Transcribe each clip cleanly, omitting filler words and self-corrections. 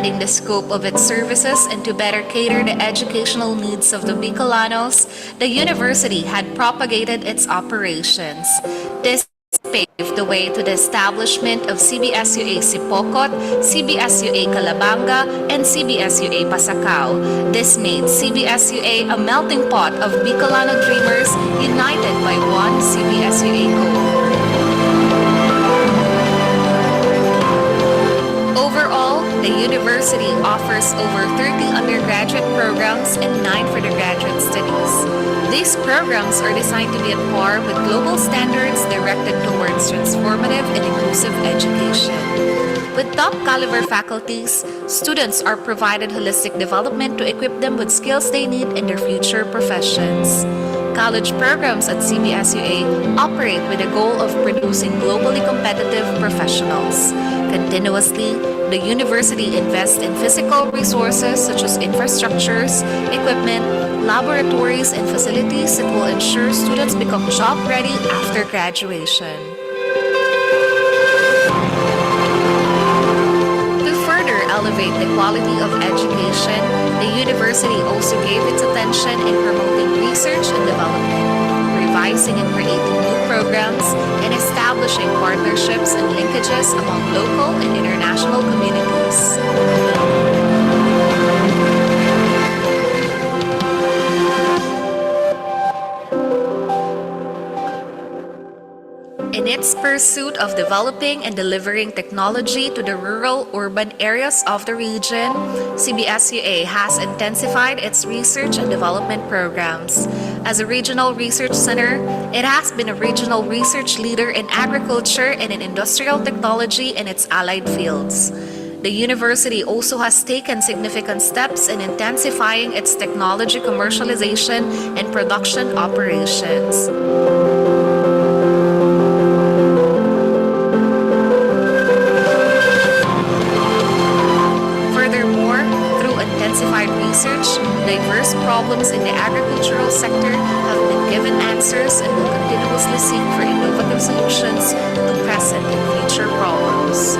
expanding the scope of its services and to better cater the educational needs of the Bicolanos, the university had propagated its operations. This paved the way to the establishment of CBSUA Sipocot, CBSUA Calabanga, and CBSUA Pasacao. This made CBSUA a melting pot of Bicolano dreamers united by one CBSUA goal. Overall, the university offers over 30 undergraduate programs and 9 for the graduate studies. These programs are designed to be at par with global standards directed towards transformative and inclusive education. With top caliber faculties, students are provided holistic development to equip them with skills they need in their future professions. College programs at CBSUA operate with the goal of producing globally competitive professionals. Continuously, the university invests in physical resources such as infrastructures, equipment, laboratories, and facilities that will ensure students become job ready after graduation. To further elevate the quality of education, the university also gave its attention in promoting research and development, revising and creating new programs, and establishing partnerships and linkages among local and international communities. In its pursuit of developing and delivering technology to the rural-urban areas of the region, CBSUA has intensified its research and development programs. As a regional research center, it has been a regional research leader in agriculture and in industrial technology and its allied fields. The university also has taken significant steps in intensifying its technology commercialization and production operations. Intensified research, diverse problems in the agricultural sector have been given answers and will continuously seek for innovative solutions to present and future problems.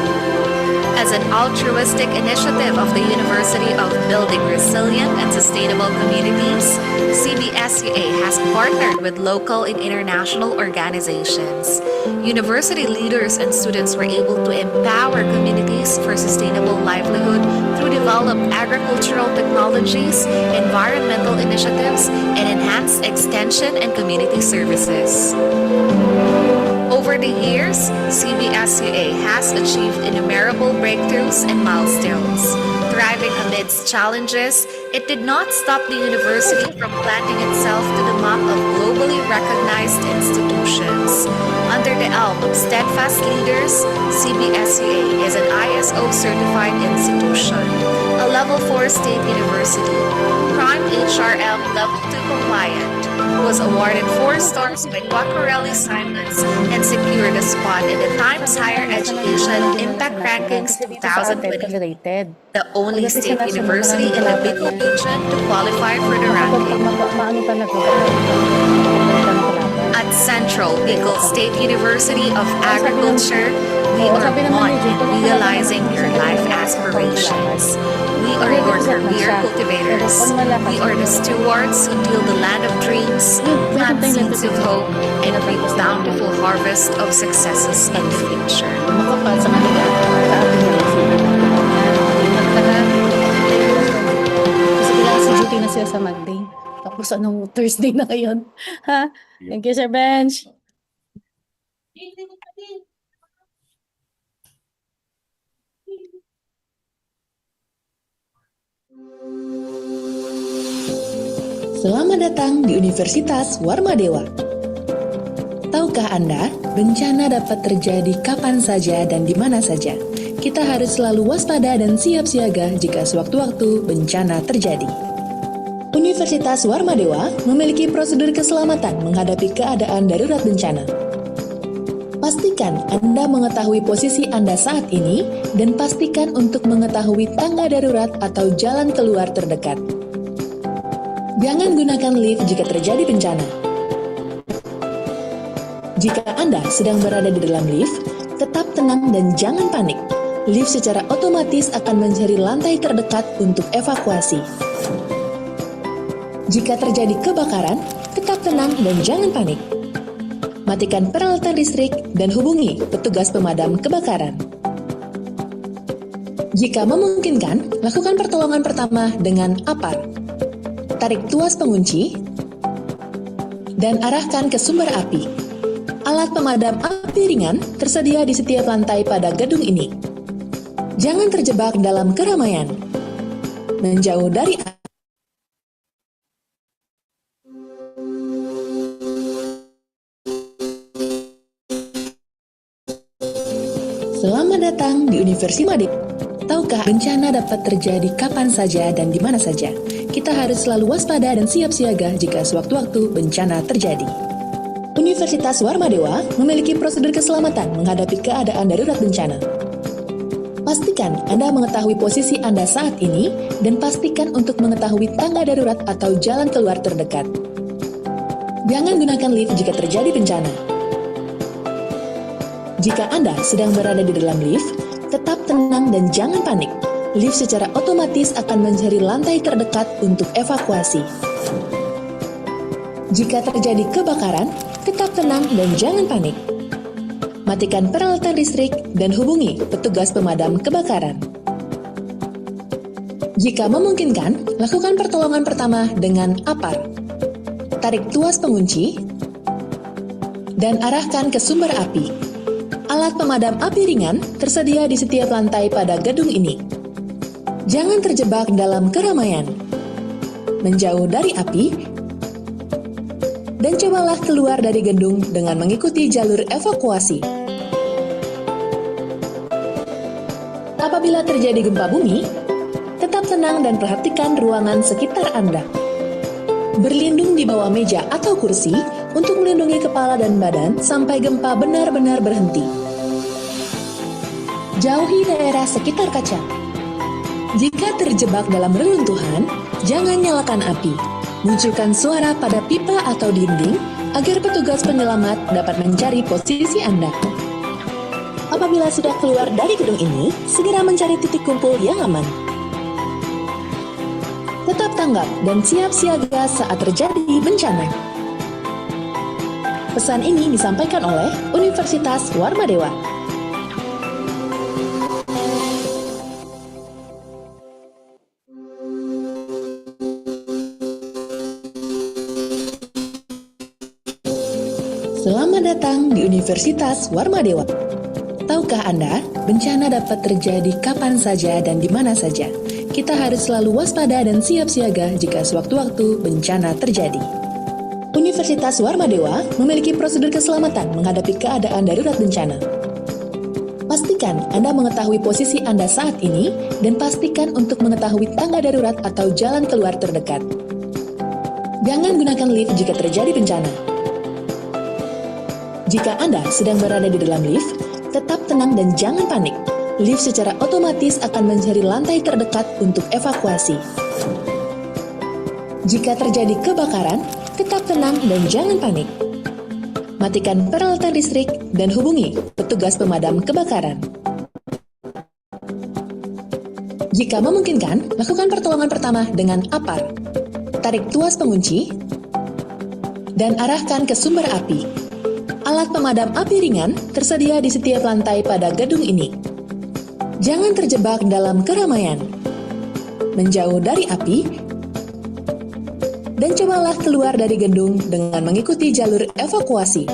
As an altruistic initiative of the University of Building Resilient and Sustainable Communities, CBSUA has partnered with local and international organizations. University leaders and students were able to empower communities for sustainable livelihood through developed agricultural technologies, environmental initiatives, and enhanced extension and community services. Over the years, CBSUA has achieved innumerable breakthroughs and milestones. Thriving amidst challenges, it did not stop the university from planting itself to the map of globally recognized institutions. Under the elm of steadfast leaders, CBSUA is an ISO-certified institution, a Level 4 state university, Prime HRM Level 2 compliant, was awarded 4 stars by Quacquarelli-Simons and secured a spot in the Times Higher Education Impact Rankings 2020, the only state university in the Bicol region to qualify for the ranking. At Central Bicol State University of Agriculture, we are one in realizing your life aspirations. We are your career cultivators. We are the stewards who till the land of dreams, plant seeds of hope, and reap bountiful harvest of successes in the future. Kasi duty na siya sa Monday. Tapos anong Thursday na ngayon? Ha? Thank you, Sir Bench. Selamat datang di Universitas Warmadewa. Tahukah Anda, bencana dapat terjadi kapan saja dan di mana saja. Kita harus selalu waspada dan siap siaga jika sewaktu-waktu bencana terjadi. Universitas Warmadewa memiliki prosedur keselamatan menghadapi keadaan darurat bencana. Pastikan Anda mengetahui posisi Anda saat ini dan pastikan untuk mengetahui tangga darurat atau jalan keluar terdekat. Jangan gunakan lift jika terjadi bencana. Jika Anda sedang berada di dalam lift, tetap tenang dan jangan panik. lift secara otomatis akan mencari lantai terdekat untuk evakuasi. Jika terjadi kebakaran, tetap tenang dan jangan panik. Matikan peralatan listrik dan hubungi petugas pemadam kebakaran. Jika memungkinkan, lakukan pertolongan pertama dengan APAR. Tarik tuas pengunci dan arahkan ke sumber api. Alat pemadam api ringan tersedia di setiap lantai pada gedung ini. Jangan terjebak dalam keramaian. Menjauh dari api. Selamat datang di Universitas Merdeka. Tahukah bencana dapat terjadi kapan saja dan di mana saja? Kita harus selalu waspada dan siap siaga jika sewaktu-waktu bencana terjadi. Universitas Warmadewa memiliki prosedur keselamatan menghadapi keadaan darurat bencana. Pastikan Anda mengetahui posisi Anda saat ini dan pastikan untuk mengetahui tangga darurat atau jalan keluar terdekat. Jangan gunakan lift jika terjadi bencana. Jika Anda sedang berada di dalam lift, tetap tenang dan jangan panik. Lift secara otomatis akan mencari lantai terdekat untuk evakuasi. Jika terjadi kebakaran, tetap tenang dan jangan panik. Matikan peralatan listrik dan hubungi petugas pemadam kebakaran. Jika memungkinkan, lakukan pertolongan pertama dengan APAR. Tarik tuas pengunci dan arahkan ke sumber api. Alat pemadam api ringan tersedia di setiap lantai pada gedung ini. Jangan terjebak dalam keramaian. Menjauh dari api dan cobalah keluar dari gedung dengan mengikuti jalur evakuasi. Apabila terjadi gempa bumi, tetap tenang dan perhatikan ruangan sekitar Anda. Berlindung di bawah meja atau kursi untuk melindungi kepala dan badan sampai gempa benar-benar berhenti. Jauhi daerah sekitar kaca. Jika terjebak dalam reruntuhan, jangan nyalakan api. Munculkan suara pada pipa atau dinding agar petugas penyelamat dapat mencari posisi Anda. Apabila sudah keluar dari gedung ini, segera mencari titik kumpul yang aman. Tetap tanggap dan siap siaga saat terjadi bencana. Pesan ini disampaikan oleh Universitas Warmadewa. Selamat datang di Universitas Warmadewa. Tahukah Anda, bencana dapat terjadi kapan saja dan di mana saja. Kita harus selalu waspada dan siap siaga jika sewaktu-waktu bencana terjadi. Universitas Warmadewa memiliki prosedur keselamatan menghadapi keadaan darurat bencana. Pastikan Anda mengetahui posisi Anda saat ini dan pastikan untuk mengetahui tangga darurat atau jalan keluar terdekat. Jangan gunakan lift jika terjadi bencana. Jika Anda sedang berada di dalam lift, tetap tenang dan jangan panik. Lift secara otomatis akan mencari lantai terdekat untuk evakuasi. Jika terjadi kebakaran, tetap tenang dan jangan panik. Matikan peralatan listrik dan hubungi petugas pemadam kebakaran. Jika memungkinkan, lakukan pertolongan pertama dengan APAR. Tarik tuas pengunci dan arahkan ke sumber api. Alat pemadam api ringan tersedia di setiap lantai pada gedung ini. Jangan terjebak dalam keramaian. Menjauh dari api dan cobalah keluar dari gedung dengan mengikuti jalur evakuasi.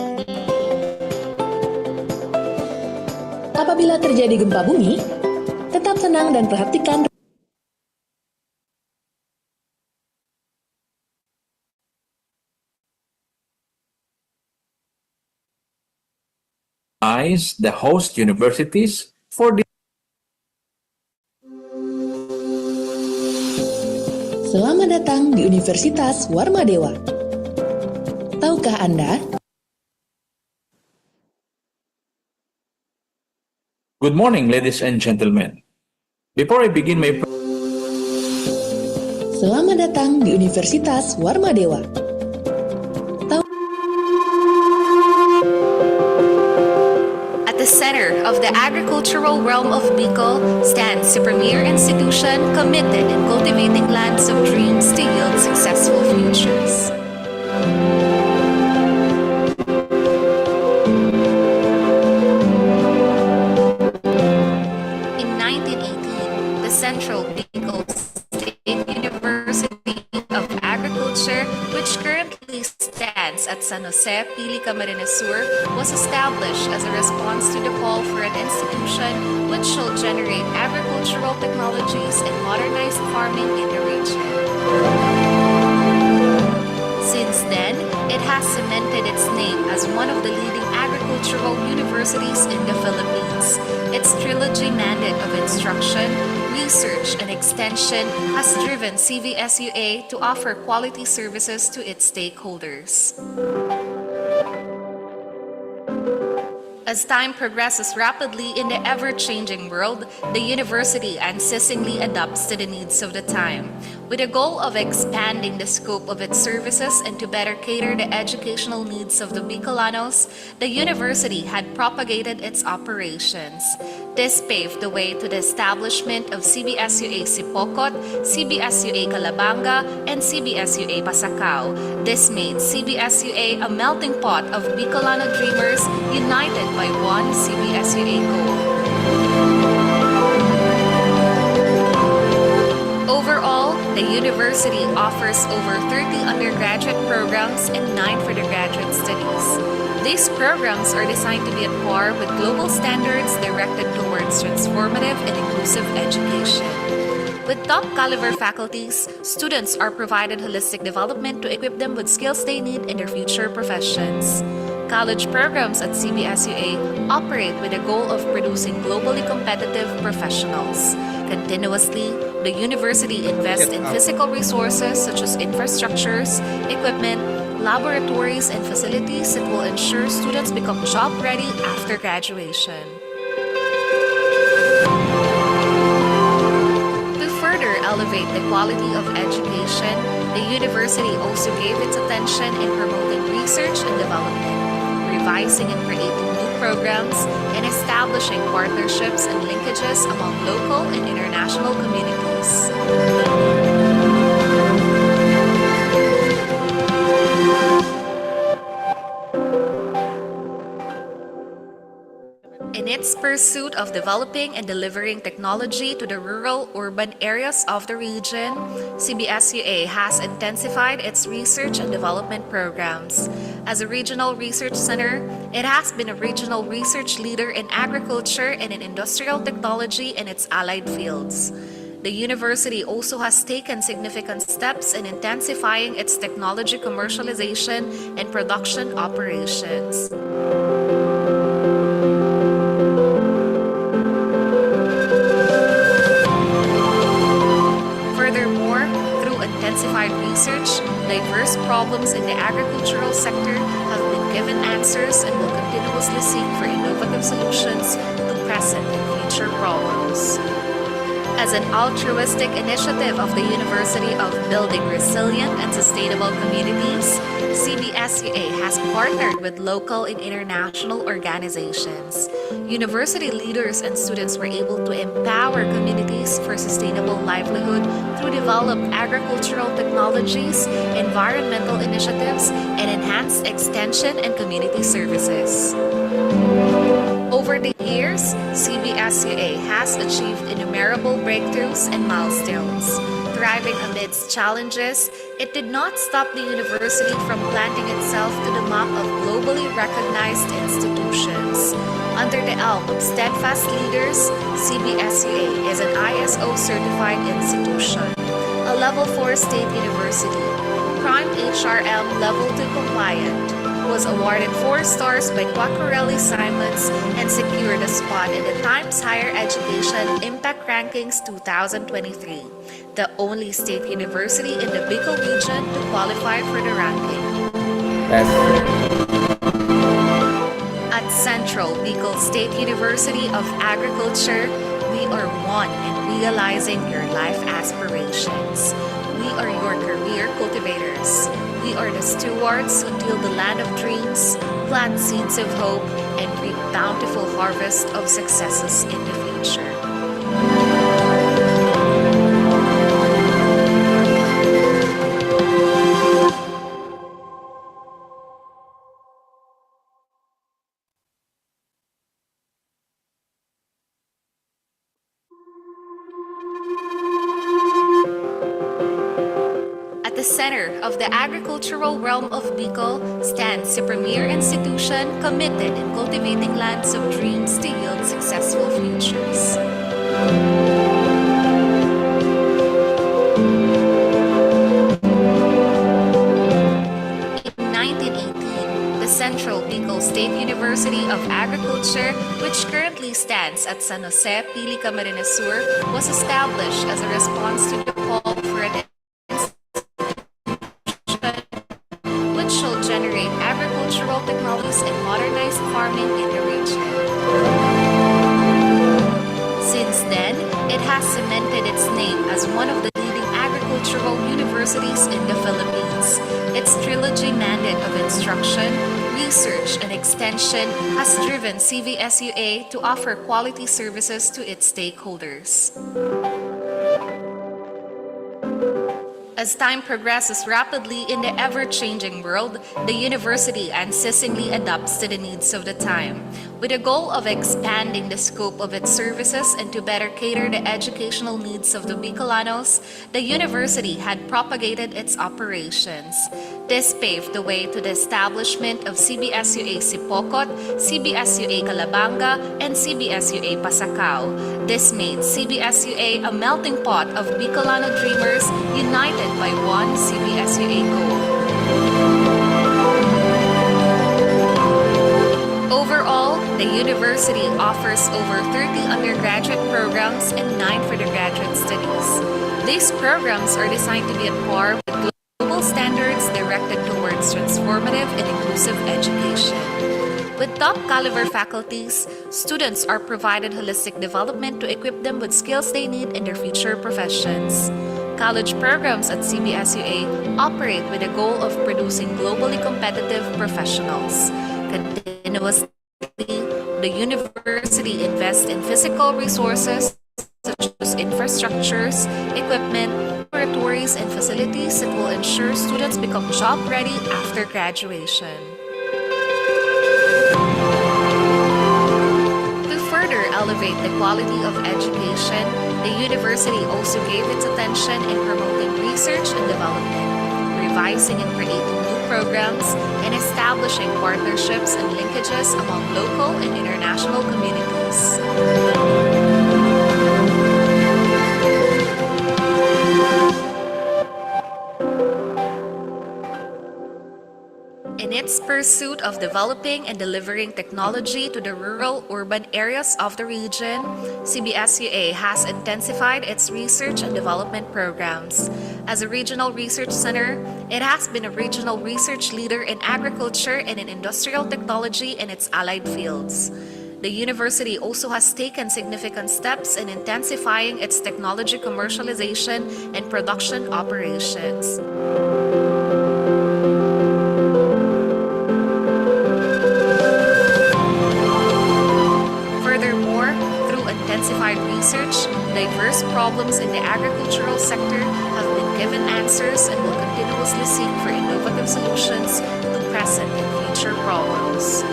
Apabila terjadi gempa bumi, tetap tenang dan perhatikan the host universities for the Selamat datang di Universitas Warmadewa. Tahukah Anda? Good morning, ladies and gentlemen. Before I begin my Selamat datang di Universitas Warmadewa. At the center of the agricultural realm of Bicol stands a premier institution committed in cultivating lands of dreams to yield successful futures. In 1918, the Central Bicol State University of Agriculture, which currently stands at San Jose, Pili, Camarines Sur, was established as a response to the call for an institution which shall generate agricultural technologies and modernized farming in the region. Since then, it has cemented its name as one of the leading agricultural universities in the Philippines. Its trilogy mandate of instruction, research, and extension has driven CVSUA to offer quality services to its stakeholders. As time progresses rapidly in the ever-changing world, the university unceasingly adapts to the needs of the time. With the goal of expanding the scope of its services and to better cater the educational needs of the Bicolanos, the university had propagated its operations. This paved the way to the establishment of CBSUA Sipocot, CBSUA Calabanga, and CBSUA Pasacao. This made CBSUA a melting pot of Bicolano dreamers united by one CBSUA goal. Overall, the university offers over 30 undergraduate programs and 9 further-graduate studies. These programs are designed to be at par with global standards directed towards transformative and inclusive education. With top-caliber faculties, students are provided holistic development to equip them with skills they need in their future professions. College programs at CBSUA operate with the goal of producing globally competitive professionals. Continuously, the university invests in physical resources such as infrastructures, equipment, laboratories, and facilities that will ensure students become job-ready after graduation. To further elevate the quality of education, the university also gave its attention in promoting research and development, revising and creating new programs, and establishing partnerships and linkages among local and international communities. In its pursuit of developing and delivering technology to the rural-urban areas of the region, CBSUA has intensified its research and development programs. As a regional research center, it has been a regional research leader in agriculture and in industrial technology in its allied fields. The university also has taken significant steps in intensifying its technology commercialization and production operations. Furthermore, through intensified research, diverse problems in the agricultural sector have been given answers and will continuously seek for innovative solutions to present and future problems. As an altruistic initiative of the University of Building Resilient and Sustainable Communities, CBSUA has partnered with local and international organizations. University leaders and students were able to empower communities for sustainable livelihood through developed agricultural technologies, environmental initiatives, and enhanced extension and community services. Over the years, CBSUA has achieved innumerable breakthroughs and milestones. Thriving amidst challenges, it did not stop the university from planting itself to the map of globally recognized institutions. Under the elm of steadfast leaders, CBSUA is an ISO-certified institution, a Level 4 state university, Prime HRM Level 2 compliant, was awarded 4 stars by Quacquarelli Simons and secured a spot in the Times Higher Education Impact Rankings 2023, the only state university in the Bicol region to qualify for the ranking. At Central Bicol State University of Agriculture, we are one in realizing your life aspirations. We are your career cultivators. We are the stewards who till the land of dreams, plant seeds of hope, and reap bountiful harvest of successes in the future. At the center of the agricultural realm of Bicol stands a premier institution committed in cultivating lands of dreams to yield successful futures. In 1918, the Central Bicol State University of Agriculture, which currently stands at San Jose, Pili, Camarines Sur, was established as a response to the call for an which shall generate agricultural technologies and modernize farming in the region. Since then, it has cemented its name as one of the leading agricultural universities in the Philippines. Its trilogy mandate of instruction, research, and extension has driven CVSUA to offer quality services to its stakeholders. As time progresses rapidly in the ever-changing world, the university unceasingly adapts to the needs of the time. With the goal of expanding the scope of its services and to better cater the educational needs of the Bicolanos, the university had propagated its operations. This paved the way to the establishment of CBSUA Sipocot, CBSUA Calabanga, and CBSUA Pasacao. This made CBSUA a melting pot of Bicolano dreamers united by one CBSUA goal. Overall, the university offers over 30 undergraduate programs and 9 for the graduate studies. These programs are designed to be at par with global standards directed towards transformative and inclusive education. With top-caliber faculties, students are provided holistic development to equip them with skills they need in their future professions. College programs at CBSUA operate with the goal of producing globally competitive professionals. Continuously, the university invests in physical resources such as infrastructures, equipment, laboratories, and facilities that will ensure students become job-ready after graduation. To further elevate the quality of education, the university also gave its attention in promoting research and development, revising and creating new programs, and establishing partnerships and linkages among local and international communities. In its pursuit of developing and delivering technology to the rural-urban areas of the region, CBSUA has intensified its research and development programs. As a regional research center, it has been a regional research leader in agriculture and in industrial technology in its allied fields. The university also has taken significant steps in intensifying its technology commercialization and production operations. Intensified research, diverse problems in the agricultural sector have been given answers and will continuously seek for innovative solutions to present and future problems.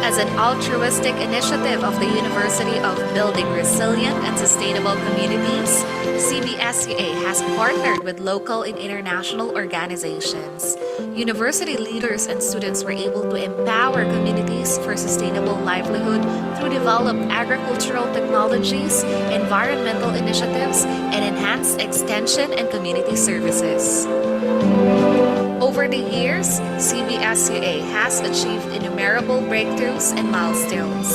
As an altruistic initiative of the University of Building Resilient and Sustainable Communities, CBSUA has partnered with local and international organizations. University leaders and students were able to empower communities for sustainable livelihood through developed agricultural technologies, environmental initiatives, and enhanced extension and community services. Over the years, CBSUA has achieved innumerable breakthroughs and milestones.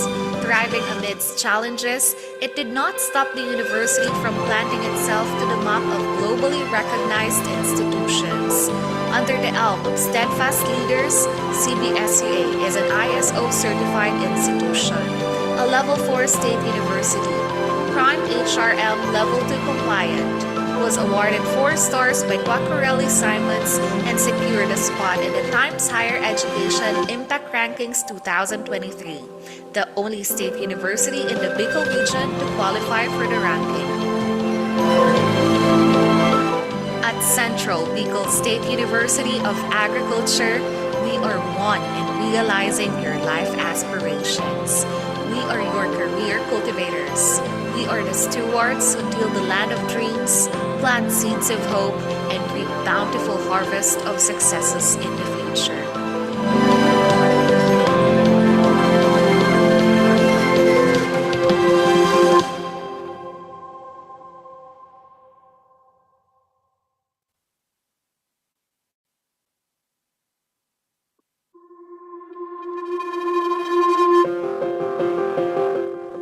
Thriving amidst challenges, it did not stop the university from planting itself to the map of globally recognized institutions. Under the elm of steadfast leaders, CBSUA is an ISO-certified institution, a Level 4 state university, Prime HRM Level 2 compliant, was awarded 4 stars by Quacquarelli Simons and secured a spot in the Times Higher Education Impact Rankings 2023, the only state university in the Bicol region to qualify for the ranking. At Central Bicol State University of Agriculture, we are one in realizing your life aspirations. We are your career cultivators. We are the stewards who till the land of dreams, plant seeds of hope, and reap bountiful harvest of successes in the future.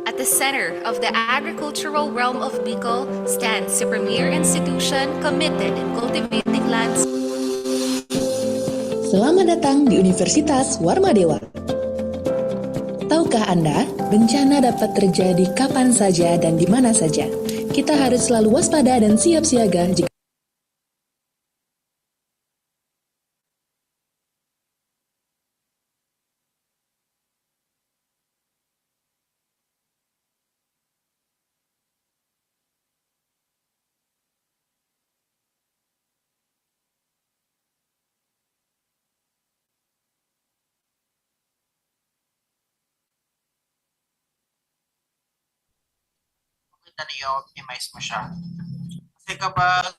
At the center of the agricultural realm of Bicol stands a premier institution committed in cultivating lands. Selamat datang di Universitas Warmadewa. Tahukah Anda, bencana dapat terjadi kapan saja dan di mana saja. Kita harus selalu waspada dan siap siaga jika maganda na i-optimize mo siya. Kasi kapag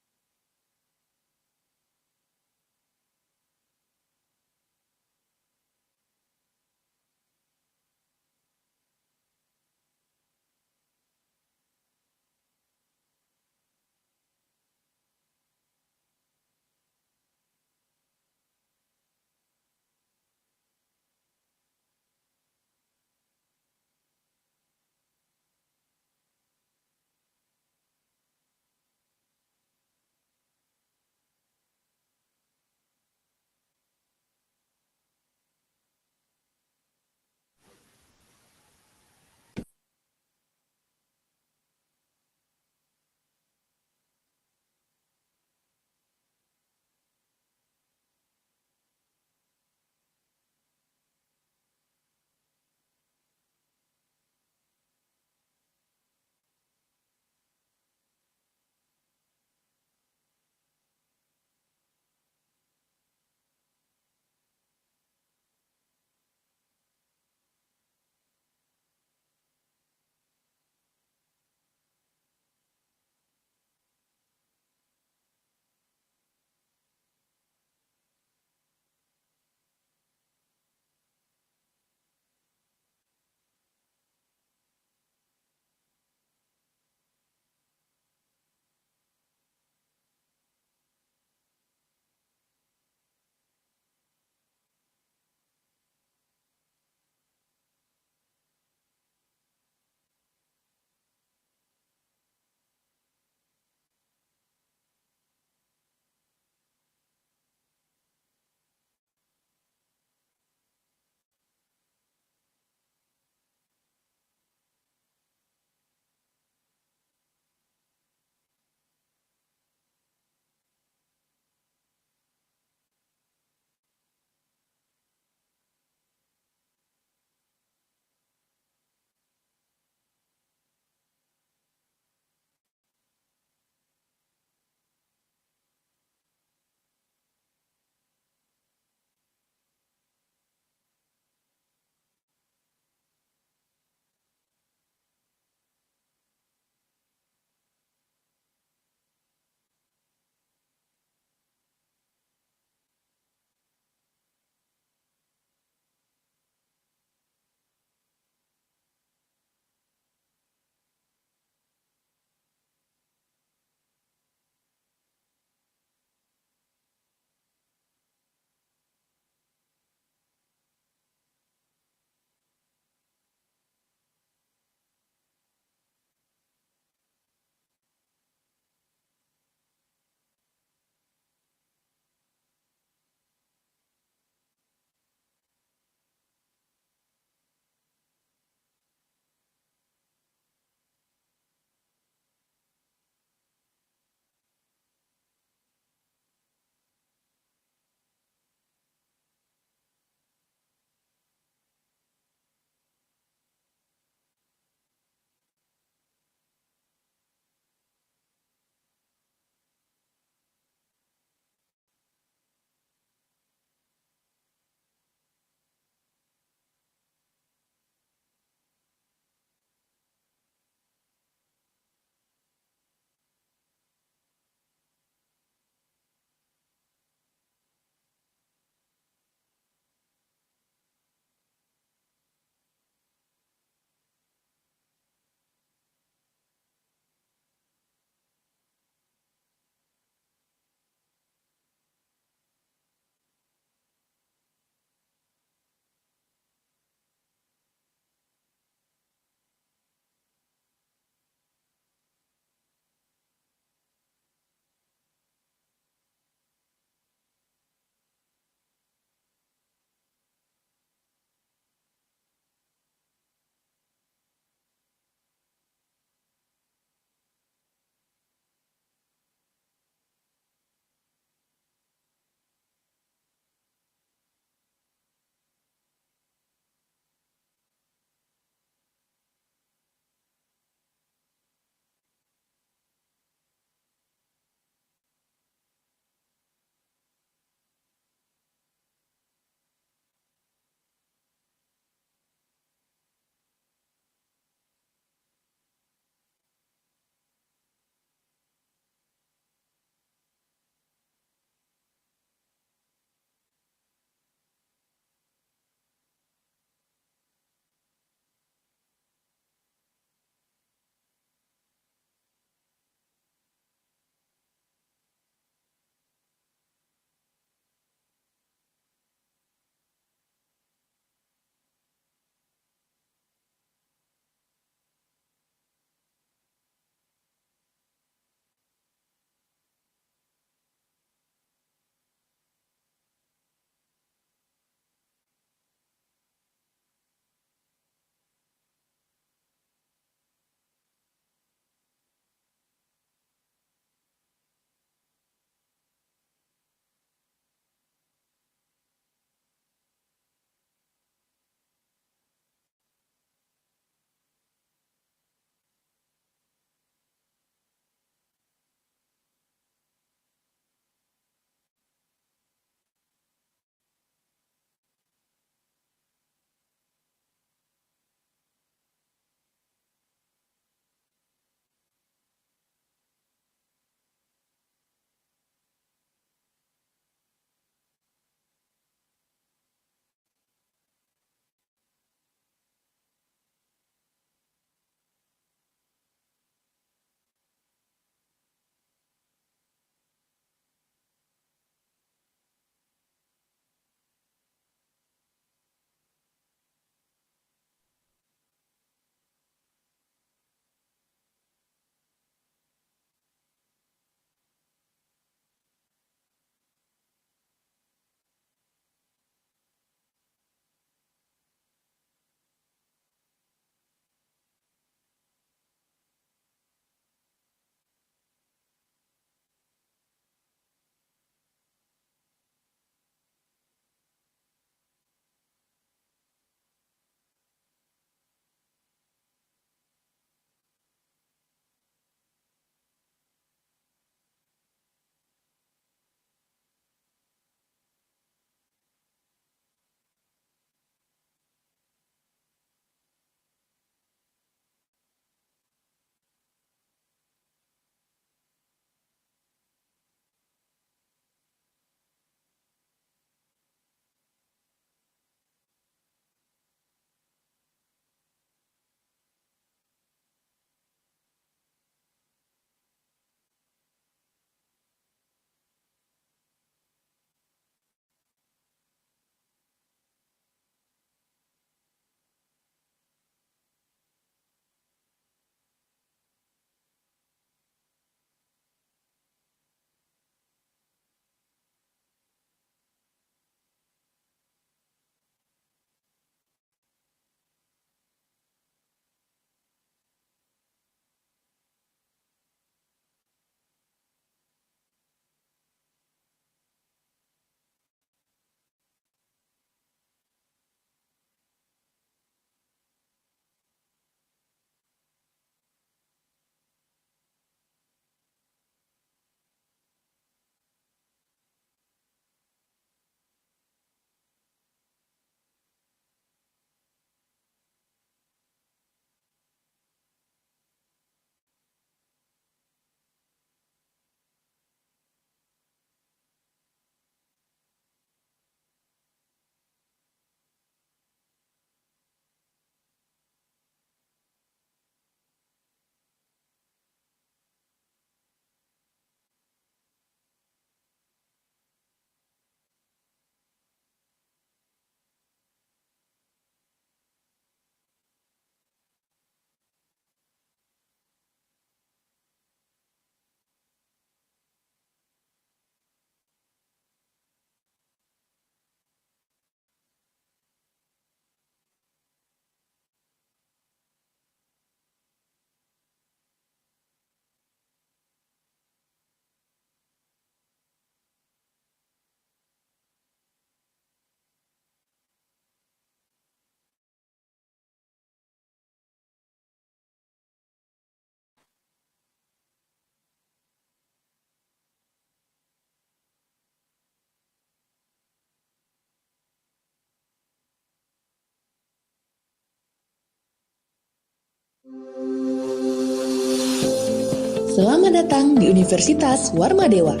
Selamat datang di Universitas Warmadewa.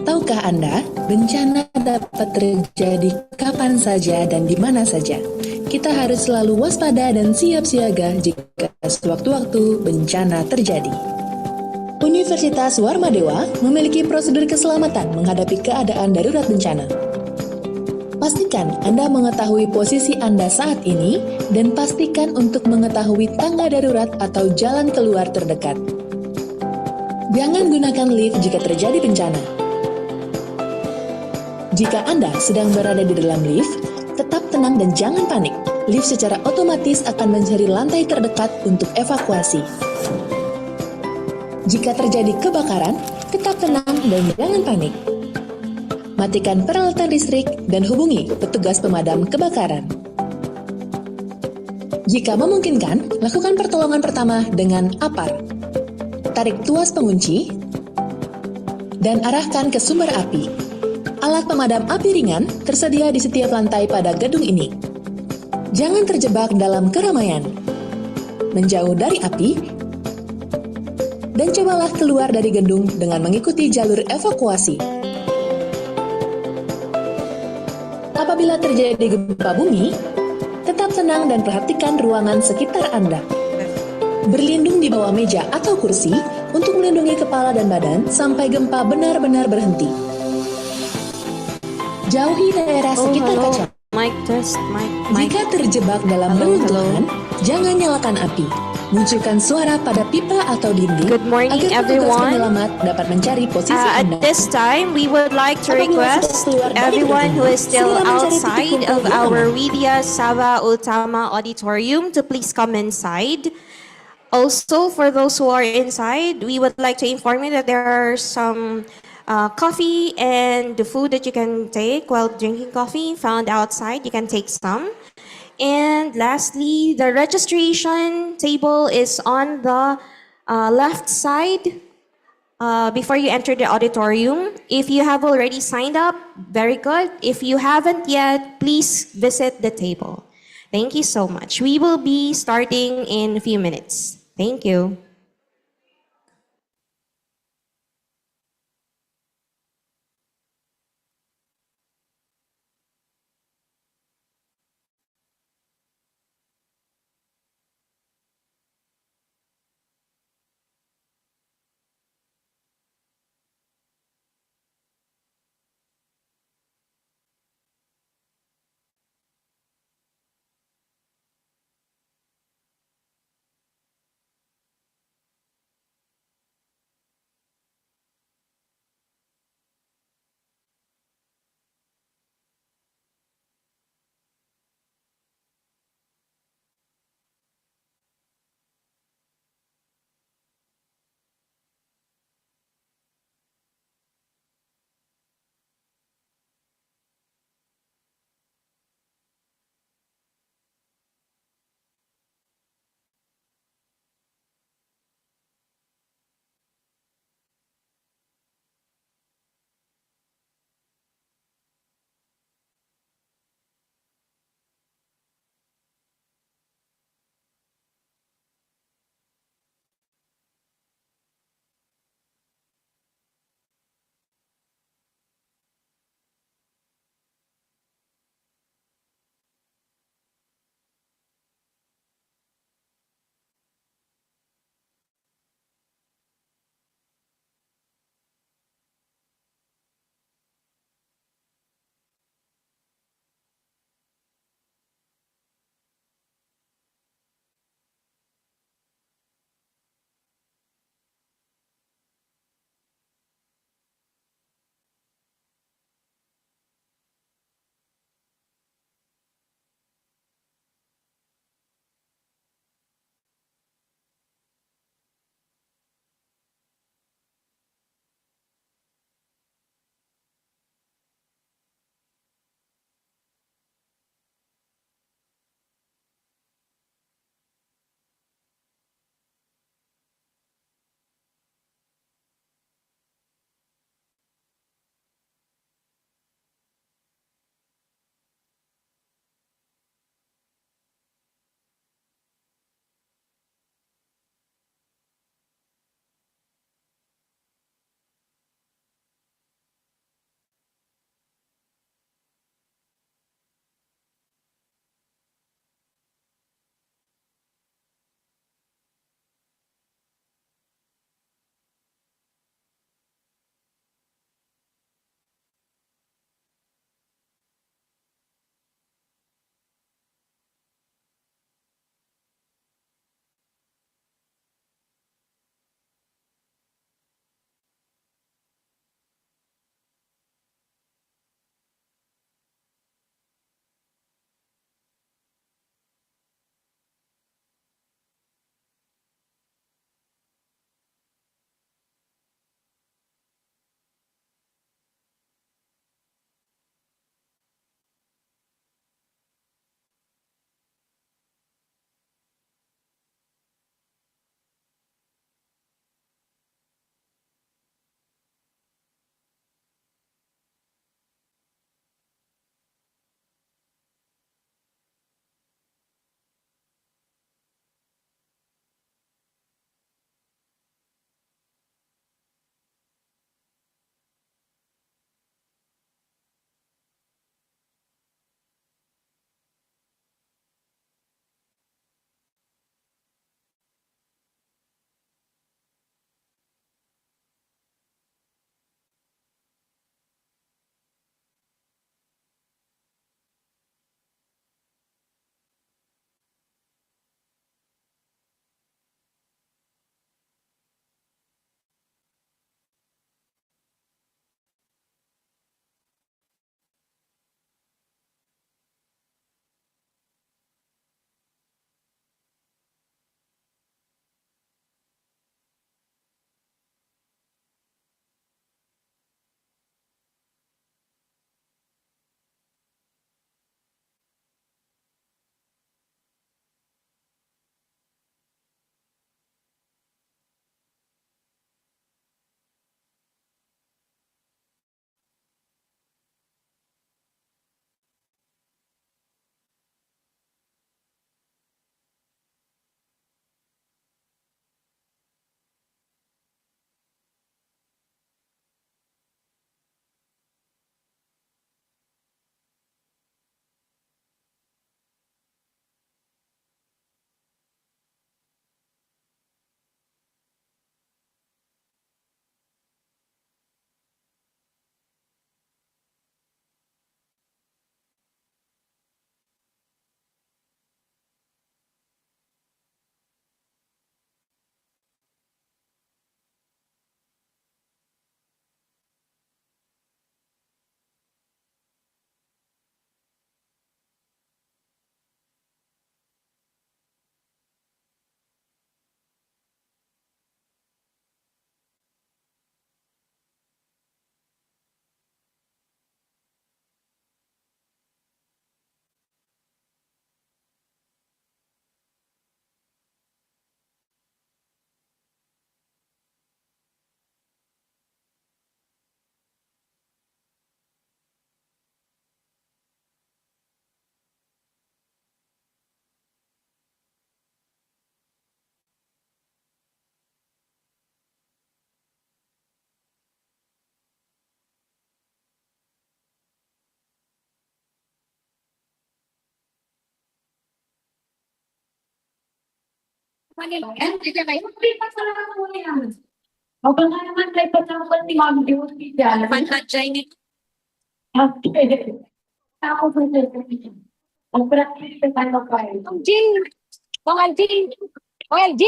Tahukah Anda, bencana dapat terjadi kapan saja dan di mana saja. Kita harus selalu waspada dan siap siaga jika sewaktu-waktu bencana terjadi. Universitas Warmadewa memiliki prosedur keselamatan menghadapi keadaan darurat bencana. Pastikan Anda mengetahui posisi Anda saat ini dan pastikan untuk mengetahui tangga darurat atau jalan keluar terdekat. Jangan gunakan lift jika terjadi bencana. Jika Anda sedang berada di dalam lift, tetap tenang dan jangan panik. Lift secara otomatis akan mencari lantai terdekat untuk evakuasi. Jika terjadi kebakaran, tetap tenang dan jangan panik. Matikan peralatan listrik dan hubungi petugas pemadam kebakaran. Jika memungkinkan, lakukan pertolongan pertama dengan APAR. Tarik tuas pengunci dan arahkan ke sumber api. Alat pemadam api ringan tersedia di setiap lantai pada gedung ini. Jangan terjebak dalam keramaian. Menjauh dari api dan cobalah keluar dari gedung dengan mengikuti jalur evakuasi. Apabila terjadi gempa bumi, tetap tenang dan perhatikan ruangan sekitar Anda. Berlindung di bawah meja atau kursi untuk melindungi kepala dan badan sampai gempa benar-benar berhenti. Jauhi daerah sekitar kaca. Mic test, mic. Jika terjebak dalam reruntuhan, jangan nyalakan api. Munculkan suara pada pipa atau dinding Good morning, agar petugas everyone. penyelamat dapat mencari posisi At Anda. this time, we would like to Apabila request sudah keluar dari everyone who gedung, is still segera mencari titik outside kumpul of yang our aman. Widya Sabha Utama Auditorium to please come inside. Also, for those who are inside, we would like to inform you that there are some coffee and the food that you can take while drinking coffee found outside. You can take some. And lastly, the registration table is on the left side before you enter the auditorium. If you have already signed up, very good. If you haven't yet, please visit the table. Thank you so much. We will be starting in a few minutes. Thank you. Ako nga naman, like, patapos ni Ma'am Beauty dyan. Okay. Ako po na ang practice sa ano pa eh. OLG!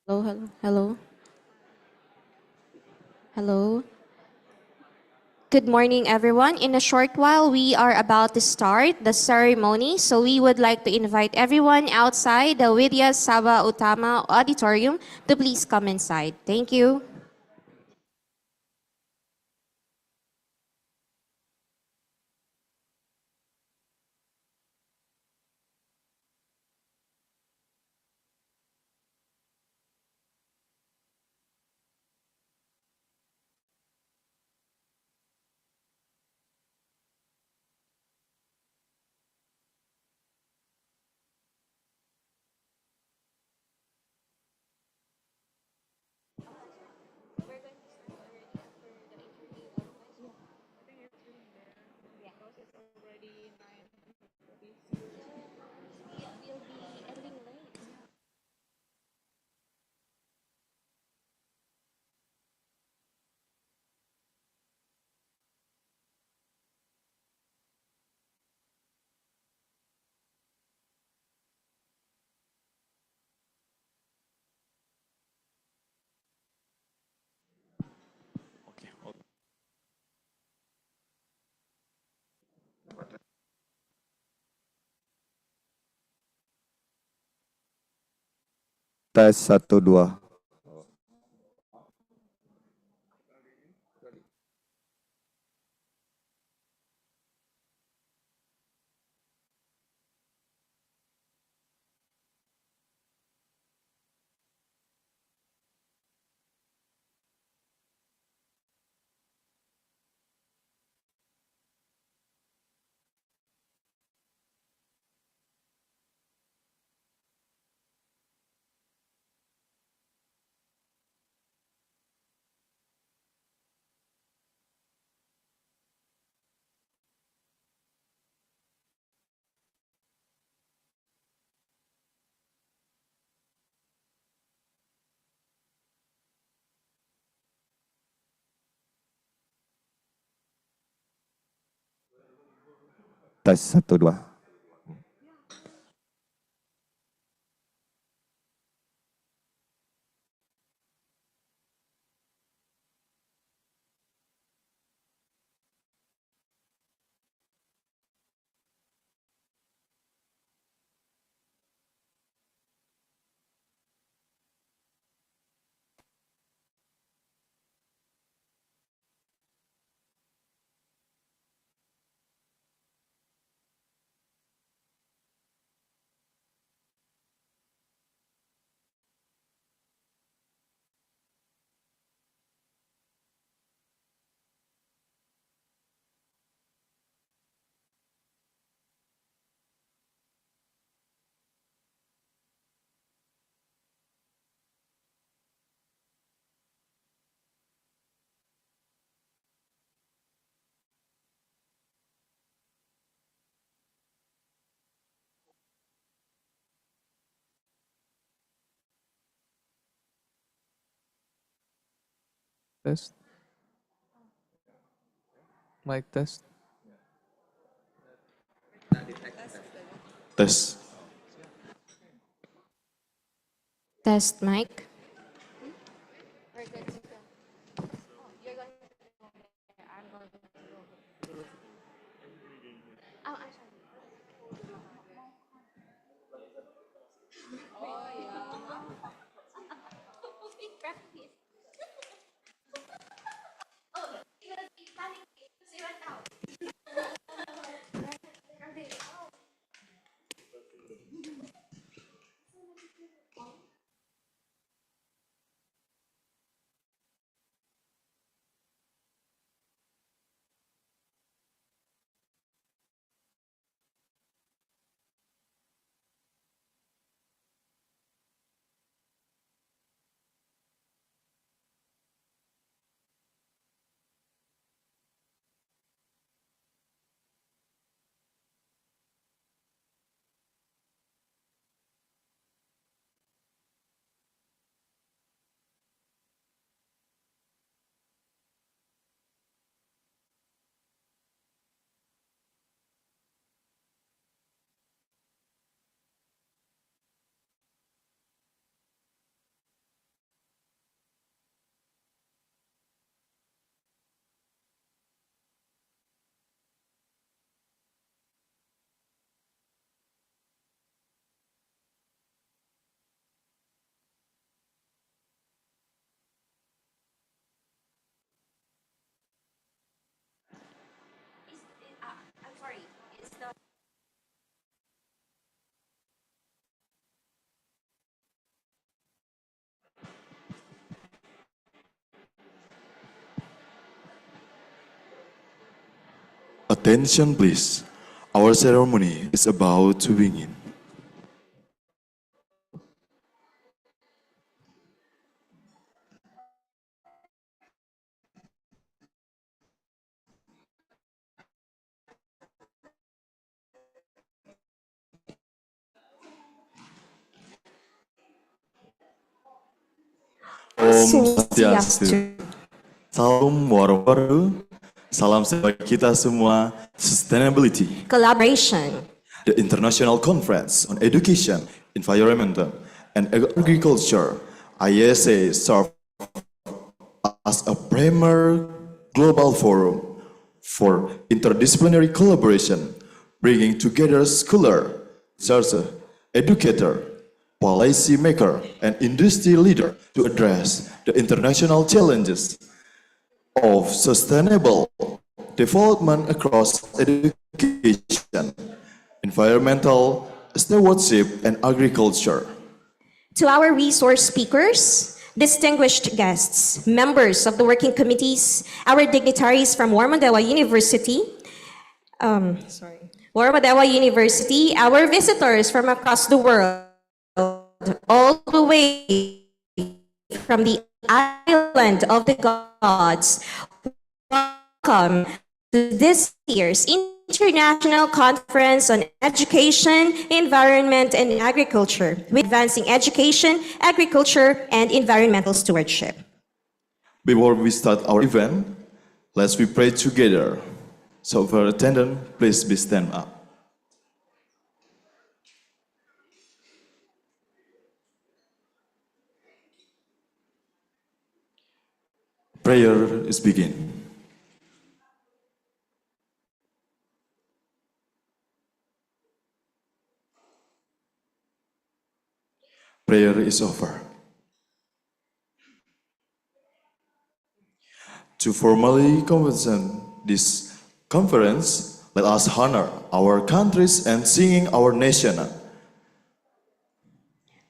Hello, hello, hello. Hello. Good morning, everyone. In a short while, we are about to start the ceremony, so we would like to invite everyone outside the Vidya Sabha Utama Auditorium to please come inside. Thank you. Tes 1 2. Tes 1 2. Test. Mic test. Tes. Test mic. Attention please. Our ceremony is about to begin. Om Swastiastu. Salam Warawaro. Salam sejahtera kita semua. Sustainability. Collaboration. The International Conference on Education, Environment, and Agriculture, ISA, serves as a premier global forum for interdisciplinary collaboration, bringing together scholar, researcher, educator, policy maker, and industry leader to address the international challenges of sustainable development across education, environmental stewardship, and agriculture. To our resource speakers, distinguished guests, members of the working committees, our dignitaries from Warmadewa University, our visitors from across the world, all the way from the island of the gods, welcome to this year's International Conference on Education, Environment, and Agriculture, with advancing education, agriculture, and environmental stewardship. Before we start our event, let's be pray together. So for attendant, please be stand up. Prayer is begin. Prayer is over. To formally convene this conference, let us honor our countries and singing our nation.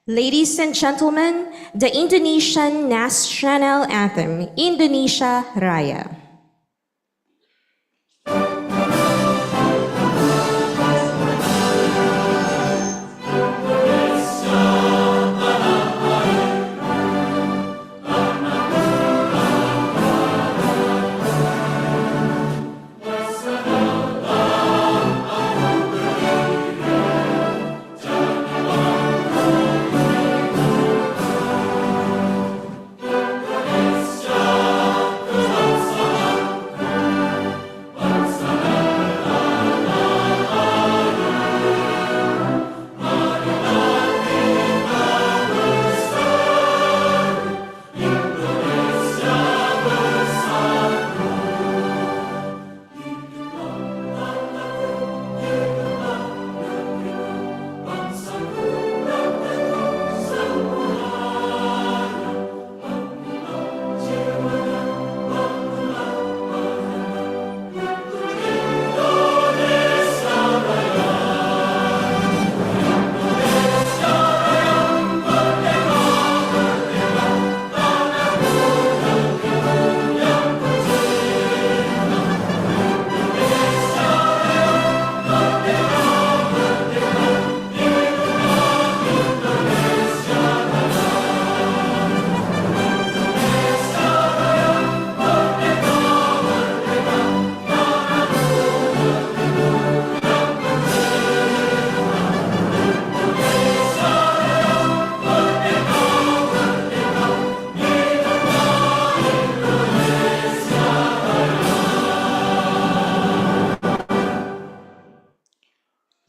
Ladies and gentlemen, the Indonesian national anthem, Indonesia Raya.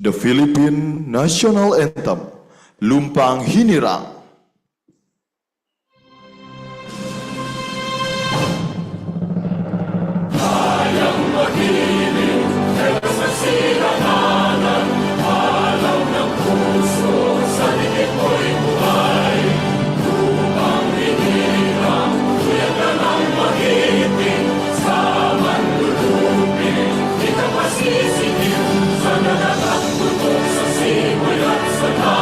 The Philippine National Anthem, Lumpang Hinirang. Sa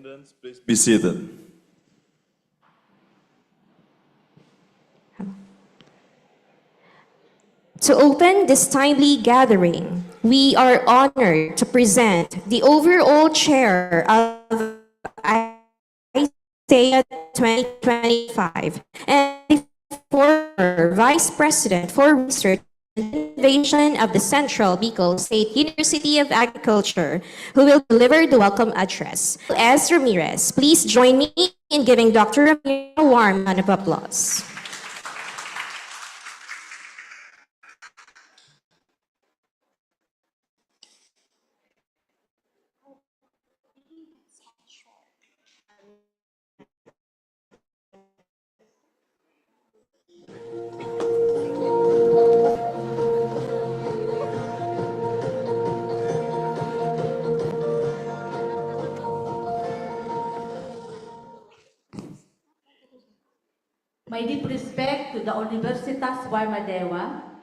Attendants, please be seated. To open this timely gathering, we are honored to present the overall chair of ISEA 2025 and the former Vice President for Research and Innovation of the Central Bicol State University of Agriculture, who will deliver the welcome address. S. Ramirez, please join me in giving Dr. Ramirez a warm round of applause. My deep respect to the Universitas Warmadewa,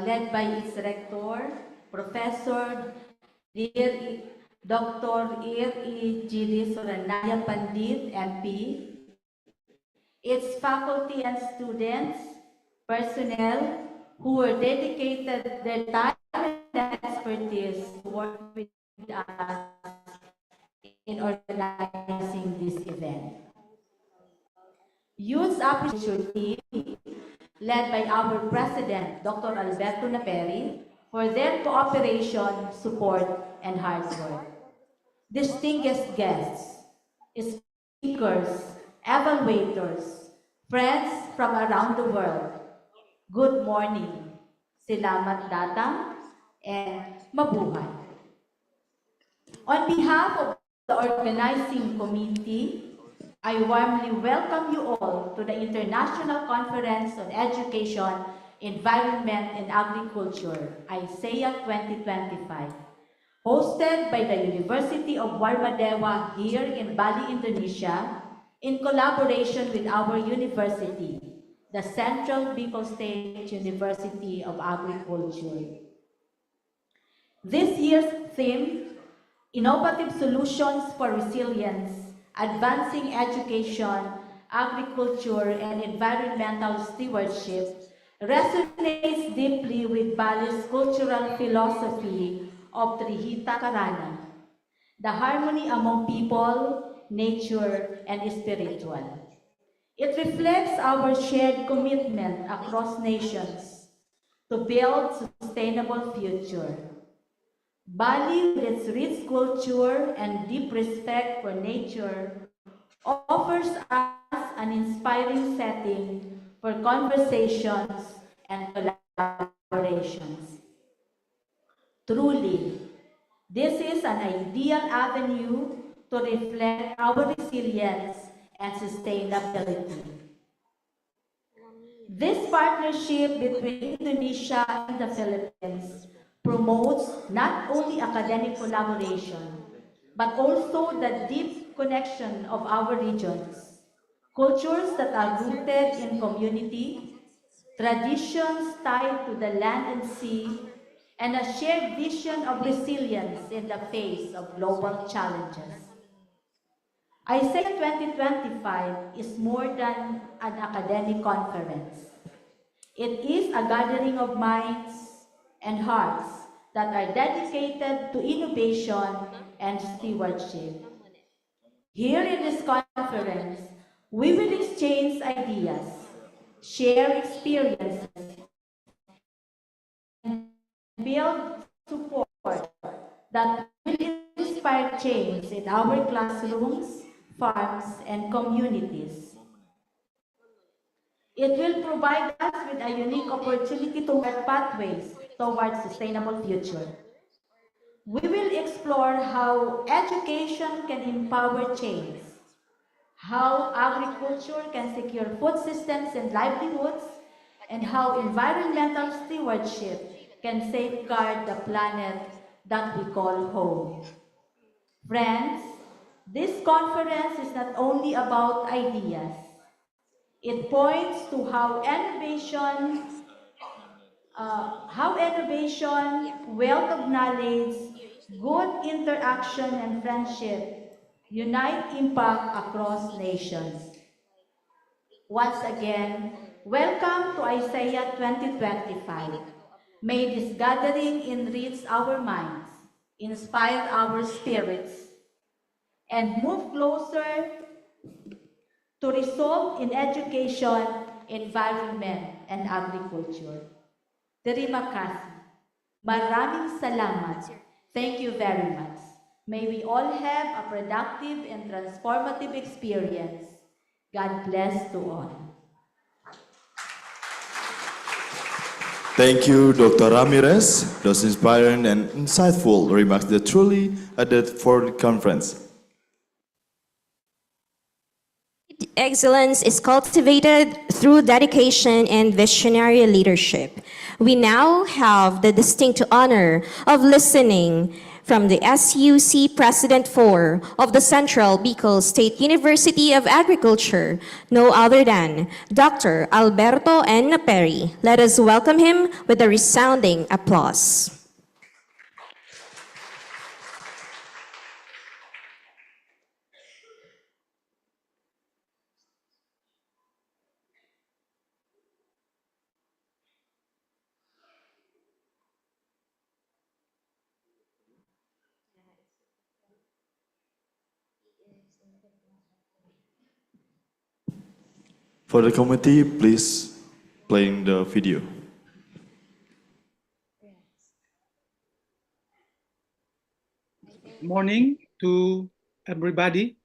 led by its rector, Professor Dear Dr. Ir.E. G.D. Soranaya Pandit, MP, its faculty and students, personnel who were dedicated their time and expertise to work with us in organizing this event. Youth Appreciation Team, led by our President, Dr. Alberto Naperi, for their cooperation, support, and hard work. Distinguished guests, speakers, evaluators, friends from around the world, good morning, salamat datang, and mabuhay. On behalf of the organizing committee, I warmly welcome you all to the International Conference on Education, Environment, and Agriculture, ISEA 2025, hosted by the University of Warmadewa here in Bali, Indonesia, in collaboration with our university, the Central Bicol State University of Agriculture. This year's theme, Innovative Solutions for Resilience, Advancing Education, Agriculture, and Environmental Stewardship, resonates deeply with Bali's cultural philosophy of Trihita Karana, the harmony among people, nature, and spiritual. It reflects our shared commitment across nations to build sustainable future. Bali, with its rich culture and deep respect for nature, offers us an inspiring setting for conversations and collaborations. Truly, this is an ideal avenue to reflect our resilience and sustainability. This partnership between Indonesia and the Philippines promotes not only academic collaboration, but also the deep connection of our regions, cultures that are rooted in community, traditions tied to the land and sea, and a shared vision of resilience in the face of global challenges. ISEA 2025 is more than an academic conference. It is a gathering of minds and hearts that are dedicated to innovation and stewardship. Here in this conference, we will exchange ideas, share experiences, and build support that will inspire change in our classrooms, farms, and communities. It will provide us with a unique opportunity to work pathways towards sustainable future. We will explore how education can empower change, how agriculture can secure food systems and livelihoods, and how environmental stewardship can safeguard the planet that we call home. Friends, this conference is not only about ideas. It points to how innovation, wealth of knowledge, good interaction, and friendship unite impact across nations. Once again, welcome to Isaiah 2025. May this gathering enrich our minds, inspire our spirits, and move closer to resolve in education, environment, and agriculture. Terima kasih. Maraming salamat. Thank you very much. May we all have a productive and transformative experience. God bless to all. Thank you, Dr. Ramirez. Those inspiring and insightful remarks that truly added for the conference. Excellence is cultivated through dedication and visionary leadership. We now have the distinct honor of listening from the SUC President 4 of the Central Bicol State University of Agriculture, no other than Dr. Alberto N. Naperi. Let us welcome him with a resounding applause. For the committee, please playing the video. Morning to everybody.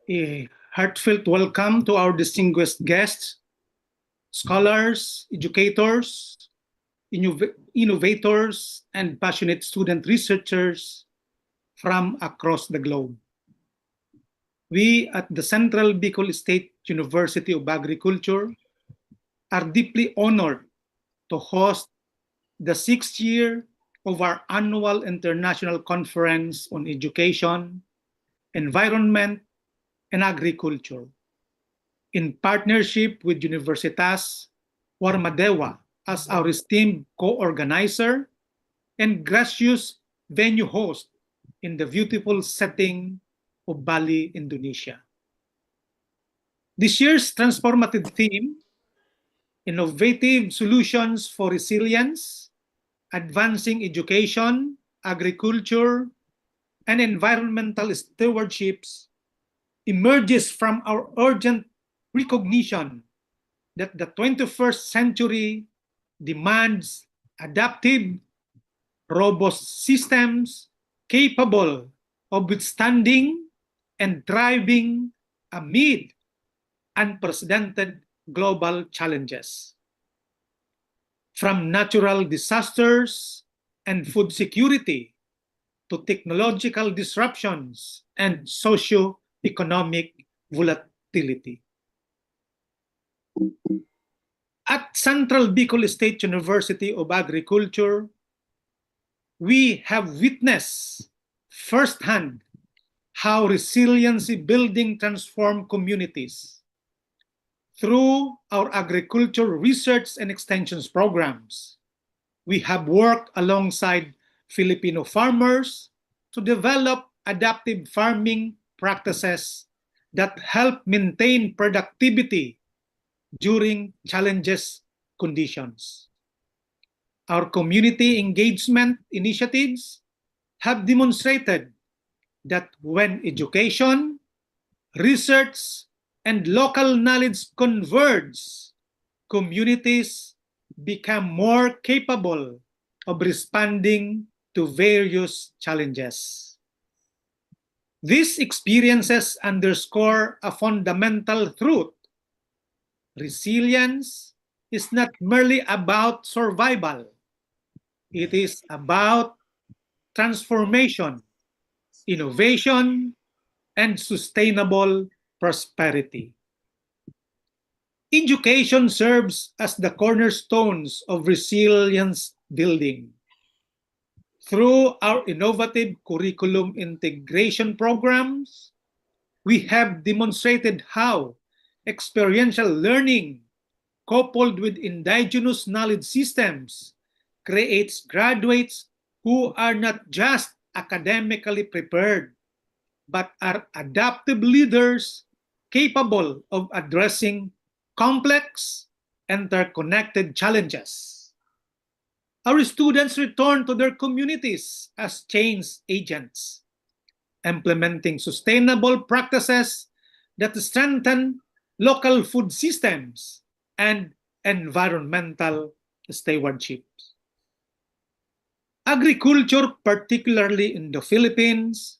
A heartfelt welcome to our distinguished guests, scholars, educators, innovators, and passionate student researchers from across the globe. We at the Central Bicol State University of Agriculture are deeply honored to host the 6th year of our annual International Conference on Education, Environment, and Agriculture in partnership with Universitas Warmadewa as our esteemed co-organizer and gracious venue host in the beautiful setting of Bali, Indonesia. This year's transformative theme, Innovative Solutions for Resilience, Advancing Education, Agriculture, and Environmental Stewardships, emerges from our urgent recognition that the 21st century demands adaptive, robust systems capable of withstanding and thriving amid unprecedented global challenges. From natural disasters and food security to technological disruptions and socio-economic volatility. At Central Bicol State University of Agriculture, we have witnessed firsthand how resiliency building transform communities. Through our agriculture research and extensions programs, we have worked alongside Filipino farmers to develop adaptive farming practices that help maintain productivity during challenges conditions. Our community engagement initiatives have demonstrated that when education, research, and local knowledge converge, communities become more capable of responding to various challenges. These experiences underscore a fundamental truth. Resilience is not merely about survival. It is about transformation, innovation, and sustainable prosperity. Education serves as the cornerstones of resilience building. Through our innovative curriculum integration programs, we have demonstrated how experiential learning, coupled with indigenous knowledge systems, creates graduates who are not just academically prepared, but are adaptive leaders capable of addressing complex, interconnected challenges. Our students return to their communities as change agents, implementing sustainable practices that strengthen local food systems and environmental stewardship. Agriculture, particularly in the Philippines,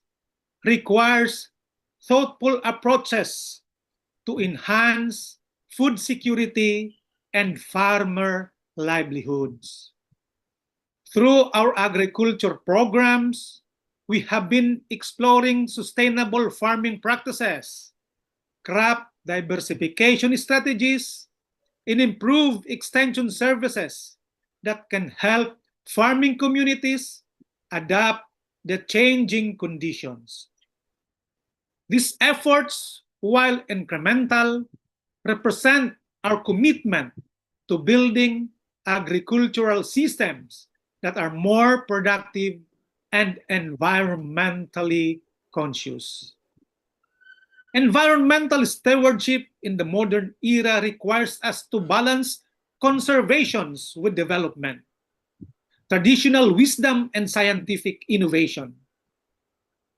requires thoughtful approaches to enhance food security and farmer livelihoods. Through our agriculture programs, we have been exploring sustainable farming practices, crop diversification strategies, and improved extension services that can help farming communities adapt the changing conditions. These efforts, while incremental, represent our commitment to building agricultural systems that are more productive and environmentally conscious. Environmental stewardship in the modern era requires us to balance conservations with development, traditional wisdom and scientific innovation.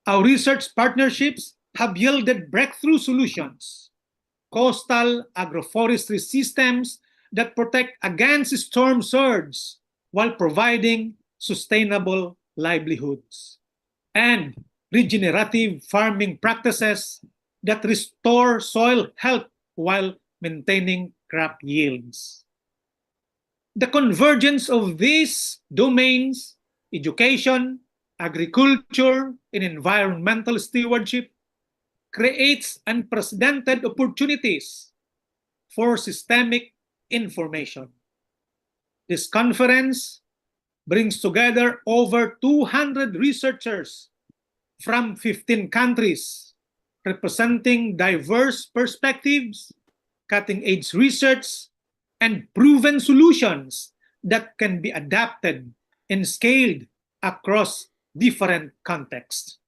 Our research partnerships have yielded breakthrough solutions, coastal agroforestry systems that protect against storm surge while providing sustainable livelihoods, and regenerative farming practices that restore soil health while maintaining crop yields. The convergence of these domains, education, agriculture, and environmental stewardship, creates unprecedented opportunities for systemic information. This conference brings together over 200 researchers from 15 countries, representing diverse perspectives, cutting-edge research, and proven solutions that can be adapted and scaled across different contexts.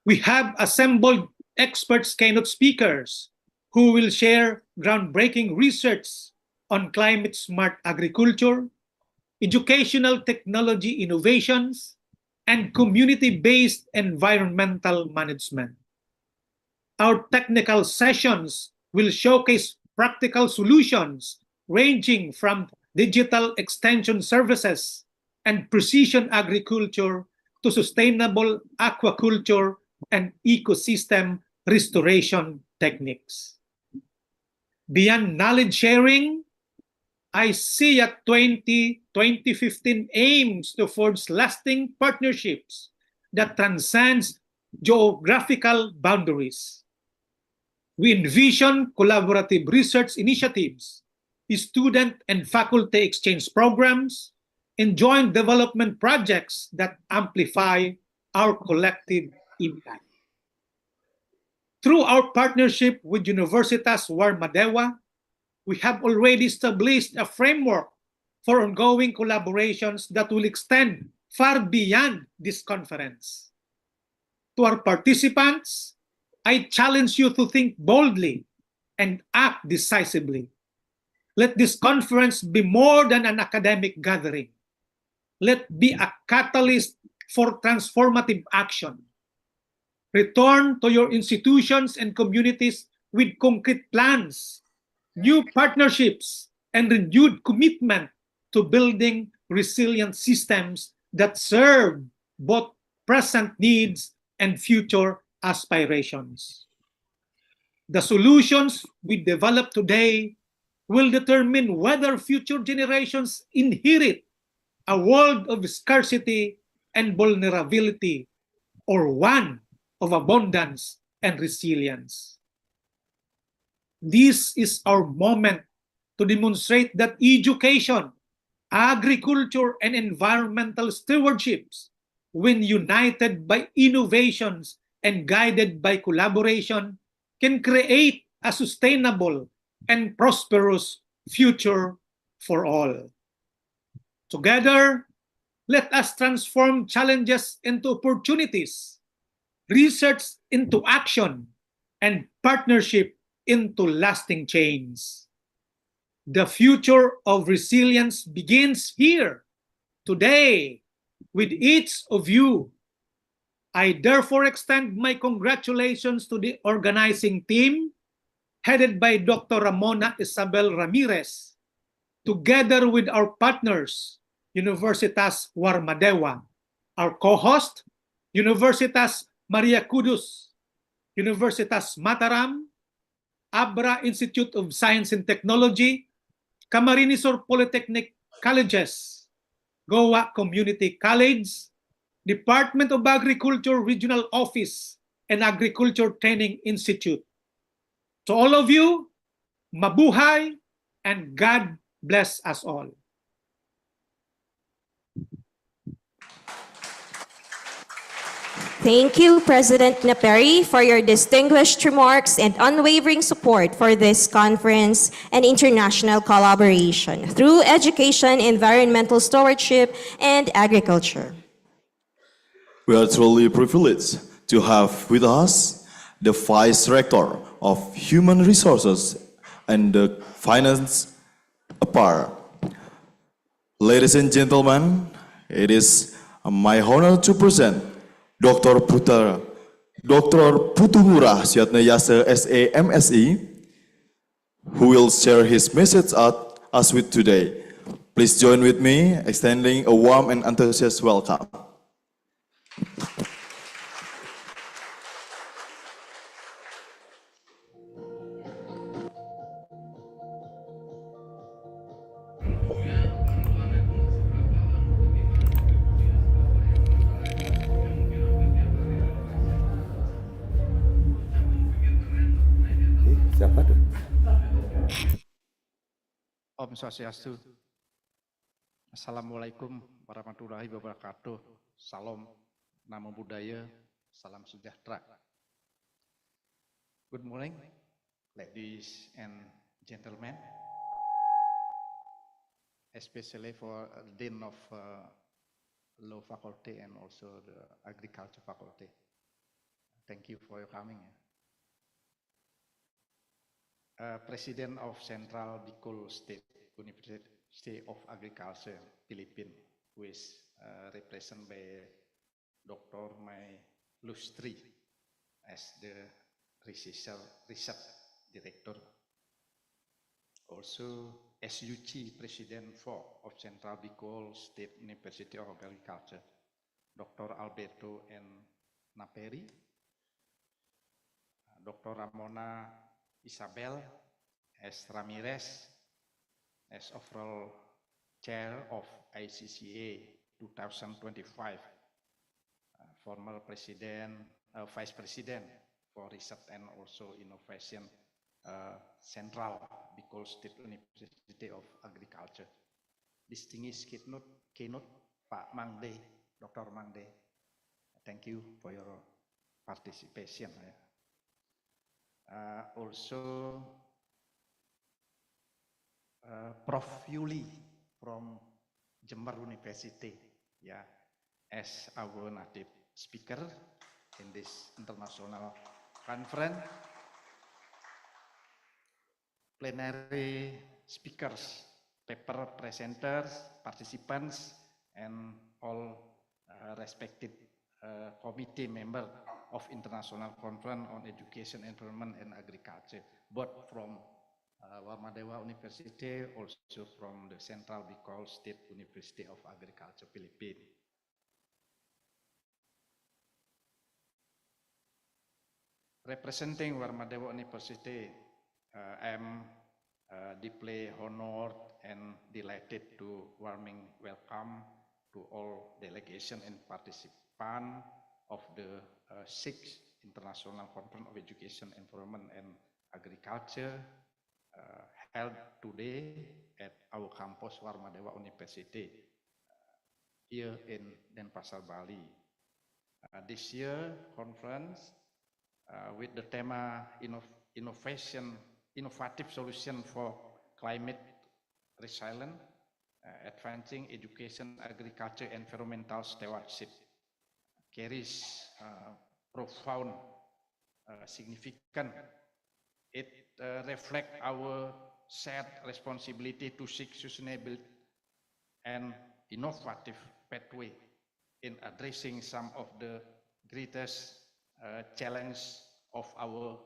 We have assembled experts keynote speakers who will share groundbreaking research on climate-smart agriculture, educational technology innovations, and community-based environmental management. Our technical sessions will showcase practical solutions ranging from digital extension services and precision agriculture to sustainable aquaculture and ecosystem restoration techniques. Beyond knowledge sharing, ICEA 2015 aims to forge lasting partnerships that transcends geographical boundaries. We envision collaborative research initiatives, student and faculty exchange programs, and joint development projects that amplify our collective impact. Through our partnership with Universitas Warmadewa, we have already established a framework for ongoing collaborations that will extend far beyond this conference. To our participants, I challenge you to think boldly and act decisively. Let this conference be more than an academic gathering. Let it be a catalyst for transformative action. Return to your institutions and communities with concrete plans, new partnerships, and renewed commitment to building resilient systems that serve both present needs and future aspirations. The solutions we develop today will determine whether future generations inherit a world of scarcity and vulnerability or one of abundance and resilience. This is our moment to demonstrate that education, agriculture, and environmental stewardships, when united by innovations and guided by collaboration, can create a sustainable and prosperous future for all. Together, Let us transform challenges into opportunities, research into action, and partnership into lasting change. The future of resilience begins here, today, with each of you. I therefore extend my congratulations to the organizing team, headed by Dr. Ramona Isabel Ramirez, together with our partners, Universitas Warmadewa, our co-host, Universitas Maria Kudus, Universitas Mataram, Abra Institute of Science and Technology, Camarines Sur Polytechnic Colleges, Goa Community College, Department of Agriculture Regional Office, and Agriculture Training Institute. To all of you, mabuhay, and God bless us all. Thank you, President Naperi, for your distinguished remarks and unwavering support for this conference and international collaboration through education, environmental stewardship, and agriculture. We are truly privileged to have with us the Vice Rector of Human Resources and the Finance APAR. Ladies and gentlemen, it is my honor to present Dr. Putumurah Syatnayasa SA MSE, who will share his message at us with today. Please join with me extending a warm and enthusiastic welcome. Siapa tuh? Om Swastiastu. Assalamualaikum warahmatullahi wabarakatuh. Salam, Namo Buddhaya, salam sejahtera. Good morning, ladies and gentlemen, especially for Dean of Law Faculty and also the Agriculture Faculty. Thank you for your coming. President of Central Bicol State University of Agriculture, Philippines, who is represented by Dr. Mai Lustri as the research director. Also, SUG President of Central Bicol State University of Agriculture, Dr. Alberto N. Naperi, Dr. Ramona Isabel S. Ramirez, as overall chair of ICCA 2025, former president, vice president for research and also innovation, Central Bicol State University of Agriculture. Distinguished keynote Pak Mangde, Dr. Mangde, thank you for your participation. Also, Prof. Yuli from Jember University, as our native speaker in this international conference. Plenary speakers, paper presenters, participants, and all respected committee members of International Conference on Education, Environment, and Agriculture, both from Warmadewa University, also from the Central Bicol State University of Agriculture, Philippines. Representing Warmadewa University, I am deeply honored and delighted to warming welcome to all delegation and participants of the 6th International Conference of Education, Environment, and Agriculture held today at our campus Warmadewa University here in Denpasar, Bali. This year conference with the theme innovative solution for climate resilience advancing education, agriculture, environmental stewardship carries profound significance. It reflects our shared responsibility to seek sustainable and innovative pathway in addressing some of the greatest challenges of our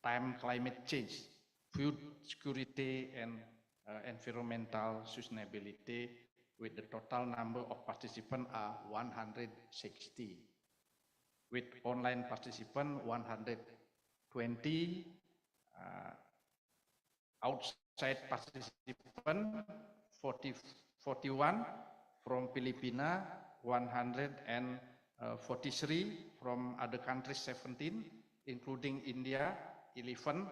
time: climate change, food security, and environmental sustainability, with the total number of participants are 160. With online participants 120, outside participants 41, from Filipina 143, from other countries 17, including India 11,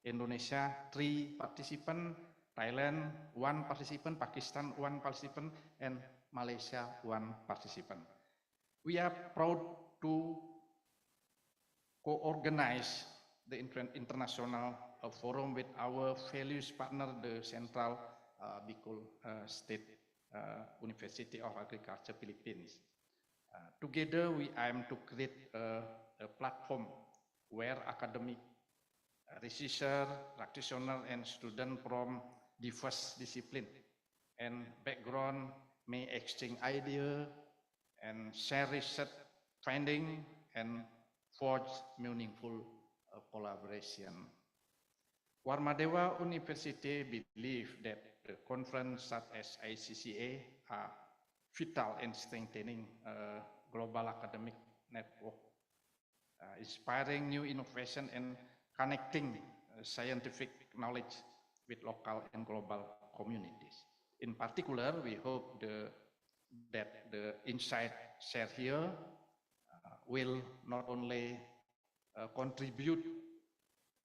Indonesia 3 participants, Thailand 1 participant, Pakistan 1 participant, and Malaysia 1 participant. We are proud to co-organize the international forum with our values partner, the Central Bicol State University of Agriculture, Philippines. Together, we aim to create a platform where academic, researcher, practitioner, and students from diverse disciplines and background may exchange ideas and share research findings and forge meaningful collaboration. Warmadewa University believes that the conference such as ICCA are vital in strengthening a global academic network, inspiring new innovation and connecting scientific knowledge with local and global communities. In particular, we hope that the insight shared here will not only contribute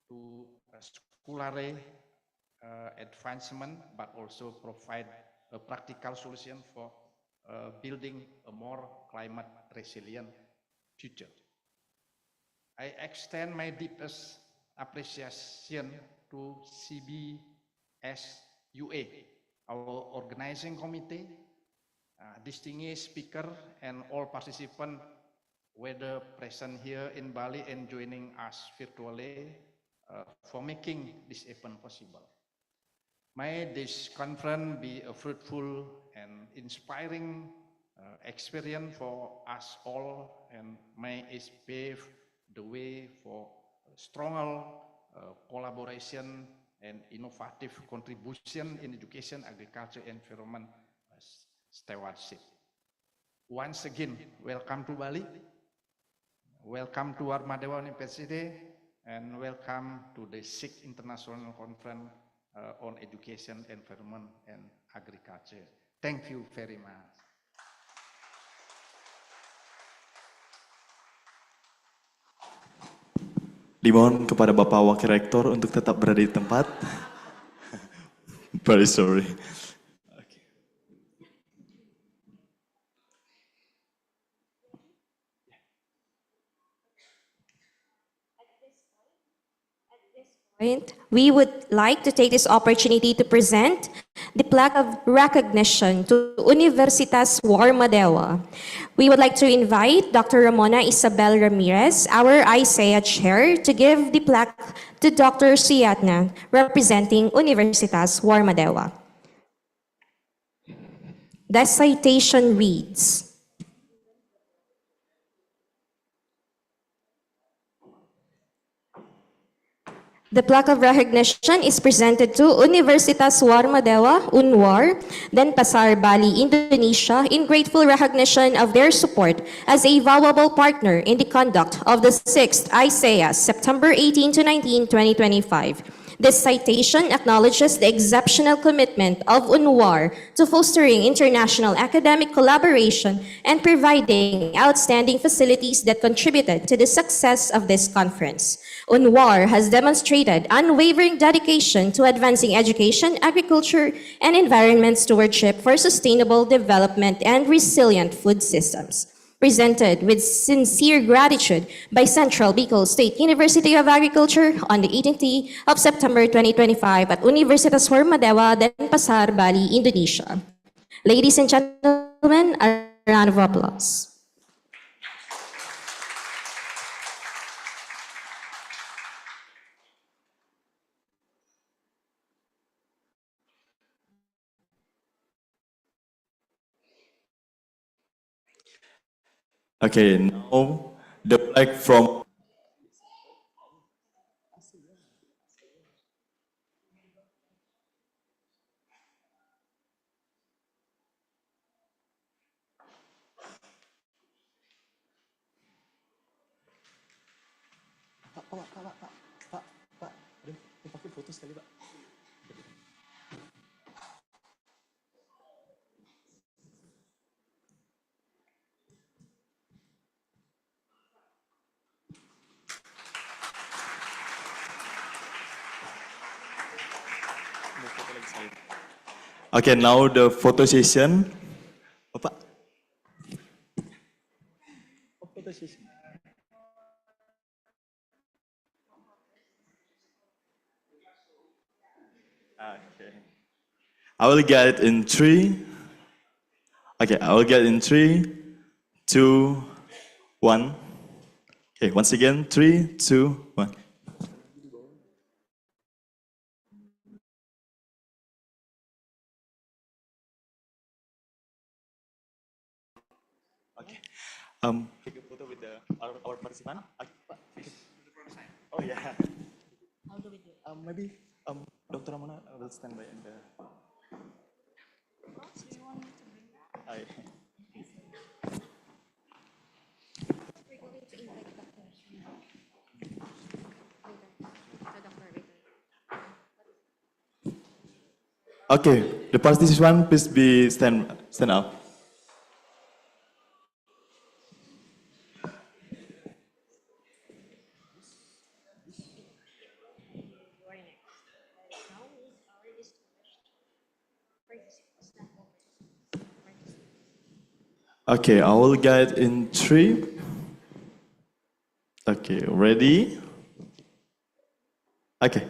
to scholarly advancement, but also provide a practical solution for building a more climate resilient future. I extend my deepest appreciation to CBSUA, our organizing committee, distinguished speaker, and all participants, whether present here in Bali and joining us virtually, for making this event possible. May this conference be a fruitful and inspiring experience for us all, and may it pave the way for stronger collaboration and innovative contribution in education, agriculture, and environment stewardship. Once again, welcome to Bali, welcome to Warmadewa University, and welcome to the 6th International Conference on Education, Environment, and Agriculture. Thank you very much. Dimohon kepada Bapak Wakil Rektor untuk tetap berada di tempat. Very sorry. We would like to take this opportunity to present the plaque of recognition to Universitas Warmadewa. We would like to invite Dr. Ramona Isabel Ramirez, our ISEA chair, to give the plaque to Dr. Suyatna, representing Universitas Warmadewa. The citation reads, the plaque of recognition is presented to Universitas Warmadewa, UNWAR, Denpasar, Bali, Indonesia, in grateful recognition of their support as a valuable partner in the conduct of the 6th ISEA, September 18 to 19, 2025. This citation acknowledges the exceptional commitment of UNWAR to fostering international academic collaboration and providing outstanding facilities that contributed to the success of this conference. UNWAR has demonstrated unwavering dedication to advancing education, agriculture, and environment stewardship for sustainable development and resilient food systems. Presented with sincere gratitude by Central Bicol State University of Agriculture on the 18th of September 2025 at Universitas Warmadewa, Denpasar, Bali, Indonesia. Ladies and gentlemen, a round of applause. Okay, now the flag from Okay, now the photo session. Bapak. Photo session. Okay. I will get it in 3. Okay, I will get in 3, 2, 1. Okay, once again, 3, 2, 1. Okay. Take a photo with our participant. Oh yeah. How do we do it? Maybe Dr. Ramona will stand by in the. Hi. Okay, the participant please be stand up. Okay, I will get in 3. Okay, ready? Okay,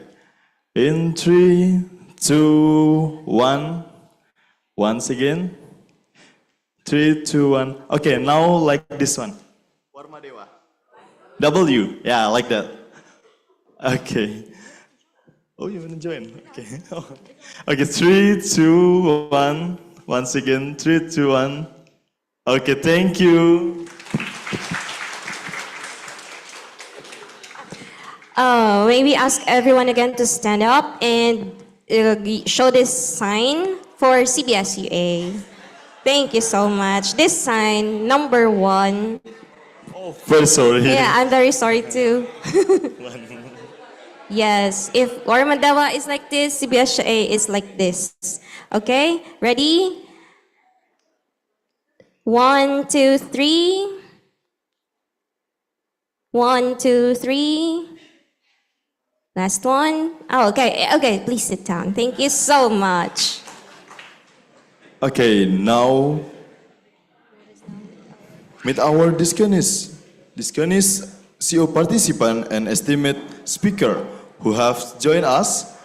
in 3, 2, 1. Once again. 3, 2, 1. Okay, now like this one. Warma Dewa. W. Yeah, like that. Okay. Oh, you want to join? Okay. Okay, 3, 2, 1. Once again, 3, 2, 1. Okay, thank you. May we ask everyone again to stand up and show this sign for CBSUA. Thank you so much. This sign, number 1. Oh, very sorry. Yeah, I'm very sorry too. Yes, if Warma Dewa is like this, CBSUA is like this. Okay, ready? 1, 2, 3. 1, 2, 3. Last one. Oh, okay. Okay, please sit down. Thank you so much. Okay, now meet our discussed CO participant and estimate speaker who have joined us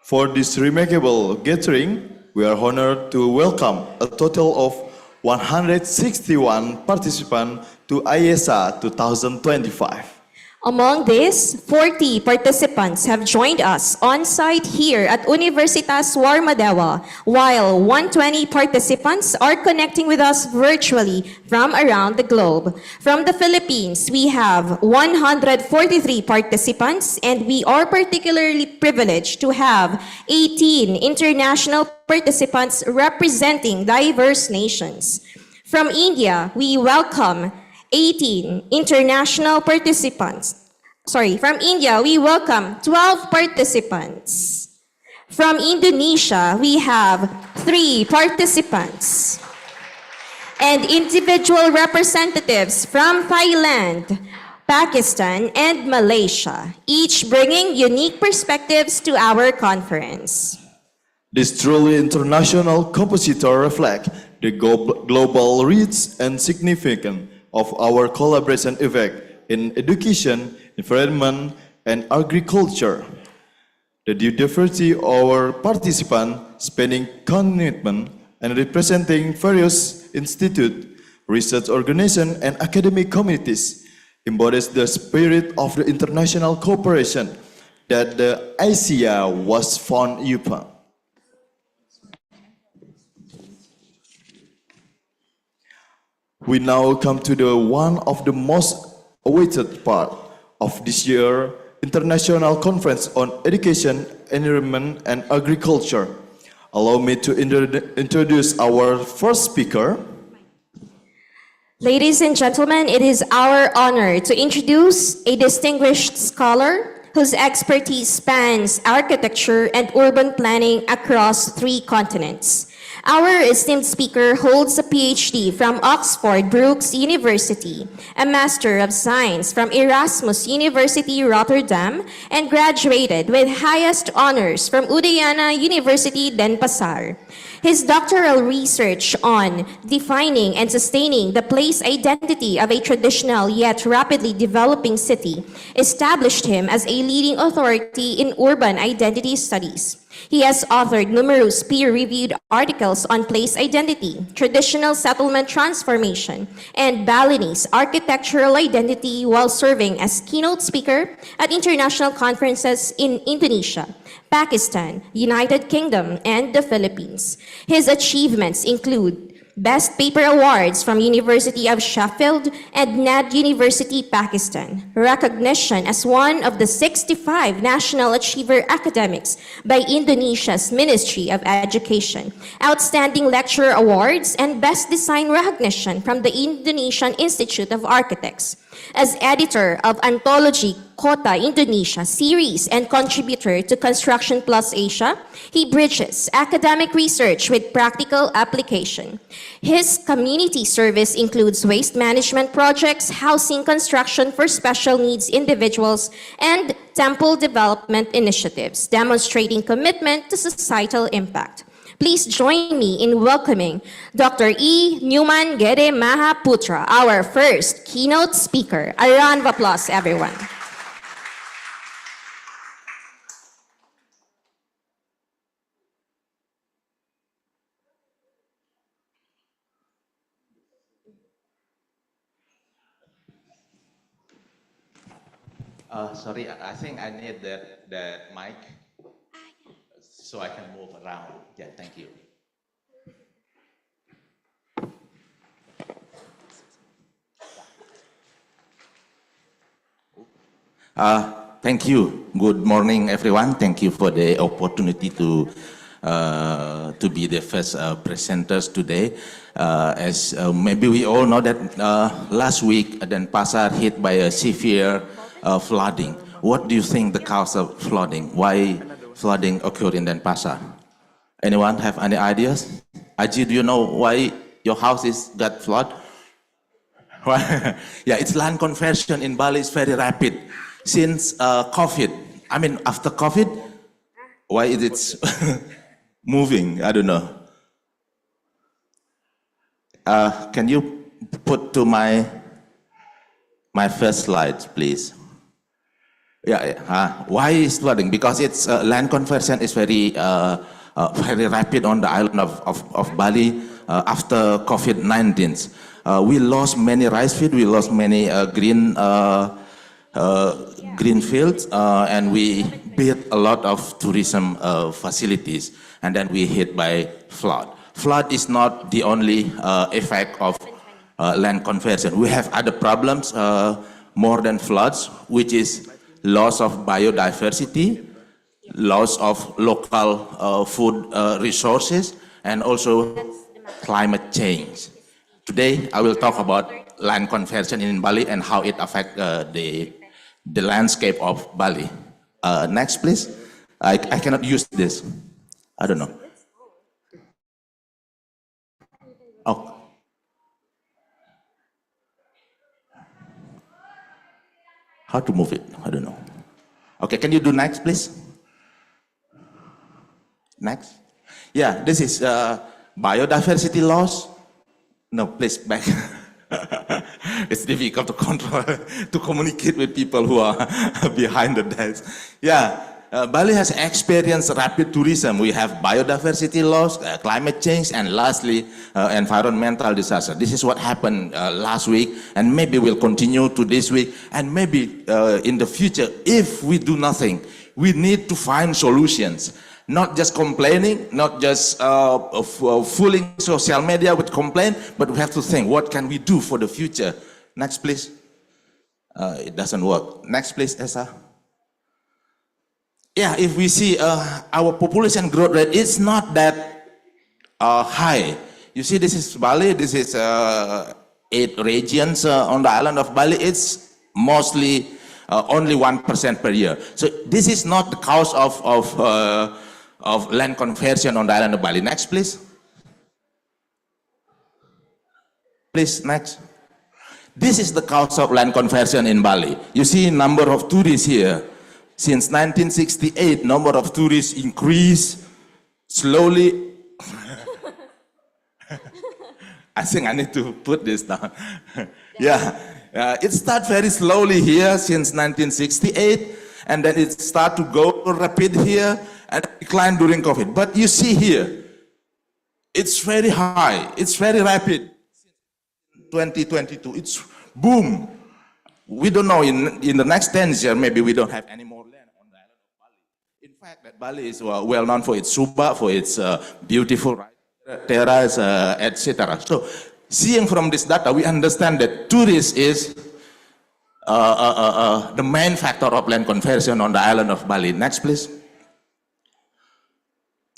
for this remarkable gathering. We are honored to welcome a total of 161 participants to IESA 2025. Among these, 40 participants have joined us on site here at Universitas Warma Dewa, while 120 participants are connecting with us virtually from around the globe. From the Philippines, we have 143 participants, and we are particularly privileged to have 18 international participants representing diverse nations. From India, we welcome 18 international participants. From India, we welcome 12 participants. From Indonesia, we have 3 participants. And individual representatives from Thailand, Pakistan, and Malaysia, each bringing unique perspectives to our conference. This truly international compositor reflects the global reach and significance of our collaboration effect in education, environment, and agriculture. The diversity of our participants spanning commitment and representing various institute, research organizations, and academic communities, embodies the spirit of the international cooperation that the Asia was founded upon. We now come to the one of the most awaited part of this year International Conference on Education, Environment and Agriculture. Allow me to introduce our first speaker. Ladies and gentlemen, it is our honor to introduce a distinguished scholar whose expertise spans architecture and urban planning across 3 continents. Our esteemed speaker holds a PhD from Oxford Brookes University, a Master of Science from Erasmus University Rotterdam, and graduated with highest honors from Udayana University Denpasar. His doctoral research on defining and sustaining the place identity of a traditional yet rapidly developing city established him as a leading authority in urban identity studies. He has authored numerous peer-reviewed articles on place identity, traditional settlement transformation, and Balinese architectural identity while serving as keynote speaker at international conferences in Indonesia, Pakistan, United Kingdom, and the Philippines. His achievements include Best Paper Awards from University of Sheffield and NAD University, Pakistan. Recognition as one of the 65 National Achiever Academics by Indonesia's Ministry of Education. Outstanding Lecturer Awards and Best Design recognition from the Indonesian Institute of Architects. As editor of Anthology Kota Indonesia series and contributor to Construction Plus Asia, he bridges academic research with practical application. His community service includes waste management projects, housing construction for special needs individuals, and temple development initiatives, demonstrating commitment to societal impact. Please join me in welcoming Dr. E. Newman Gede Mahaputra, our first keynote speaker. A round of applause, everyone. Sorry, I think I need that mic so I can move around. Yeah, thank you. Thank you. Good morning, everyone. Thank you for the opportunity to be the first presenters today. As maybe we all know that last week Denpasar hit by a severe flooding. What do you think the cause of flooding? Why flooding occurred in Denpasar? Anyone have any ideas? Aji, do you know why your house got flood? Yeah, it's land conversion in Bali is very rapid. Since COVID, I mean after COVID, why is it moving? I don't know. Can you put to my first slide, please? Yeah. Why is flooding? Because it's land conversion is very rapid on the island of Bali after COVID-19. We lost many rice fields, we lost many green fields, and we built a lot of tourism facilities, and then we hit by flood. Flood is not the only effect of land conversion. We have other problems more than floods, which is loss of biodiversity, loss of local food resources, and also climate change. Today, I will talk about land conversion in Bali and how it affects the landscape of Bali. Next, please. I cannot use this. I don't know. Oh. How to move it? I don't know. Okay, can you do next, please? Next. Yeah, this is biodiversity loss. No, please, back. It's difficult to control, to communicate with people who are behind the desk. Yeah, Bali has experienced rapid tourism. We have biodiversity loss, climate change, and lastly, environmental disaster. This is what happened last week, and maybe will continue to this week, and maybe in the future, if we do nothing, we need to find solutions. Not just complaining, not just fooling social media with complaint, but we have to think, what can we do for the future? Next, please. It doesn't work. Next, please, Esa. Yeah, if we see our population growth rate, it's not that high. You see, this is Bali. This is 8 regions on the island of Bali. It's mostly only 1% per year. So this is not the cause of land conversion on the island of Bali. Next, please. Please, next. This is the cause of land conversion in Bali. You see number of tourists here. Since 1968, number of tourists increased slowly. I think I need to put this down. Yeah, it started very slowly here since 1968, and then it started to go rapid here and decline during COVID. But you see here, it's very high, it's very rapid. 2022, it's boom. We don't know, in the next 10 years, maybe we don't have any more land on the island of Bali. In fact, that Bali is well known for its subak, for its beautiful terrace, etc. So, seeing from this data, we understand that tourism is the main factor of land conversion on the island of Bali. Next, please.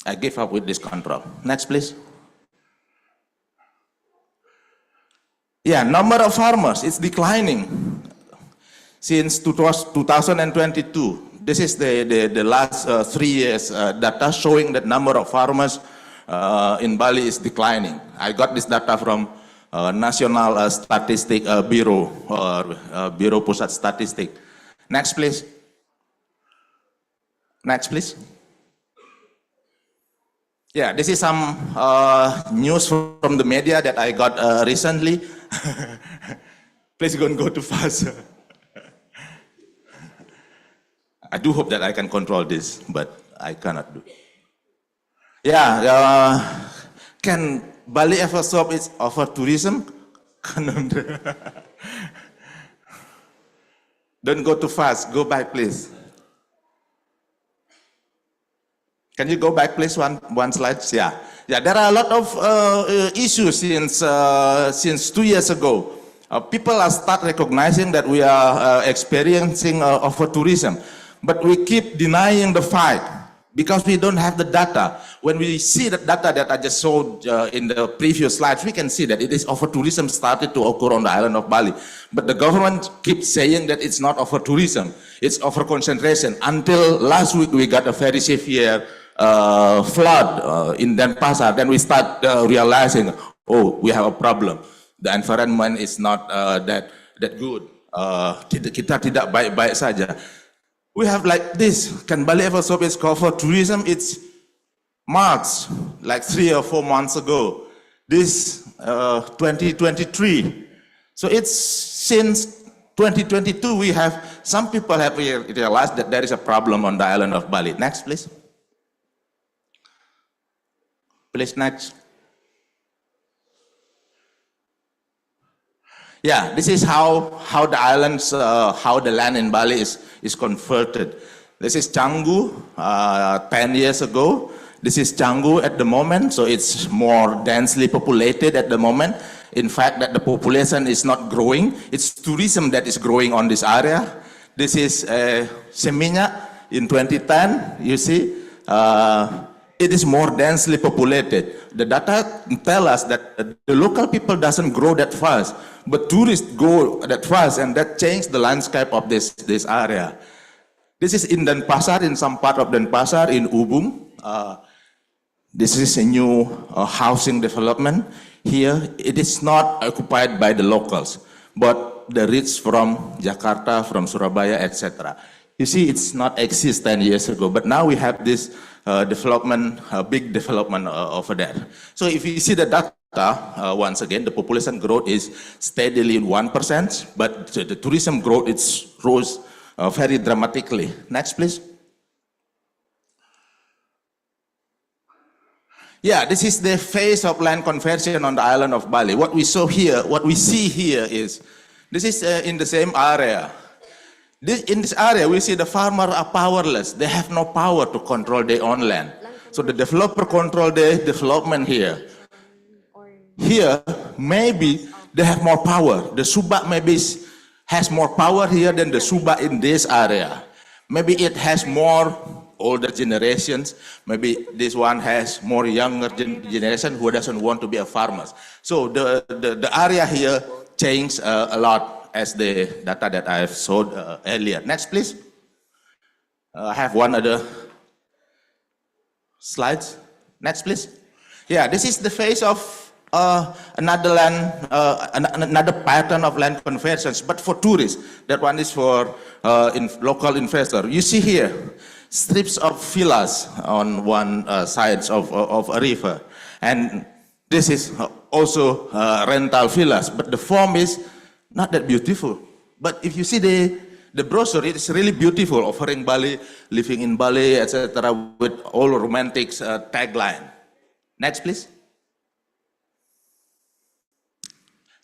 I gave up with this control. Next, please. Yeah, number of farmers, it's declining. Since 2022, this is the last 3 years data showing that number of farmers in Bali is declining. I got this data from National Statistic Bureau, Bureau Pusat Statistik. Next, please. Next, please. Yeah, this is some news from the media that I got recently. Please don't go too fast. I do hope that I can control this, but I cannot do. Yeah, can Bali ever solve its over tourism? Don't go too fast. Go back, please. Can you go back, please? One slide. Yeah. Yeah. There are a lot of issues since 2 years ago. People are start recognizing that we are experiencing over tourism. But we keep denying the fact because we don't have the data. When we see the data that I just showed in the previous slides, we can see that it is over-tourism started to occur on the island of Bali. But the government keeps saying that it's not over-tourism, it's over-concentration. Until last week, we got a very severe flood in Denpasar. Then we start realizing, oh, we have a problem. The environment is not that good. Kita tidak baik-baik saja. We have like this. Can Bali ever solve its cover tourism? It's March, like 3 or 4 months ago. This 2023. So it's since 2022 we have, some people have realized that there is a problem on the island of Bali. Next, please. Please, next. Yeah, this is how the islands, how the land in Bali is converted. This is Canggu 10 years ago. This is Canggu at the moment, so it's more densely populated at the moment. In fact, that the population is not growing. It's tourism that is growing on this area. This is Seminyak in 2010, you see. It is more densely populated. The data tell us that the local people doesn't grow that fast, but tourists go that fast, and that changed the landscape of this area. This is in Denpasar, in some part of Denpasar, in Ubung. This is a new housing development. Here, it is not occupied by the locals, but the rich from Jakarta, from Surabaya, etc. You see, it's not exist 10 years ago, but now we have this development, big development over there. So if you see the data, once again, the population growth is steadily 1%, but the tourism growth, it's rose very dramatically. Next, please. Yeah, this is the phase of land conversion on the island of Bali. What we see here is, this is in the same area. In this area, we see the farmers are powerless. They have no power to control their own land. So the developer control the development here. Here, maybe they have more power. The Subak maybe has more power here than the Subak in this area. Maybe it has more older generations. Maybe this one has more younger generation who doesn't want to be a farmer. So the area here changed a lot as the data that I have showed earlier. Next, please. I have one other slides. Next, please. Yeah, this is the phase of another pattern of land conversions, but for tourists. That one is for local investor. You see here, strips of villas on one side of a river. And this is also rental villas, but the form is not that beautiful. But if you see the brochure, it is really beautiful, offering Bali, living in Bali, etc., with all romantic tagline. Next, please.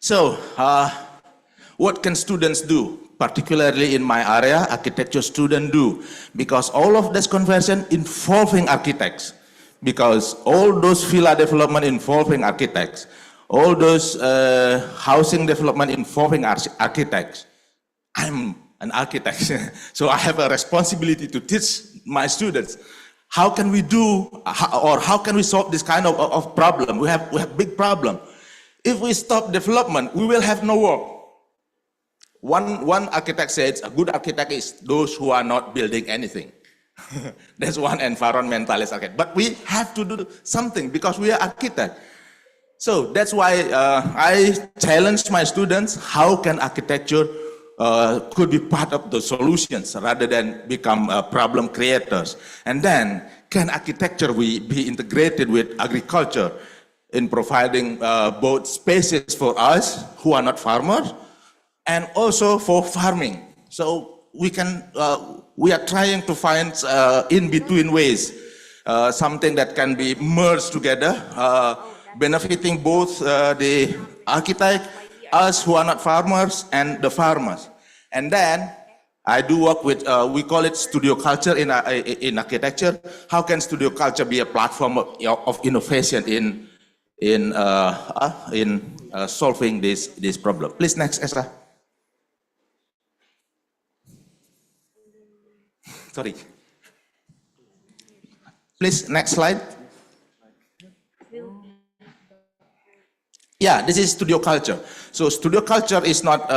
So, what can students do? Particularly in my area, architecture students do, because all of this conversion involving architects, because all those villa development involving architects, all those housing development involving architects. I'm an architect, so I have a responsibility to teach my students how can we do, or how can we solve this kind of problem. We have big problem. If we stop development, we will have no work. One architect says a good architect is those who are not building anything. That's one environmentalist architect. But we have to do something because we are architects. So that's why I challenge my students, how can architecture could be part of the solutions rather than become problem creators. And then, can architecture be integrated with agriculture in providing both spaces for us who are not farmers and also for farming. So we are trying to find in-between ways, something that can be merged together, benefiting both the architect, us who are not farmers, and the farmers. And then I do work with, we call it studio culture in architecture. How can studio culture be a platform of innovation in solving this problem? Please, next, Esra. Sorry. Please, next slide. Yeah, this is studio culture. So studio culture is not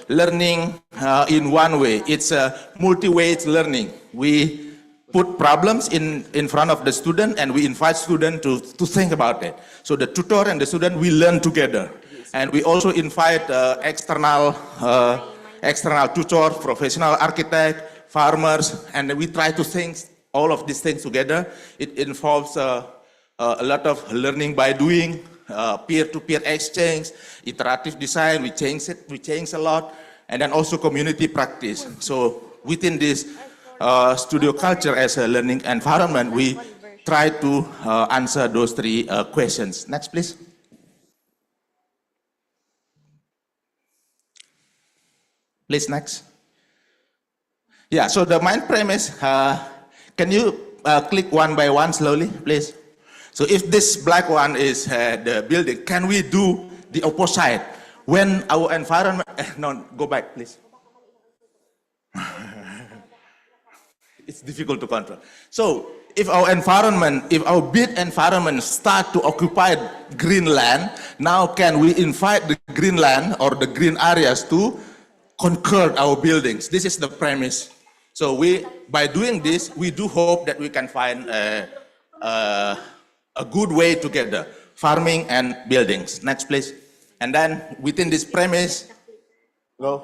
learning in one way. It's a multi-way learning. We put problems in front of the student and we invite student to think about it. So the tutor and the student, we learn together. And we also invite external tutor, professional architect, farmers, and we try to think all of these things together. It involves a lot of learning by doing, peer-to-peer exchange, iterative design, we change a lot, and then also community practice. So within this studio culture as a learning environment, we try to answer those three questions. Next, please. Please, next. Yeah, so the main premise, can you click one by one slowly, please? So if this black one is the building, can we do the opposite? When our environment, no, go back, please. It's difficult to control. So if our environment, if our built environment start to occupy green land, now can we invite the green land or the green areas to conquer our buildings? This is the premise. So by doing this, we do hope that we can find a good way together, farming and buildings. Next, please. And then within this premise, we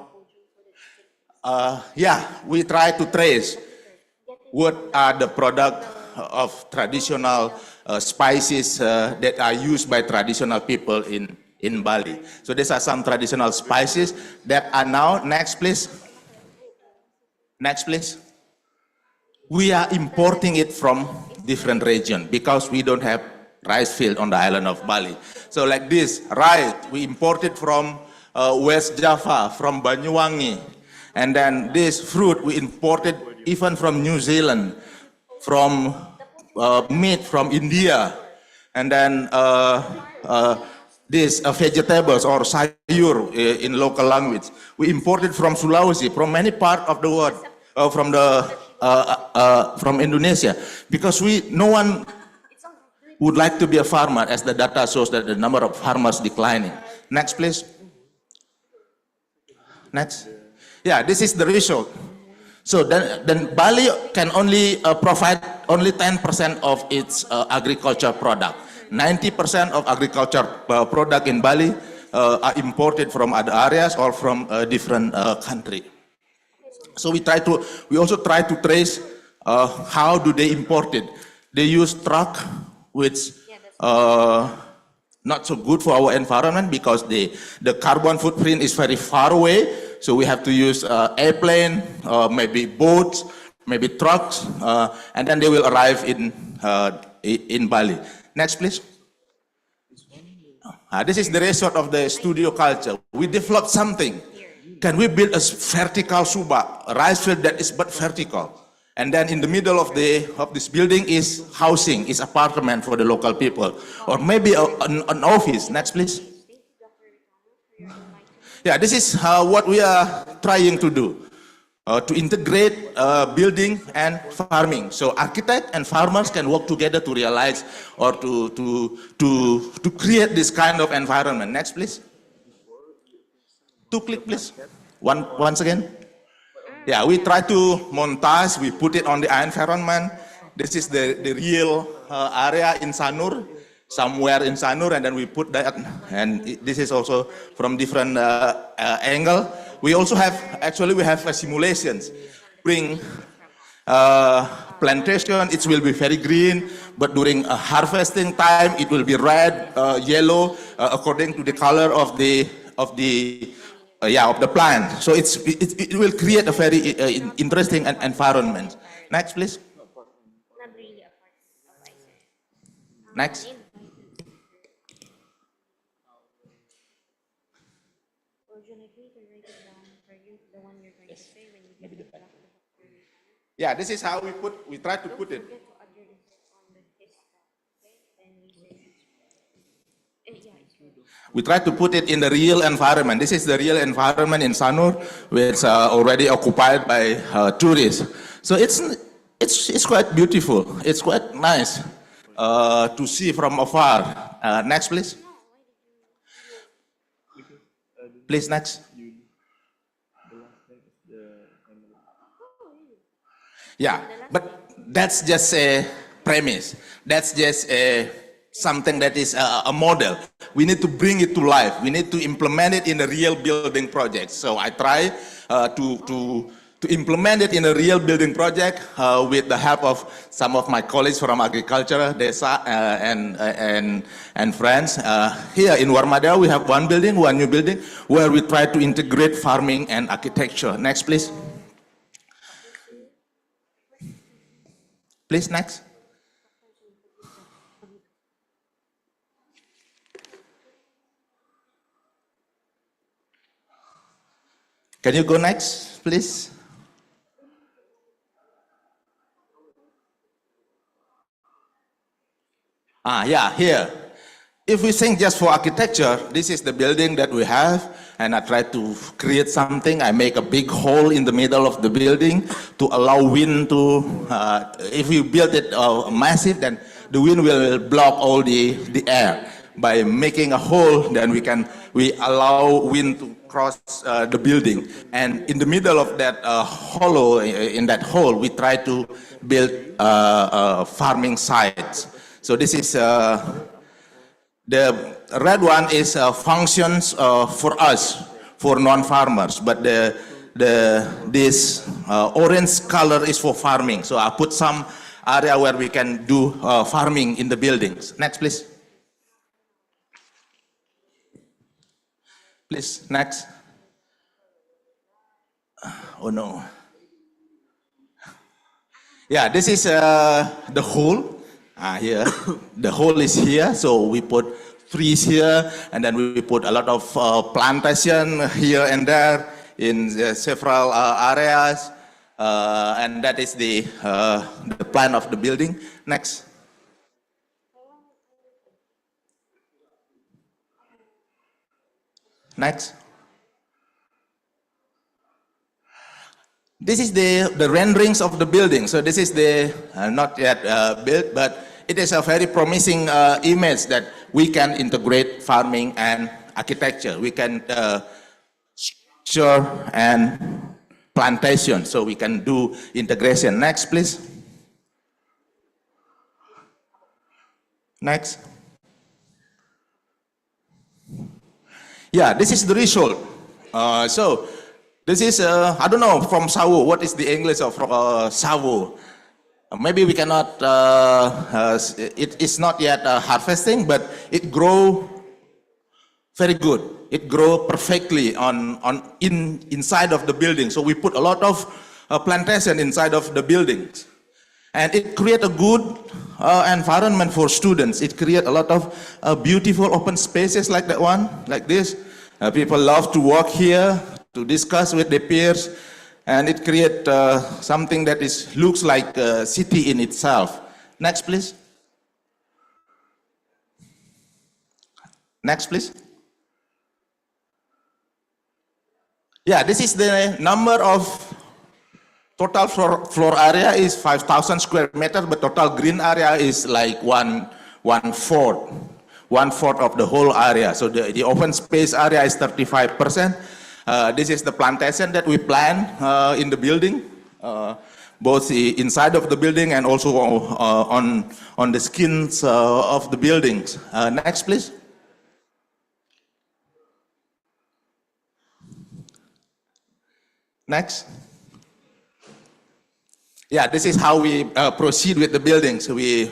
try to trace what are the product of traditional spices that are used by traditional people in Bali. So these are some traditional spices that are now, next please. Next please. We are importing it from different regions because we don't have rice field on the island of Bali. So like this, rice, we imported from West Java, from Banyuwangi. And then this fruit, we imported even from New Zealand, from meat from India. And then these vegetables or sayur in local language, we imported from Sulawesi, from many parts of the world, from Indonesia, because no one would like to be a farmer, as the data shows that the number of farmers declining. Next, please. Next. Yeah, this is the result. So then Bali can only provide only 10% of its agriculture product. 90% of agriculture product in Bali are imported from other areas or from a different country. So we also try to trace how do they import it. They use truck, which not so good for our environment because the carbon footprint is very far away. So we have to use airplane, maybe boats, maybe trucks, and then they will arrive in Bali. Next, please. This is the result of the studio culture. We developed something. Can we build a vertical subak, a rice field that is but vertical? And then in the middle of this building is housing, is apartment for the local people, or maybe an office. Next, please. Yeah, this is what we are trying to do, to integrate building and farming. So architect and farmers can work together to realize or to create this kind of environment. Next, please. 2 click, please. Once again. Yeah, we try to montage, we put it on the environment. This is the real area in Sanur, somewhere in Sanur, and then we put that, and this is also from different angle. We also have, actually we have simulations. Bring plantation, it will be very green, but during harvesting time, it will be red, yellow, according to the color of the plant. So it will create a very interesting environment. Next, please. Next. Yeah, this is how we try to put it. We try to put it in the real environment. This is the real environment in Sanur, which is already occupied by tourists. So it's quite beautiful. It's quite nice to see from afar. Next, please. Please, next. Yeah, but that's just a premise. That's just something that is a model. We need to bring it to life. We need to implement it in a real building project. So I try to implement it in a real building project with the help of some of my colleagues from agriculture, Desa, and friends. Here in Warmadewa, we have one new building, where we try to integrate farming and architecture. Next, please. Please, next. Can you go next, please? Yeah, here. If we think just for architecture, this is the building that we have, and I try to create something. I make a big hole in the middle of the building to allow wind to, if we build it massive, then the wind will block all the air. By making a hole, then we allow wind to cross the building. And in the middle of that hollow, in that hole, we try to build farming sites. So this is, the red one is functions for us, for non-farmers, but this orange color is for farming. So I put some area where we can do farming in the buildings. Next, please. Please, next. Oh no. Yeah, this is the hole. Here. The hole is here, so we put trees here, and then we put a lot of plantation here and there in several areas, and that is the plan of the building. Next. Next. This is the renderings of the building. So this is the not yet built, but it is a very promising image that we can integrate farming and architecture. We can structure and plantation, so we can do integration. Next, please. Next. Yeah, this is the result. So this is, I don't know, from sawo. What is the English of sawo? Maybe we cannot, it is not yet harvesting, but it grow very good. It grow perfectly inside of the building. So we put a lot of plantation inside of the buildings. And it create a good environment for students. It create a lot of beautiful open spaces like that one, like this. People love to walk here, to discuss with their peers, and it create something that looks like a city in itself. Next, please. Next, please. Yeah, this is the number of total floor area is 5,000 square meters, but total green area is like one fourth of the whole area. So the open space area is 35%. This is the plantation that we plan in the building, both inside of the building and also on the skins of the buildings. Next, please. Next. Yeah, this is how we proceed with the buildings. We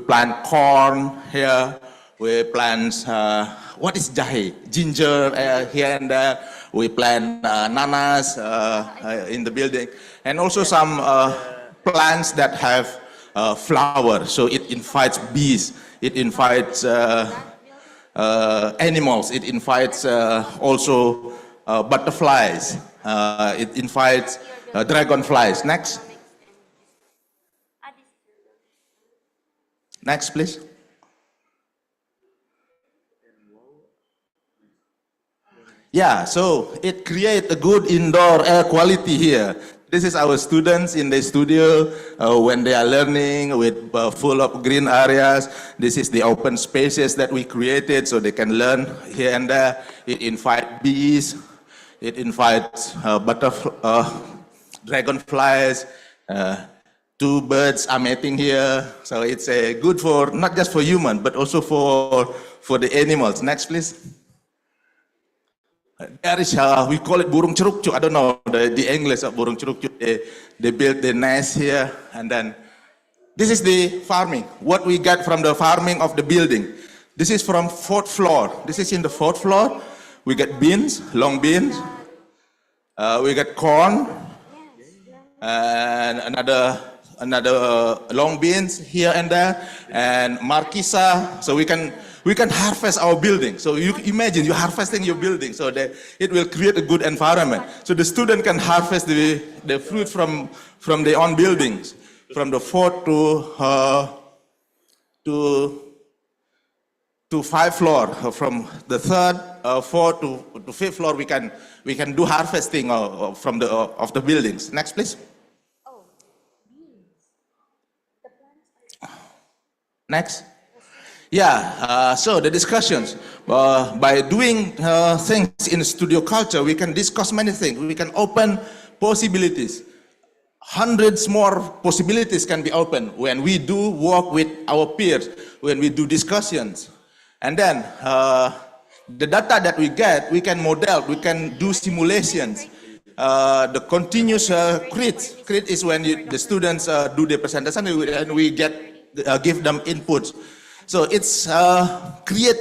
plant corn here. We plant what is jahe? Ginger here and there. We plant nanas in the building, and also some plants that have flowers. So it invites bees. It invites animals. It invites also butterflies. It invites dragonflies. Next. Next, please. Yeah, so it creates a good indoor air quality here. This is our students in the studio when they are learning with full of green areas. This is the open spaces that we created so they can learn here and there. It invites bees. It invites dragonflies. Two birds are mating here. So it's good for, not just for human, but also for the animals. Next, please. There is, we call it burung ceruk. I don't know the English of burung ceruk. They build the nest here, and then this is the farming. What we get from the farming of the building. This is from 4th floor. This is in the 4th floor. We get beans, long beans. We get corn, and another long beans here and there, and markisa. So we can harvest our building. So you imagine you're harvesting your building, so that it will create a good environment. So the student can harvest the fruit from their own buildings, from the 4th to 5th floor. From the 3rd, 4th to 5th floor, we can do harvesting of the buildings. Next, please. Next. Yeah, so the discussions. By doing things in studio culture, we can discuss many things. We can open possibilities. Hundreds more possibilities can be opened when we do work with our peers, when we do discussions. And then the data that we get, we can model, we can do simulations. The continuous CRIT. CRIT is when the students do the presentation and we give them inputs. So it's create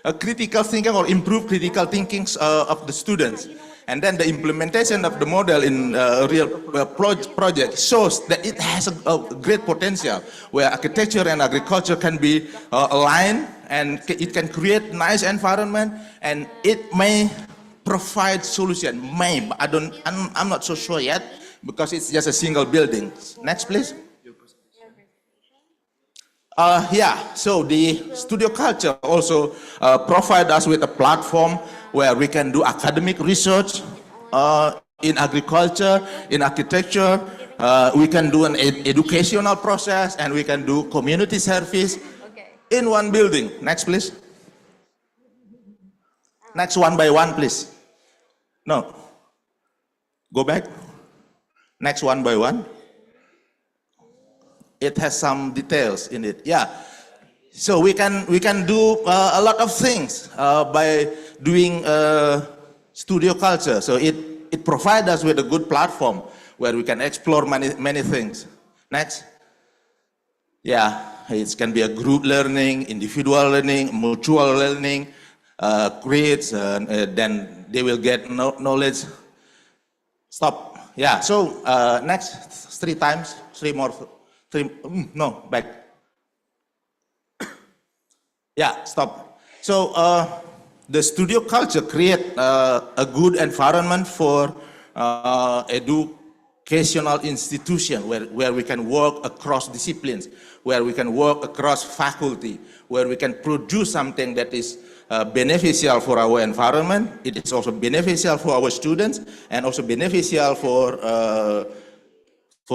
a critical thinking or improve critical thinking of the students. And then the implementation of the model in real project shows that it has a great potential where architecture and agriculture can be aligned, and it can create nice environment, and it may provide solution. May, but I'm not so sure yet because it's just a single building. Next, please. So the studio culture also provide us with a platform where we can do academic research in agriculture, in architecture. We can do an educational process, and we can do community service in one building. Next, please. Next, one by one, please. No. Go back. Next, one by one. It has some details in it. Yeah. So we can do a lot of things by doing studio culture. So it provides us with a good platform where we can explore many things. Next. Yeah, it can be a group learning, individual learning, mutual learning, grades, then they will get knowledge. Stop. Yeah, so next, 3 times, 3 more, 3, no, back. Yeah, stop. So the studio culture create a good environment for educational institution where we can work across disciplines, where we can work across faculty, where we can produce something that is beneficial for our environment. It is also beneficial for our students, and also beneficial for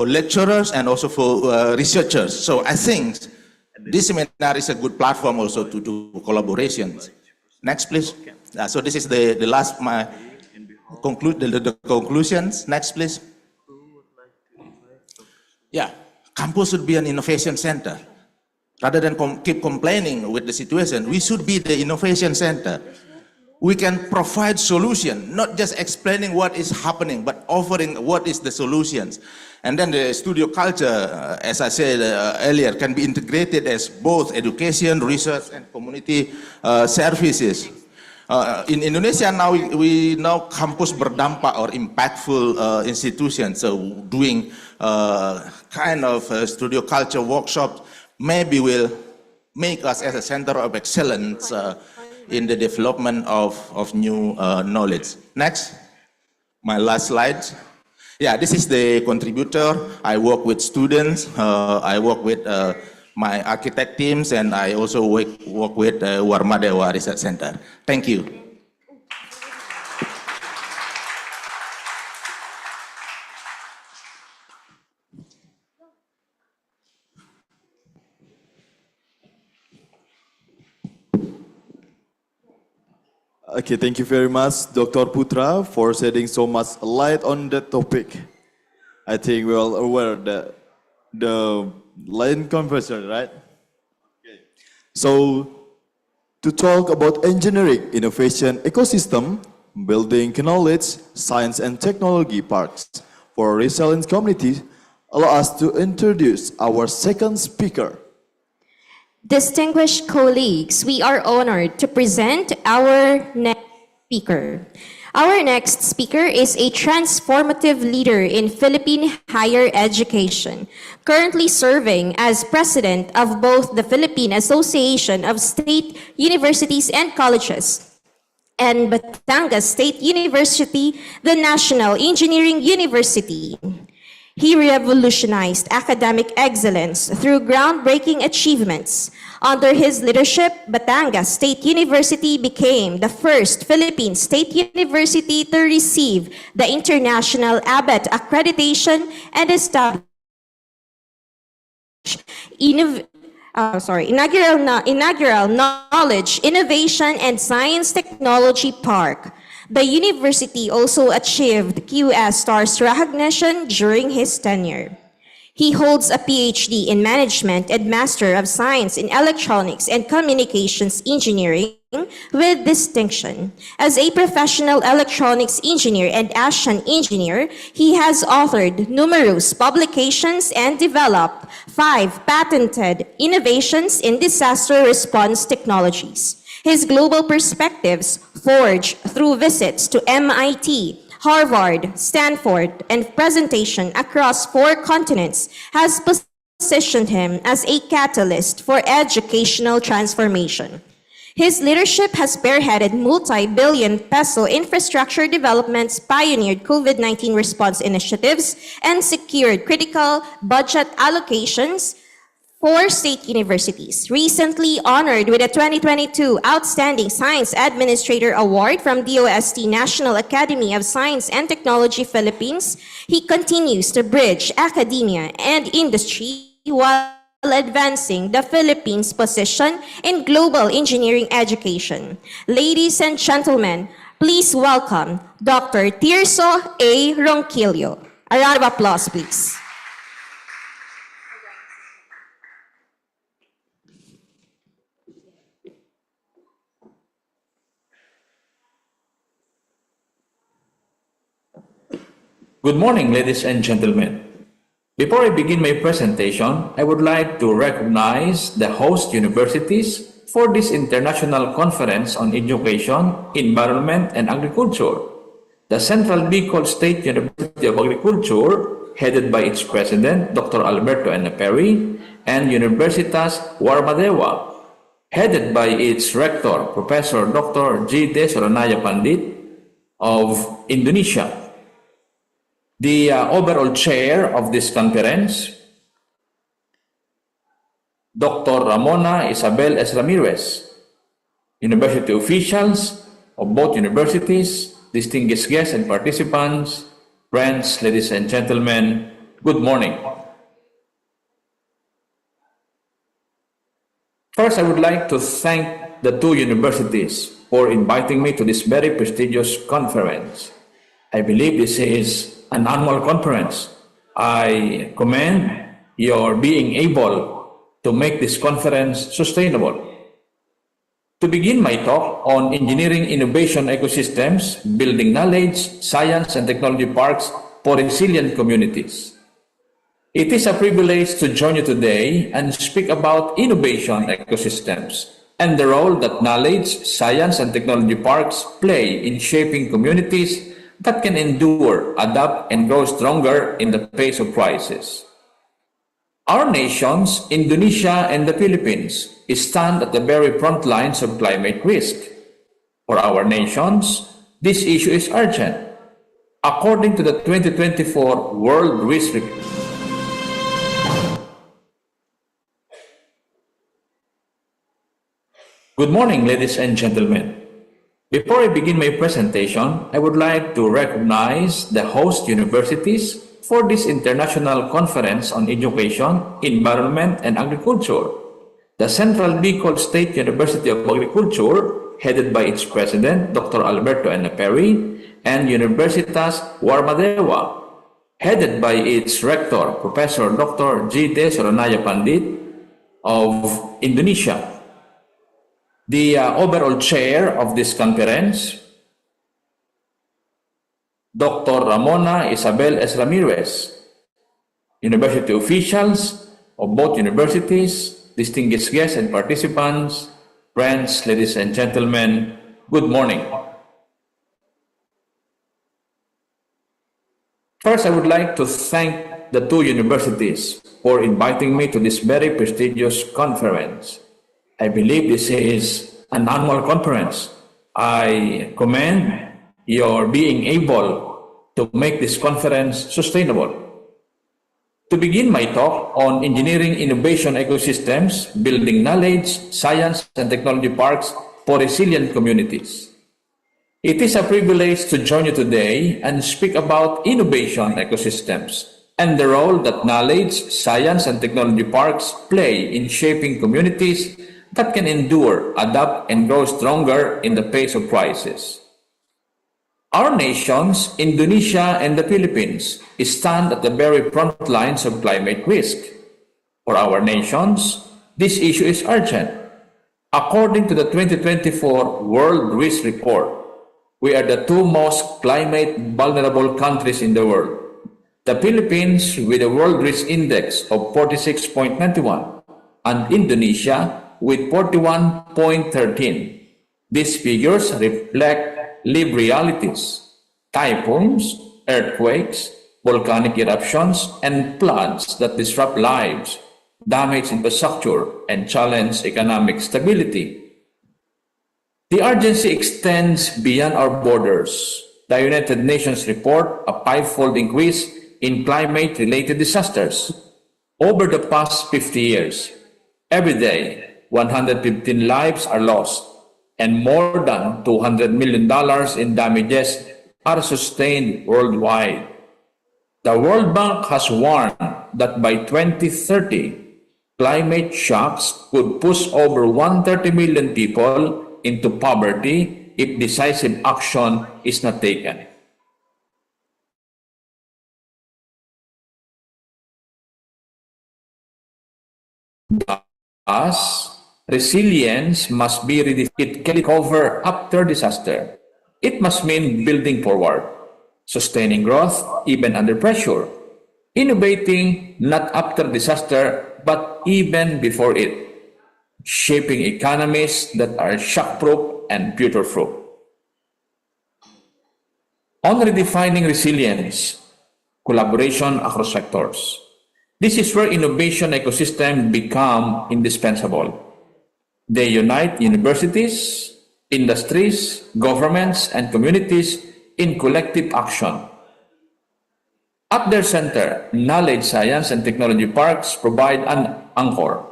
lecturers and also for researchers. So I think this seminar is a good platform also to do collaborations. Next, please. So this is the last the conclusions. Next, please. Yeah, campus should be an innovation center. Rather than keep complaining with the situation, we should be the innovation center. We can provide solution, not just explaining what is happening, but offering what is the solutions. And then the studio culture, as I said earlier, can be integrated as both education, research, and community services. In Indonesia now, we know kampus berdampak or impactful institutions. So doing kind of studio culture workshops maybe will make us as a center of excellence in the development of new knowledge. Next, my last slide. Yeah, this is the contributor. I work with students, I work with my architect teams, and I also work with Warma Dewa Research Center. Thank you. Okay, thank you very much, Dr. Putra, for shedding so much light on that topic. I think we're all aware that the line conversion, right? Okay. So, to talk about engineering innovation ecosystem, building knowledge, science and technology parks for resilient communities, allow us to introduce our second speaker. Distinguished colleagues, we are honored to present our next speaker. Our next speaker is a transformative leader in Philippine higher education, currently serving as president of both the Philippine Association of State Universities and Colleges and Batangas State University, the National Engineering University. He revolutionized academic excellence through groundbreaking achievements. Under his leadership, Batangas State University became the first Philippine state university to receive the International ABET accreditation and establish inaugural Knowledge, Innovation, and Science Technology Park. The university also achieved QS Stars recognition during his tenure. He holds a PhD in Management and Master of Science in Electronics and Communications Engineering with distinction. As a professional electronics engineer and ASEAN engineer, he has authored numerous publications and developed 5 patented innovations in disaster response technologies. His global perspectives forged through visits to MIT, Harvard, Stanford, and presentation across 4 continents, has positioned him as a catalyst for educational transformation. His leadership has spearheaded multi-billion peso infrastructure developments, pioneered COVID-19 response initiatives, and secured critical budget allocations for state universities. Recently honored with a 2022 Outstanding Science Administrator Award from DOST National Academy of Science and Technology Philippines, he continues to bridge academia and industry while advancing the Philippines' position in global engineering education. Ladies and gentlemen, please welcome Dr. Tirso A. Ronquillo. A round of applause, please. Good morning, ladies and gentlemen. Before I begin my presentation, I would like to recognize the host universities for this International Conference on Education, Environment, and Agriculture. The Central Bicol State University of Agriculture, headed by its president, Dr. Alberto N. Perry, and Universitas Warmadewa, headed by its rector, Professor Dr. G. De Soranaya Pandit of Indonesia. The overall chair of this conference, Dr. Ramona Isabel S. Ramirez, university officials of both universities, distinguished guests and participants, friends, ladies and gentlemen, good morning. First, I would like to thank the 2 universities for inviting me to this very prestigious conference. I believe this is an annual conference. I commend your being able to make this conference sustainable. To begin my talk on engineering innovation ecosystems, building knowledge, science, and technology parks for resilient communities. It is a privilege to join you today and speak about innovation ecosystems and the role that knowledge, science, and technology parks play in shaping communities that can endure, adapt, and grow stronger in the face of crisis. Our nations, Indonesia and the Philippines, stand at the very front lines of climate risk. For our nations, this issue is urgent. According to the 2024 World Risk Report, good morning, ladies and gentlemen. Before I begin my presentation, I would like to recognize the host universities for this International Conference on Education, Environment, and Agriculture. The Central Bicol State University of Agriculture, headed by its president, Dr. Alberto N. Perry, and Universitas Warmadewa, headed by its rector, Professor Dr. G. De Soranaya Pandit of Indonesia. The overall chair of this conference, Dr. Ramona Isabel S. Ramirez, university officials of both universities, distinguished guests and participants, friends, ladies and gentlemen, good morning. First, I would like to thank the 2 universities for inviting me to this very prestigious conference. I believe this is an annual conference. I commend your being able to make this conference sustainable. To begin my talk on engineering innovation ecosystems, building knowledge, science, and technology parks for resilient communities. It is a privilege to join you today and speak about innovation ecosystems and the role that knowledge, science, and technology parks play in shaping communities that can endure, adapt, and grow stronger in the face of crisis. Our nations, Indonesia and the Philippines, stand at the very front lines of climate risk. For our nations, this issue is urgent. According to the 2024 World Risk Report, we are the 2 most climate vulnerable countries in the world. The Philippines with a World Risk Index of 46.91 and Indonesia with 41.13. These figures reflect live realities: typhoons, earthquakes, volcanic eruptions, and floods that disrupt lives, damage infrastructure, and challenge economic stability. The urgency extends beyond our borders. The United Nations report a five-fold increase in climate-related disasters over the past 50 years. Every day, 115 lives are lost, and more than $200 million in damages are sustained worldwide. The World Bank has warned that by 2030, climate shocks could push over 130 million people into poverty if decisive action is not taken. Thus, resilience must be redefined. It can recover after disaster. It must mean building forward, sustaining growth even under pressure, innovating not after disaster but even before it, shaping economies that are shock-proof and future-proof. On redefining resilience, collaboration across sectors. This is where innovation ecosystems become indispensable. They unite universities, industries, governments, and communities in collective action. At their center, knowledge, science, and technology parks provide an anchor.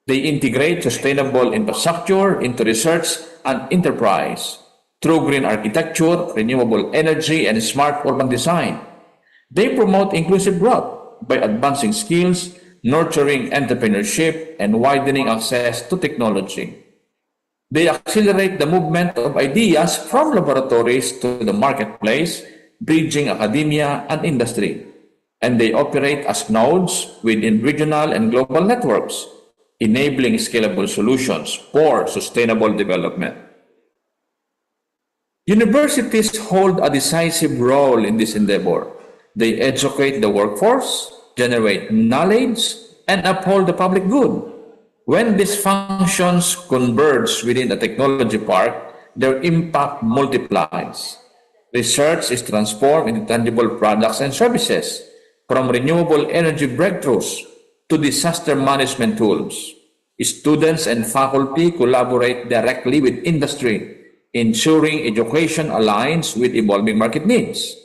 They integrate sustainable infrastructure into research and enterprise through green architecture, renewable energy, and smart urban design. They promote inclusive growth by advancing skills, nurturing entrepreneurship, and widening access to technology. They accelerate the movement of ideas from laboratories to the marketplace, bridging academia and industry. And they operate as nodes within regional and global networks, enabling scalable solutions for sustainable development. Universities hold a decisive role in this endeavor. They educate the workforce, generate knowledge, and uphold the public good. When these functions converge within a technology park, their impact multiplies. Research is transformed into tangible products and services, from renewable energy breakthroughs to disaster management tools. Students and faculty collaborate directly with industry, ensuring education aligns with evolving market needs.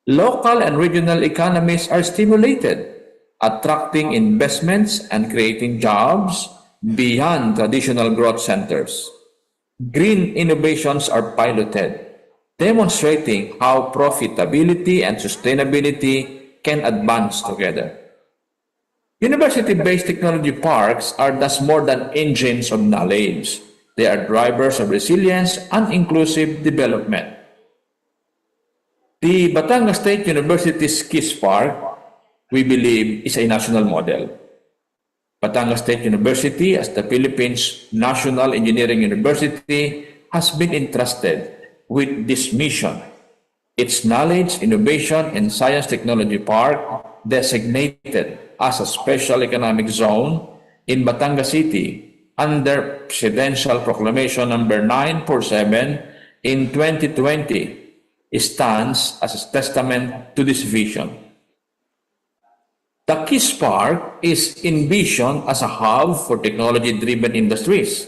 Local and regional economies are stimulated, attracting investments and creating jobs beyond traditional growth centers. Green innovations are piloted, demonstrating how profitability and sustainability can advance together. University-based technology parks are thus more than engines of knowledge. They are drivers of resilience and inclusive development. The Batangas State University's KISS Park, we believe, is a national model. Batangas State University, as the Philippines' National Engineering University, has been entrusted with this mission. Its Knowledge, Innovation, and Science Technology Park, designated as a special economic zone in Batangas City under Presidential Proclamation number 947 in 2020, stands as a testament to this vision. The KISS Park is envisioned as a hub for technology-driven industries,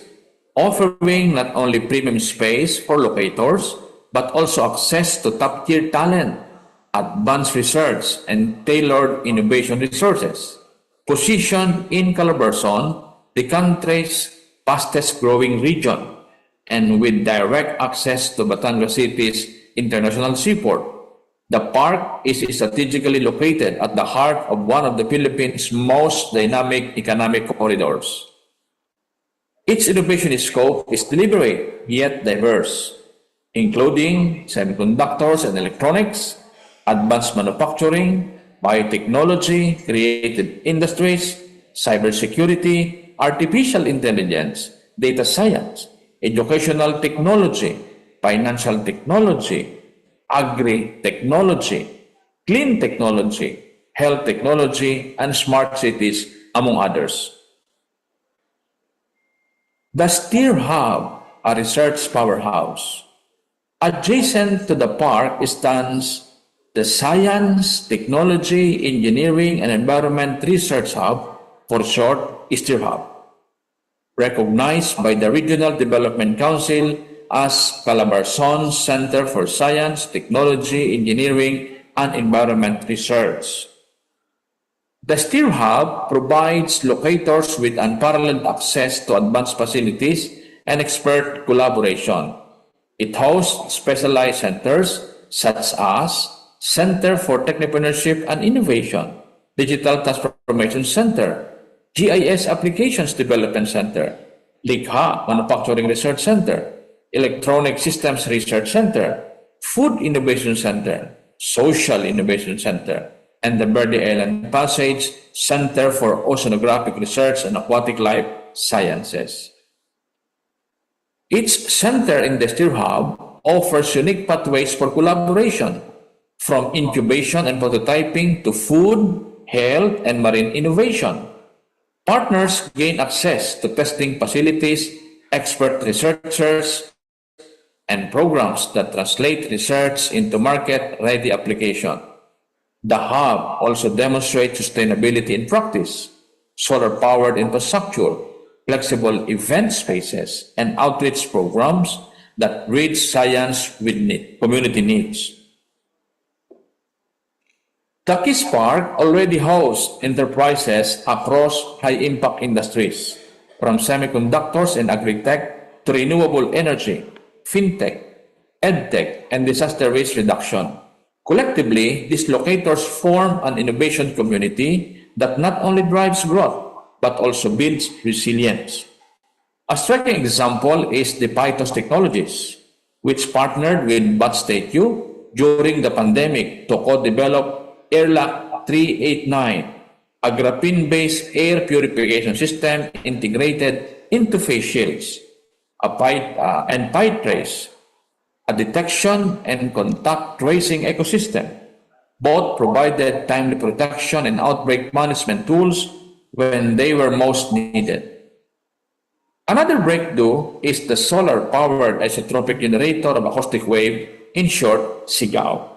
offering not only premium space for locators, but also access to top-tier talent, advanced research, and tailored innovation resources. Positioned in Calabarzon, the country's fastest-growing region, and with direct access to Batangas City's international seaport, the park is strategically located at the heart of one of the Philippines' most dynamic economic corridors. Its innovation scope is deliberate yet diverse, including semiconductors and electronics, advanced manufacturing, biotechnology, creative industries, cybersecurity, artificial intelligence, data science, educational technology, financial technology, agri-technology, clean technology, health technology, and smart cities, among others. The STEER Hub a research powerhouse. Adjacent to the park stands the Science, Technology, Engineering, and Environment Research Hub, for short, STEER-Hub, recognized by the Regional Development Council as Calabarzon Center for Science, Technology, Engineering, and Environment Research. The STEER-Hub provides locators with unparalleled access to advanced facilities and expert collaboration. It hosts specialized centers such as Center for Technopreneurship and Innovation, Digital Transformation Center, GIS Applications Development Center, Likha Manufacturing Research Center, Electronic Systems Research Center, Food Innovation Center, Social Innovation Center, and the Verde Island Passage Center for Oceanographic Research and Aquatic Life Sciences. Each center in the STEER-Hub offers unique pathways for collaboration, from incubation and prototyping to food, health, and marine innovation. Partners gain access to testing facilities, expert researchers, and programs that translate research into market-ready application. The hub also demonstrates sustainability in practice, solar-powered infrastructure, flexible event spaces, and outreach programs that bridge science with community needs. The KISS Park already hosts enterprises across high-impact industries, from semiconductors and agri-tech to renewable energy, fintech, edtech, and disaster risk reduction. Collectively, these locators form an innovation community that not only drives growth, but also builds resilience. A striking example is the Pythos Technologies, which partnered with BAT-STATU during the pandemic to co-develop AirLock 389, a graphene-based air purification system integrated into face shields, and PyTrace, a detection and contact tracing ecosystem. Both provided timely protection and outbreak management tools when they were most needed. Another breakthrough is the solar-powered isotropic generator of acoustic wave, in short, SIGAO,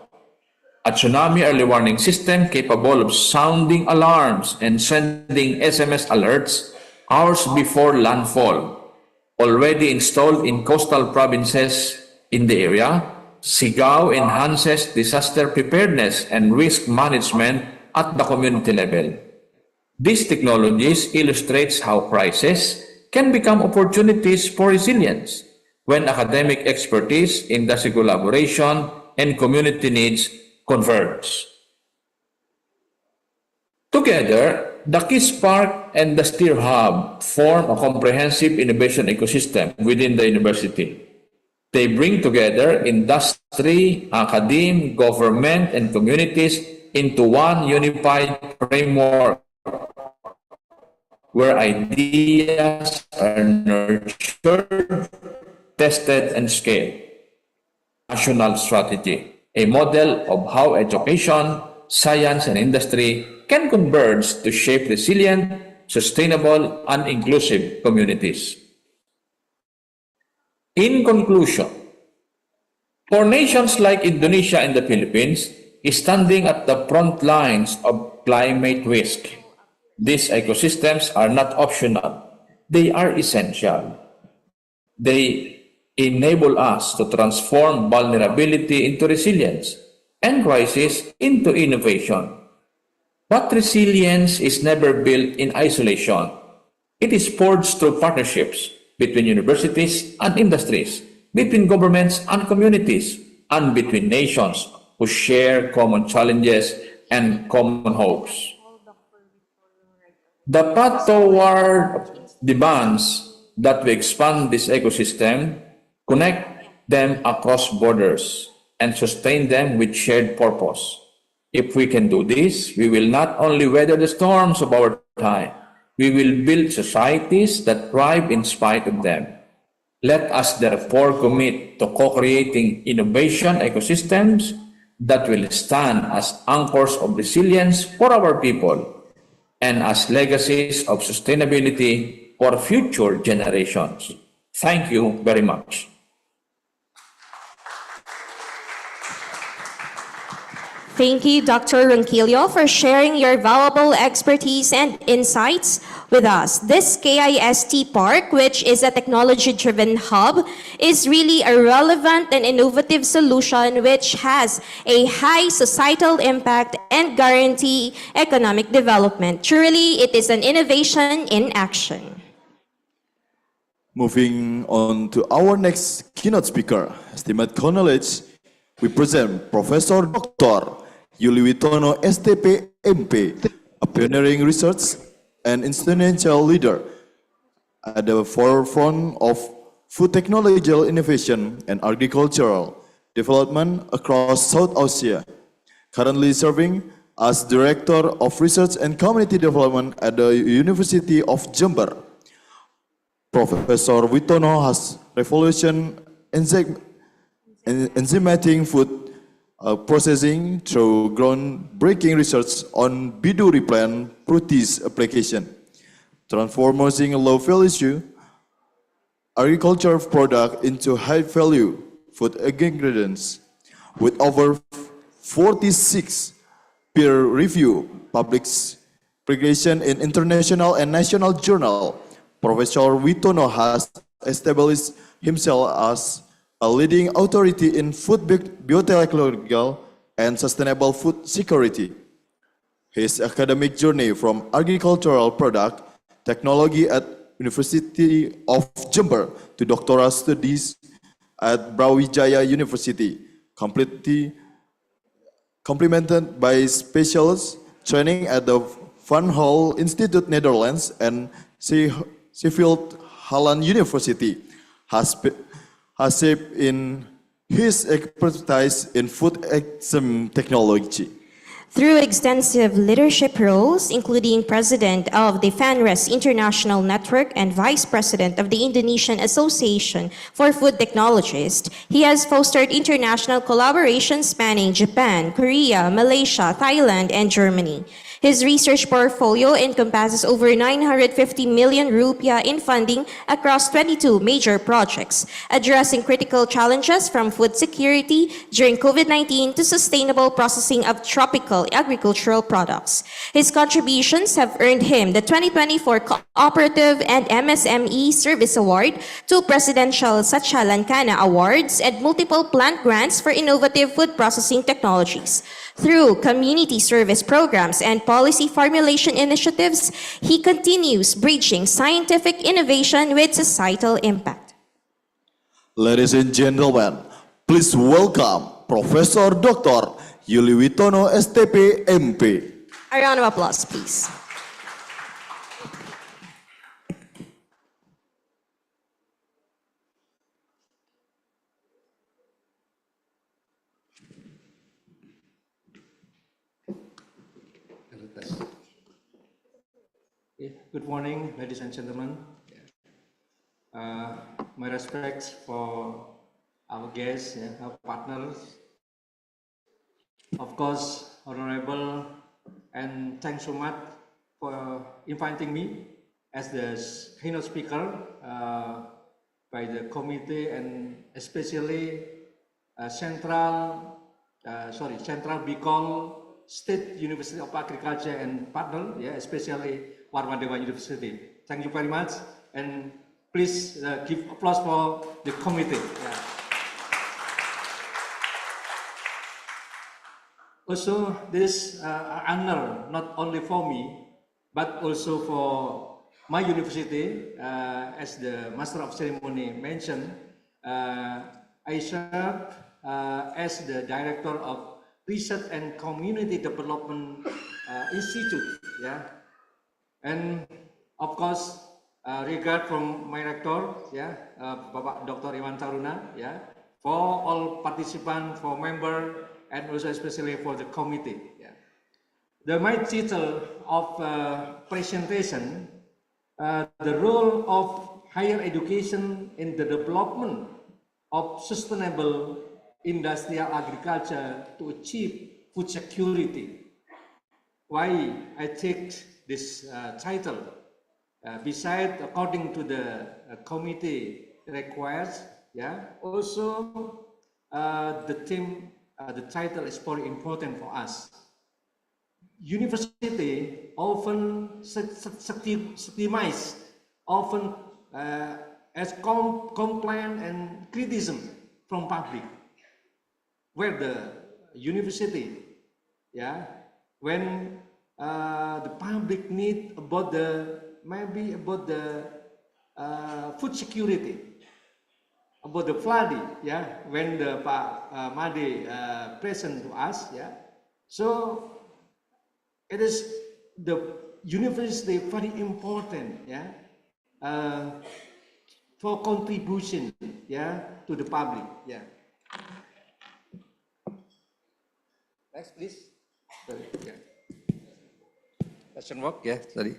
a tsunami early warning system capable of sounding alarms and sending SMS alerts hours before landfall. Already installed in coastal provinces in the area, SIGAO enhances disaster preparedness and risk management at the community level. These technologies illustrates how crises can become opportunities for resilience when academic expertise, industry collaboration, and community needs converge. Together, the KISS Park and the STEER-Hub form a comprehensive innovation ecosystem within the university. They bring together industry, academia, government, and communities into one unified framework where ideas are nurtured, tested, and scaled. National strategy, a model of how education, science, and industry can converge to shape resilient, sustainable, and inclusive communities. In conclusion, for nations like Indonesia and the Philippines, standing at the front lines of climate risk, these ecosystems are not optional. They are essential. They enable us to transform vulnerability into resilience and crisis into innovation. But resilience is never built in isolation. It is forged through partnerships between universities and industries, between governments and communities, and between nations who share common challenges and common hopes. The path toward demands that we expand this ecosystem, connect them across borders, and sustain them with shared purpose. If we can do this, we will not only weather the storms of our time, we will build societies that thrive in spite of them. Let us therefore commit to co-creating innovation ecosystems that will stand as anchors of resilience for our people and as legacies of sustainability for future generations. Thank you very much. Thank you, Dr. Ronquillo, for sharing your valuable expertise and insights with us. This KIST Park, which is a technology-driven hub, is really a relevant and innovative solution which has a high societal impact and guarantee economic development. Truly, it is an innovation in action. Moving on to our next keynote speaker, esteemed colleagues, we present Professor Dr. Yuli Witono, STP, MP, a pioneering research and institutional leader at the forefront of food technological innovation and agricultural development across South Asia, currently serving as Director of Research and Community Development at the University of Jember. Professor Witono has revolutionized enzymatic food processing through groundbreaking research on biduri plant protease application, transforming low-value agricultural product into high-value food ingredients. With over 46 peer-reviewed publications in international and national journals, Professor Witono has established himself as a leading authority in food biotechnology and sustainable food security. His academic journey from agricultural product technology at University of Jember to doctoral studies at Brawijaya University, complemented by specialist training at the Van Hal Institute Netherlands and Sheffield Hallam University, has shaped in his expertise in food enzyme technology. Through extensive leadership roles, including President of the FANRES International Network and Vice President of the Indonesian Association for Food Technologists, he has fostered international collaboration spanning Japan, Korea, Malaysia, Thailand, and Germany. His research portfolio encompasses over 950 million rupiah in funding across 22 major projects, addressing critical challenges from food security during COVID-19 to sustainable processing of tropical agricultural products. His contributions have earned him the 2024 Cooperative and MSME Service Award, 2 Presidential Satchalankana Awards, and multiple plant grants for innovative food processing technologies. Through community service programs and policy formulation initiatives, he continues bridging scientific innovation with societal impact. Ladies and gentlemen, please welcome Professor Dr. Yuli Witono, STP, MP. A round of applause, please. Good morning, ladies and gentlemen. My respects for our guests, our partners. Of course, Honorable, and thanks so much for inviting me as the keynote speaker by the committee, and especially Central Bicol State University of Agriculture and partner, especially Warmadewa University. Thank you very much, and please give applause for the committee. Also, this honor not only for me, but also for my university, as the Master of Ceremony mentioned. I serve as the Director of Research and Community Development Institute. And of course, regard from my rector, Bapak Dr. Iwan Taruna, for all participants, for member, and also especially for the committee. My title of presentation, the role of higher education in the development of sustainable industrial agriculture to achieve food security. Why I take this title? Besides, according to the committee, requires, yeah. Also, the theme, the title is very important for us. University often stigmatized, often as complaint and criticism from public, where the university, yeah, when the public need about the maybe about the food security, about the flooding, yeah, when the Pak Made present to us, yeah, so it is the university very important, yeah, for contribution, yeah, to the public, yeah. Next, please. Sorry, yeah. Doesn't work, yeah, sorry.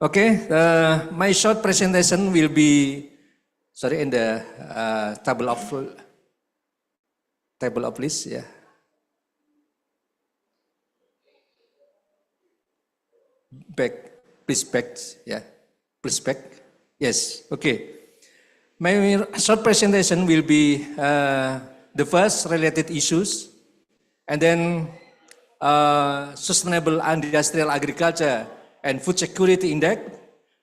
Okay, my short presentation will be, sorry, in the table of list, yeah. Back, please back, yeah, please back. Yes, okay. My short presentation will be the first related issues, and then sustainable industrial agriculture and food security index.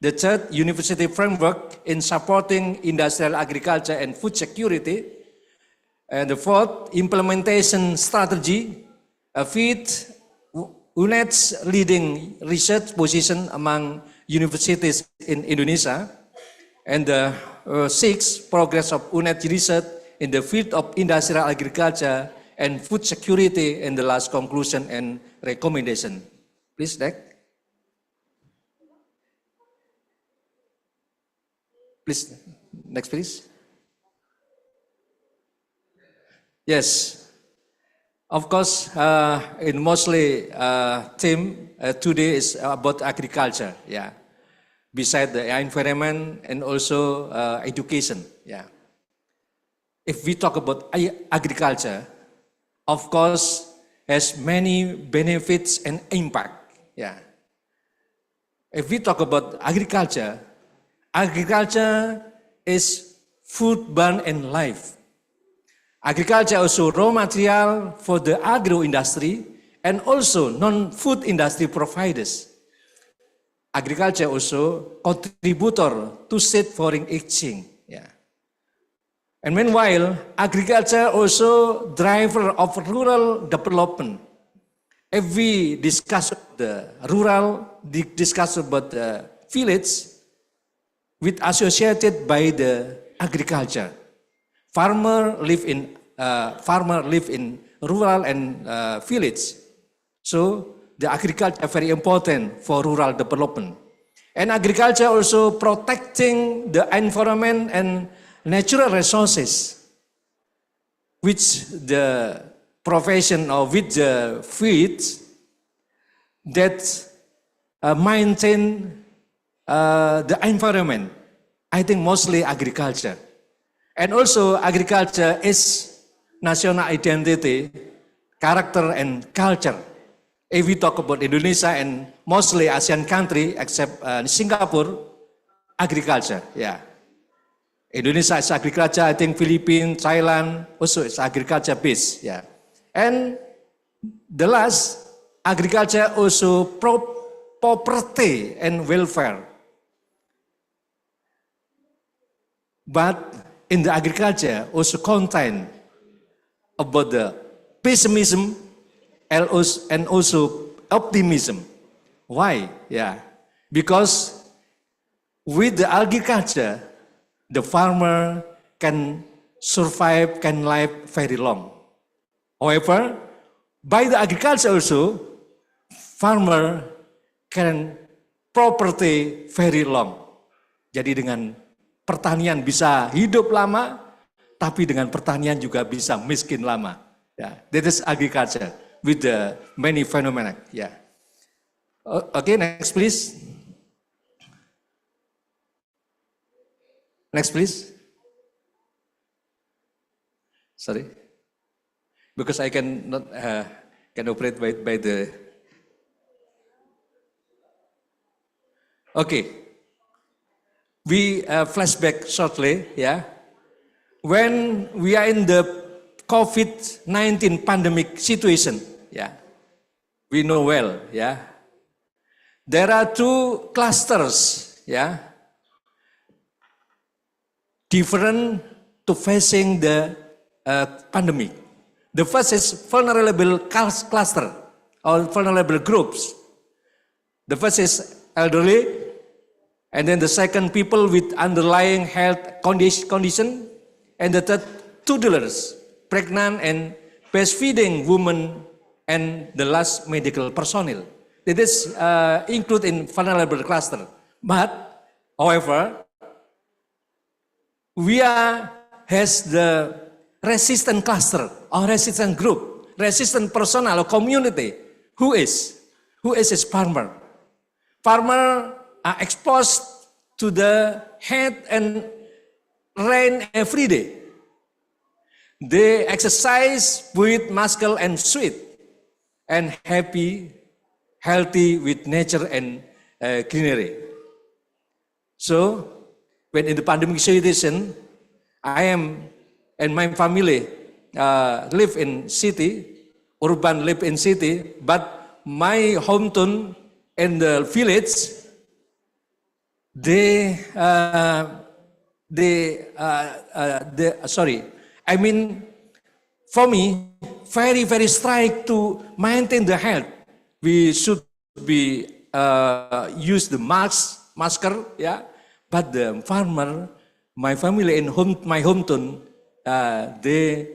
The third, university framework in supporting industrial agriculture and food security. And the fourth, implementation strategy, fifth, UNED's leading research position among universities in Indonesia. And the sixth, progress of UNED research in the field of industrial agriculture and food security, and the last conclusion and recommendation. Please, next. Please, next, please. Yes, of course, in mostly theme today is about agriculture, yeah. Beside the environment and also education, yeah. If we talk about agriculture, of course, has many benefits and impact, yeah. If we talk about agriculture, agriculture is food, burn, and life. Agriculture also raw material for the agro industry and also non-food industry providers. Agriculture also contributor to state foreign exchange. Yeah. And meanwhile, agriculture also driver of rural development. If we discuss the rural, discuss about the village, with associated by the agriculture. Farmer live in rural and village. So the agriculture is very important for rural development. And agriculture also protecting the environment and natural resources, which the profession or with the fields that maintain the environment. I think mostly agriculture. And also agriculture is national identity, character and culture. If we talk about Indonesia and mostly ASEAN country except Singapore, agriculture, yeah. Indonesia is agriculture, I think Philippines, Thailand also is agriculture based, yeah. And the last, agriculture also property and welfare. But in the agriculture also contain about the pessimism and also optimism. Why? Yeah, because with the agriculture, the farmer can survive, can live very long. However, by the agriculture also, farmer can property very long. Jadi dengan pertanian bisa hidup lama, tapi dengan pertanian juga bisa miskin lama. Yeah, that is agriculture with the many phenomena. Yeah. Okay, next please. Next please. Sorry, because I cannot can operate by the. Okay. we flashback shortly, yeah. When we are in the COVID-19 pandemic situation, yeah, we know well, yeah. There are two clusters, yeah, different to facing the pandemic. The first is vulnerable cluster or vulnerable groups. The first is elderly, and then the second, people with underlying health condition, and the third, toddlers, pregnant and breastfeeding women, and the last, medical personnel. It is included in vulnerable cluster. But, however, we has the resistant cluster or resistant group, resistant personnel or community. Who is a farmer? Farmer are exposed to the heat and rain every day. They exercise with muscle and sweat, and healthy with nature and greenery. So, when in the pandemic situation, I am and my family live in city, urban live in city, but my hometown in the village, for me, very strict to maintain the health. We should be use the masker, yeah. But the farmer, my family in my hometown, they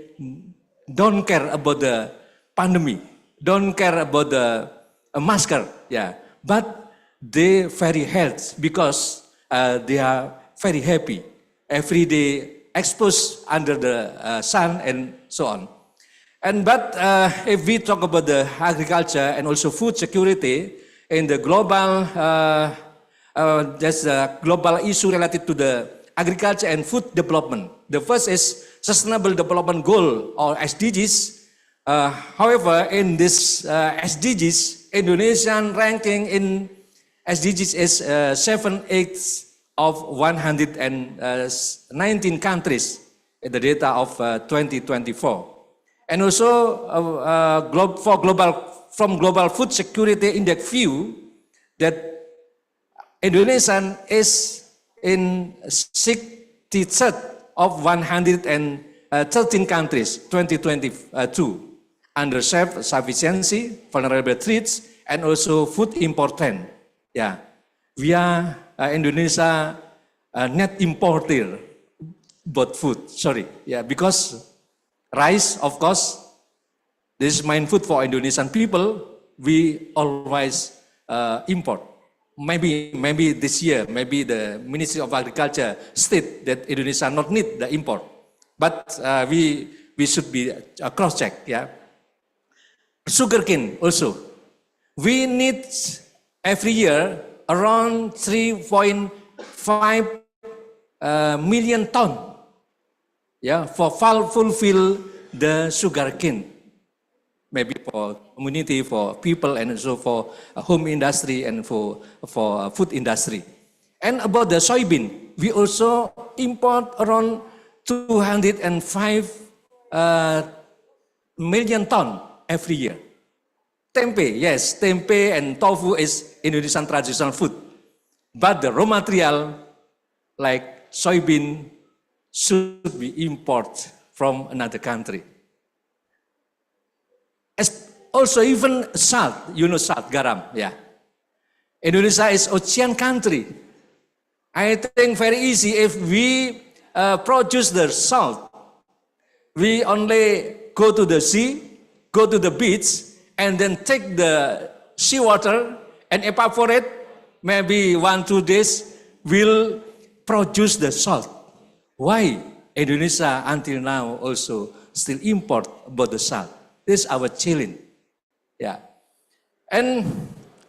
don't care about the pandemic, don't care about the masker, yeah. But they very healthy because they are very happy every day, exposed under the sun and so on. But if we talk about the agriculture and also food security in the global, there's a global issue related to the agriculture and food development. The first is Sustainable Development Goal or SDGs. However, in this SDGs, Indonesian ranking in SDGs is 78th of 119 countries in the data of 2024. And also from Global Food Security Index view, that Indonesia is in 63rd of 113 countries, 2022, under self-sufficiency, vulnerable threats, and also food important. Yeah, we are Indonesia net importer, but food. Sorry, yeah, because rice, of course, this is main food for Indonesian people. We always import. Maybe this year, maybe the Ministry of Agriculture state that Indonesia not need the import, but we should be cross-check. Yeah, sugarcane also. We need every year around 3.5 million ton. Yeah, for fulfill the sugarcane. Maybe for community, for people, and also for home industry and for food industry. And about the soybean, we also import around 205 million ton every year. Tempe, yes, tempe and tofu is Indonesian traditional food. But the raw material, like soybean, should be imported from another country. Also, even salt, you know salt, garam, yeah. Indonesia is ocean country. I think very easy if we produce the salt. We only go to the sea, go to the beach, and then take the seawater and evaporate. Maybe 1-2 days, will produce the salt. Why Indonesia until now also still import about the salt? This is our challenge. Yeah. And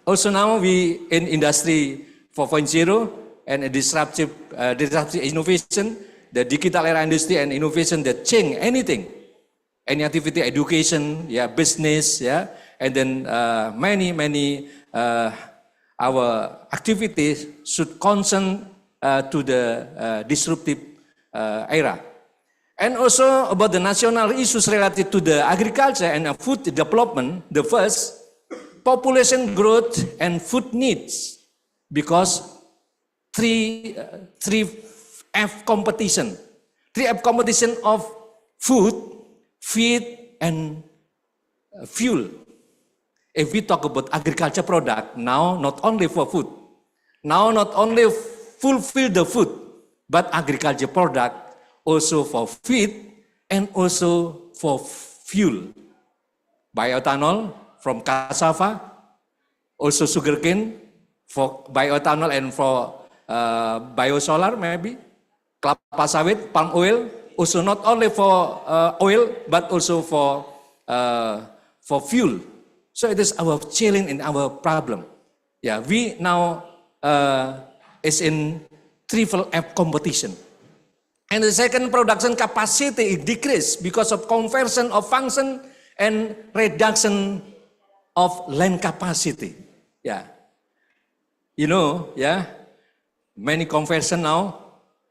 also now we in industry 4.0 and a disruptive innovation, the digital era industry and innovation that change anything, any activity, education, yeah, business, yeah, and then many our activities should concern to the disruptive era. And also about the national issues related to the agriculture and food development, the first, population growth and food needs, because 3F competition. 3F competition of food, feed, and fuel. If we talk about agriculture product, now not only for food, now not only fulfill the food, but agriculture product also for feed and also for fuel. Bioethanol from cassava, also sugarcane for bioethanol and for biosolar maybe, kelapa sawit, palm oil, also not only for oil but also for fuel. So it is our challenge and our problem. Yeah, we now is in triple F competition. And the second, production capacity decreased because of conversion of function and reduction of land capacity. Yeah, you know, yeah, many conversion now,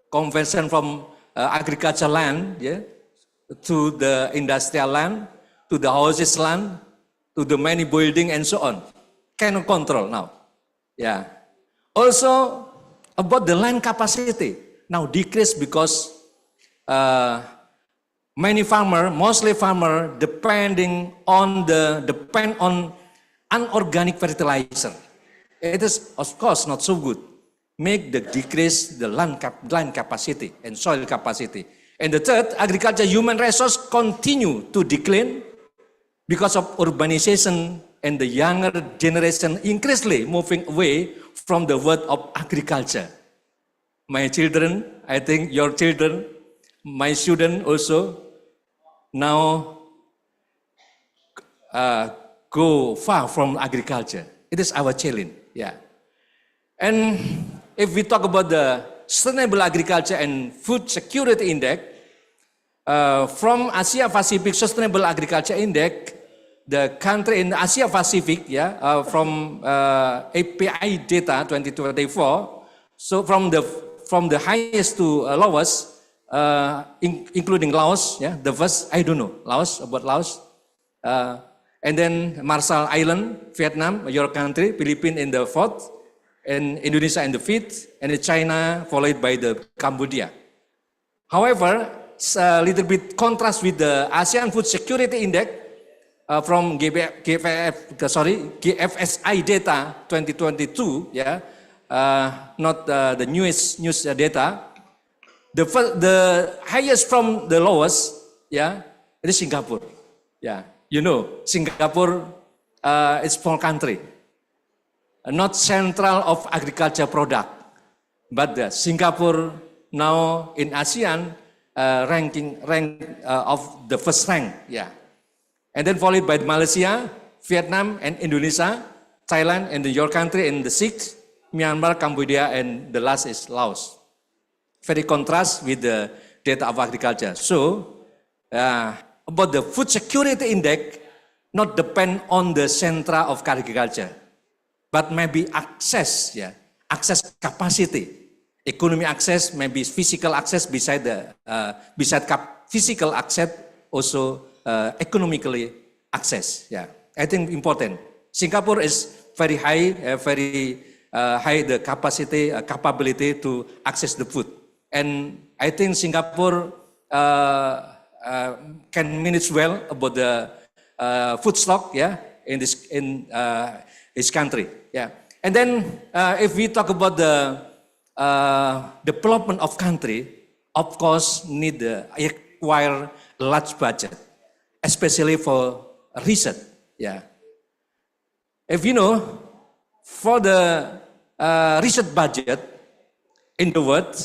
conversion from agricultural land, yeah, to the industrial land, to the houses land, to the many building and so on. Cannot control now. Yeah. Also about the land capacity now decreased because many farmer, mostly farmer, depend on unorganic fertilizer. It is of course not so good. Make the decrease the land capacity and soil capacity. And the third, agriculture human resource continue to decline because of urbanization and the younger generation increasingly moving away from the world of agriculture. My children, I think your children, my students also now go far from agriculture. It is our challenge, yeah. And if we talk about the Sustainable Agriculture and Food Security Index, from Asia Pacific Sustainable Agriculture Index, the country in Asia Pacific, yeah, from API data 2024, so from the highest to lowest, including Laos, yeah, the first, I don't know, Laos, and then Marshall Island, Vietnam, your country, Philippines in the fourth, and Indonesia in the fifth, and China followed by the Cambodia. However, it's a little bit contrast with the ASEAN Food Security Index from GFSI data 2022, yeah, not the newest news data. The highest from the lowest, yeah, it is Singapore. Yeah, you know, Singapore is small country, not central of agriculture product, but the Singapore now in ASEAN rank of the first rank, yeah, and then followed by Malaysia, Vietnam, and Indonesia, Thailand, and your country in the sixth, Myanmar, Cambodia, and the last is Laos. Very contrast with the data of agriculture. So, about the food security index, not depend on the centra of agriculture, but maybe access, yeah, access capacity, economic access, maybe physical access beside the physical access, also economically access. Yeah, I think important. Singapore is very high, high the capability to access the food. And I think Singapore can manage well about the food stock, yeah, in this country, yeah. And then if we talk about the development of country, of course need acquire large budget, especially for research, yeah. If you know, for the research budget in the world,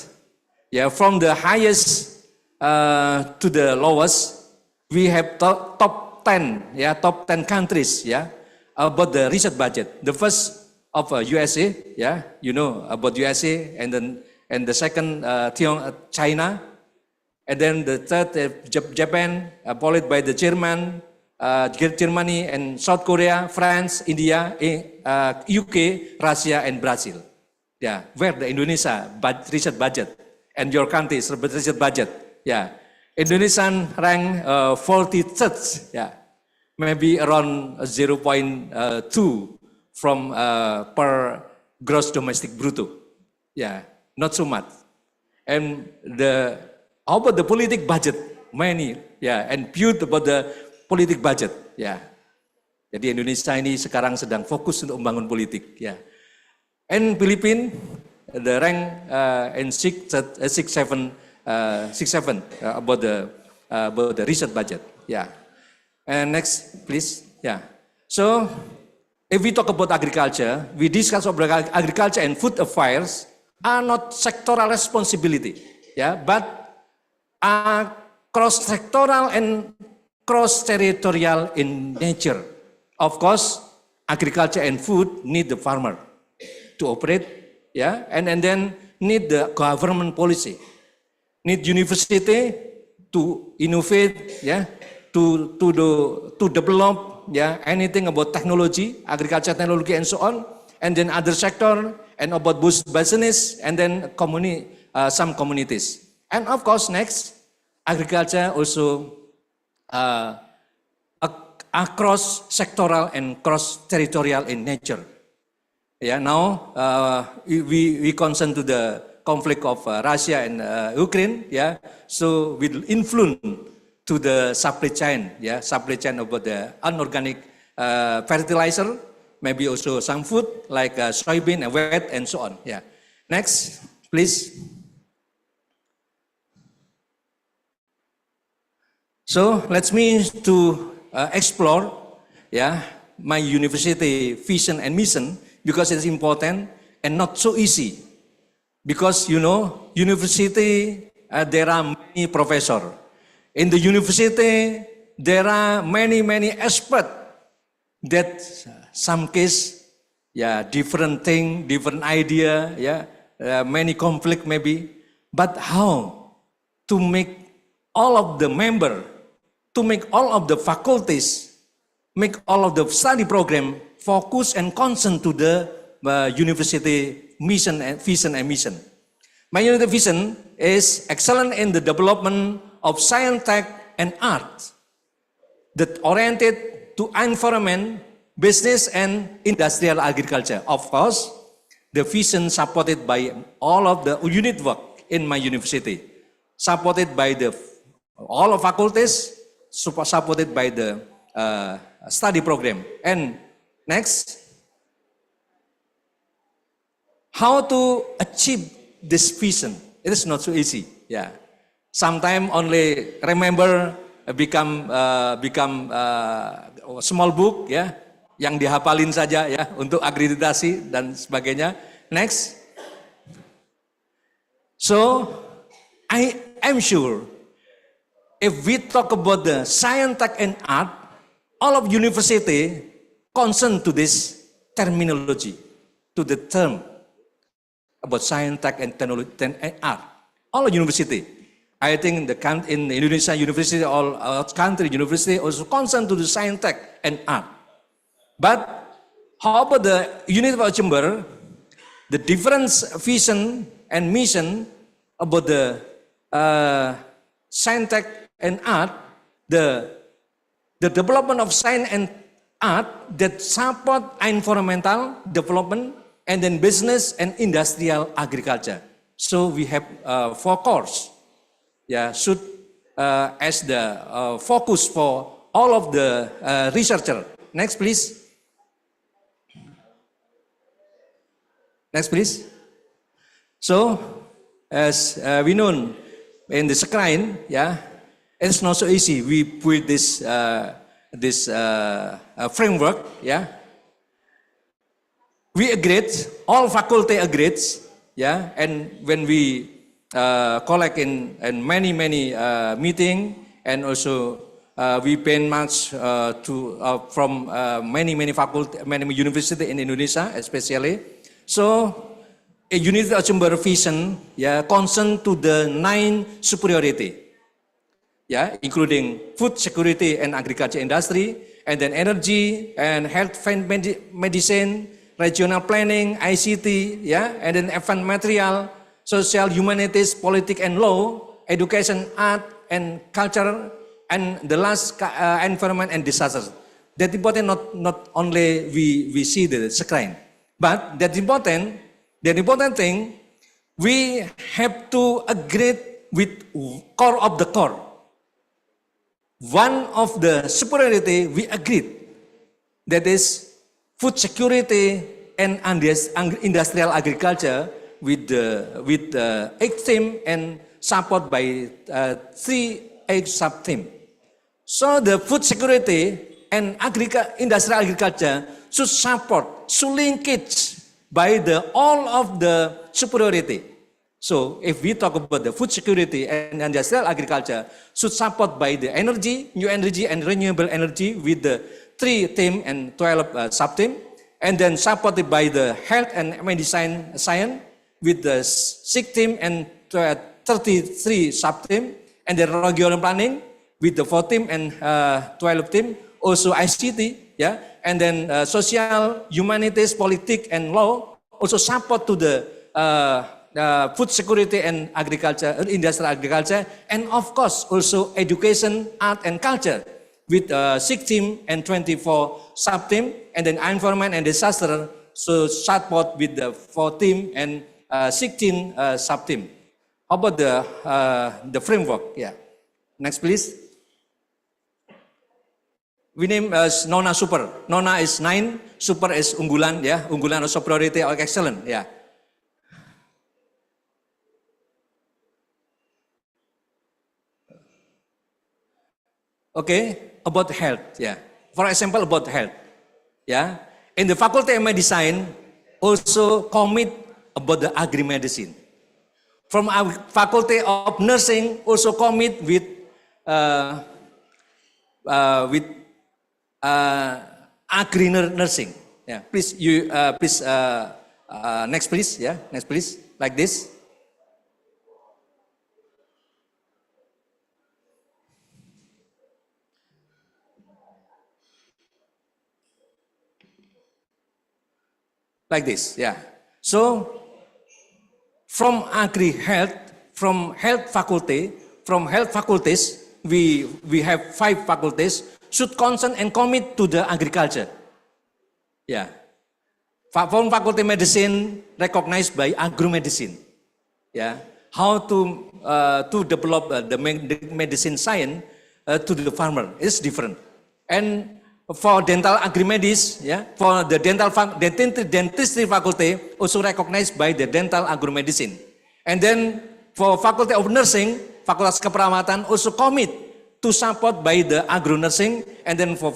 yeah, from the highest to the lowest, we have top 10, yeah, top 10 countries, yeah, about the research budget. The first of USA, yeah, you know about USA, and the second China, and then the third Japan, followed by the Germany, and South Korea, France, India, UK, Russia, and Brazil. Yeah, where the Indonesia research budget and your country's research budget. Yeah, Indonesian rank 43rd. Yeah, maybe around 0.2 from per gross domestic bruto. Yeah, not so much. And how about the politic budget? Many, yeah, and viewed about the politic budget. Yeah. Jadi Indonesia ini sekarang sedang fokus untuk membangun politik. Ya. And Philippines, the rank in 67 about the research budget. Yeah. And next, please. Yeah. So, if we talk about agriculture, we discuss about agriculture and food affairs are not sectoral responsibility. Yeah, but are cross-sectoral and cross-territorial in nature. Of course, agriculture and food need the farmer to operate, yeah, and then need the government policy, need university to innovate, yeah, to develop, yeah, anything about technology, agriculture technology and so on, and then other sector, and about business, and then some communities. And of course, next, agriculture also across sectoral and cross territorial in nature. Yeah, now we concern to the conflict of Russia and Ukraine. Yeah, so will influence to the supply chain. Yeah, supply chain about the unorganic fertilizer, maybe also some food like soybean and wheat and so on. Yeah. Next, please. So let me to explore, yeah, my university vision and mission, because it's important and not so easy. Because you know, university there are many professors. In the university there are many experts. That some case, yeah, different thing, different idea, yeah, many conflict maybe. But how to make all of the member, to make all of the faculties, make all of the study program focus and concern to the university mission and vision and mission. My university vision is excellent in the development of science, tech, and art that oriented to environment, business, and industrial agriculture. Of course, the vision supported by all of the unit work in my university, supported by all of faculties, supported by the study program. And next, how to achieve this vision? It is not so easy. Yeah, sometimes only remember become small book, ya, yang dihafalin saja, ya, untuk akreditasi dan sebagainya. Next, so I am sure if we talk about the science, tech, and art, all of university concern to this terminology, to the term about science, tech, and technology and art. All of university. I think in the Indonesia university, all country university also concern to the science, tech, and art. But how about the University of Jember? The difference vision and mission about the science, tech, and art, the development of science and art that support environmental development and then business and industrial agriculture. So we have 4 courses. Yeah, should as the focus for all of the researcher. Next, please. Next, please. So, as we know in the screen, yeah, it's not so easy. We put this framework, yeah. We agreed, all faculty agreed, yeah, and when we collect in many meeting, and also we pay much from many faculty, many university in Indonesia, especially. So, a University of Jember vision, yeah, concern to the 9 superiority, yeah, including food security and agriculture industry, and then energy and health and medicine, regional planning, ICT, yeah, and then event material, social, humanities, politics and law, education, art and culture, and the last environment and disasters. That important not only we see the screen, but that important thing, we have to agree with core of the core. One of the superiority we agreed, that is food security and industrial agriculture with the 8 theme and support by 3 sub-theme. So the food security and industrial agriculture should support, should linkage by all of the superiority. So if we talk about the food security and industrial agriculture, should support by the energy, new energy and renewable energy with the 3 theme and 12 sub-theme, and then supported by the health and medicine science with the 6 theme and 33 sub-theme, and then regional planning with the 4 theme and 12 theme, also ICT, yeah, and then social, humanities, politics and law, also support to the food security and agriculture, industrial agriculture, and of course also education, art and culture with 6 theme and 24 sub-theme, and then environment and disaster, so support with the 4 theme and 16 sub-theme. How about the framework? Yeah. Next, please. We name as Nona Super. Nona is 9, Super is unggulan, yeah, unggulan or superiority or excellent, yeah. Okay, about health, yeah. For example, about health, yeah. In the Faculty of Medicine, also commit about the agri-medicine. From our Faculty of Nursing, also commit with agri-nursing. Yeah, please, next please, yeah, next please, like this. Like this, yeah. So, from agri-health, from health faculties, we have 5 faculties, should concern and commit to the agriculture. Yeah. From Faculty Medicine, recognized by agro-medicine. Yeah. How to develop the medicine science to the farmer is different. And for dental agri-medis, yeah, for the dentistry faculty, also recognized by the dental agro-medicine. And then for Faculty of Nursing, Fakultas Keperawatan also commit to support by the agro-nursing. And then for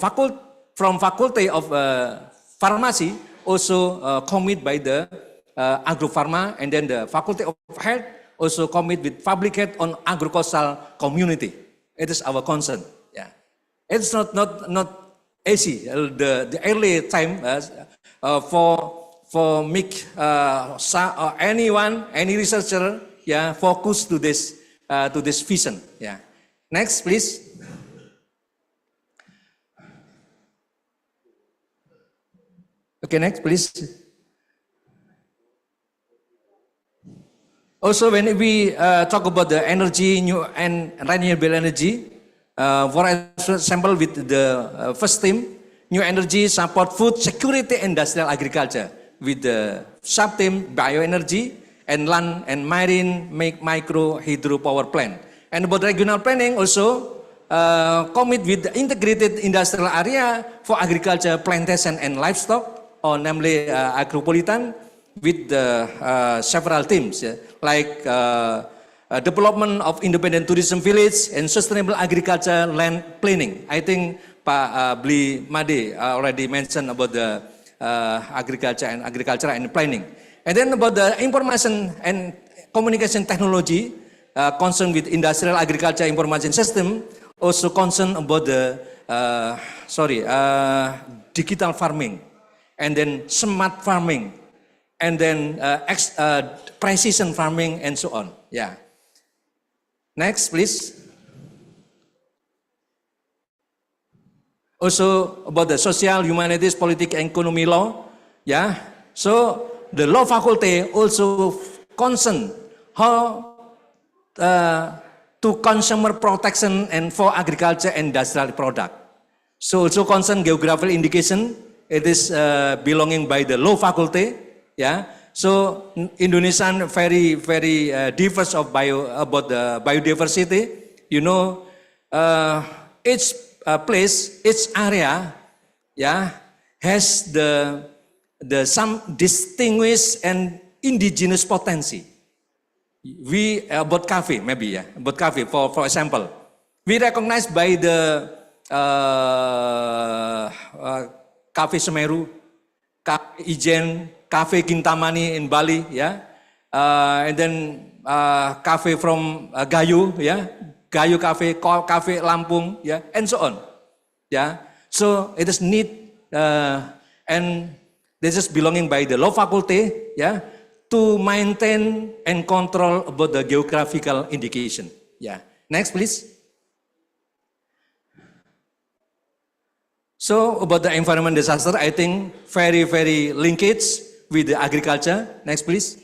from Faculty of Pharmacy, also commit by the agro-pharma. And then the Faculty of Health also commit with public health on agricultural community. It is our concern. Yeah, it's not easy. The early time for make anyone, any researcher, yeah, focus to this vision. Yeah. Next, please. Okay, next, please. Also, when we talk about the energy, new and renewable energy, for example, with the first theme, new energy support food security and industrial agriculture, with the sub-theme bioenergy and land and marine micro hydropower plant. And about regional planning also commit with the integrated industrial area for agriculture, plantation and livestock, or namely agropolitan, with the several themes, like development of independent tourism village and sustainable agriculture land planning. I think Pak Bli Made already mentioned about the agriculture and planning. And then about the information and communication technology, concerned with industrial agriculture information system, also concerned about the digital farming, and then smart farming, and then precision farming, and so on. Yeah. Next, please. Also about the social, humanities, politics, and economy law. Yeah. So the law faculty also concern how to consumer protection and for agriculture and industrial product. So also concern geographical indication. It is belonging by the law faculty. Yeah. So Indonesian very diverse of about the biodiversity. You know, each place, each area, yeah, has the some distinguished and indigenous potency. We about coffee, maybe, yeah, about coffee for example, we recognize by the Cafe Semeru, Cafe Ijen, Cafe Kintamani in Bali, yeah, and then cafe from Gayo, yeah, Gayo Cafe, Cafe Lampung, yeah, and so on, yeah. So it is neat, and this is belonging by the law faculty, yeah, to maintain and control about the geographical indication, yeah. Next, please. So about the environment disaster, I think very linkage with the agriculture. Next, please.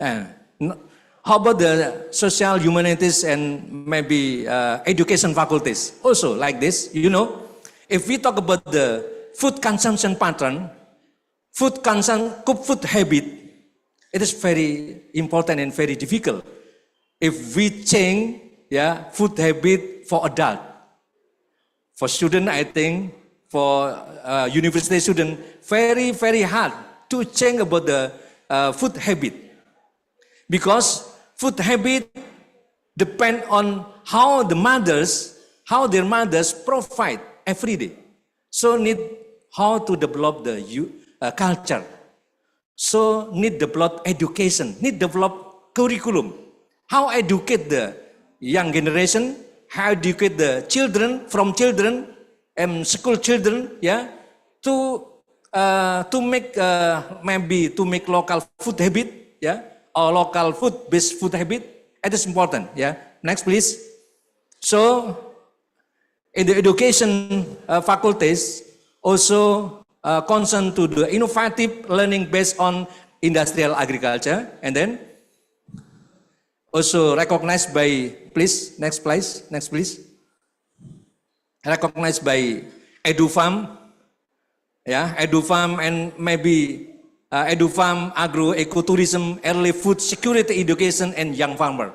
How about the social humanities and maybe education faculties? Also like this, you know, if we talk about the food consumption pattern, food habit, it is very important and very difficult. If we change, yeah, food habit for adult, for student, I think for university student, very hard to change about the food habit, because food habit depend on how their mothers provide every day. So need how to develop the culture. So need develop education, need develop curriculum. How educate the young generation, how educate the children and school children, yeah, to make maybe to make local food habit, yeah, or local food-based food habit. It is important, yeah. Next, please. So in the education faculties also concern to the innovative learning based on industrial agriculture, and then also recognized by, please, next please. Recognized by EduFarm, yeah, EduFarm and maybe EduFarm, agro, ecotourism, early food security education, and young farmer.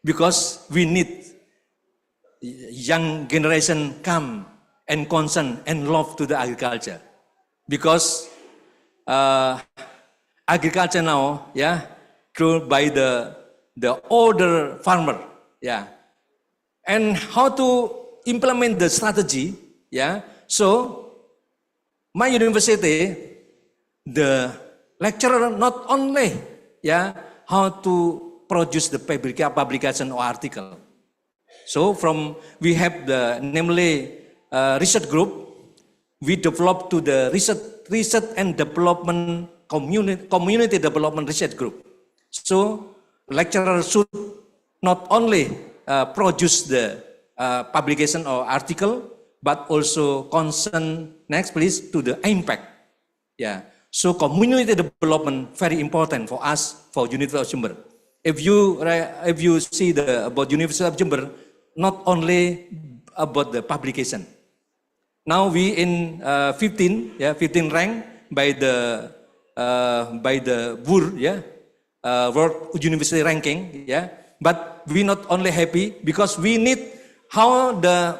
Because we need young generation come and concern and love to the agriculture. Because agriculture now, yeah, grown by the older farmer, yeah, and how to implement the strategy, yeah. So my university, the lecturer not only, yeah, how to produce the publication or article. So we have the namely research group, we develop to the research and development community development research group. So lecturer should not only produce the publication or article, but also concern, next please, to the impact. Yeah. So community development very important for us, for University of Jember. If you see about University of Jember, not only about the publication. Now we in 15 rank by the WUR, yeah, World University ranking, yeah. But we not only happy because we need how the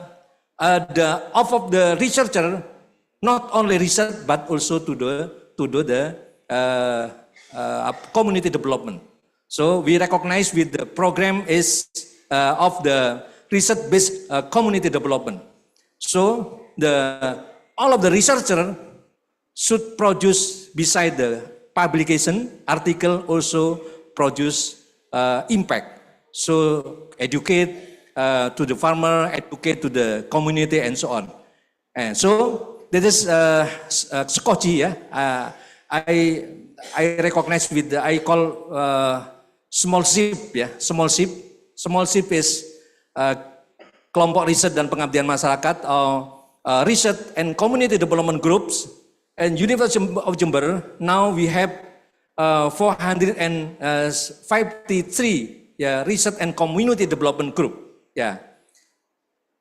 of the researcher not only research but also to do the community development. So we recognize with the program is of the research-based community development. So all of the researcher should produce beside the publication article also produce impact. So educate to the farmer, educate to the community, and so on. And so this is Skoci, yeah. I recognize with I call small SIP, ya, small SIP. Small SIP is kelompok riset dan pengabdian masyarakat research and community development groups, and University of Jember, now we have 453 research and community development group.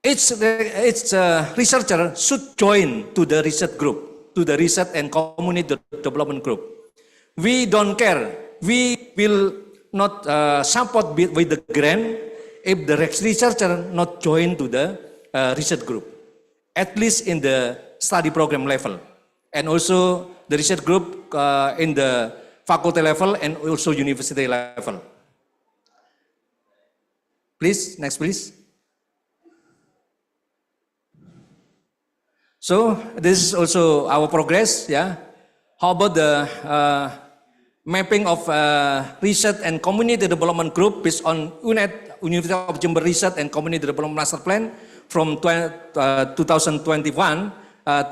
Each researcher should join to the research group, to the research and community development group. We don't care. We will not support with the grant if the researcher not join to the research group, at least in the study program level, and also the research group in the faculty level and also university level. Please, next please. So this is also our progress. How about the mapping of research and community development group based on University of Jember Research and Community Development Master Plan from 2021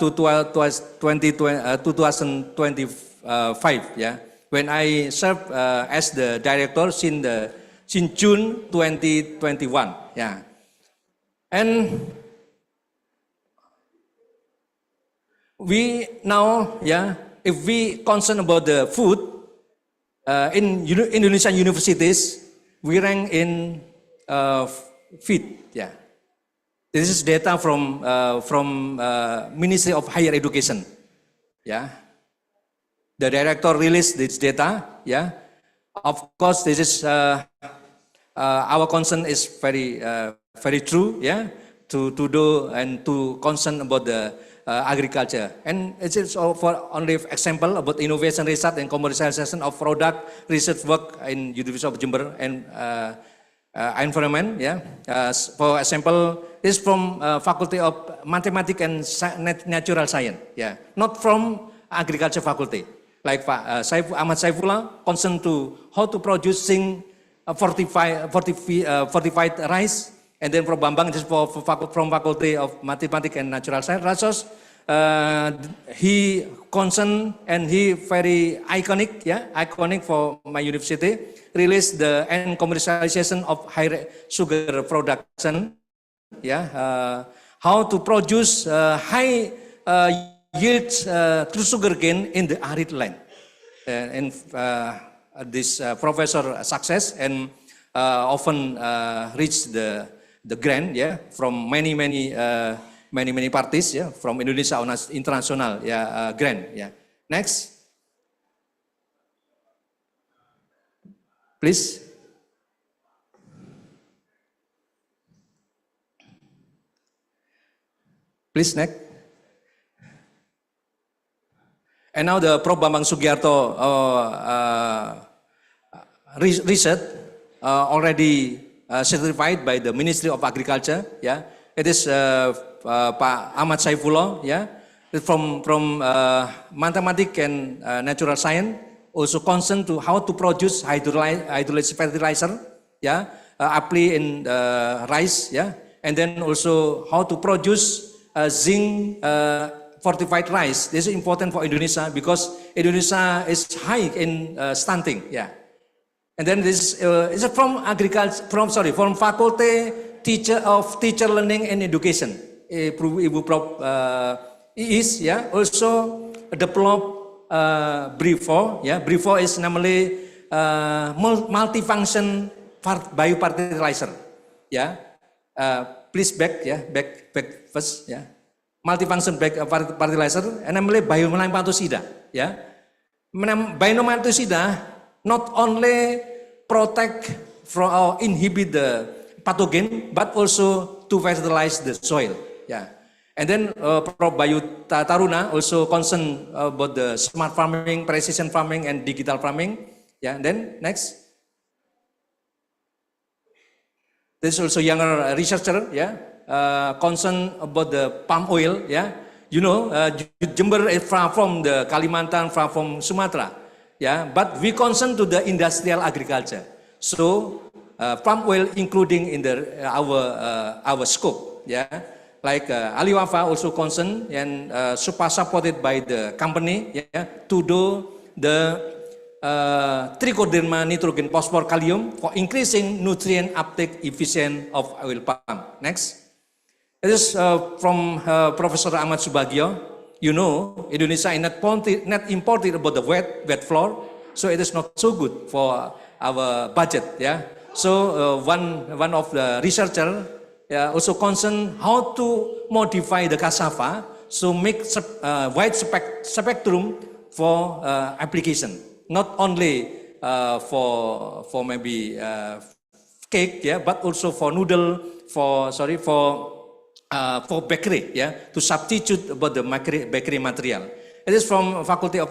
to 2025. When I served as the director since June 2021. And we now, if we concern about the food in Indonesian universities, we rank in feed. This is data from Ministry of Higher Education. The director released this data. Of course, this is our concern is very true. To do and to concern about the agriculture, and it is for only example about innovation research and commercialization of product research work in University of Jember and environment. For example, this from Faculty of Mathematics and Natural Science. Not from agriculture faculty. Like Ahmad Saifullah concerned to how to produce fortified rice. And then from Bambang, this is from Faculty of Mathematics and Natural Science. He concerned and he very iconic for my university, released the end commercialization of high sugar production. How to produce high yield through sugar cane in the arid land. And this professor success and often reach the grant from many parties from Indonesia on international grant. Next, please. Please next. And now the Prof. Bambang Sugiarto research already certified by the Ministry of Agriculture. It is Pak Ahmad Saifullah. From Mathematics and Natural Science, also concerned to how to produce hydrolyzed fertilizer. Apply in rice. And then also how to produce zinc fortified rice. This is important for Indonesia because Indonesia is high in stunting. And then this is from Faculty Teacher Learning and Education. Ibu Prof is also develop BRIFO. BRIFO is namely multifunction biofertilizer. Please back first. Multifunction fertilizer, and namely bionematocida. Bionematocida not only protect from or inhibit the pathogen, but also to fertilize the soil. And then Prof. Bayu Taruna also concerned about the smart farming, precision farming, and digital farming. And then next, this is also younger researcher. Concern about the palm oil. Jember is far from the Kalimantan, far from Sumatra. But we concern to the industrial agriculture. So palm oil including in our scope. Like Ali Wafa also concerned and supported by the company to do the trichoderma nitrogen phosphor kalium for increasing nutrient uptake efficient of oil palm. Next. It is from Professor Ahmad Subagio. You know, Indonesia is not imported about the wet floor, so it is not so good for our budget. Yeah. So one of the researcher also concerned how to modify the cassava so make wide spectrum for application, not only for maybe cake, yeah, but also for noodle, for bakery, yeah, to substitute about the bakery material. It is from Faculty of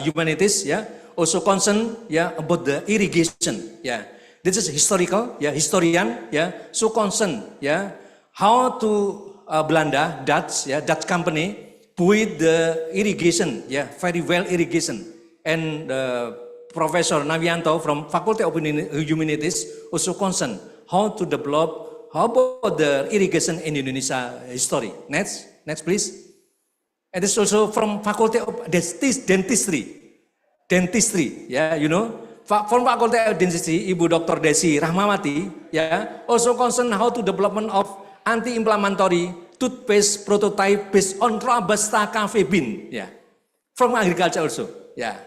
Humanities, yeah, also concerned, yeah, about the irrigation, yeah. This is historical, yeah, historian, yeah, so concerned, yeah, how to Belanda, Dutch company, build the irrigation, yeah, very well irrigation, and Professor Navianto from Faculty of Humanities also concerned how to develop, how about the irrigation in Indonesia history. Next please. It is also from Faculty of Dentistry, yeah, you know. From Faculty of Dentistry, Ibu Dr. Desi Rahmawati, yeah, also concerned how to development of anti-inflammatory toothpaste prototype based on Robusta cafe bean, yeah, from agriculture also, yeah.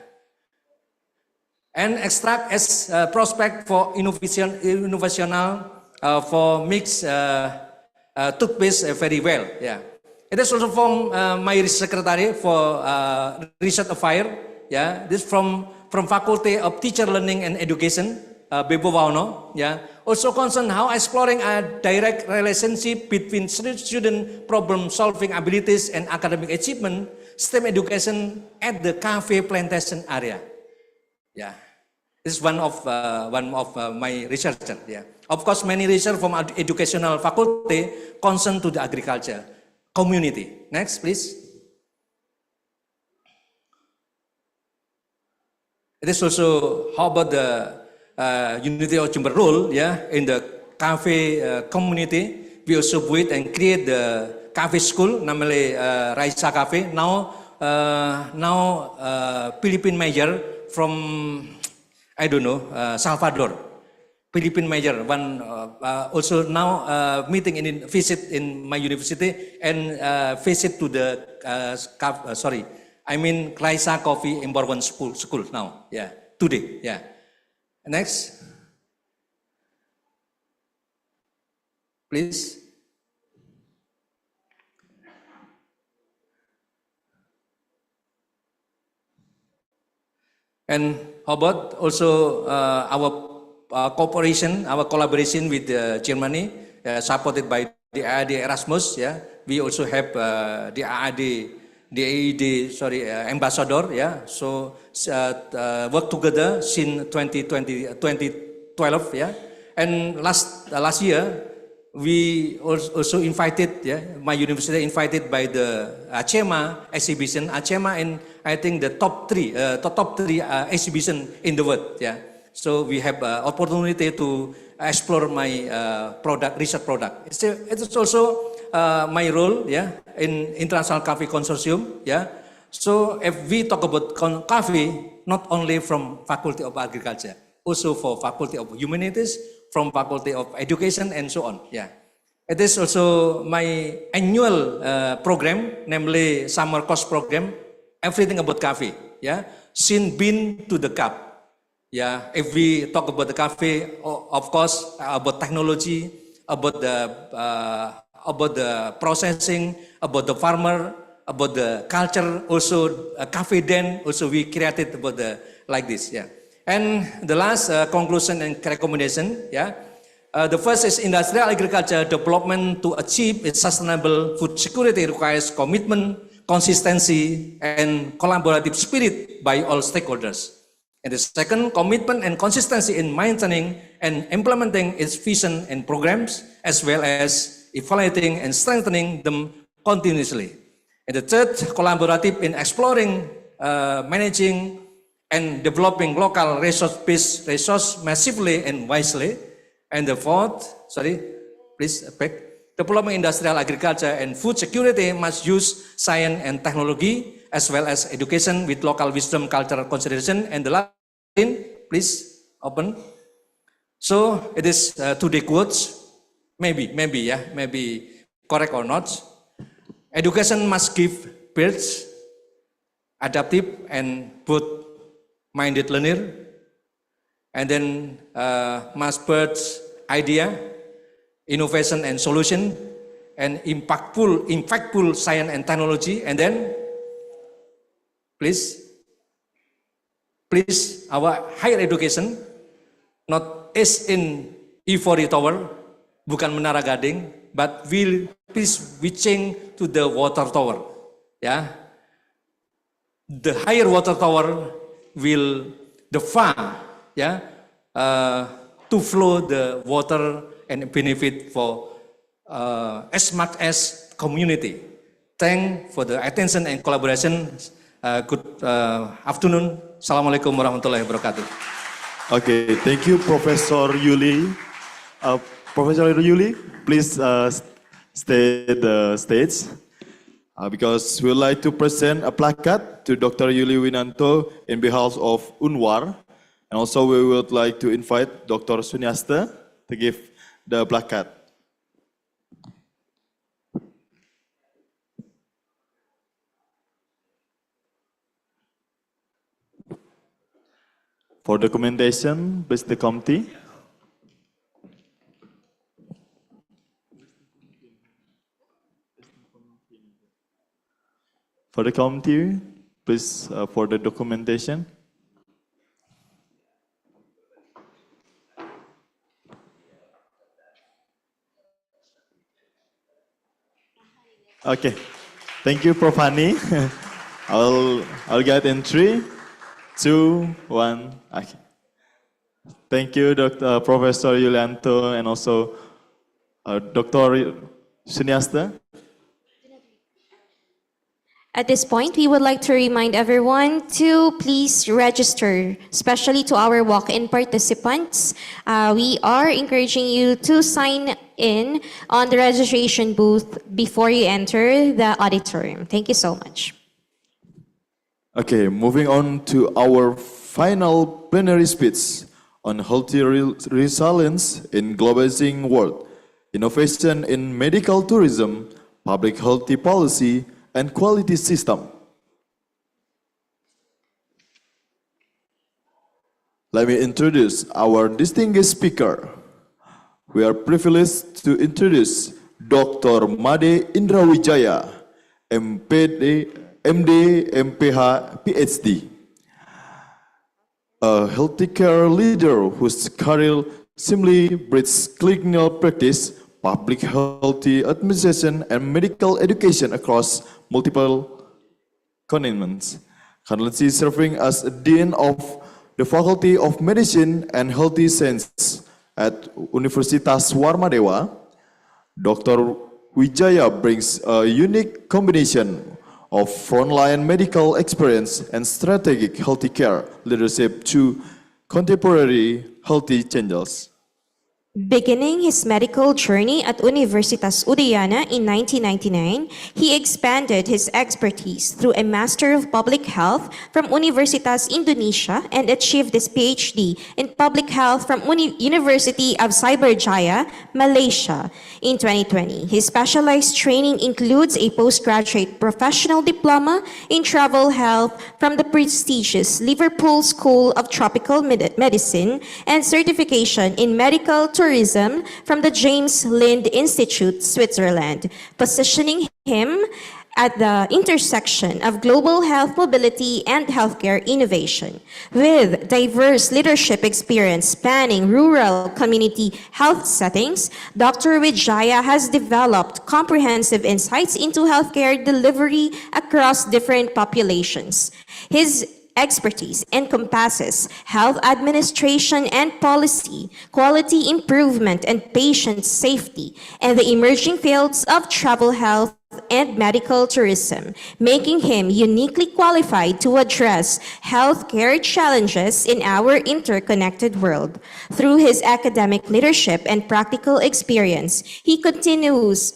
And extract as prospect for innovational for mixed toothpaste very well, yeah. It is also from my research secretary for research affair, yeah. This from Faculty of Teacher Learning and Education, Bebo Wauno, yeah. Also concerned how exploring a direct relationship between student problem solving abilities and academic achievement, STEM education at the cafe plantation area, yeah. This is one of my research, yeah. Of course, many research from educational faculty concerned to the agriculture community. Next, please. It is also how about the University of Jember role, yeah, in the cafe community. We also build and create the cafe school, namely Raisa Cafe. Now Philippine major from I don't know Salvador, Philippine major. One also now meeting in visit in my university and visit to the Raisa Coffee in Bourbon school now, yeah, today, yeah. Next, please. And how about also our cooperation, our collaboration with Germany, supported by the AAD Erasmus, yeah. We also have the AAD ambassador, yeah. So work together since 2012, yeah. And last year we also invited, yeah, my university invited by the ACEMA exhibition. ACEMA in I think the top three exhibition in the world, yeah. So we have opportunity to explore my research product. It is also my role, yeah, in International Coffee Consortium, yeah. So if we talk about coffee, not only from Faculty of Agriculture, also for Faculty of Humanities, from Faculty of Education, and so on, yeah. It is also my annual program, namely summer course program, everything about coffee, yeah, since bean to the cup. Yeah, if we talk about the cafe, of course, about technology, about the processing, about the farmer, about the culture, also cafe den, also we created about the like this, yeah. And the last conclusion and recommendation, yeah. The first is industrial agriculture development to achieve its sustainable food security requires commitment, consistency, and collaborative spirit by all stakeholders. And the second, commitment and consistency in maintaining and implementing its vision and programs, as well as evaluating and strengthening them continuously. And the third, collaborative in exploring, managing, and developing local resource-based resource massively and wisely. And the fourth, development industrial agriculture and food security must use science and technology, as well as education with local wisdom, cultural consideration. And the last, please open. So it is today quotes, maybe correct or not, education must give birth, adaptive and both-minded learner, and then must birth idea, innovation and solution, and impactful science and technology, and then please our higher education not is in Ivory Tower, bukan Menara Gading, but please we change to the water tower. Yeah, the higher water tower will the fund, yeah, to flow the water and benefit for as much as community. Thank for the attention and collaboration. Good afternoon. Assalamualaikum warahmatullahi wabarakatuh. Okay, thank you, Professor Yuli. Professor Yuli, please stay at the stage because we would like to present a placard to Dr. Yuli Winanto in behalf of UNWAR. And also we would like to invite Dr. Sunyasta to give the placard. For documentation, please the committee. For the committee, please for the documentation. Okay, thank you, Prof. Hani. I'll get in 3, 2, 1. Okay. Thank you, Professor Yulianto, and also Dr. Sunyasta. At this point, we would like to remind everyone to please register, especially to our walk-in participants. We are encouraging you to sign in on the registration booth before you enter the auditorium. Thank you so much. Okay, moving on to our final plenary speech on healthy resilience in globalizing world, innovation in medical tourism, public health policy, and quality system. Let me introduce our distinguished speaker. We are privileged to introduce Dr. Made Indrawijaya, MD, MPH, PhD, a healthcare leader whose career seamlessly bridges clinical practice, public health administration, and medical education across multiple continents. Currently serving as Dean of the Faculty of Medicine and Health Sciences at Universitas Warmadewa, Dr. Wijaya brings a unique combination of frontline medical experience and strategic healthcare leadership to contemporary healthy changes. Beginning his medical journey at Universitas Udayana in 1999, he expanded his expertise through a Master of Public Health from Universitas Indonesia and achieved his PhD in Public Health from University of Cyberjaya, Malaysia. In 2020, his specialized training includes a postgraduate professional diploma in travel health from the prestigious Liverpool School of Tropical Medicine and certification in medical tourism from the James Lind Institute, Switzerland, positioning him at the intersection of global health mobility and healthcare innovation. With diverse leadership experience spanning rural community health settings, Dr. Wijaya has developed comprehensive insights into healthcare delivery across different populations. His expertise encompasses health administration and policy, quality improvement and patient safety, and the emerging fields of travel health and medical tourism, making him uniquely qualified to address healthcare challenges in our interconnected world. Through his academic leadership and practical experience, he continues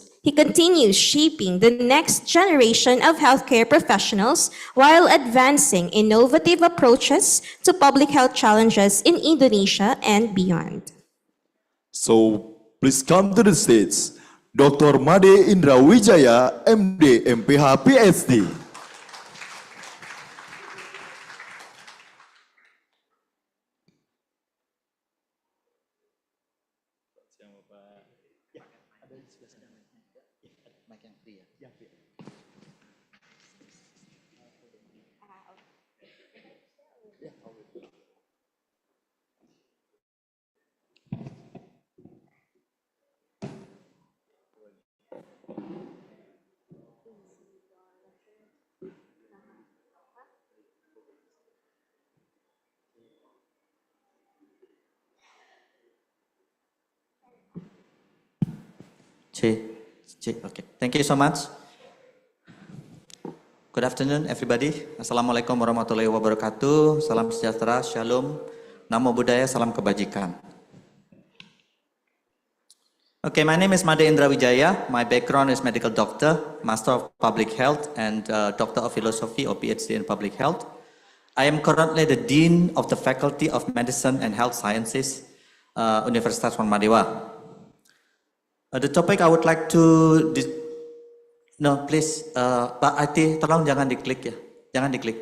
shaping the next generation of healthcare professionals while advancing innovative approaches to public health challenges in Indonesia and beyond. So please come to the stage, Dr. Made Indra Wijaya, MD, MPH, PhD. Okay, thank you so much. Good afternoon, everybody. Assalamualaikum warahmatullahi wabarakatuh. Salam sejahtera, shalom, namo buddhaya, salam kebajikan. Okay, my name is Made Indra Wijaya. My background is medical doctor, master of public health, and doctor of philosophy or PhD in public health. I am currently the dean of the Faculty of Medicine and Health Sciences, Universitas Warmadewa. The topic I would like to no, please, Pak Ati, tolong jangan diklik ya, jangan diklik,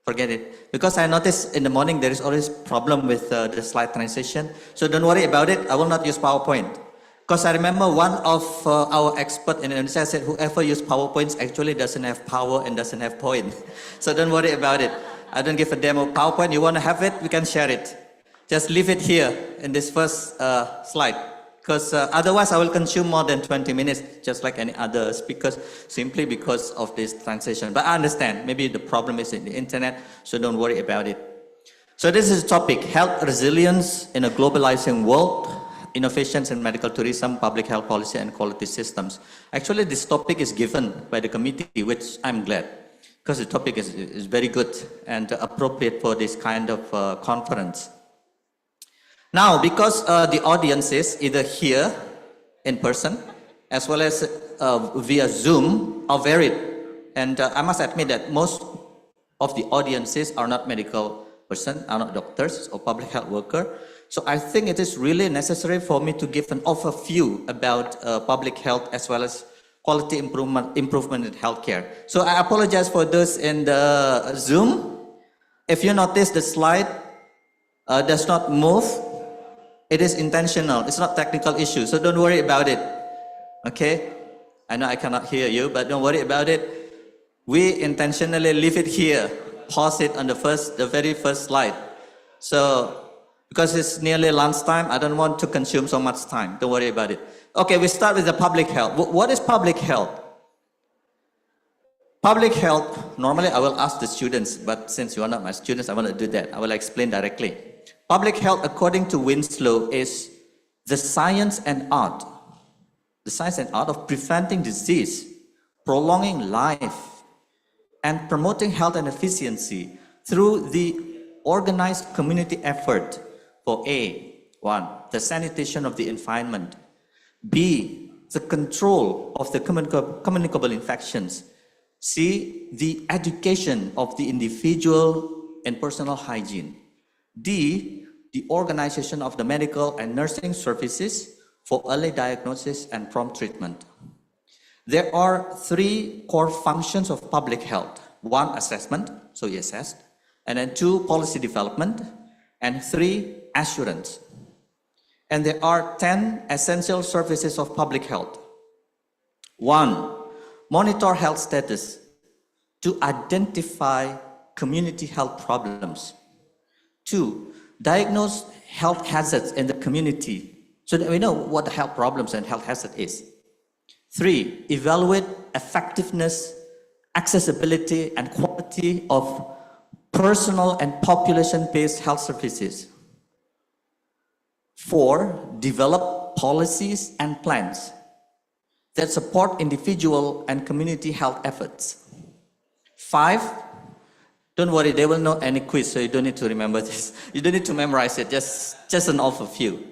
forget it. Because I noticed in the morning there is always problem with the slide transition, so don't worry about it. I will not use PowerPoint. Because I remember one of our expert in Indonesia said whoever use PowerPoints actually doesn't have power and doesn't have point. So don't worry about it. I don't give a damn of PowerPoint. You want to have it, we can share it. Just leave it here in this first slide. Because otherwise I will consume more than 20 minutes, just like any other speakers, simply because of this transition. But I understand, maybe the problem is in the internet, so don't worry about it. So this is the topic, health resilience in a globalizing world, innovations in medical tourism, public health policy, and quality systems. Actually, this topic is given by the committee, which I'm glad, because the topic is very good and appropriate for this kind of conference. Now, because the audience is either here in person as well as via Zoom are varied, and I must admit that most of the audiences are not medical person, are not doctors or public health worker. So I think it is really necessary for me to give an overview about public health as well as quality improvement in healthcare. So I apologize for those in the Zoom. If you notice the slide does not move, it is intentional. It's not technical issue, so don't worry about it. Okay? I know I cannot hear you, but don't worry about it. We intentionally leave it here, pause it on the very first slide. So, because it's nearly lunchtime, I don't want to consume so much time. Don't worry about it. Okay, we start with the public health. What is public health? Public health, normally I will ask the students, but since you are not my students, I want to do that. I will explain directly. Public health, according to Winslow, is the science and art of preventing disease, prolonging life, and promoting health and efficiency through the organized community effort for one, the sanitation of the environment, B, the control of the communicable infections, C, the education of the individual and personal hygiene, D, the organization of the medical and nursing services for early diagnosis and prompt treatment. There are three core functions of public health. One, assessment, so you assessed, and then two, policy development, and three, assurance. And there are 10 essential services of public health. One, monitor health status to identify community health problems. Two, diagnose health hazards in the community so that we know what the health problems and health hazard is. Three, evaluate effectiveness, accessibility, and quality of personal and population-based health services. Four, develop policies and plans that support individual and community health efforts. Five, don't worry, they will not any quiz, so you don't need to remember this. You don't need to memorize it, just an overview.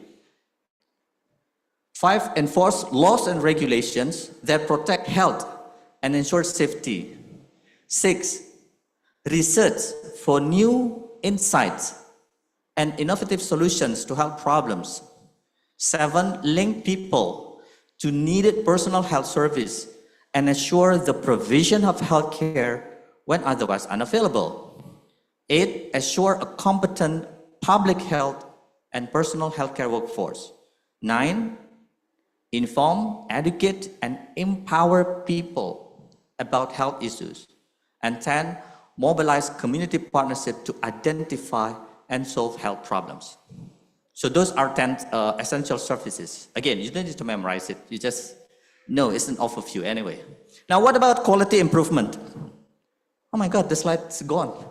5, enforce laws and regulations that protect health and ensure safety. 6, research for new insights and innovative solutions to health problems. 7, link people to needed personal health service and assure the provision of health care when otherwise unavailable. 8, assure a competent public health and personal healthcare workforce. 9, inform, educate, and empower people about health issues. And 10, mobilize community partnership to identify and solve health problems. So those are 10 essential services. Again, you don't need to memorize it. You just know it's an overview anyway. Now, what about quality improvement? Oh my God, the slide's gone.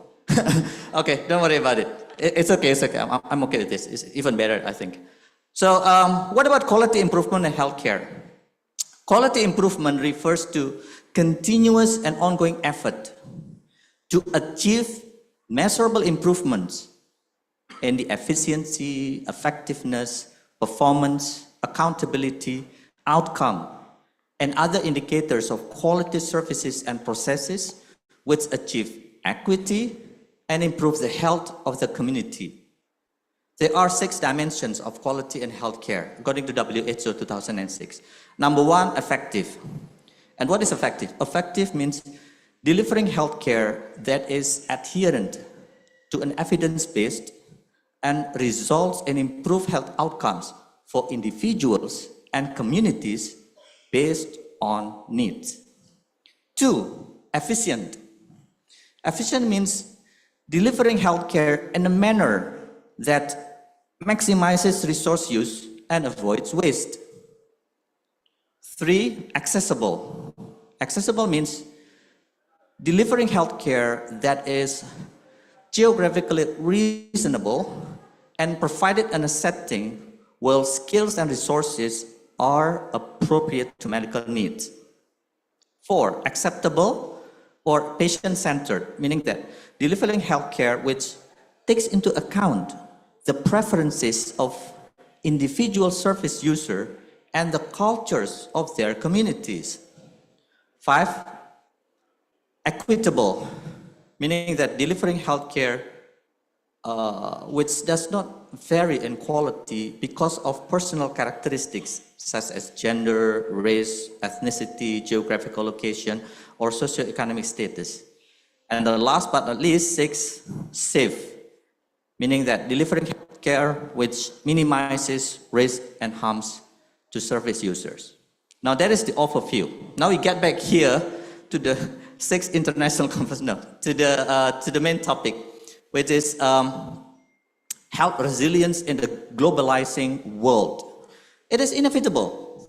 Okay, don't worry about it. It's okay, it's okay. I'm okay with this. It's even better, I think. So what about quality improvement in healthcare? Quality improvement refers to continuous and ongoing effort to achieve measurable improvements in the efficiency, effectiveness, performance, accountability, outcome, and other indicators of quality services and processes which achieve equity and improve the health of the community. There are 6 dimensions of quality in healthcare, according to WHO 2006. Number 1, effective. And what is effective? Effective means delivering healthcare that is adherent to an evidence-based and results in improved health outcomes for individuals and communities based on needs. 2, efficient. Efficient means delivering healthcare in a manner that maximizes resource use and avoids waste. 3, accessible. Accessible means delivering healthcare that is geographically reasonable and provided in a setting where skills and resources are appropriate to medical needs. 4, acceptable or patient-centered, meaning that delivering healthcare which takes into account the preferences of individual service user and the cultures of their communities. 5, equitable, meaning that delivering healthcare which does not vary in quality because of personal characteristics such as gender, race, ethnicity, geographical location, or socioeconomic status. And the last but not least, 6, safe, meaning that delivering healthcare which minimizes risk and harms to service users. Now that is the overview. Now we get back here to the 6th international conference, no, to the main topic, which is health resilience in the globalizing world. It is inevitable.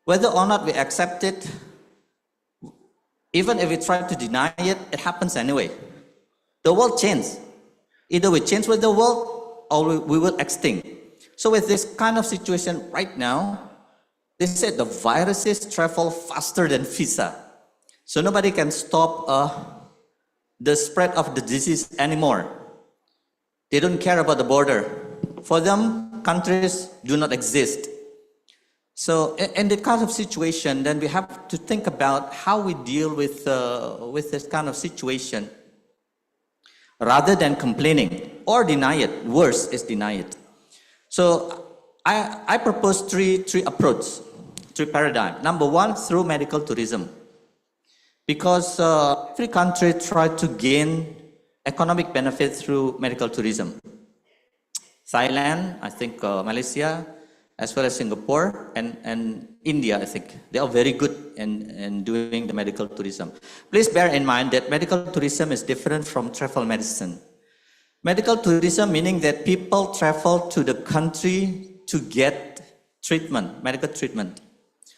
Whether or not we accept it, even if we try to deny it, it happens anyway. The world changes. Either we change with the world or we will extinct. So with this kind of situation right now, they said the viruses travel faster than visa. So nobody can stop the spread of the disease anymore. They don't care about the border. For them, countries do not exist. So in that kind of situation, then we have to think about how we deal with this kind of situation rather than complaining or deny it. Worse is deny it. So I propose three approaches, 3 paradigms. Number 1, through medical tourism. Because every country tried to gain economic benefit through medical tourism. Thailand, I think Malaysia, as well as Singapore and India, I think. They are very good in doing the medical tourism. Please bear in mind that medical tourism is different from travel medicine. Medical tourism meaning that people travel to the country to get treatment, medical treatment.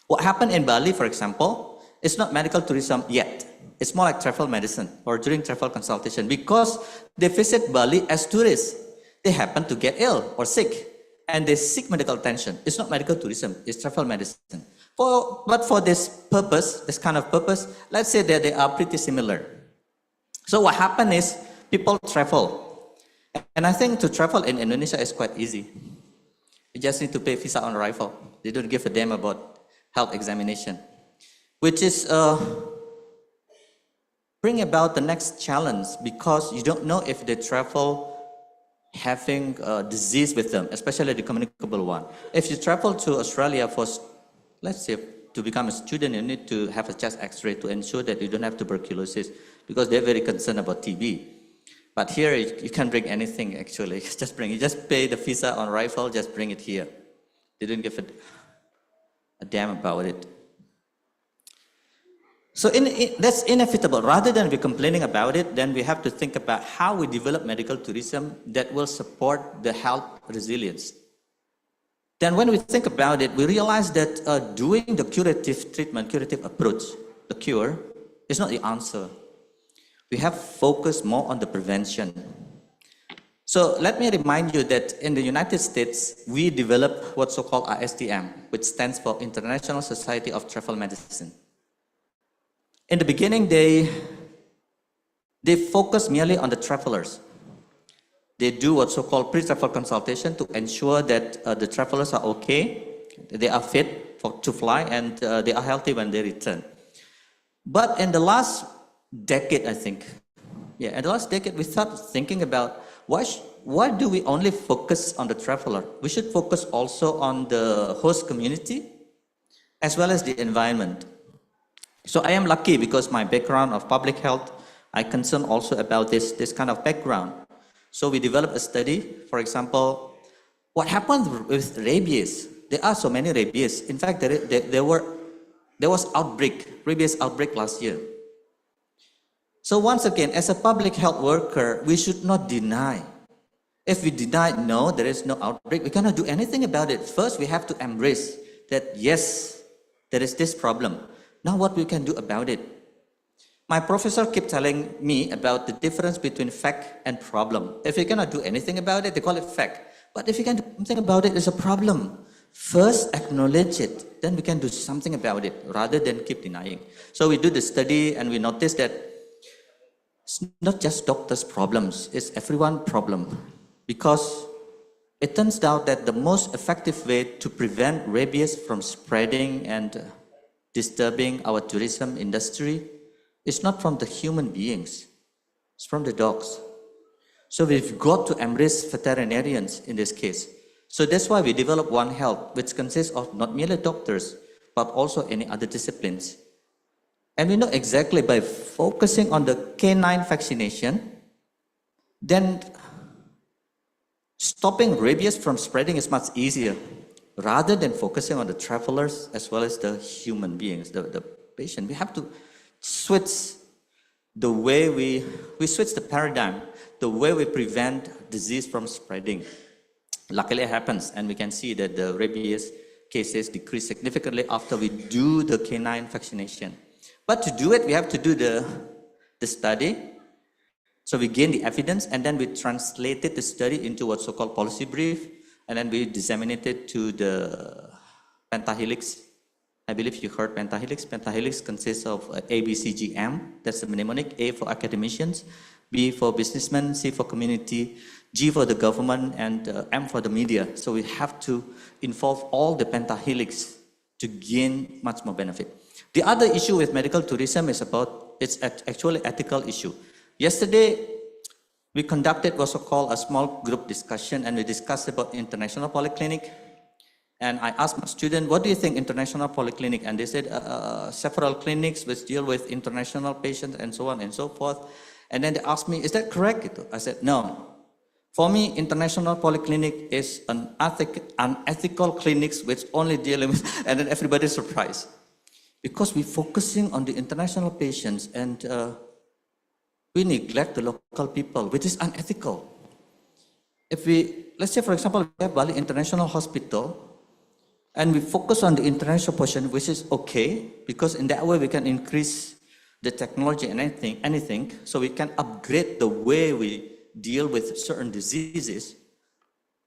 What happened in Bali, for example, it's not medical tourism yet. It's more like travel medicine or during travel consultation because they visit Bali as tourists. They happen to get ill or sick and they seek medical attention. It's not medical tourism, it's travel medicine. But for this purpose, this kind of purpose, let's say that they are pretty similar. So what happened is people travel. And I think to travel in Indonesia is quite easy. You just need to pay visa on arrival. They don't give a damn about health examination. Which is bring about the next challenge because you don't know if they travel having a disease with them, especially the communicable one. If you travel to Australia for let's say to become a student, you need to have a chest x-ray to ensure that you don't have tuberculosis, because they're very concerned about TB. But here, you can't bring anything, actually. You just pay the visa on arrival, just bring it here. They don't give a damn about it. So that's inevitable. Rather than be complaining about it, then we have to think about how we develop medical tourism that will support the health resilience. Then when we think about it, we realize that doing the curative treatment, curative approach, the cure, is not the answer. We have focused more on the prevention. So let me remind you that in the United States, we developed what's so-called ISTM, which stands for International Society of Travel Medicine. In the beginning, they focus merely on the travelers. They do what's so-called pre-travel consultation to ensure that the travelers are okay, they are fit to fly, and they are healthy when they return. But in the last decade, I think, in the last decade, we started thinking about why do we only focus on the traveler? We should focus also on the host community as well as the environment. So I am lucky because my background of public health, I concern also about this kind of background. So we developed a study, for example, what happened with rabies? There are so many rabies. In fact, there was rabies outbreak last year. So once again, as a public health worker, we should not deny. If we deny, no, there is no outbreak, we cannot do anything about it. First, we have to embrace that, yes, there is this problem. Now what we can do about it? My professor kept telling me about the difference between fact and problem. If you cannot do anything about it, they call it fact. But if you can do something about it, it's a problem. First, acknowledge it, then we can do something about it, rather than keep denying. So we do the study and we notice that it's not just doctors' problems, it's everyone's problem. Because it turns out that the most effective way to prevent rabies from spreading and disturbing our tourism industry is not from the human beings, it's from the dogs. So we've got to embrace veterinarians in this case. So that's why we developed One Health, which consists of not merely doctors, but also any other disciplines. And we know exactly by focusing on the canine vaccination, then stopping rabies from spreading is much easier, rather than focusing on the travelers as well as the human beings, the patient. We have to switch the way we switch the paradigm, the way we prevent disease from spreading. Luckily it happens, and we can see that the rabies cases decrease significantly after we do the canine vaccination. But to do it, we have to do the study. So we gain the evidence, and then we translated the study into what's so-called policy brief, and then we disseminated to the pentahelix. I believe you heard pentahelix. Pentahelix consists of A, B, C, G, M. That's the mnemonic. A for academicians, B for businessmen, C for community, G for the government, and M for the media. So we have to involve all the pentahelix to gain much more benefit. The other issue with medical tourism is it's actually ethical issue. Yesterday, we conducted what's called a small group discussion, and we discussed about international polyclinic. And I asked my student, what do you think international polyclinic? And they said several clinics which deal with international patients and so on and so forth. And then they asked me, is that correct? I said, no. For me, international polyclinic is an unethical clinics which only deal with, and then everybody's surprised. Because we're focusing on the international patients and we neglect the local people, which is unethical. If let's say for example, we have Bali International Hospital, and we focus on the international patient, which is okay, because in that way we can increase the technology and anything, so we can upgrade the way we deal with certain diseases.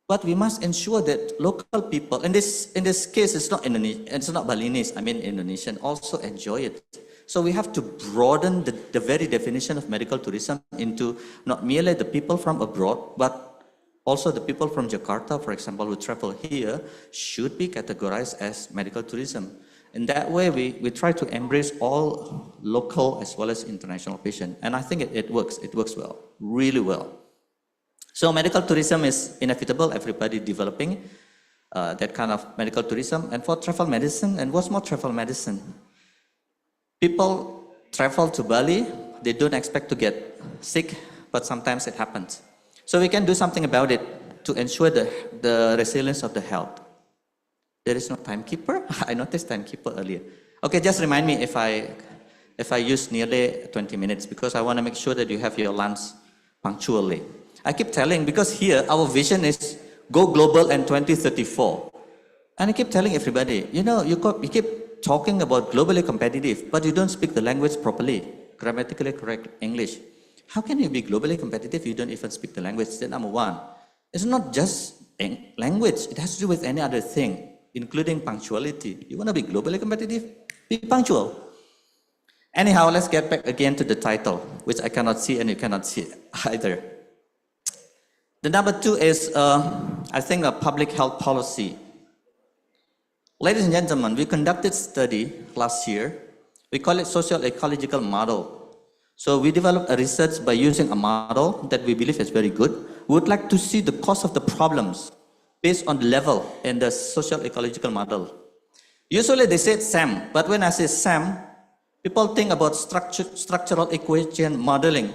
But we must ensure that local people, in this case, it's not Indonesian, it's not Balinese, I mean Indonesian, also enjoy it. So we have to broaden the very definition of medical tourism into not merely the people from abroad, but also the people from Jakarta, for example, who travel here, should be categorized as medical tourism. In that way, we try to embrace all local as well as international patients. And I think it works well, really well. So medical tourism is inevitable, everybody developing. that kind of medical tourism. And for travel medicine, and what's more travel medicine? People travel to Bali, they don't expect to get sick, but sometimes it happens. So we can do something about it to ensure the resilience of the health. There is no timekeeper. I noticed timekeeper earlier. Okay, just remind me if I use nearly 20 minutes, because I want to make sure that you have your lunch punctually. I keep telling, because here our vision is go global in 2034. And I keep telling everybody, you know, you keep talking about globally competitive, but you don't speak the language properly, grammatically correct English. How can you be globally competitive if you don't even speak the language? That's number one. It's not just language. It has to do with any other thing, including punctuality. You want to be globally competitive? Be punctual. Anyhow, let's get back again to the title, which I cannot see and you cannot see either. The number two is, I think, a public health policy. Ladies and gentlemen, we conducted study last year. We call it social ecological model. So we developed a research by using a model that we believe is very good. We would like to see the cause of the problems based on the level in the social ecological model. Usually they say SAM, but when I say SAM, people think about structural equation modeling,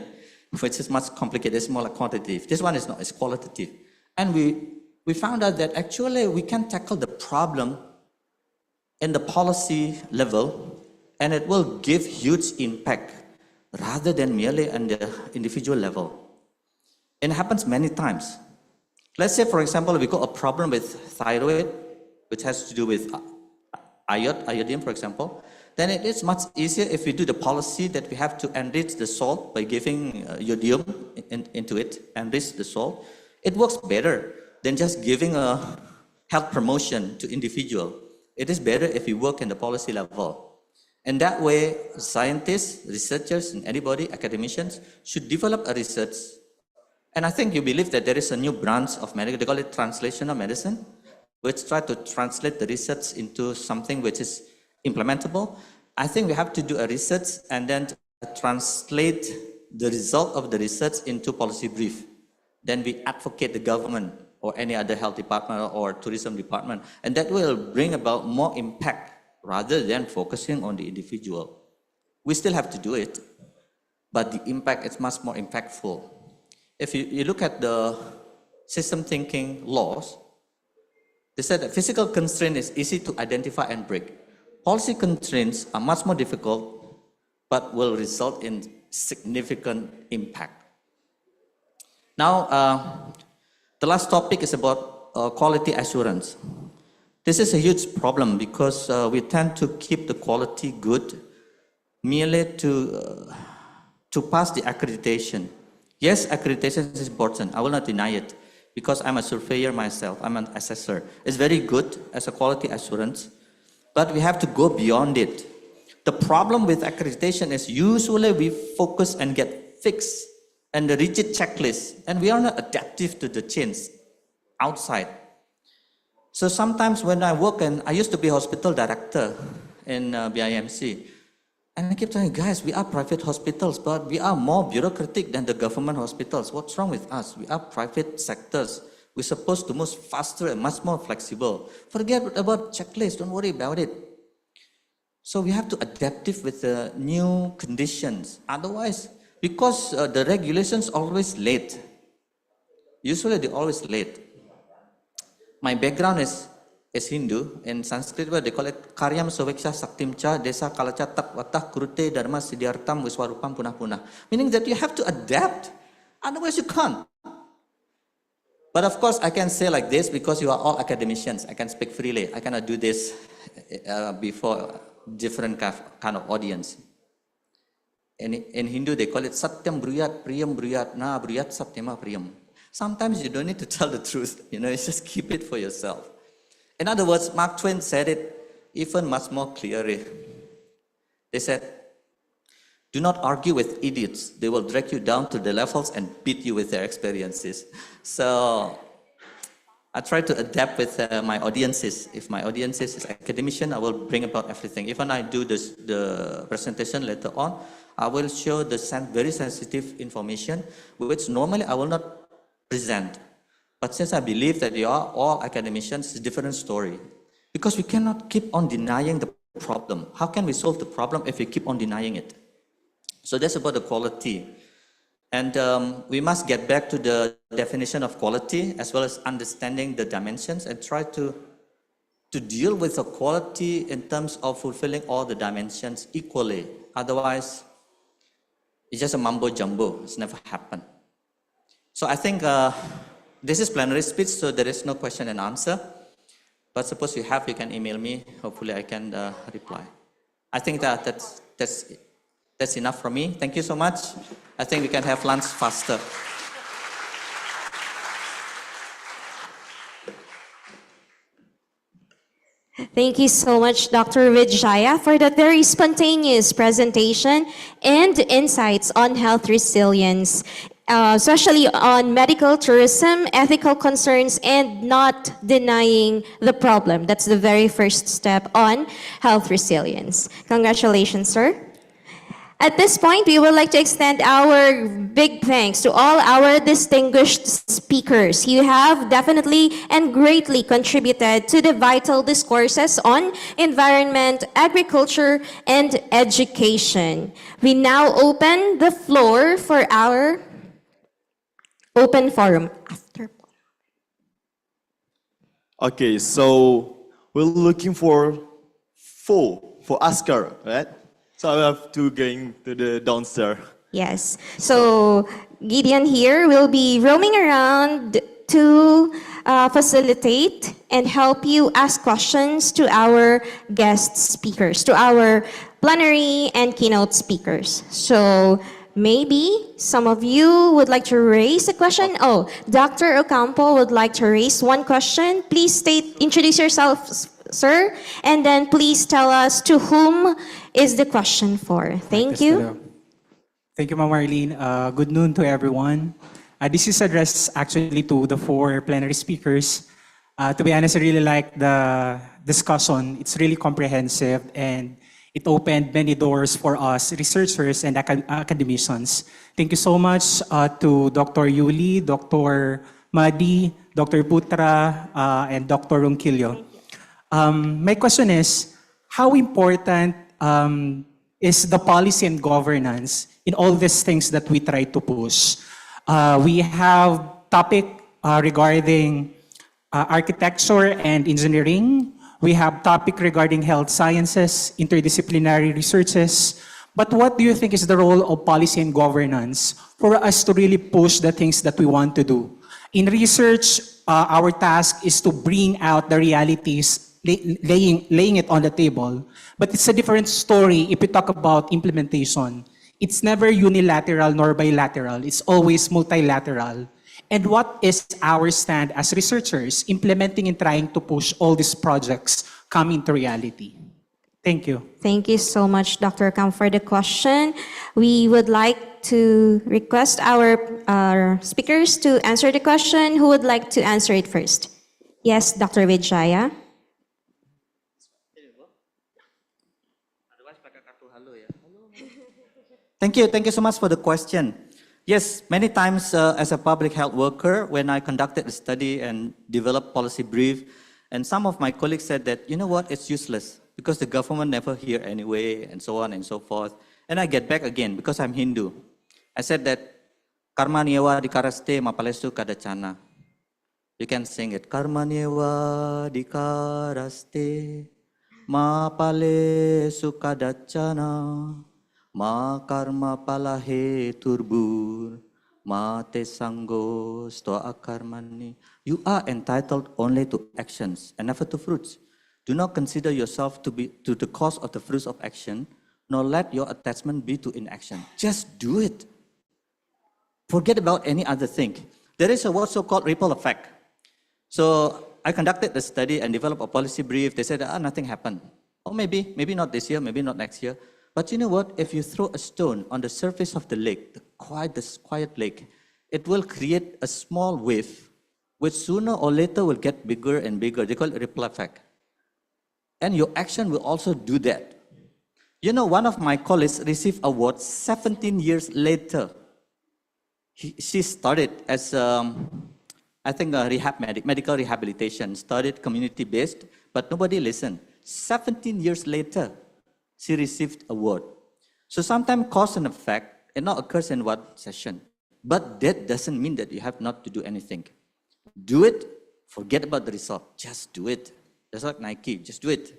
which is much complicated. It's more like quantitative. This one is not, it's qualitative. And we found out that actually we can tackle the problem in the policy level, and it will give huge impact rather than merely on the individual level. It happens many times. Let's say, for example, we got a problem with thyroid, which has to do with iodine, for example. Then it is much easier if we do the policy that we have to enrich the salt by giving iodium into it, enrich the salt. It works better than just giving a health promotion to individual. It is better if we work in the policy level. And that way, scientists, researchers, and anybody, academicians, should develop a research. And I think you believe that there is a new branch of medical, they call it translational medicine, which try to translate the research into something which is implementable. I think we have to do a research and then translate the result of the research into policy brief. Then we advocate the government or any other health department or tourism department, and that will bring about more impact rather than focusing on the individual. We still have to do it, but the impact is much more impactful. If you look at the system thinking laws, they said that physical constraint is easy to identify and break. Policy constraints are much more difficult, but will result in significant impact. Now, the last topic is about quality assurance. This is a huge problem because we tend to keep the quality good merely to pass the accreditation. Yes, accreditation is important. I will not deny it because I'm a surveyor myself. I'm an assessor. It's very good as a quality assurance, but we have to go beyond it. The problem with accreditation is usually we focus and get fixed and the rigid checklist, and we are not adaptive to the change outside. So sometimes when I work I used to be hospital director in BIMC, and I keep telling guys, we are private hospitals, but we are more bureaucratic than the government hospitals. What's wrong with us? We are private sectors. We're supposed to move faster and much more flexible. Forget about checklists, don't worry about it. So we have to adaptive with the new conditions. Otherwise, because the regulations always late. Usually they're always late. My background is Hindu. In Sanskrit, they call it Karyam Soveksha Saktimcha Desa Kalacha Tatwatah Kurute Dharma Siddhartam Wiswarupam Punah Punah. Meaning that you have to adapt. Otherwise you can't. But of course I can say like this because you are all academicians. I can speak freely. I cannot do this before different kind of audience. In Hindu they call it Satyam Bruyat Priyam Bruyat Na Bruyat Satyama Priyam. Sometimes you don't need to tell the truth, you just keep it for yourself. In other words, Mark Twain said it even much more clearly. They said, do not argue with idiots. They will drag you down to the levels and beat you with their experiences. So I try to adapt with my audiences. If my audiences is academician, I will bring about everything. Even I do the presentation later on, I will show the very sensitive information, which normally I will not present. But since I believe that you are all academicians, it's a different story. Because we cannot keep on denying the problem. How can we solve the problem if we keep on denying it? So that's about the quality. And we must get back to the definition of quality as well as understanding the dimensions and try to deal with the quality in terms of fulfilling all the dimensions equally. Otherwise, it's just a mumbo jumbo. It's never happened. So I think this is plenary speech, so there is no question and answer. But suppose you have, you can email me. Hopefully I can reply. I think that's enough from me. Thank you so much. I think we can have lunch faster. Thank you so much, Dr. Vijaya, for that very spontaneous presentation and insights on health resilience, especially on medical tourism, ethical concerns, and not denying the problem. That's the very first step on health resilience. Congratulations, sir. At this point, we would like to extend our big thanks to all our distinguished speakers. You have definitely and greatly contributed to the vital discourses on environment, agriculture, and education. We now open the floor for our open forum. Okay, so we're looking for Oscar, right? So I have to going to the downstairs. Yes. So Gideon here will be roaming around to facilitate and help you ask questions to our guest speakers, to our plenary and keynote speakers. So maybe some of you would like to raise a question. Oh, Dr. Ocampo would like to raise one question. Please introduce yourself, sir, and then please tell us to whom is the question for. Thank you. Thank you, Ma'am Marlene. Good noon to everyone. This is addressed actually to the 4 plenary speakers. To be honest, I really like the discussion. It's really comprehensive and it opened many doors for us researchers and academicians. Thank you so much to Dr. Yuli, Dr. Madi, Dr. Putra, and Dr. Ronquillo. My question is, how important is the policy and governance in all these things that we try to push? We have topic regarding architecture and engineering. We have topic regarding health sciences, interdisciplinary researches. But what do you think is the role of policy and governance for us to really push the things that we want to do? In research, our task is to bring out the realities, laying it on the table. But it's a different story if we talk about implementation. It's never unilateral nor bilateral. It's always multilateral. And what is our stand as researchers implementing and trying to push all these projects come into reality? Thank you. Thank you so much, Dr. Kam, for the question. We would like to request our speakers to answer the question. Who would like to answer it first? Yes, Dr. Vijaya. Thank you so much for the question. Yes, many times as a public health worker, when I conducted a study and developed policy brief, and some of my colleagues said that, you know what, it's useless because the government never hear anyway, and so on and so forth. And I get back again because I'm Hindu. I said that karma niewa dikaraste mapalestu kadachana. You can sing it. Karma niewa dikaraste mapalesu kadachana. Ma karma palahe turbur, ma te sango sto akarmani. You are entitled only to actions and never to fruits. Do not consider yourself to be to the cause of the fruits of action, nor let your attachment be to inaction. Just do it. Forget about any other thing. There is a what's so-called ripple effect. So I conducted the study and developed a policy brief. They said, nothing happened. Or maybe not this year, maybe not next year. But you know what? If you throw a stone on the surface of the lake, this quiet lake, it will create a small wave, which sooner or later will get bigger and bigger. They call it ripple effect. And your action will also do that. You know, one of my colleagues received award 17 years later. She started as, I I think medical rehabilitation started community-based, but nobody listened. 17 years later, she received award. So sometimes cause and effect, it not occurs in one session. But that doesn't mean that you have not to do anything. Do it, forget about the result, just do it. Just like Nike, just do it.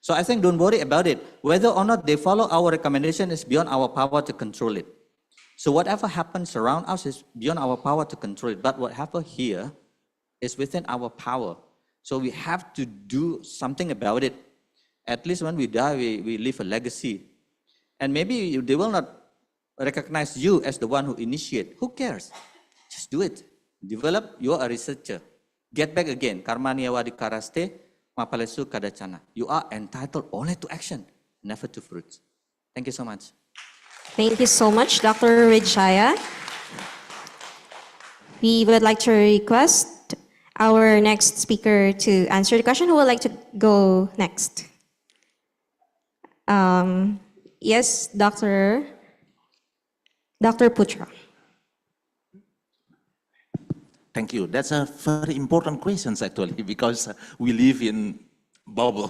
So I think don't worry about it. Whether or not they follow our recommendation is beyond our power to control it. So whatever happens around us is beyond our power to control it. But whatever here is within our power. So we have to do something about it. At least when we die, we leave a legacy. And maybe they will not recognize you as the one who initiate. Who cares? Just do it. Develop, you are a researcher. Get back again. Karma niyawa dikaraste, mapalesu kadacana. You are entitled only to action, never to fruits. Thank you so much. Thank you so much, Dr. Wijaya. We would like to request our next speaker to answer the question. Who would like to go next? Yes, Dr. Putra. Thank you. That's a very important question, actually, because we live in bubble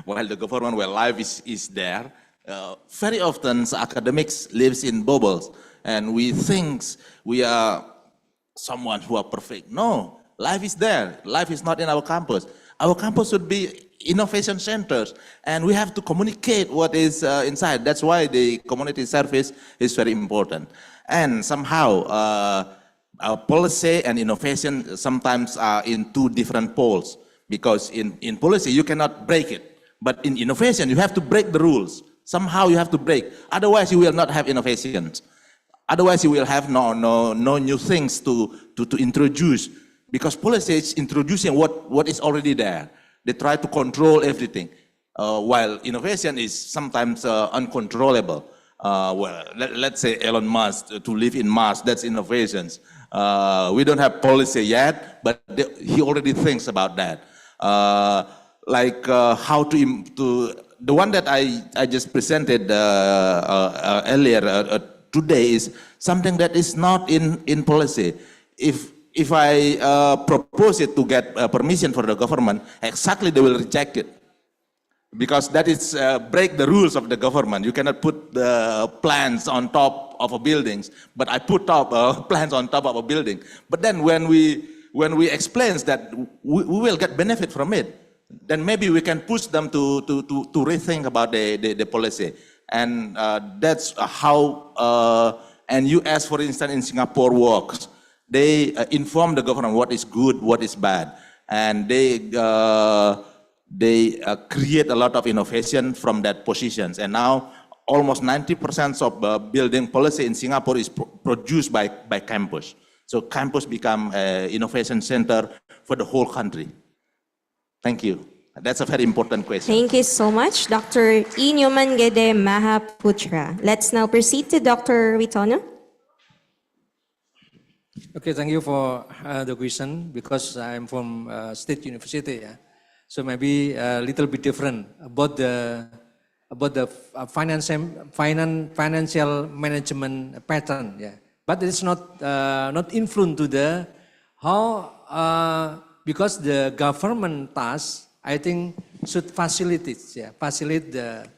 while the government, where life is there. Very often, academics lives in bubbles, and we think we are someone who are perfect. No, life is there. Life is not in our campus. Our campus should be innovation centers, and we have to communicate what is inside. That's why the community service is very important. And somehow, our policy and innovation sometimes are in two different poles, because in policy, you cannot break it. But in innovation, you have to break the rules. Somehow you have to break. Otherwise, you will not have innovations. Otherwise, you will have no new things to introduce, because policy is introducing what is already there. They try to control everything, while innovation is sometimes uncontrollable. Well, let's say Elon Musk, to live in Mars, that's innovations. We don't have policy yet, but he already thinks about that. Like how to the one that I just presented earlier today is something that is not in policy. If I propose it to get permission for the government, exactly they will reject it, because that is break the rules of the government. You cannot put the plans on top of a buildings, but I put plans on top of a building. But then when we explain that we will get benefit from it, then maybe we can push them to rethink about the policy. And that's how and US, for instance, in Singapore works. They inform the government what is good, what is bad, and they create a lot of innovation from that positions. And now almost 90% of building policy in Singapore is produced by campus. So campus become an innovation center for the whole country. Thank you. That's a very important question. Thank you so much, Dr. Inyuman Gede Mahaputra. Let's now proceed to Dr. Witono. Okay, thank you for the question, because I'm from State University. Yeah? So maybe a little bit different about the financial management pattern. Yeah, but it's not influence to the how because the government task, I think, should facilitate the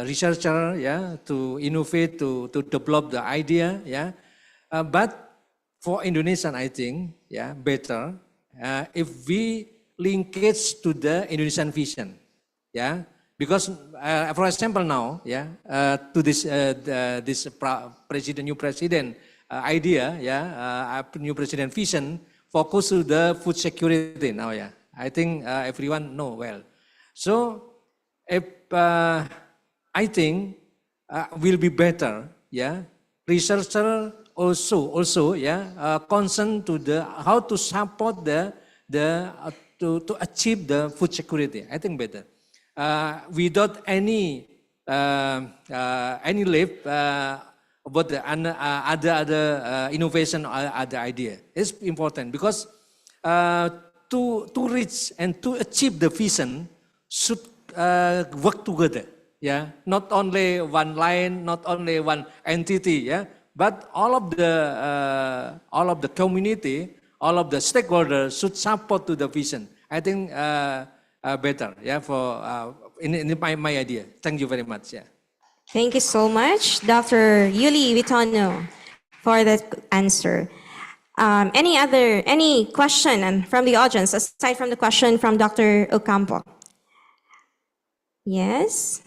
researcher, to innovate, to develop the idea, but for Indonesian, I think, better if we linkage to the Indonesian vision, because for example now, to this new president idea, new president vision, focus to the food security now, I think everyone know well. So if I think will be better, researcher also concern to the how to support to achieve the food security. I think better without any lift about the other innovation or other idea. It's important because to reach and to achieve the vision should work together. Not only one line, not only one entity. But all of the community, all of the stakeholders should support to the vision. I think better, yeah, for in my idea. Thank you very much. Yeah. Thank you so much, Dr. Yuli Vitono, for that answer. Any question from the audience aside from the question from Dr. Ocampo? Yes.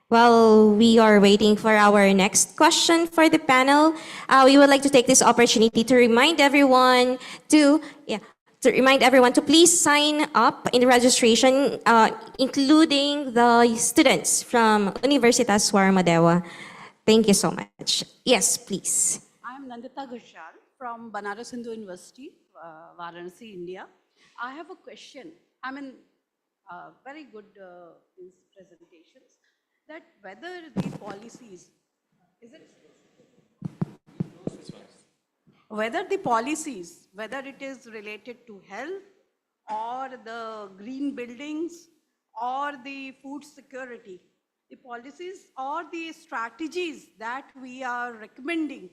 While we are waiting for our next question for the panel, we would like to take this opportunity to remind everyone to please sign up in the registration, including the students from Universitas Warmadewa. Thank you so much. Yes, please. I'm Nandita Ghoshal from Banaras Hindu University, Varanasi, India. I have a question. I mean, very good these presentations. That whether the policies, whether it is related to health or the green buildings or the food security, the policies or the strategies that we are recommending,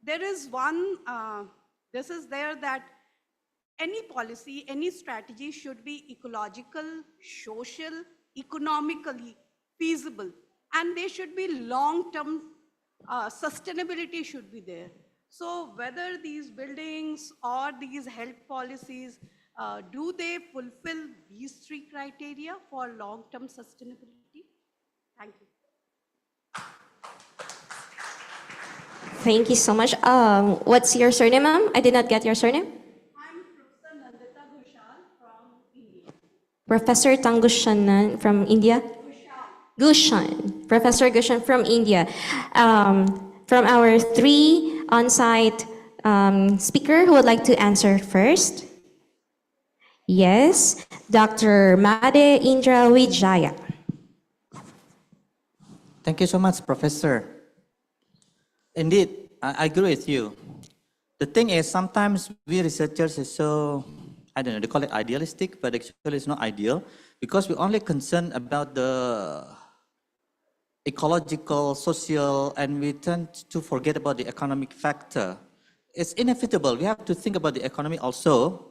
there is one, this is there that any policy, any strategy should be ecological, social, economically feasible, and they should be long-term, sustainability should be there. So whether these buildings or these health policies, do they fulfill these three criteria for long-term sustainability? Thank you. Thank you so much. What's your surname, ma'am? I did not get your surname. I'm Professor Nandita Ghoshal from India. Professor Tangushanan from India? Gushan. Professor Gushan from India. From our three on-site speaker who would like to answer first. Yes, Dr. Made Indra Wijaya. Thank you so much, Professor. Indeed, I agree with you. The thing is, sometimes we researchers is so, I don't know, they call it idealistic, but actually it's not ideal because we only concerned about the ecological, social, and we tend to forget about the economic factor. It's inevitable. We have to think about the economy also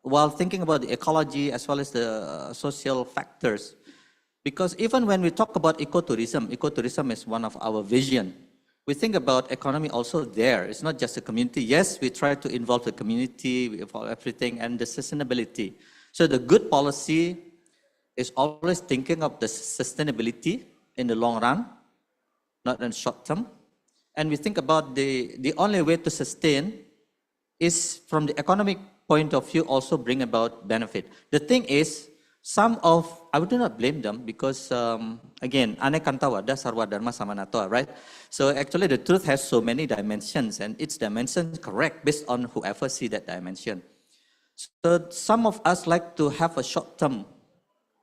while thinking about the ecology as well as the social factors. Because even when we talk about ecotourism is one of our vision. We think about economy also there. It's not just a community. Yes, we try to involve the community, we involve everything, and the sustainability. So the good policy is always thinking of the sustainability in the long run, not in short term. And we think about the only way to sustain is from the economic point of view also bring about benefit. The thing is, I would not blame them because, again, Anekantawada, Sarwa Dharma Samanatwa, right? So actually the truth has so many dimensions and each dimension is correct based on whoever see that dimension. So some of us like to have a short-term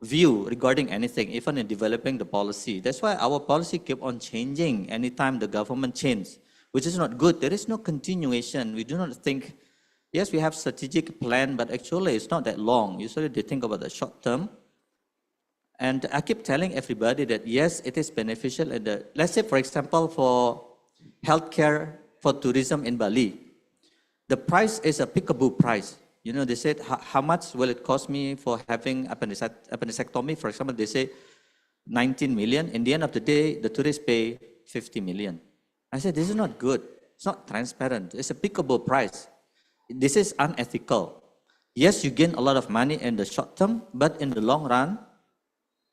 view regarding anything, even in developing the policy. That's why our policy keep on changing anytime the government changes, which is not good. There is no continuation. We do not think, yes, we have strategic plan, but actually it's not that long. Usually they think about the short term. And I keep telling everybody that yes, it is beneficial. Let's say, for example, for healthcare, for tourism in Bali, the price is a peekaboo price. You know, they said, how much will it cost me for having appendectomy? For example, they say 19 million. In the end of the day, the tourists pay 50 million. I said, this is not good. It's not transparent. It's a peekaboo price. This is unethical. Yes, you gain a lot of money in the short term, but in the long run,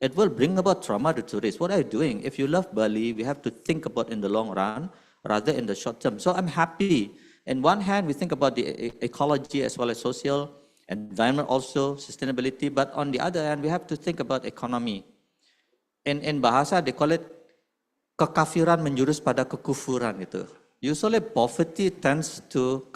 it will bring about trauma to tourists. What are you doing? If you love Bali, we have to think about in the long run rather in the short term. So I'm happy. On one hand, we think about the ecology as well as social, environment also, sustainability. But on the other hand, we have to think about economy. In bahasa, they call it kekafiran menjurus pada kekufuran itu. Usually poverty tends to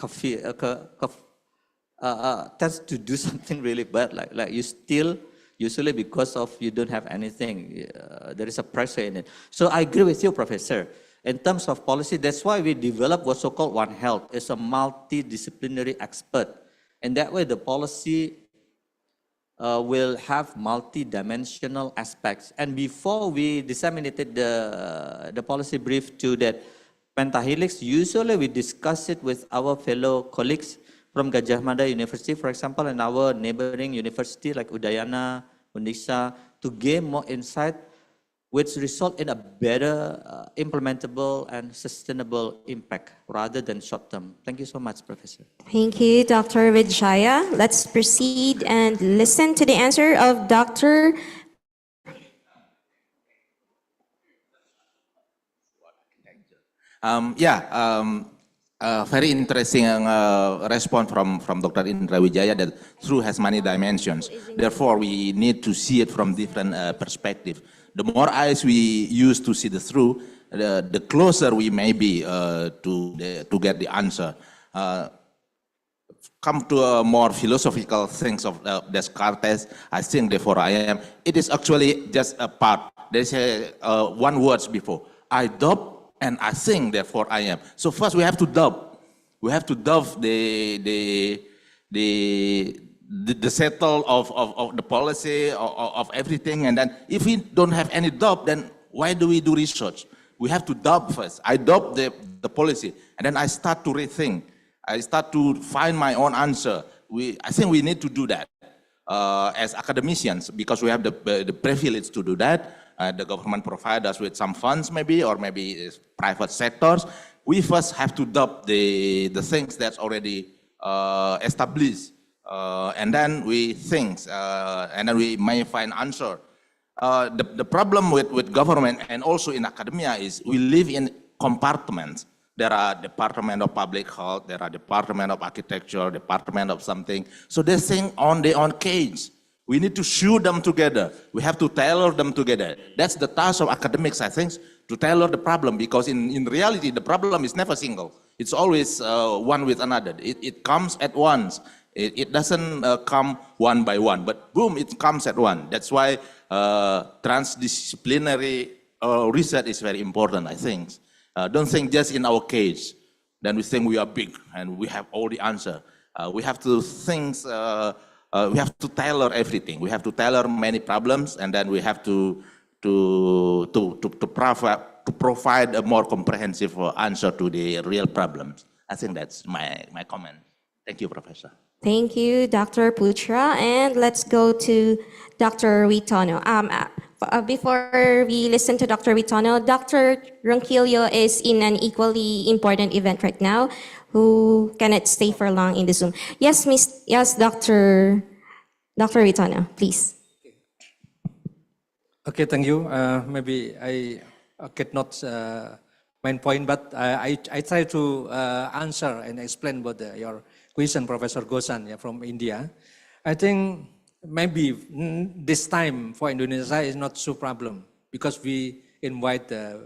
tends to do something really bad, like you steal, usually because of you don't have anything. There is a pressure in it. So I agree with you, Professor. In terms of policy, that's why we develop what's so-called One Health. It's a multidisciplinary expert. And that way the policy will have multi-dimensional aspects. And before we disseminated the policy brief to that pentahelix, usually we discuss it with our fellow colleagues from Gajah Mada University, for example, and our neighboring university like Udayana, Undisa, to gain more insight which result in a better implementable and sustainable impact rather than short term. Thank you so much, Professor. Thank you, Dr. Vijaya. Let's proceed and listen to the answer of Dr. Very interesting response from Dr. Indra Wijaya that through has many dimensions. Therefore, we need to see it from different perspectives. The more eyes we use to see the through, the closer we may be to get the answer. Come to a more philosophical things of Descartes, I think, therefore I am. It is actually just a part. There's one word before. I doubt and I think, therefore I am. So first we have to doubt. We have to doubt the settle of the policy of everything, and then if we don't have any doubt, then why do we do research? We have to doubt first. I doubt the policy, and then I start to rethink. I start to find my own answer. I think we need to do that as academicians because we have the privilege to do that. The government provides us with some funds maybe, or maybe private sectors. We first have to doubt the things that's already established. And then we think, and then we may find answer. The problem with government and also in academia is we live in compartments. There are Department of Public Health, there are Department of Architecture, Department of something. So they think on their own cage. We need to shoe them together. We have to tailor them together. That's the task of academics, I think, to tailor the problem, because in reality, the problem is never single. It's always one with another. It comes at once. It doesn't come one by one, but boom, it comes at once. That's why transdisciplinary research is very important, I think. Don't think just in our case. Then we think we are big and we have all the answer. We have to think, we have to tailor everything. We have to tailor many problems, and then we have to provide a more comprehensive answer to the real problems. I think that's my comment. Thank you, Professor. Thank you, Dr. Putra. And let's go to Dr. Witono. Before we listen to Dr. Witono, Dr. Ronquillo is in an equally important event right now who cannot stay for long in the Zoom. Yes, Dr. Witono, please. Okay, thank you. Maybe I get not main point, but I try to answer and explain about your question, Professor Gosan, from India. I think maybe this time for Indonesia is not so problem because we invite the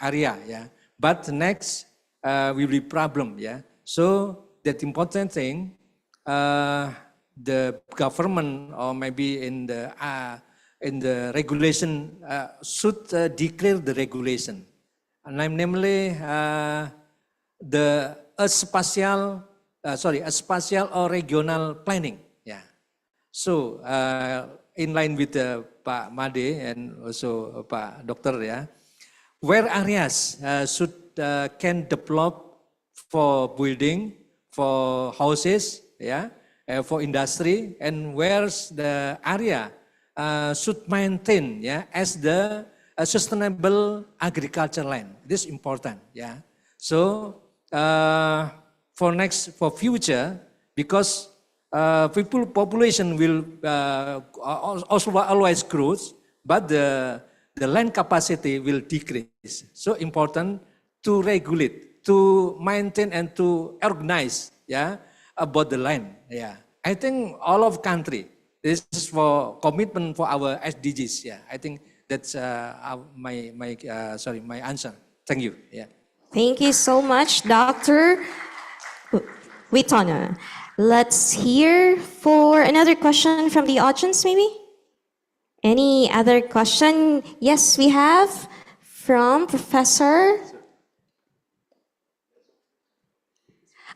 area, But next will be problem, So that important thing, the government or maybe in the regulation should declare the regulation, and namely the spatial or regional planning. So in line with Pak Made and also Pak Dokter, where areas can develop for building, for houses, for industry, and where's the area should maintain, as the sustainable agriculture land. This is important, So for future, because population will also always grow, but the land capacity will decrease. So important to regulate, to maintain, and to organize, about the land. I think all of country. This is for commitment for our SDGs. I think that's my answer. Thank you. Thank you so much, Dr. Witono. Let's hear for another question from the audience, maybe? Any other question? Yes, we have from Professor.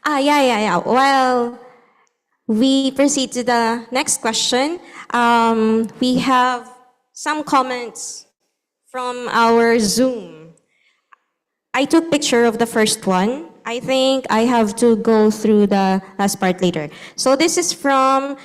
While we proceed to the next question, we have some comments from our Zoom. I took picture of the first one. I think I have to go through the last part later. So this is from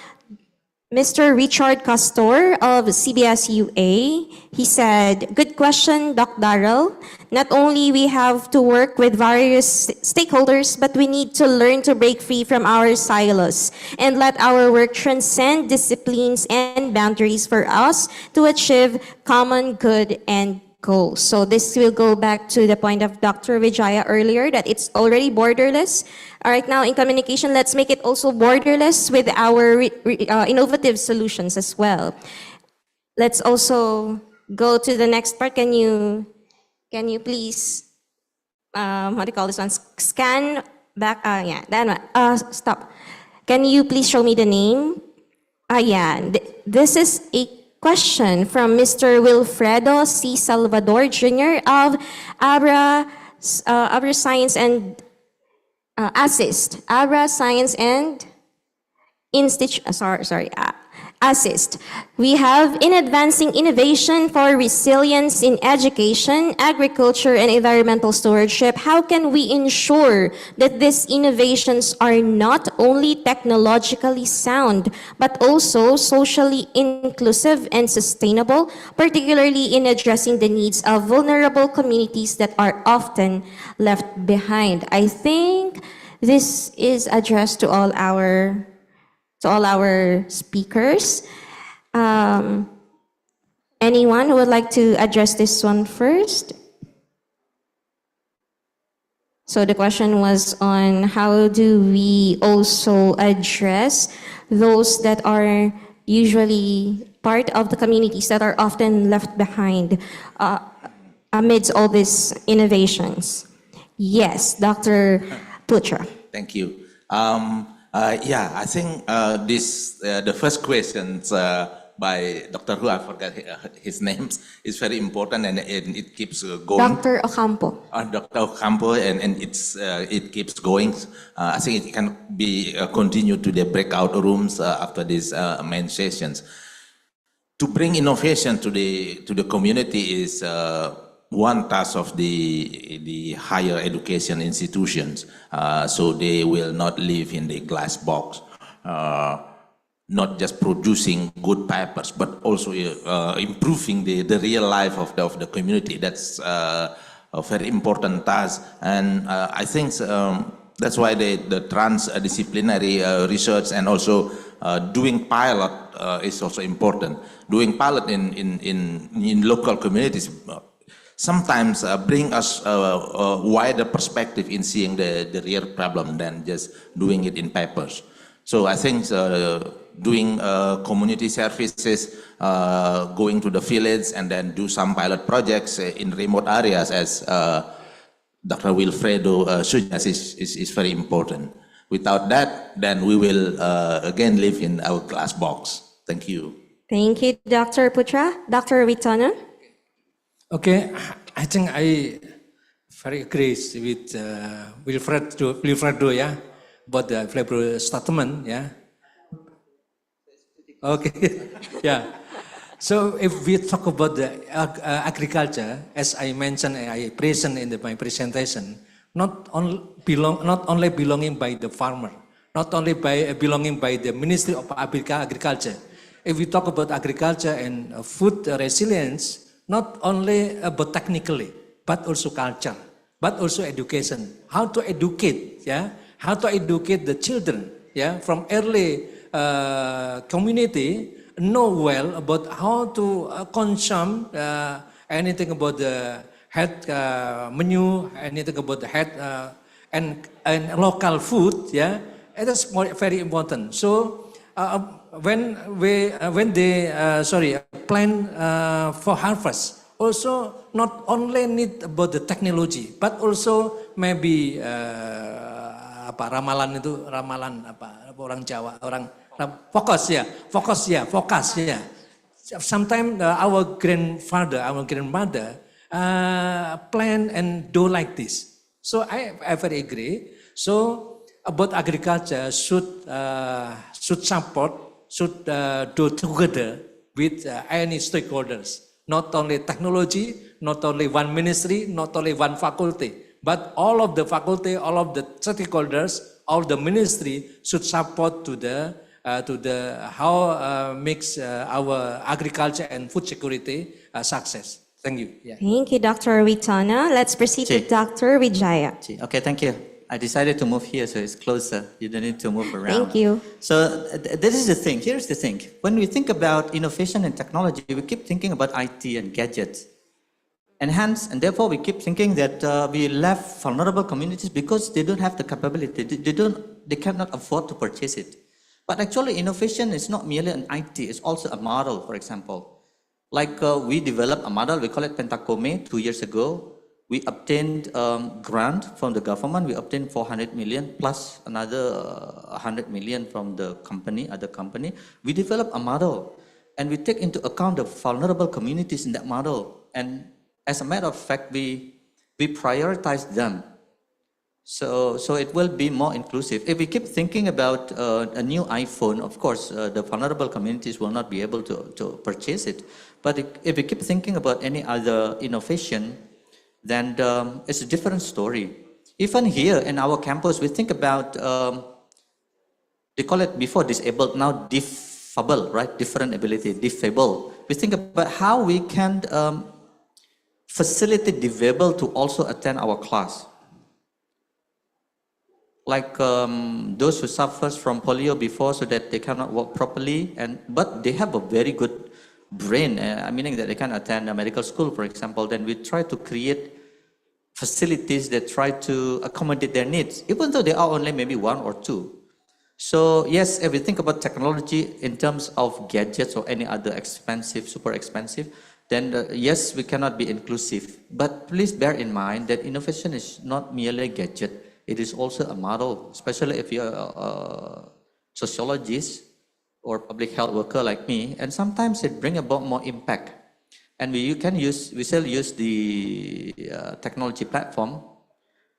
Mr. Richard Castor of CBS UA. He said, "Good question, Doc Darrell. Not only we have to work with various stakeholders, but we need to learn to break free from our silos and let our work transcend disciplines and boundaries for us to achieve common good and goals." So this will go back to the point of Dr. Vijaya earlier, that it's already borderless. Right now in communication, let's make it also borderless with our innovative solutions as well. Let's also go to the next part. Can you please, what do you call this one? Scan back, yeah, that one. Stop. Can you please show me the name? Yeah, this is a question from Mr. Wilfredo C. Salvador Jr. of Abra Science and Abra Science and Institute. Assist. We have in advancing innovation for resilience in education, agriculture, and environmental stewardship. How can we ensure that these innovations are not only technologically sound, but also socially inclusive and sustainable, particularly in addressing the needs of vulnerable communities that are often left behind? I think this is addressed to all our speakers. Anyone who would like to address this one first? So the question was on how do we also address those that are usually part of the communities that are often left behind amidst all these innovations. Yes, Dr. Putra. Thank you. Yeah, I think the first questions by Dr. Hu, I forgot his name, is very important, and it keeps going. Dr. Ocampo. Dr. Ocampo, and it keeps going. I think it can be continued to the breakout rooms after these main sessions. To bring innovation to the community is one task of the higher education institutions, so they will not live in the glass box, not just producing good papers, but also improving the real life of the community. That's a very important task, and I think that's why the transdisciplinary research and also doing pilot is also important. Doing pilot in local communities sometimes bring us a wider perspective in seeing the real problem than just doing it in papers. So I think doing community services, going to the village and then do some pilot projects in remote areas, as Dr. Wilfredo suggests, is very important. Without that, then we will again live in our glass box. Thank you. Thank you, Dr. Putra. Dr. Witono? Okay, I think I very agree with Wilfredo, yeah, about the Wilfredo statement, yeah. Okay, yeah. So if we talk about the agriculture, as I mentioned, I present in my presentation, not only belonging by the farmer, not only belonging by the Ministry of Agriculture. If we talk about agriculture and food resilience, not only about technically, but also culture, but also education. How to educate, yeah? How to educate the children, yeah? From early community, know well about how to consume anything about the health menu, anything about the health and local food, yeah? It is very important. So when they plan for harvest, also not only need about the technology, but also maybe ramalan orang Jawa, orang focus. Sometimes our grandfather, our grandmother plan and do like this. So I very agree. So about agriculture should support, should do together with any stakeholders. not only technology, not only one ministry, not only one faculty, but all of the faculty, all of the stakeholders, all the ministry should support to the how makes our agriculture and food security success. Thank you. Yeah. Thank you, Dr. Witana. Let's proceed to Dr. Wijaya. Okay, thank you. I decided to move here so it's closer. You don't need to move around. Thank you. So this is the thing. Here's the thing. When we think about innovation and technology, we keep thinking about IT and gadgets. And hence, and therefore we keep thinking that we left vulnerable communities because they don't have the capability. They cannot afford to purchase it. But actually innovation is not merely an IT, it's also a model, for example. Like we developed a model, we call it Pentacome 2 years ago. We obtained grant from the government. We obtained 400 million plus another 100 million from the company, other company. We developed a model and we take into account the vulnerable communities in that model. And as a matter of fact, we prioritize them. So it will be more inclusive. If we keep thinking about a new iPhone, of course, the vulnerable communities will not be able to purchase it. But if we keep thinking about any other innovation, then it's a different story. Even here in our campus, we think about, they call it before disabled, now difable, right? Different ability, difable. We think about how we can facilitate difable to also attend our class. Like those who suffer from polio before so that they cannot walk properly, but they have a very good brain, meaning that they can attend a medical school, for example, then we try to create facilities that try to accommodate their needs, even though there are only maybe 1 or 2. So yes, if we think about technology in terms of gadgets or any other expensive, super expensive, then yes, we cannot be inclusive. But please bear in mind that innovation is not merely a gadget, it is also a model, especially if you're a sociologist or public health worker like me, and sometimes it brings about more impact. And we still use the technology platform,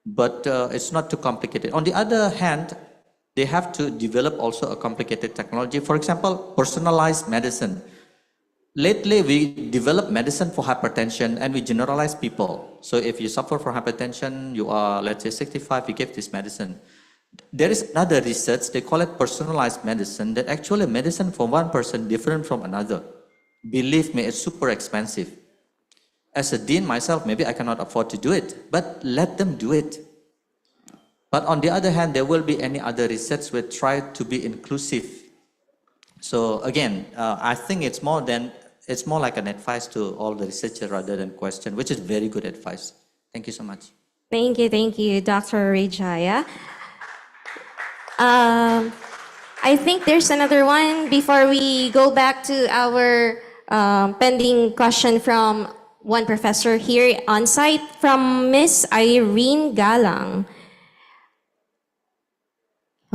but it's not too complicated. On the other hand, they have to develop also a complicated technology. For example, personalized medicine. Lately, we develop medicine for hypertension and we generalize people. So if you suffer from hypertension, you are, let's say, 65, you give this medicine. There is another research, they call it personalized medicine, that actually medicine for one person different from another. Believe me, it's super expensive. As a dean myself, maybe I cannot afford to do it, but let them do it. But on the other hand, there will be any other research which try to be inclusive. So again, I think it's more like an advice to all the researchers rather than question, which is very good advice. Thank you so much. Thank you, Dr. Wijaya. I think there's another one before we go back to our pending question from one professor here on site, from Miss Irene Galang.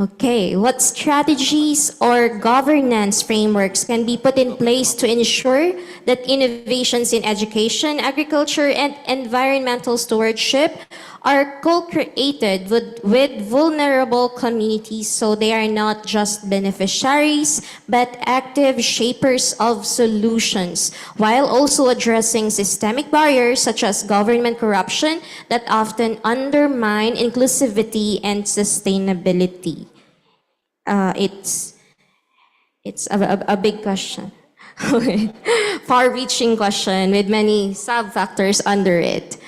Okay, what strategies or governance frameworks can be put in place to ensure that innovations in education, agriculture, and environmental stewardship are co-created with vulnerable communities so they are not just beneficiaries, but active shapers of solutions, while also addressing systemic barriers such as government corruption that often undermine inclusivity and sustainability? It's a big question. Far-reaching question with many sub-factors under it.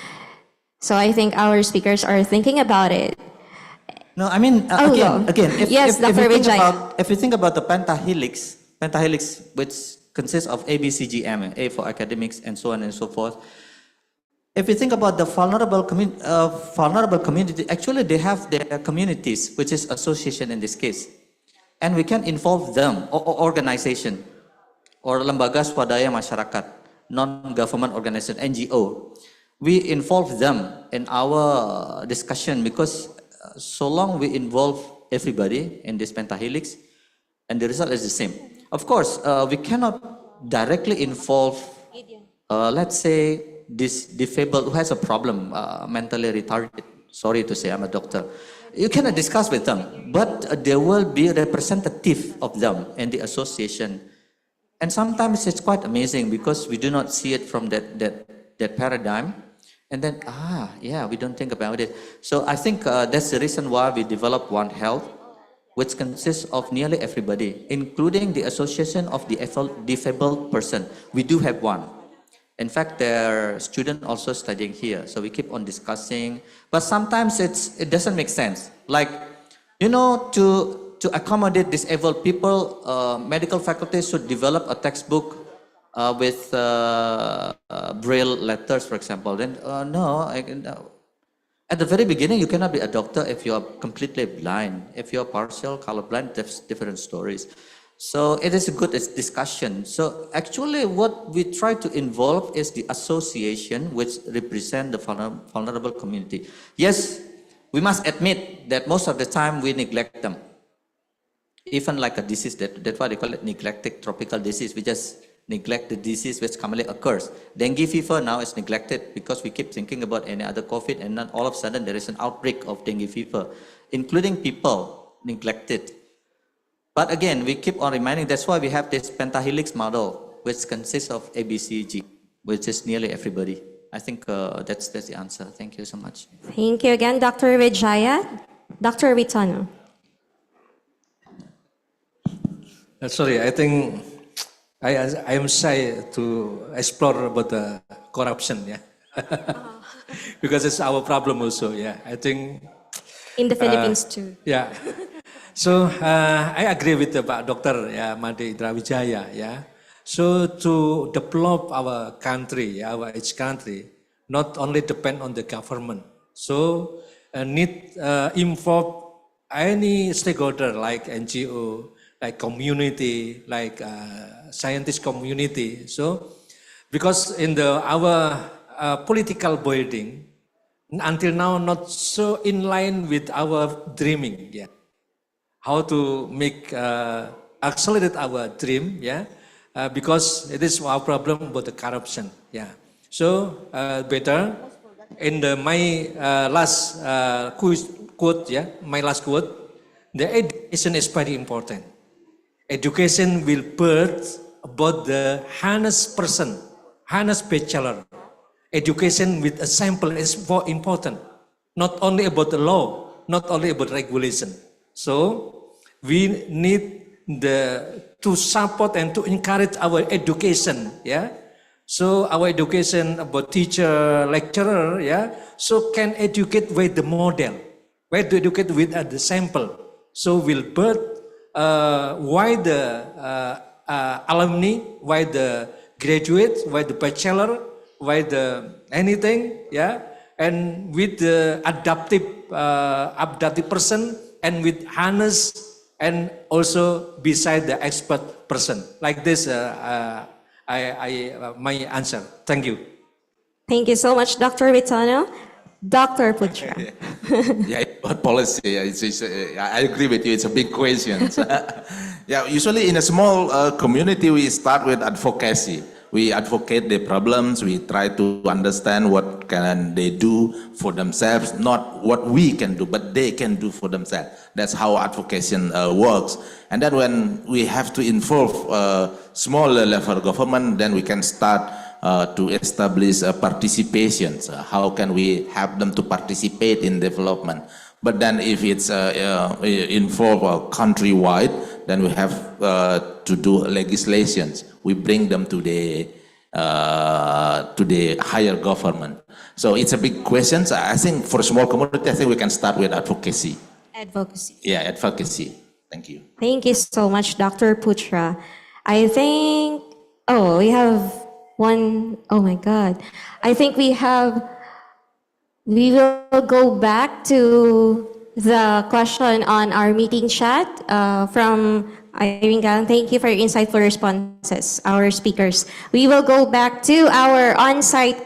So I think our speakers are thinking about it. No, I mean, again, if you think about the pentahelix, which consists of ABCGM, A for academics, and so on and so forth. If you think about the vulnerable community, actually they have their communities, which is association in this case. And we can involve them, or organization, or lembaga swadaya masyarakat, non-government organization, NGO. We involve them in our discussion because so long we involve everybody in this pentahelix, and the result is the same. Of course, we cannot directly involve, let's say, this disabled who has a problem, mentally retarded. Sorry to say, I'm a doctor. You cannot discuss with them, but there will be a representative of them in the association. And sometimes it's quite amazing because we do not see it from that paradigm. And then, yeah, we don't think about it. So I think that's the reason why we developed One Health, which consists of nearly everybody, including the Association of the Disabled Person. We do have one. In fact, there are students also studying here, so we keep on discussing. But sometimes it doesn't make sense. Like, you know, to accommodate disabled people, medical faculty should develop a textbook with Braille letters, for example. Then, no, at the very beginning, you cannot be a doctor if you are completely blind. If you are partial colorblind, that's different stories. So it is a good discussion. So actually what we try to involve is the association which represent the vulnerable community. Yes, we must admit that most of the time we neglect them. Even like a disease, that's why they call it neglected tropical disease. We just neglect the disease which commonly occurs. Dengue fever now is neglected because we keep thinking about any other COVID, and then all of a sudden there is an outbreak of dengue fever, including people neglected. But again, we keep on reminding, that's why we have this pentahelix model, which consists of ABCG, which is nearly everybody. I think that's the answer. Thank you so much. Thank you again, Dr. Vijaya. Dr. Witano. Sorry, I think I am shy to explore about the corruption, yeah, because it's our problem also. Yeah, I think in the Philippines too. Yeah. So I agree with Dr. Made Indra Wijaya. Yeah. So to develop our country, our each country, not only depend on the government. So need involve any stakeholder like NGO, like community, like scientist community. So because in our political building until now not so in line with our dreaming. Yeah. How to make accelerate our dream, yeah, because it is our problem about the corruption, yeah. So better in my last quote, yeah, my last quote, the education is very important. Education will birth about the honest person, honest bachelor. Education with a sample is more important, not only about the law, not only about regulation. So we need to support and to encourage our education, yeah. So our education about teacher, lecturer, yeah. So can educate with the model, where to educate with the sample. So will birth why the alumni, why the graduate, why the bachelor, why the anything, yeah. And with the adaptive person, and with honest, and also beside the expert person. Like this, my answer. Thank you. Thank you so much, Dr. Witano. Dr. Putra. Yeah, about policy, I agree with you, it's a big question. Yeah, usually in a small community, we start with advocacy. We advocate the problems, we try to understand what can they do for themselves, not what we can do, but they can do for themselves. That's how advocation works. And then when we have to involve smaller level government, then we can start to establish participations. How can we help them to participate in development? But then if it's involved countrywide, then we have to do legislations. We bring them to the higher government. So it's a big question. So I think for a small community, I think we can start with advocacy. Advocacy. Yeah, advocacy. Thank you. Thank you so much, Dr. Putra. I think, we have one, oh my God. I think we will go back to the question on our meeting chat from Irene Galang. Thank you for your insightful responses, our speakers. We will go back to our on-site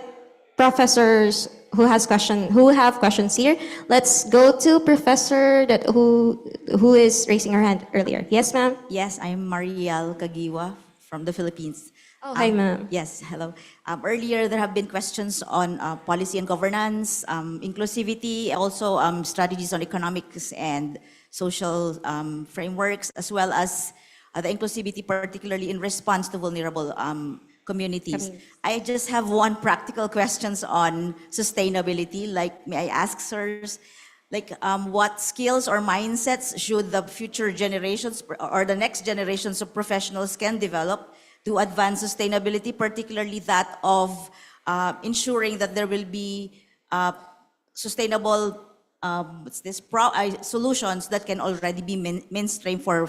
professors who have questions here. Let's go to Professor who is raising her hand earlier. Yes, ma'am? Yes, I'm Mariel Kagiwa from the Philippines. Oh, hi, ma'am. Yes, hello. Earlier, there have been questions on policy and governance, inclusivity, also strategies on economics and social frameworks, as well as the inclusivity, particularly in response to vulnerable communities. I just have one practical questions on sustainability. Like, may I ask, sirs, like what skills or mindsets should the future generations or the next generations of professionals can develop to advance sustainability, particularly that of ensuring that there will be sustainable solutions that can already be mainstream for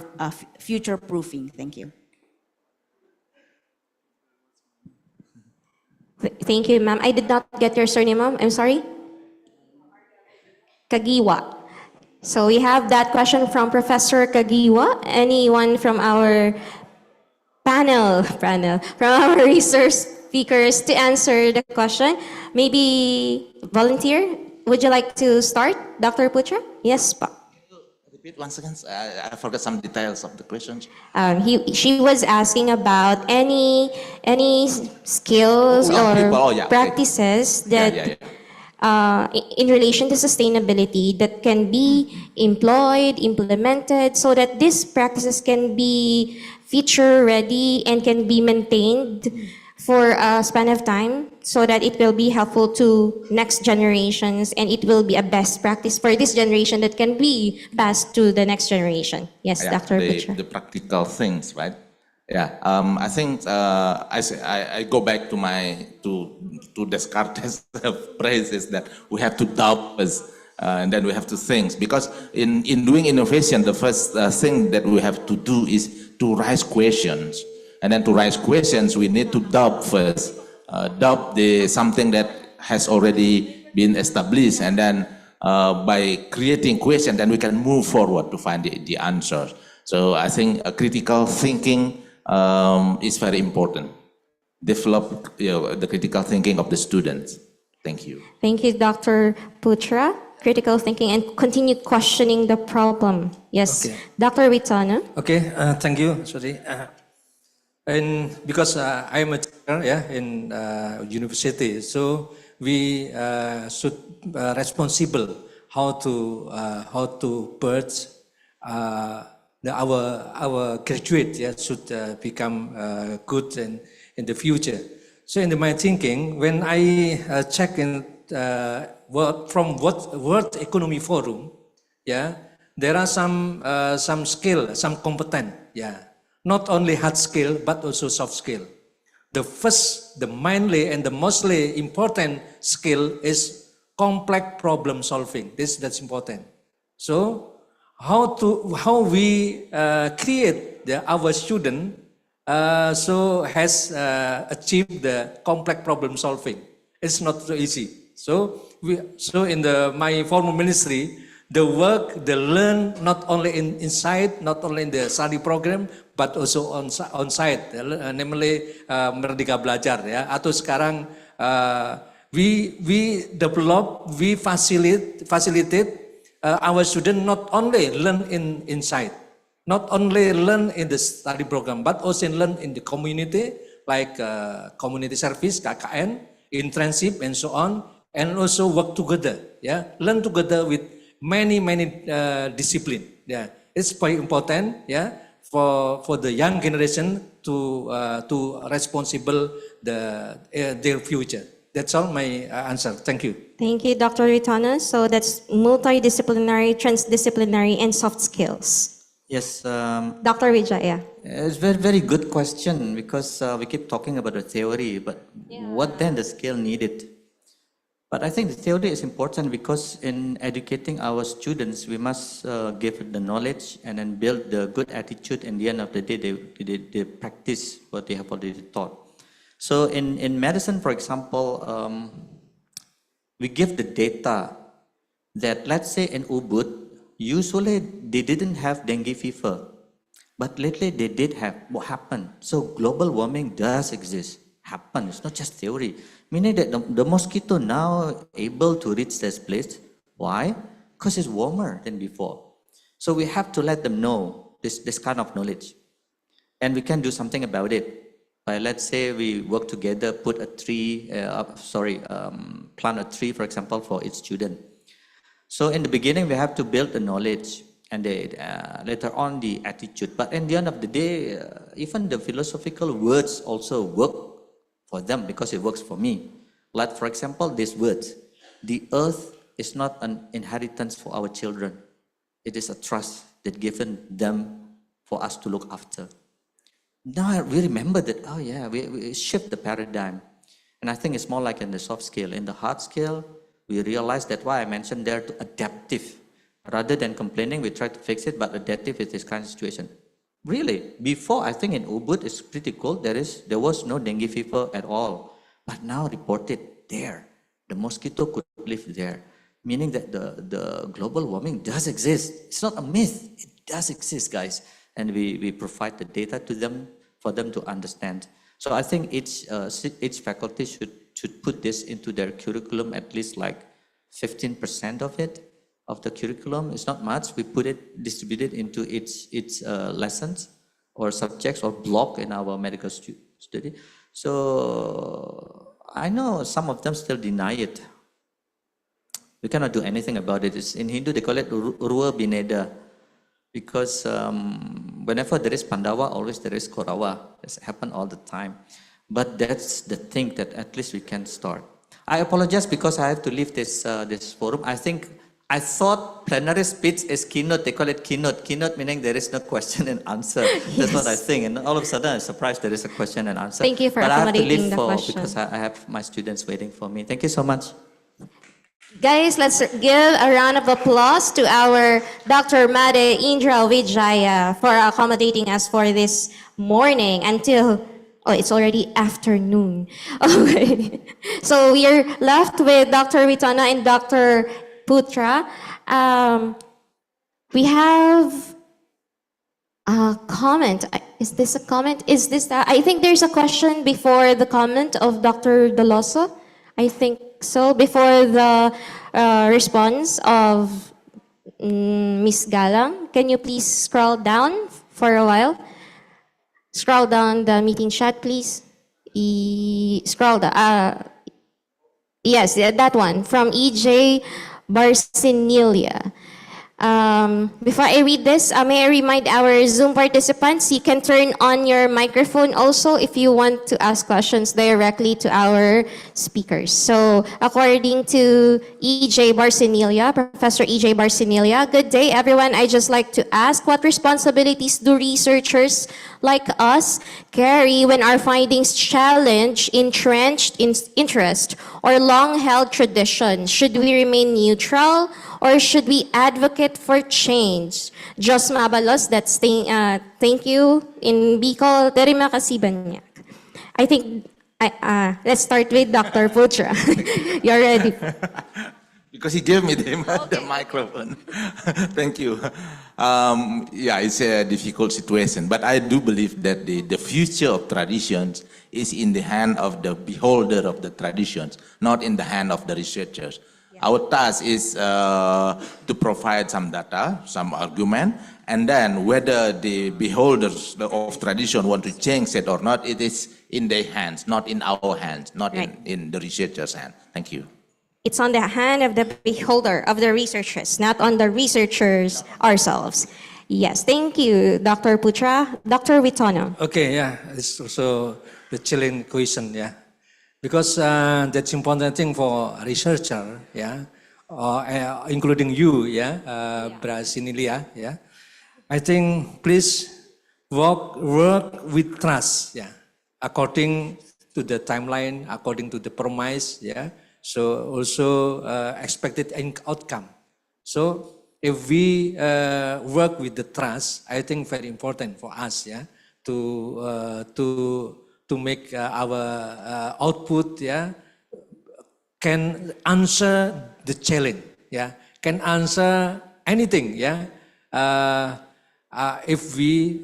future proofing. Thank you. Thank you, ma'am. I did not get your surname, ma'am. I'm sorry. Kagiwa. So we have that question from Professor Kagiwa. Anyone from our panel, from our research speakers to answer the question? Maybe volunteer? Would you like to start, Dr. Putra? Yes, pa. Repeat once again. I forgot some details of the questions. She was asking about any skills young or people. Oh, yeah, okay. practices that in relation to sustainability that can be implemented so that these practices can be future ready and can be maintained for a span of time so that it will be helpful to next generations and it will be a best practice for this generation that can be passed to the next generation. Yes, Dr. Putra. The practical things, right? Yeah, I think I go back to to Descartes' phrase is that we have to doubt first, and then we have to think. Because in doing innovation, the first thing that we have to do is to raise questions. And then to raise questions, we need to doubt first. Doubt something that has already been established. And then by creating questions, then we can move forward to find the answers. So I think critical thinking is very important. Develop the critical thinking of the students. Thank you. Thank you, Dr. Putra. Critical thinking and continue questioning the problem. Yes, okay. Dr. Ritana. Okay, thank you. Sorry. And because I'm a teacher in university, so we should responsible how to purge our graduate should become good in the future. So in my thinking, when I check in from World Economic Forum, there are some skill, some competent, not only hard skill but also soft skill. The first, the mainly and the mostly important skill is complex problem solving. That's important. So how we create our student so has achieved the complex problem solving. It's not so easy. So in my former ministry, the work, the learn not only inside, not only in the study program, but also on site, namely Merdeka Belajar Atau sekarang we develop, we facilitate our student not only learn inside, not only learn in the study program, but also learn in the community, like community service, KKN, internship, and so on, and also work together. Learn together with many discipline. It's very important. For the young generation to responsible their future. That's all my answer. Thank you. Thank you, Dr. Ritana. So that's multidisciplinary, transdisciplinary, and soft skills. Yes. Dr. Wijaya. It's a very good question because we keep talking about the theory, but what then the skill needed? But I think the theory is important because in educating our students, we must give the knowledge and then build the good attitude. And the end of the day, they practice what they have already taught. So in medicine, for example, we give the data that, let's say in Ubud, usually they didn't have dengue fever, but lately they did have. What happened? So global warming does exist, happen. It's not just theory. Meaning that the mosquito now able to reach this place. Why? Because it's warmer than before. So we have to let them know this kind of knowledge. And we can do something about it. By, let's say we work together, put a tree, plant a tree, for example, for each student. So in the beginning, we have to build the knowledge. and later on the attitude. But at the end of the day, even the philosophical words also work for them because it works for me. Like for example, these words, the earth is not an inheritance for our children. It is a trust that given them for us to look after. Now we remember that, oh yeah, we shift the paradigm. And I think it's more like in the soft skill. In the hard skill, we realize that why I mentioned there to adaptive. Rather than complaining, we try to fix it, but adaptive is this kind of situation. Really, before I think in Ubud it's pretty cool. There was no dengue fever at all. But now reported there. The mosquito could live there. Meaning that the global warming does exist. It's not a myth. It does exist, guys. And we provide the data to them for them to understand. So I think each faculty should put this into their curriculum, at least like 15% of it, of the curriculum. It's not much. We distribute it into its lessons or subjects or block in our medical study. So I know some of them still deny it. We cannot do anything about it. In Hindu, they call it Urva Bineda. Because whenever there is Pandawa, always there is Kaurawa. This happens all the time. But that's the thing that at least we can start. I apologize because I have to leave this forum. I thought plenary speech is keynote. They call it keynote. Keynote meaning there is no question and answer. That's what I think. And all of a sudden I'm surprised there is a question and answer. Thank you for accommodating the question. Because I have my students waiting for me. Thank you so much. Guys, let's give a round of applause to our Dr. Made Indra Vijaya for accommodating us for this morning until, it's already afternoon. Okay. So we are left with Dr. Vitana and Dr. Putra. We have a comment. Is this a comment? I think there's a question before the comment of Dr. Doloso. I think so. Before the response of Ms. Galang, can you please scroll down for a while? Scroll down the meeting chat, please. Scroll down. Yes, that one from EJ Barsinilia. Before I read this, may I remind our Zoom participants, you can turn on your microphone also if you want to ask questions directly to our speakers. So according to EJ Barsinilia, Professor EJ Barsinilia, good day everyone. I just like to ask, what responsibilities do researchers like us carry when our findings challenge entrenched interest or long-held tradition? Should we remain neutral or should we advocate for change? Jos Mabalos, that's thank you in Bicol. Terima kasih banyak. I think let's start with Dr. Putra. You're ready. Because he gave me the microphone. Thank you. Yeah, it's a difficult situation, but I do believe that the future of traditions is in the hand of the beholder of the traditions, not in the hand of the researchers. Our task is to provide some data, some argument, and then whether the beholders of tradition want to change it or not, it is in their hands, not in our hands, not in the researchers' hands. Thank you. It's on the hand of the beholder, of the researchers, not on the researchers ourselves. Yes, thank you, Dr. Putra. Dr. Witono. Okay, yeah, it's also the chilling question, yeah. Because that's important thing for a researcher, yeah, including you, yeah, Brasinilia, yeah. I think please work with trust, yeah, according to the timeline, according to the promise, yeah. So also expected outcome. So if we work with the trust, I think very important for us, yeah, to make our output, yeah, can answer the challenge, yeah, can answer anything, yeah, if we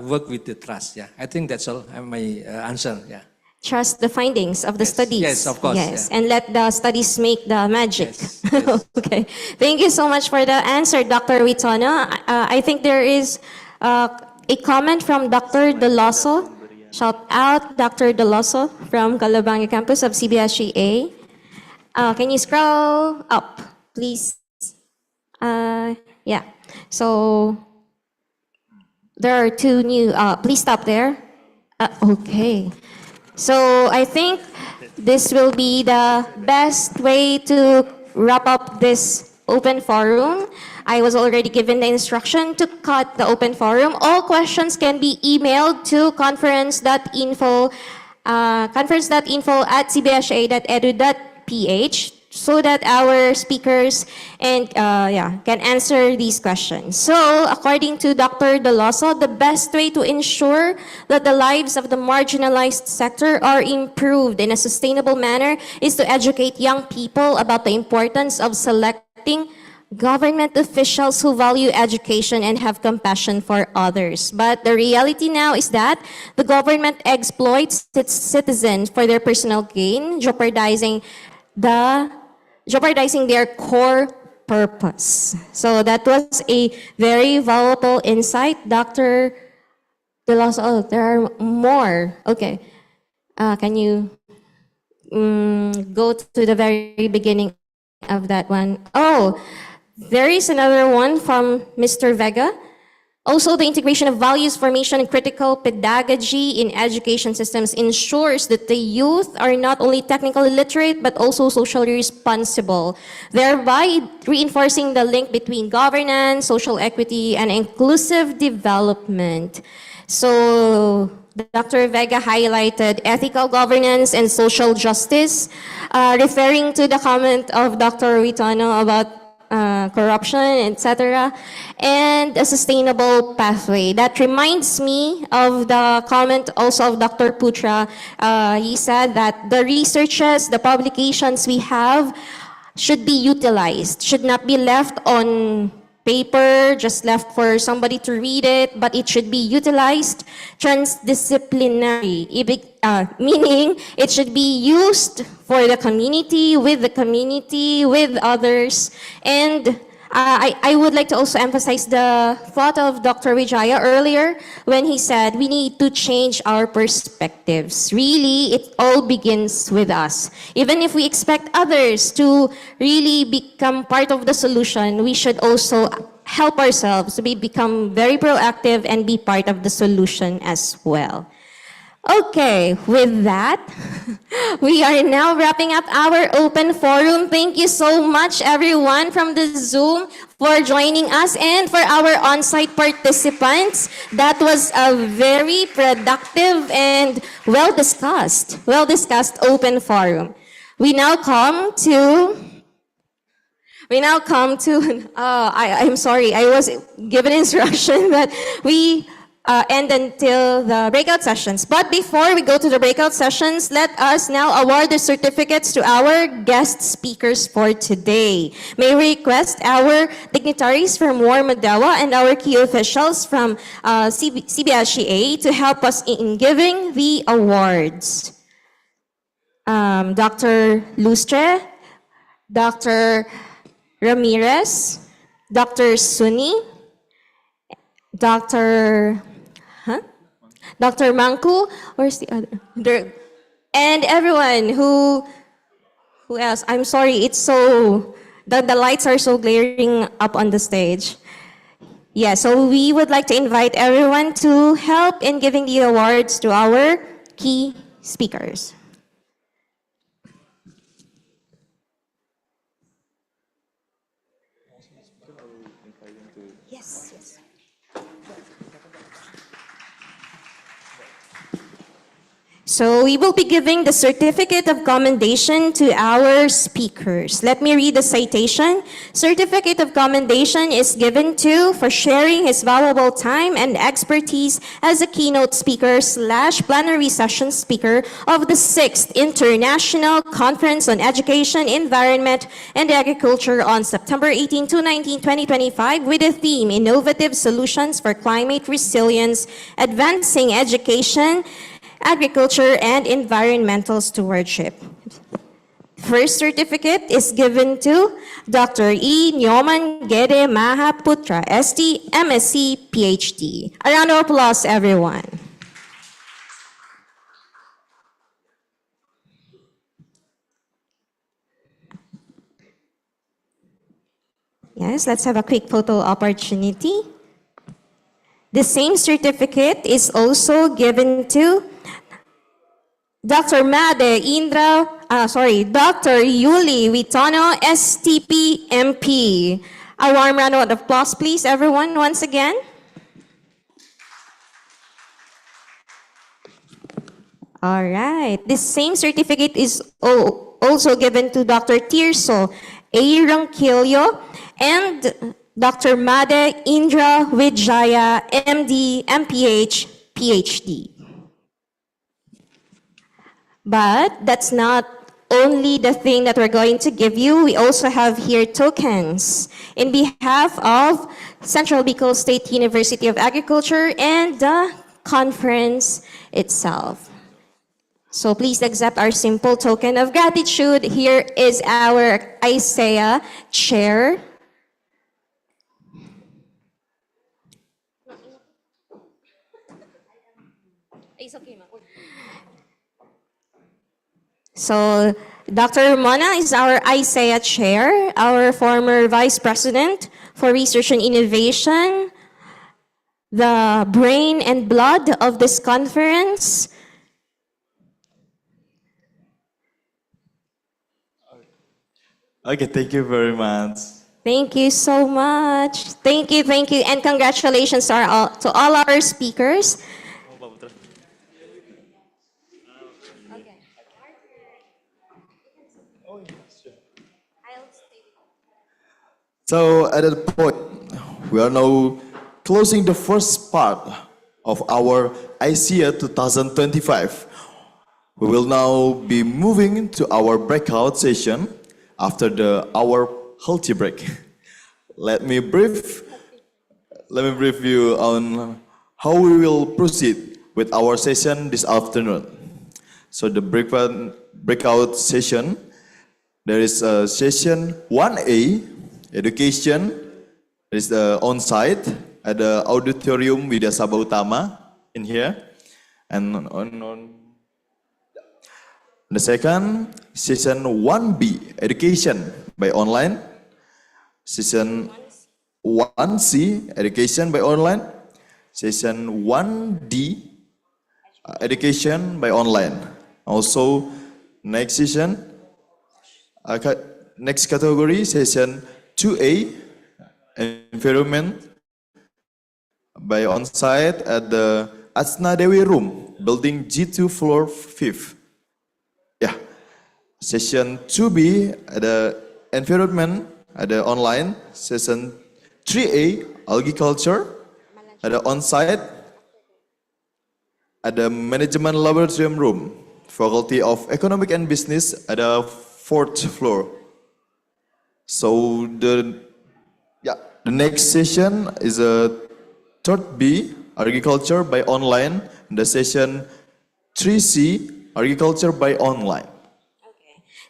work with the trust, yeah. I think that's all my answer, yeah. Trust the findings of the studies. Yes, of course. Yes, Yeah. and let the studies make the magic. Yes. Okay. Thank you so much for the answer, Dr. Witono. I think there is a comment from Dr. Doloso. Shout out, Dr. Doloso from Calabanga campus of CBSGA. Can you scroll up, please? Yeah. So there are two new, please stop there. Okay. So I think this will be the best way to wrap up this open forum. I was already given the instruction to cut the open forum. All questions can be emailed to conference.info@cbsa.edu.ph so that our speakers can answer these questions. So, according to Dr. Doloso, the best way to ensure that the lives of the marginalized sector are improved in a sustainable manner is to educate young people about the importance of selecting government officials who value education and have compassion for others. But the reality now is that the government exploits its citizens for their personal gain, jeopardizing their core purpose. So that was a very valuable insight, Dr. Delos. Oh, there are more. Okay. Can you go to the very beginning of that one? Oh, there is another one from Mr. Vega. Also, the integration of values formation and critical pedagogy in education systems ensures that the youth are not only technically literate, but also socially responsible, thereby reinforcing the link between governance, social equity, and inclusive development. So, Dr. Vega highlighted ethical governance and social justice, referring to the comment of Dr. Ruitano about corruption, etc., and a sustainable pathway. That reminds me of the comment also of Dr. Putra. He said that the researches, the publications we have should be utilized, should not be left on paper, just left for somebody to read it, but it should be utilized transdisciplinary, meaning it should be used for the community, with others. And I would like to also emphasize the thought of Dr. Wijaya earlier when he said we need to change our perspectives. Really, it all begins with us. Even if we expect others to really become part of the solution, we should also help ourselves to become very proactive and be part of the solution as well. Okay, with that, we are now wrapping up our open forum. Thank you so much, everyone from the Zoom, for joining us, and for our on-site participants. That was a very productive and well-discussed open forum. We now come to, I'm sorry, I was given instruction that we end until the breakout sessions. But before we go to the breakout sessions, let us now award the certificates to our guest speakers for today. May we request our dignitaries from Warmadewa and our key officials from CBSGA to help us in giving the awards. Dr. Lustre, Dr. Ramirez, Dr. Suni, Dr. Manku, where's the other? And everyone who else? I'm sorry, it's so, the lights are so glaring up on the stage. Yeah, so we would like to invite everyone to help in giving the awards to our key speakers. Yes, yes. So we will be giving the certificate of commendation to our speakers. Let me read the citation. Certificate of commendation is given to for sharing his valuable time and expertise as a keynote speaker / plenary session speaker of the 6th International Conference on Education, Environment, and Agriculture on September 18 to 19, 2025 with the theme Innovative Solutions for Climate Resilience, Advancing Education, Agriculture, and Environmental Stewardship. First certificate is given to Dr. E. Nyoman Gede Mahaputra, ST, MSc, PhD. A round of applause, everyone. Yes, let's have a quick photo opportunity. The same certificate is also given to Dr. Dr. Yuli Witono, STP MP. A warm round of applause, please, everyone, once again. All right. This same certificate is also given to Dr. Tirso A. Rangquillo and Dr. Made Indra Wijaya, MD, MPH, PhD. But that's not only the thing that we're going to give you. We also have here tokens in behalf of Central Bicol State University of Agriculture and the conference itself. So please accept our simple token of gratitude. Here is our ISEA chair. So Dr. Mona is our ISEA chair, our former vice president for research and innovation, the brain and blood of this conference. Okay, thank you very much. Thank you so much. Thank you, and congratulations to all our speakers. So at that point, we are now closing the first part of our ISEA 2025. We will now be moving to our breakout session after our healthy break. Let me brief you on how we will proceed with our session this afternoon. So the breakout session, there is a session 1A, education. There is the on-site at the auditorium Widya Sabha Utama in here, and on the second session 1B, education by online. Session 1C, education by online. Session 1D, education by online. Also, next session, next category, session 2A, environment by on-site at the Asna Dewi Room, building G2, floor 5th. Yeah. Session 2B at the environment at the online. Session 3A, agriculture at the on-site at the management laboratory room, Faculty of Economic and Business at the 4th floor. So the next session is a 3rd B, agriculture by online. The session 3C, agriculture by online.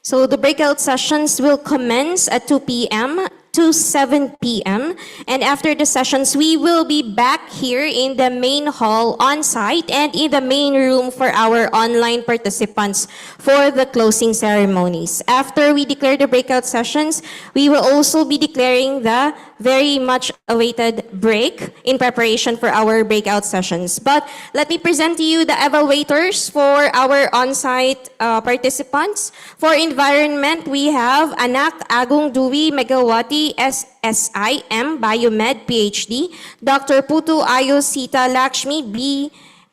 So the breakout sessions will commence at 2 p.m. to 7 p.m. And after the sessions, we will be back here in the main hall on site and in the main room for our online participants for the closing ceremonies. After we declare the breakout sessions, we will also be declaring the very much awaited break in preparation for our breakout sessions. But let me present to you the evaluators for our on-site participants. For environment, we have Anak Agung Dwi Megawati SSIM Biomed PhD, Dr. Putu Ayo Sita Lakshmi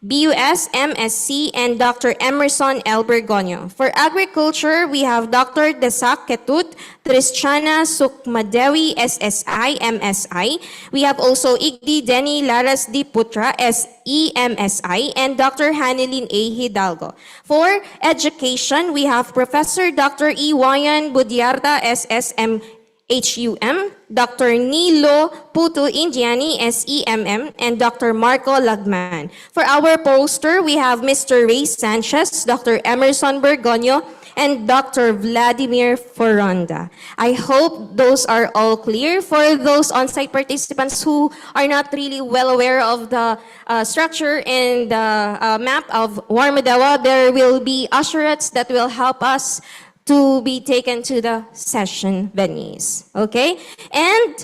BUS MSc, and Dr. Emerson L. Bergonio. For agriculture, we have Dr. Desak Ketut, Tristiana Sukmadewi SSI MSI. We have also Igdi Denny Laras Di Putra SE MSI and Dr. Hanilin A. Hidalgo. For education, we have Professor Dr. Iwayan Budiarta SSM HUM, Dr. Nilo Putu Indiani SEMM, and Dr. Marco Lagman. For our poster, we have Mr. Ray Sanchez, Dr. Emerson Bergonio, and Dr. Vladimir Foronda. I hope those are all clear. For those on-site participants who are not really well aware of the structure and the map of Warmadewa, there will be usherates that will help us to be taken to the session venues. Okay? And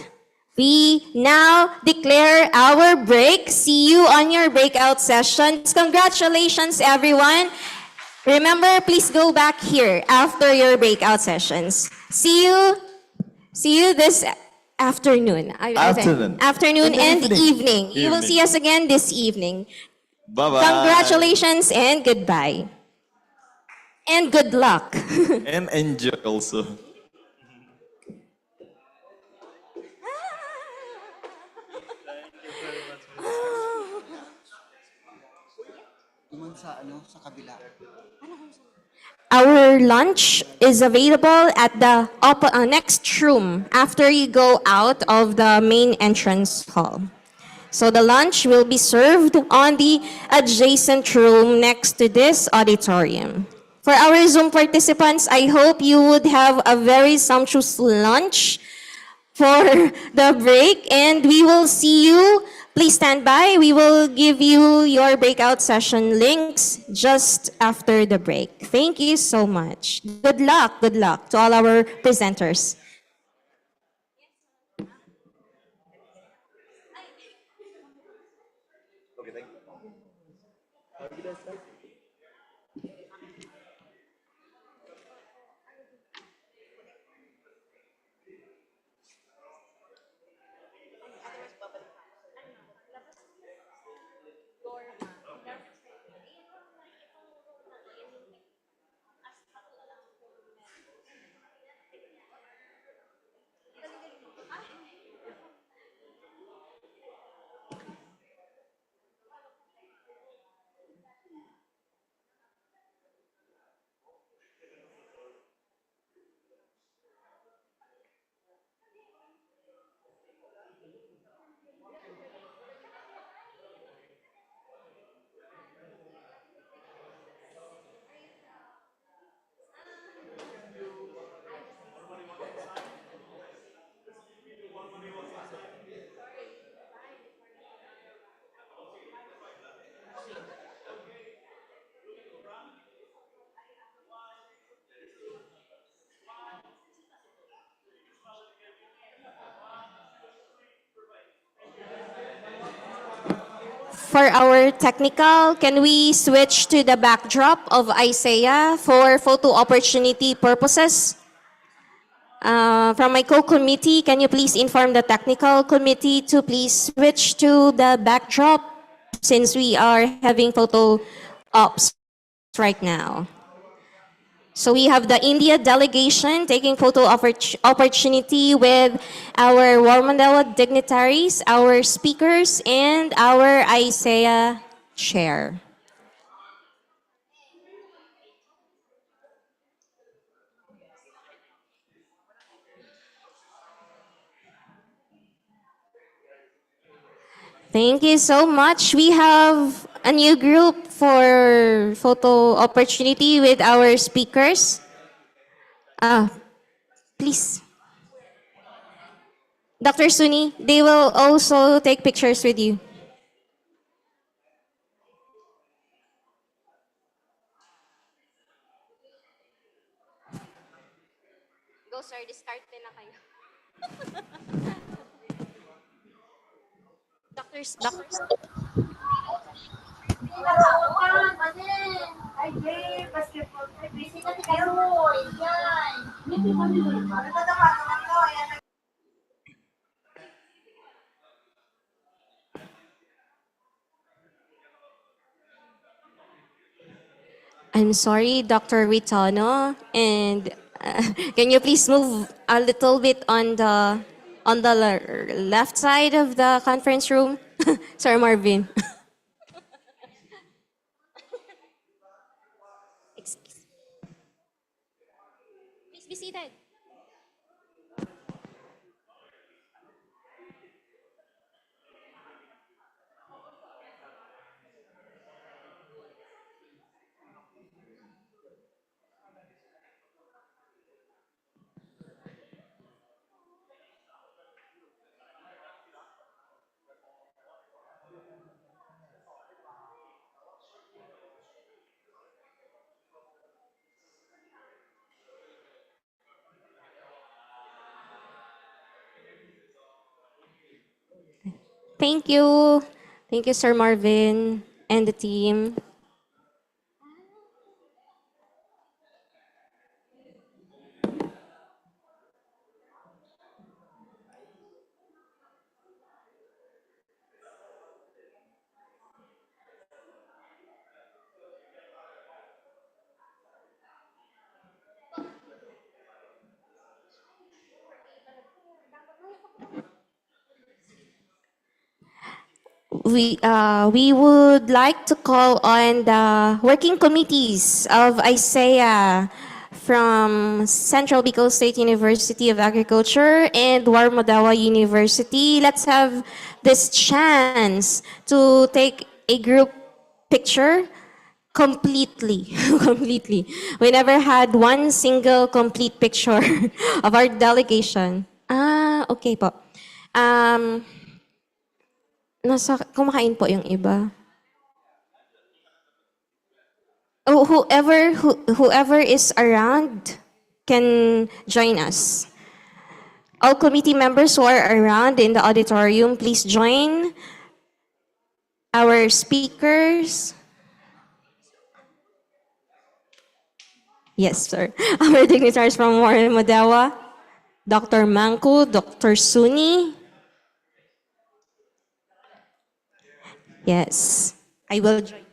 we now declare our break. See you on your breakout sessions. Congratulations, everyone. Remember, please go back here after your breakout sessions. See you this afternoon. I think. Afternoon. Afternoon And and evening. You will Evening. see us again this evening. Bye-bye. Congratulations and goodbye. And good luck. And enjoy also. Our lunch is available at the next room after you go out of the main entrance hall. So the lunch will be served on the adjacent room next to this auditorium. For our Zoom participants, I hope you would have a very sumptuous lunch for the break, and we will see you. Please stand by. We will give you your breakout session links just after the break. Thank you so much. Good luck to all our presenters. For our technical, can we switch to the backdrop of Isaiah for photo opportunity purposes? From my co-committee, can you please inform the technical committee to please switch to the backdrop since we are having photo ops right now. So we have the India delegation taking photo opportunity with our War Mandela dignitaries, our speakers, and our Isaiah chair. Thank you so much. We have a new group for photo opportunity with our speakers. Please. Dr. Suni, they will also take pictures with you. Go sir, discarte na kayo. Doctors. I'm sorry, Dr. Ritano, and can you please move a little bit on the left side of the conference room? Sir Marvin. Excuse. Please be seated. Thank you. Thank you, Sir Marvin and the team. We would like to call on the working committees of ISEA from Central Bicol State University of Agriculture and Warmodawa University. Let's have this chance to take a group picture completely. Completely. We never had one single complete picture of our delegation. Okay po. Kumakain po yung iba. Oh, whoever is around can join us. All committee members who are around in the auditorium, please join our speakers. Yes, sir. Our dignitaries from Warren Modawa, Dr. Manku, Dr. Suni. Yes, I will join.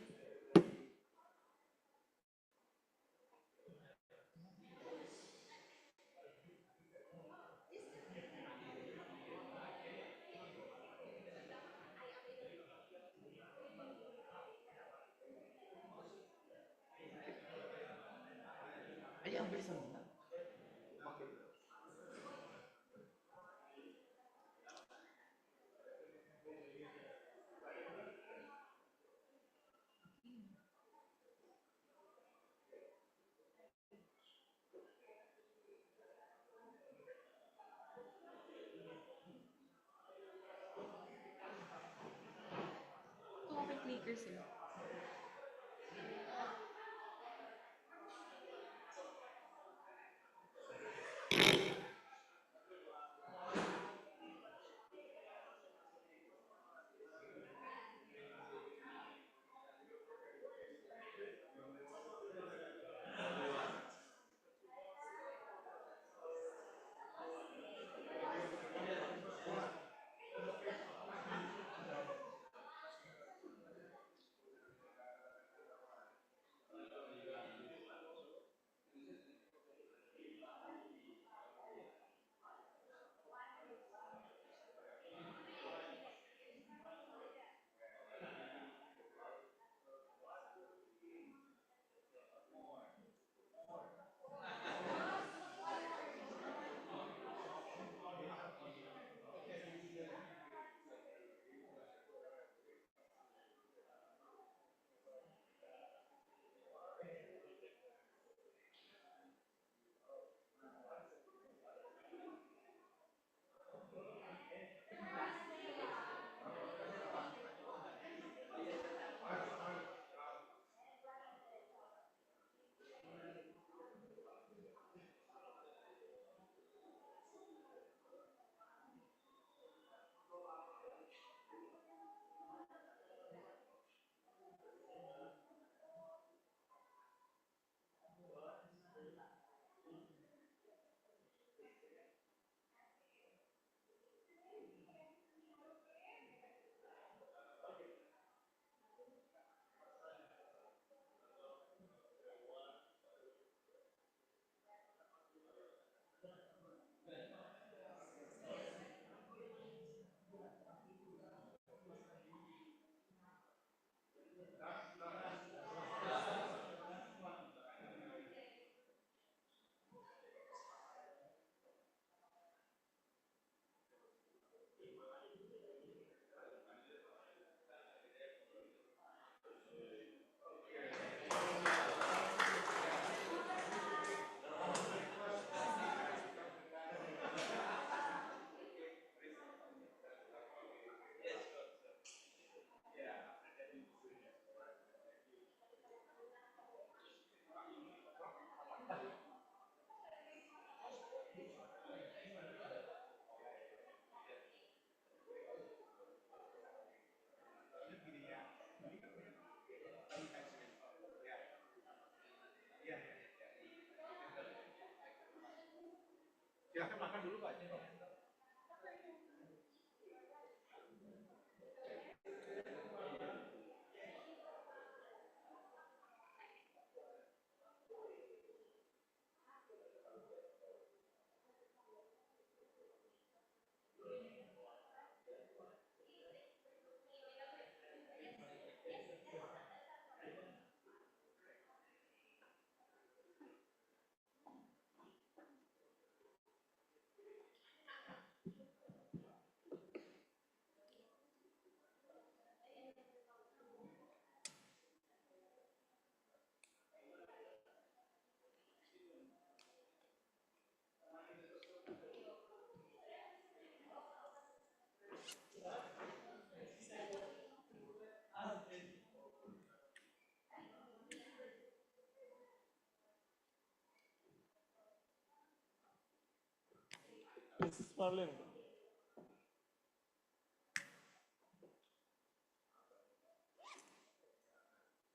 Mrs. Marlin.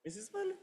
Mrs. Marlin.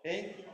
Thank you.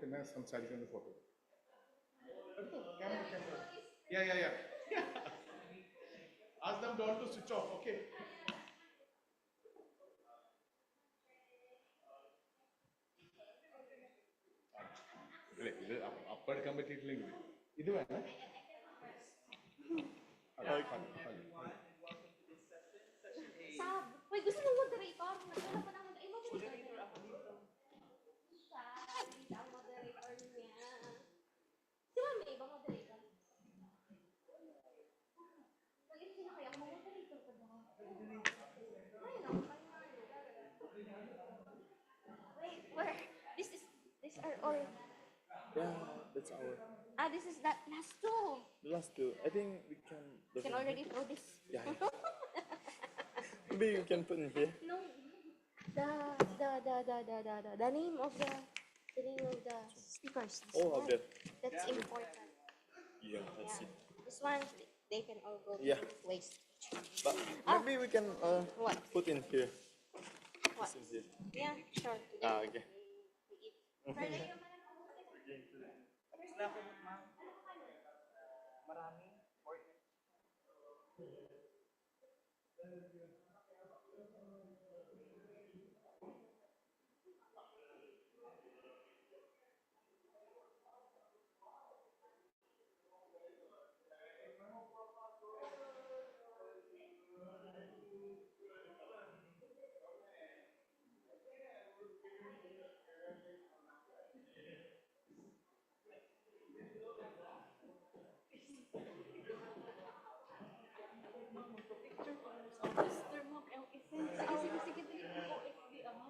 പിന്നെ സംസാരിക്കുന്ന photo എടുത്തോ camera yeah ask them don't to switch off okay അല്ലേ ഇത് അപ്പം എടുക്കാൻ പറ്റിയിട്ടില്ലെങ്കിൽ ഇത് വേണം Sab, uy, gusto mo moderator? Nagkala pa naman, ay moderator ako dito. Siya, hindi ang moderator niya. Si Mami, ibang moderator. Nag-isip sila kaya kung moderator ka ba? Ay, no, wait, where? These are all. Yeah, that's our. This is that last two. The last two. I think we can. You can already throw this. Yeah. Maybe you can put in here. No, the name of the speakers. This Oh, one. okay. That's important. Yeah, that's it. This one, they can all go Yeah. to waste. But maybe we can What? put in here. What? This is it. Yeah, sure. Okay. We eat. Mr. Mom, ang essence. Sige, dali ko OSD ako.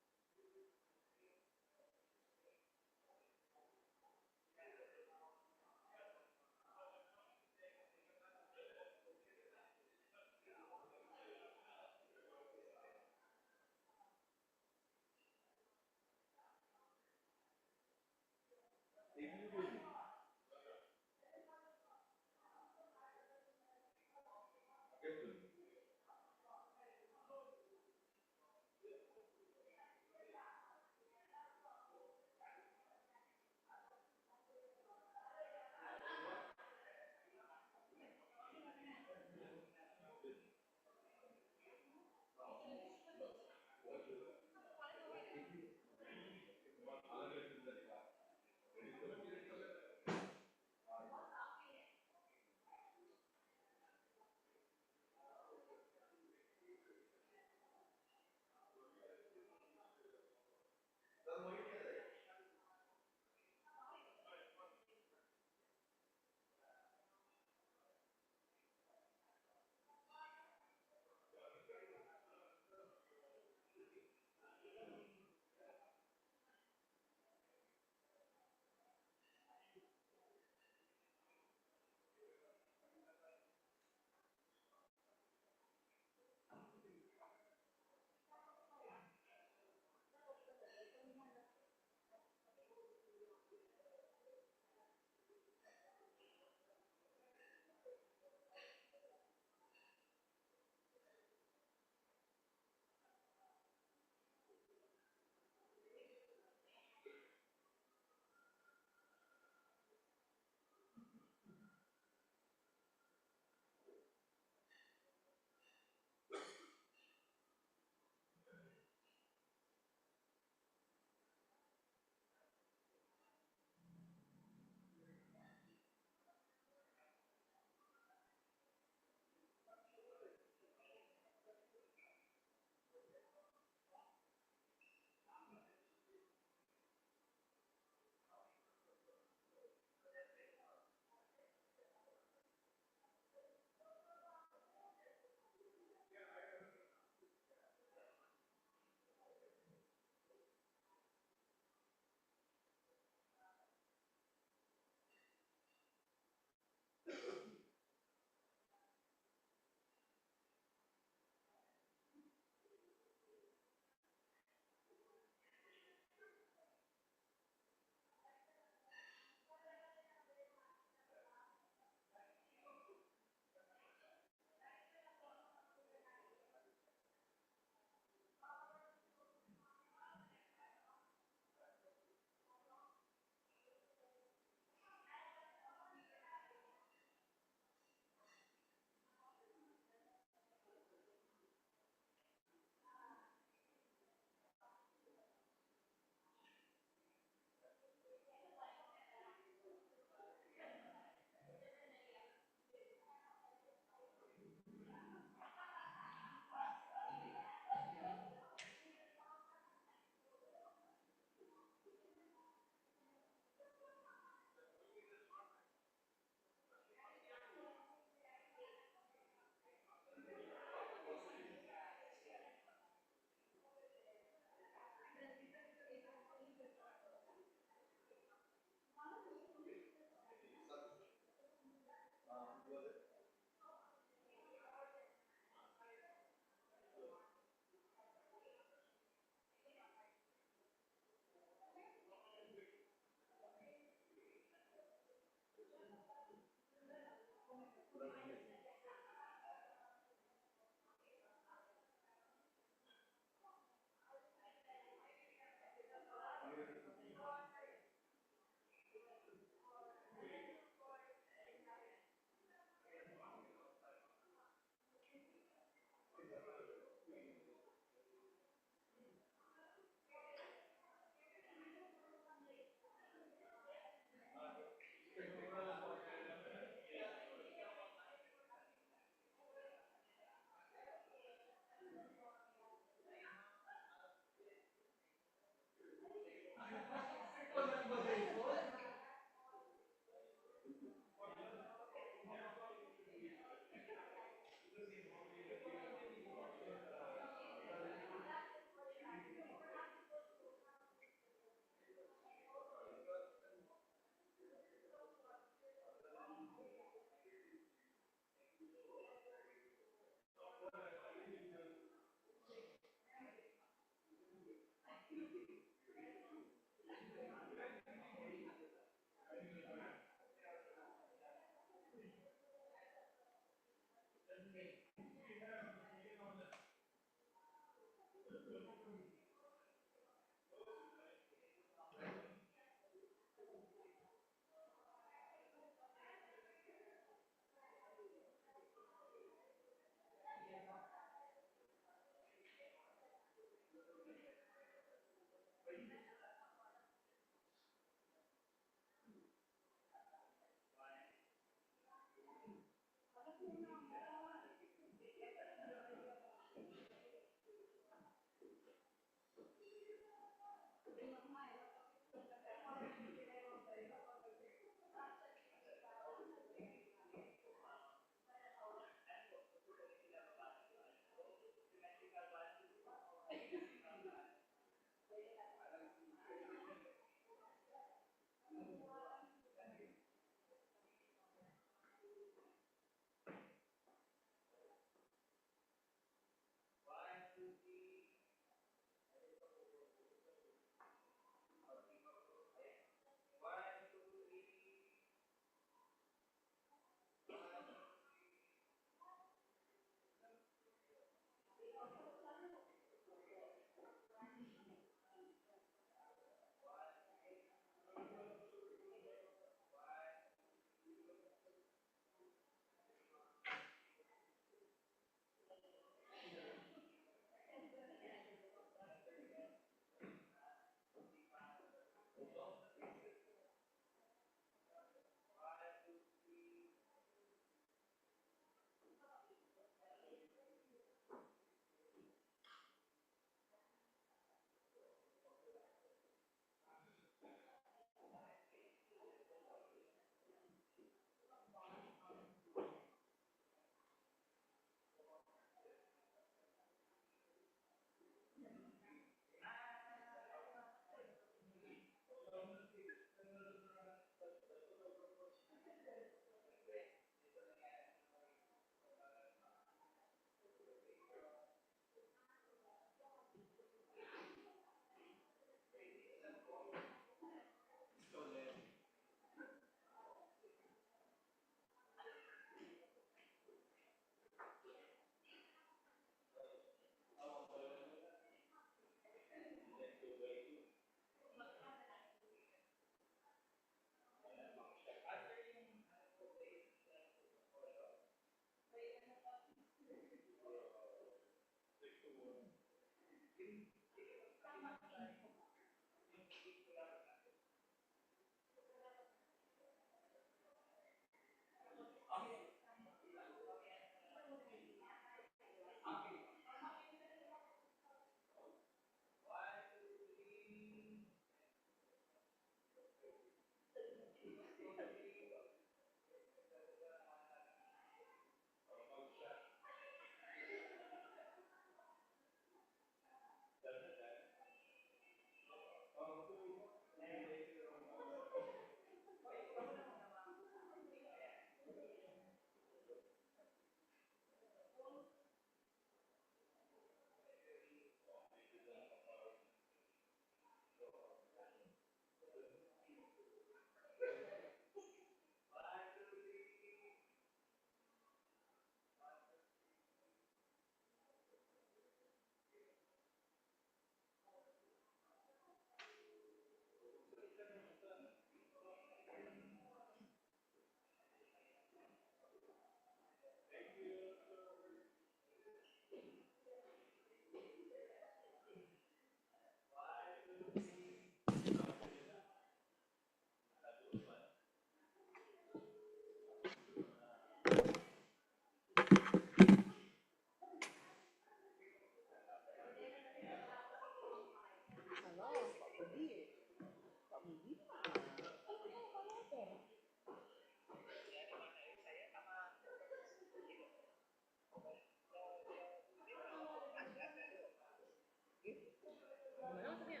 Gimana maksudnya?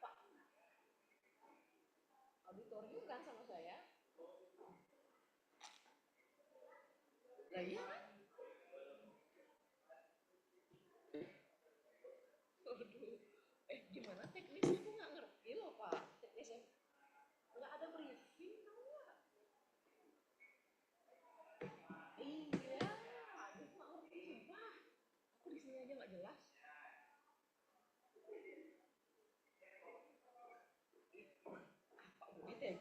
Pak. Auditorium kan sama saya? Lah iya kan? Waduh, gimana teknisnya aku nggak ngerti loh Pak. Teknisnya nggak ada briefing tau nggak? Iya, aduh nggak ngerti sumpah. Aku di sini aja nggak jelas.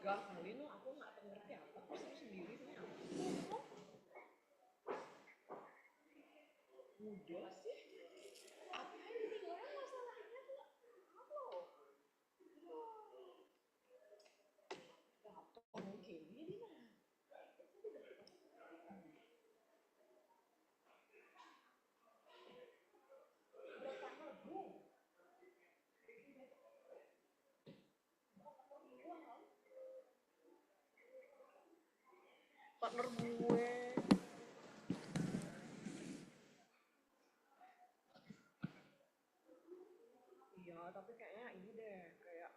Gak kali nu aku nggak ngerti apa terus sendiri sih aku. Udah sih. Apa ini orang masalahnya tuh apa loh? Gampang mungkin ini mah. Partner gue. Iya, tapi kayaknya ini deh, kayak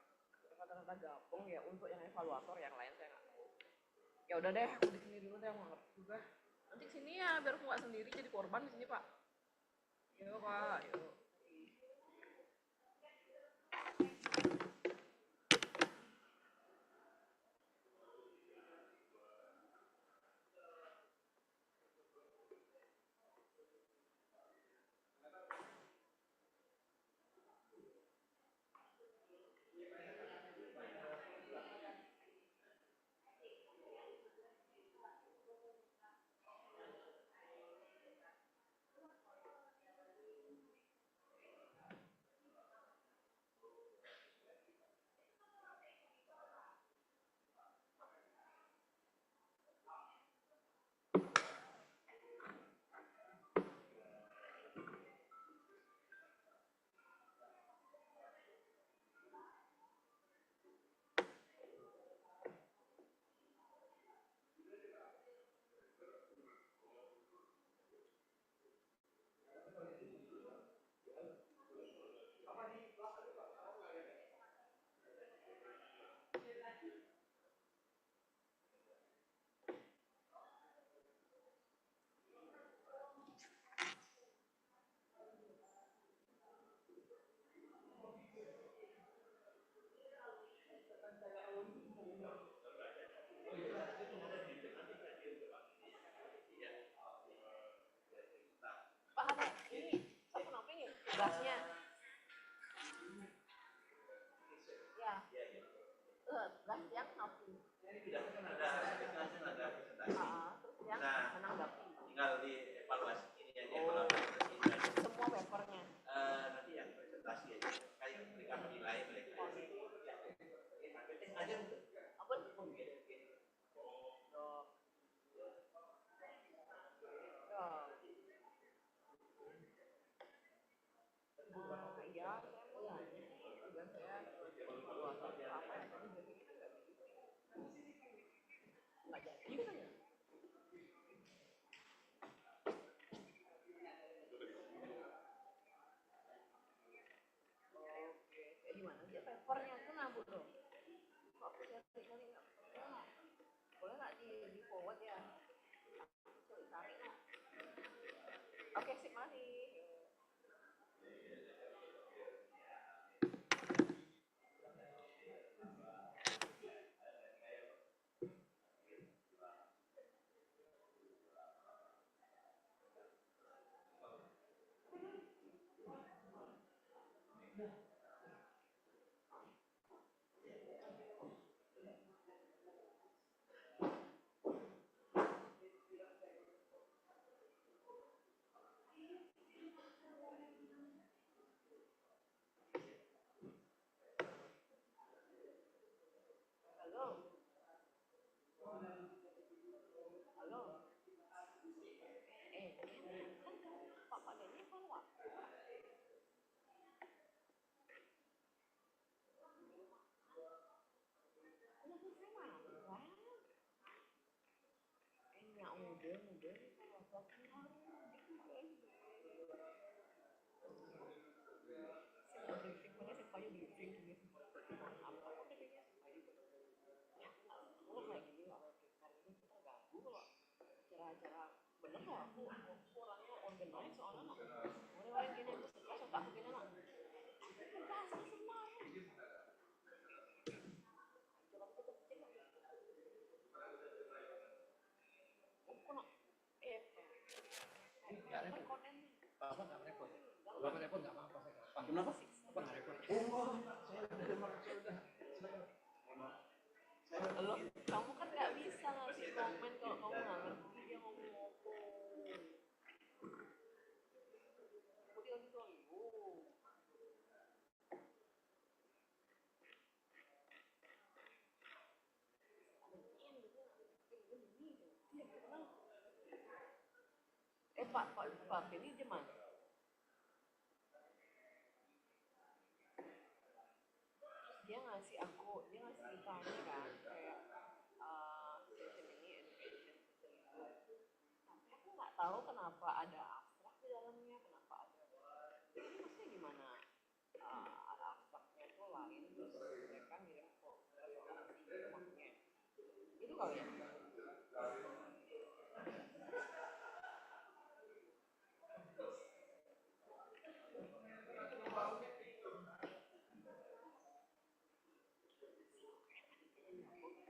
kata-kata gabung ya untuk yang evaluator, yang lain saya nggak tahu. Ya udah deh, aku di sini dulu deh, aku nggak ngerti juga. Nanti sini ya, biar aku nggak sendiri jadi korban di sini Pak. Yuk Pak, yuk. Pak ada ini, satu nampi nih, gasnya. Ya. Gas yang nampi. Terus yang menanggapi. Tinggal dievaluasi ini aja kalau semua papernya. Nanti yang presentasi aja kayak mereka menilai mereka. Aja Apa? Iya, saya mau nanya sih, tugas saya evaluasi apa ya tadi jadi kita nggak jadi kan ya? Oke, kayak gimana sih papernya tuh nabu dong? Kok aku cari nggak pernah? Boleh nggak di forward ya? Cari nggak? Oke, sip masih. Bener loh aku orangnya organize soalnya orang gini aku stres otak aku gini nak pasti semua coba kita cek aku nak nggak repot apa nggak repot bapak repot nggak apa-apa saya nggak apa kenapa bapak nggak repot oh saya udah saya Pak Billy di mana? Dia ngasih kita ini kan kayak session ini education session itu. Tapi aku nggak tahu kenapa ada abstrak di dalamnya, kenapa ada. Ini maksudnya gimana? Ada abstraknya itu lain terus mereka ngirim referensi gitu maksudnya. Itu kali ya.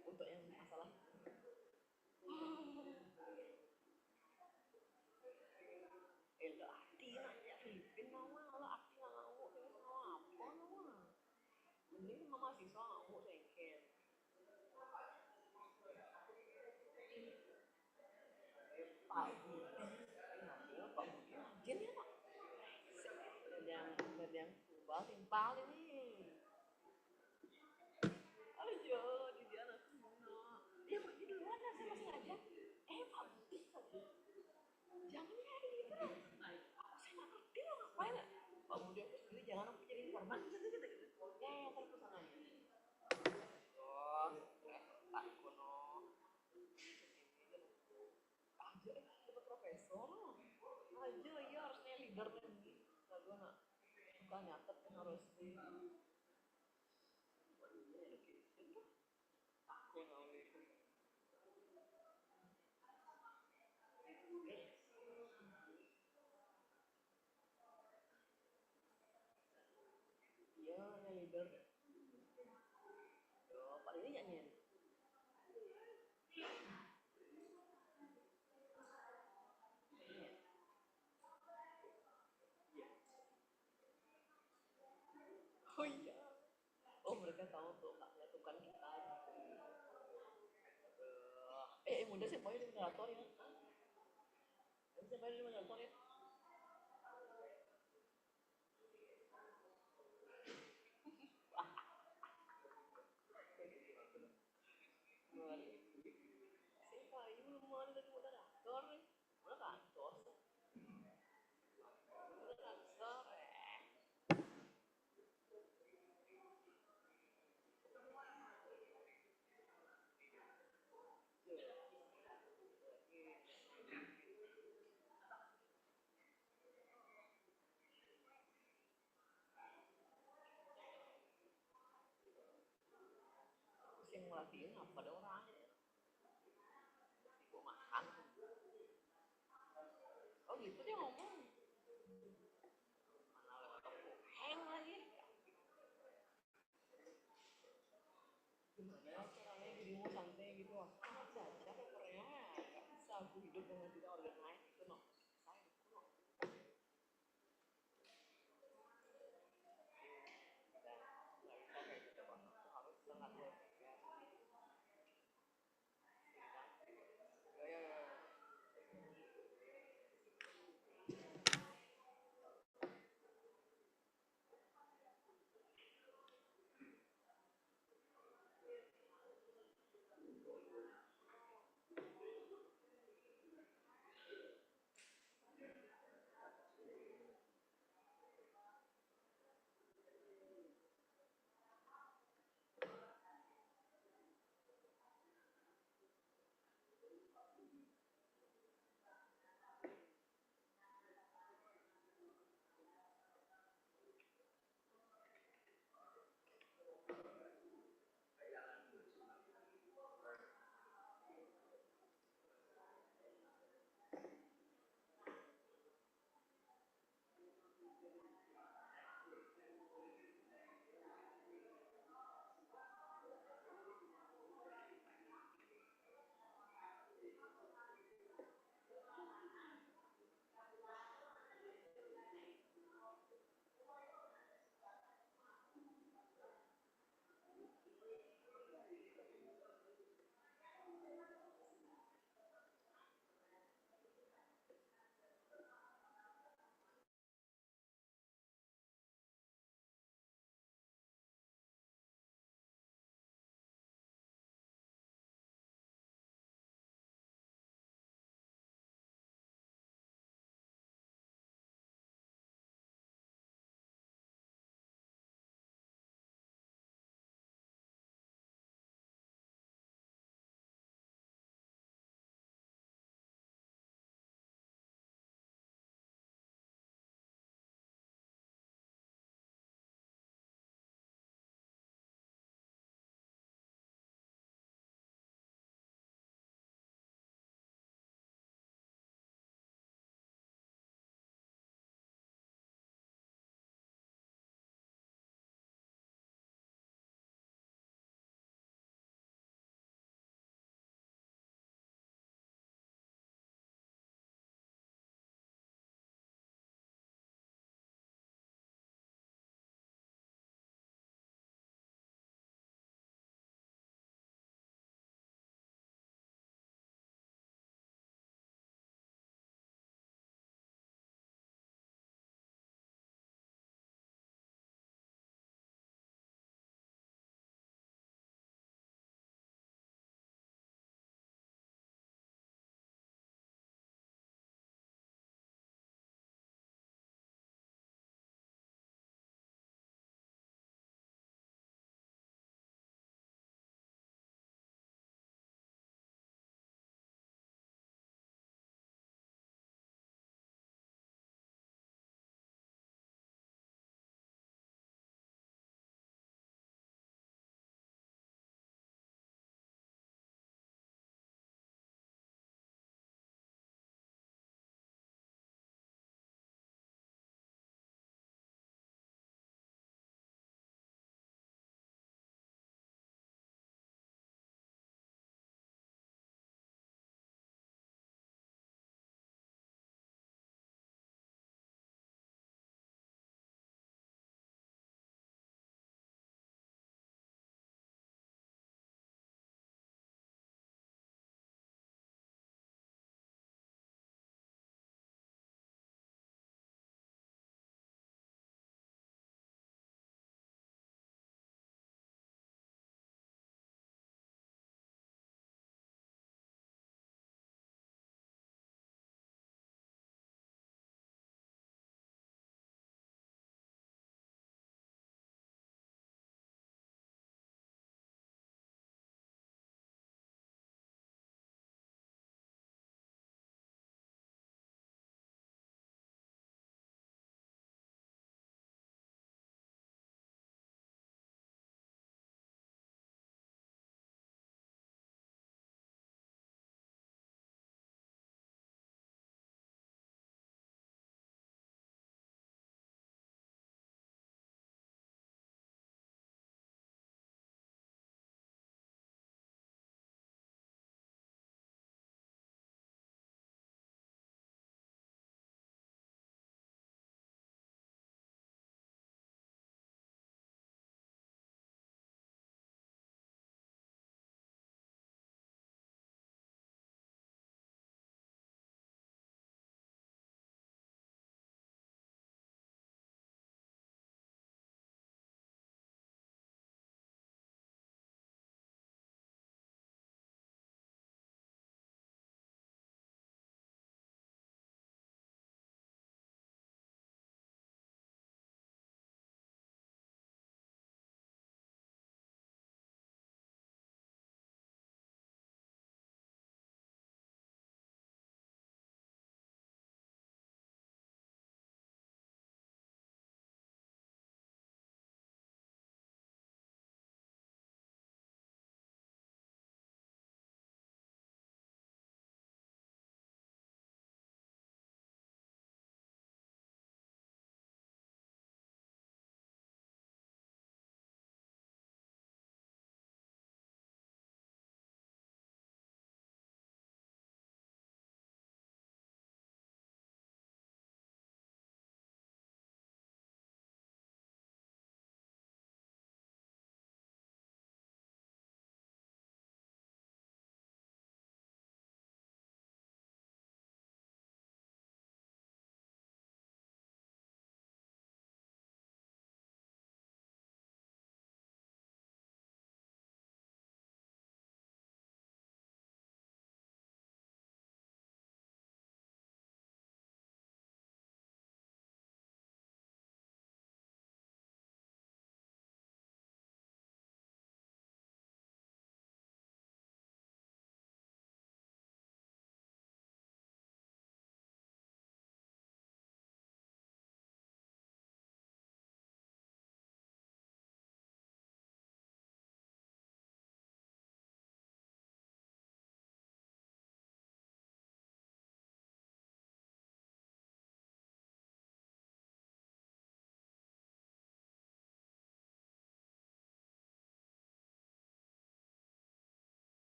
Untuk yang masalah arti nanya Filipin nama lah arti ngamuk ini sama apa nama mending sama mahasiswa ngamuk sengken Pak Budi Pak Budi rajin ya Pak dan yang tubal timpal ini ayo di dia anak semua dia pergi duluan lah sama sengaja Pak Budi jangan nyari gitu saya nggak ngerti lo ngapain ya Pak Budi aku sendiri jangan aku jadi informan gitu ya yang kan pesanannya oh Pak Kuno aja dapat profesor aja iya harusnya leader lagi nggak gue nggak suka nyatet kan harus di aku nggak iya yang leader yo Pak ini nyanyiin oh iya oh mereka tahu tuh nggak menyatukan kita muda sih mau jadi moderator ya bisa main jadi moderator ya siapa ini belum mau jadi moderator nih mana kantor moderator yang ngelatiin apa ada orangnya gue makan oh gitu dia ngomong mana lewat aku hang lagi gimana ya caranya dirimu santai gitu bisa aja papernya gak bisa aku hidup dengan tidak organize itu no saya no dan nggak bisa kayak gitu bang harus sangat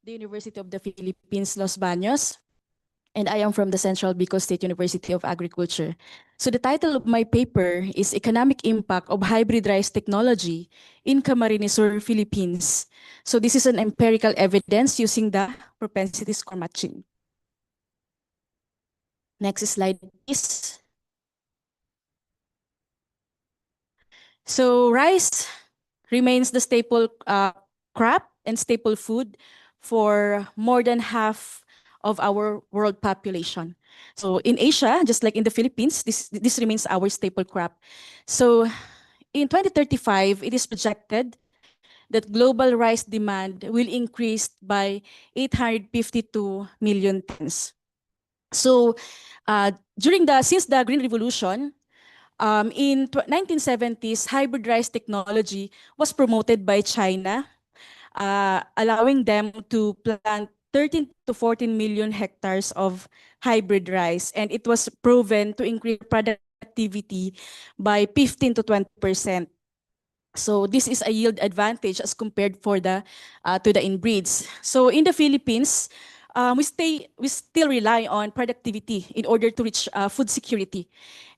the University of the Philippines, Los Baños, and I am from the Central Bicol State University of Agriculture. So the title of my paper is Economic Impact of Hybrid Rice Technology in Camarines Sur, Philippines. So this is an empirical evidence using the propensity score matching. Next slide, please. So rice remains the staple crop and staple food for more than half of our world population. So in Asia, just like in the Philippines, this remains our staple crop. So in 2035, it is projected that global rice demand will increase by 852 million tons. So since the Green Revolution, in 1970s, hybrid rice technology was promoted by China, allowing them to plant 13 to 14 million hectares of hybrid rice, and it was proven to increase productivity by 15 to 20%. So this is a yield advantage as compared to the inbreeds. So in the Philippines, we still rely on productivity in order to reach food security.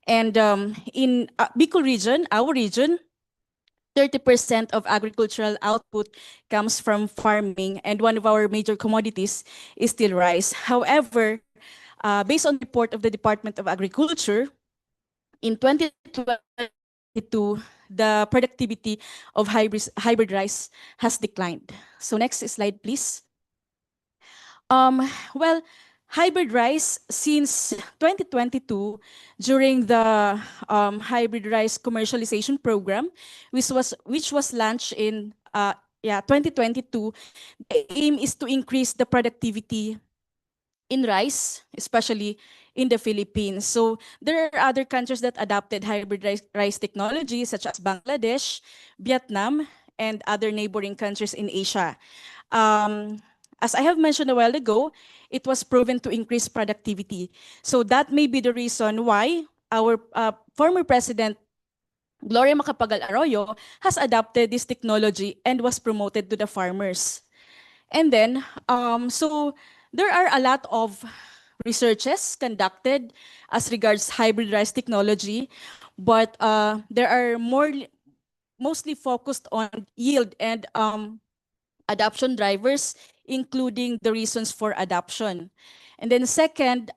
And in Bicol region, our region, 30% of agricultural output comes from farming, and one of our major commodities is still rice. However, based on the report of the Department of Agriculture, in 2022, the productivity of hybrid rice has declined. So next slide, please. Well, hybrid rice since 2022, during the hybrid rice commercialization program, which was launched in 2022, the aim is to increase the productivity in rice, especially in the Philippines. So there are other countries that adopted hybrid rice technology, such as Bangladesh, Vietnam, and other neighboring countries in Asia. As I have mentioned a while ago, it was proven to increase productivity. So that may be the reason why our former president, Gloria Macapagal Arroyo, has adopted this technology and was promoted to the farmers. And then, so there are a lot of researches conducted as regards hybrid rice technology, but there are mostly focused on yield and adoption drivers, including the reasons for adoption. And then second,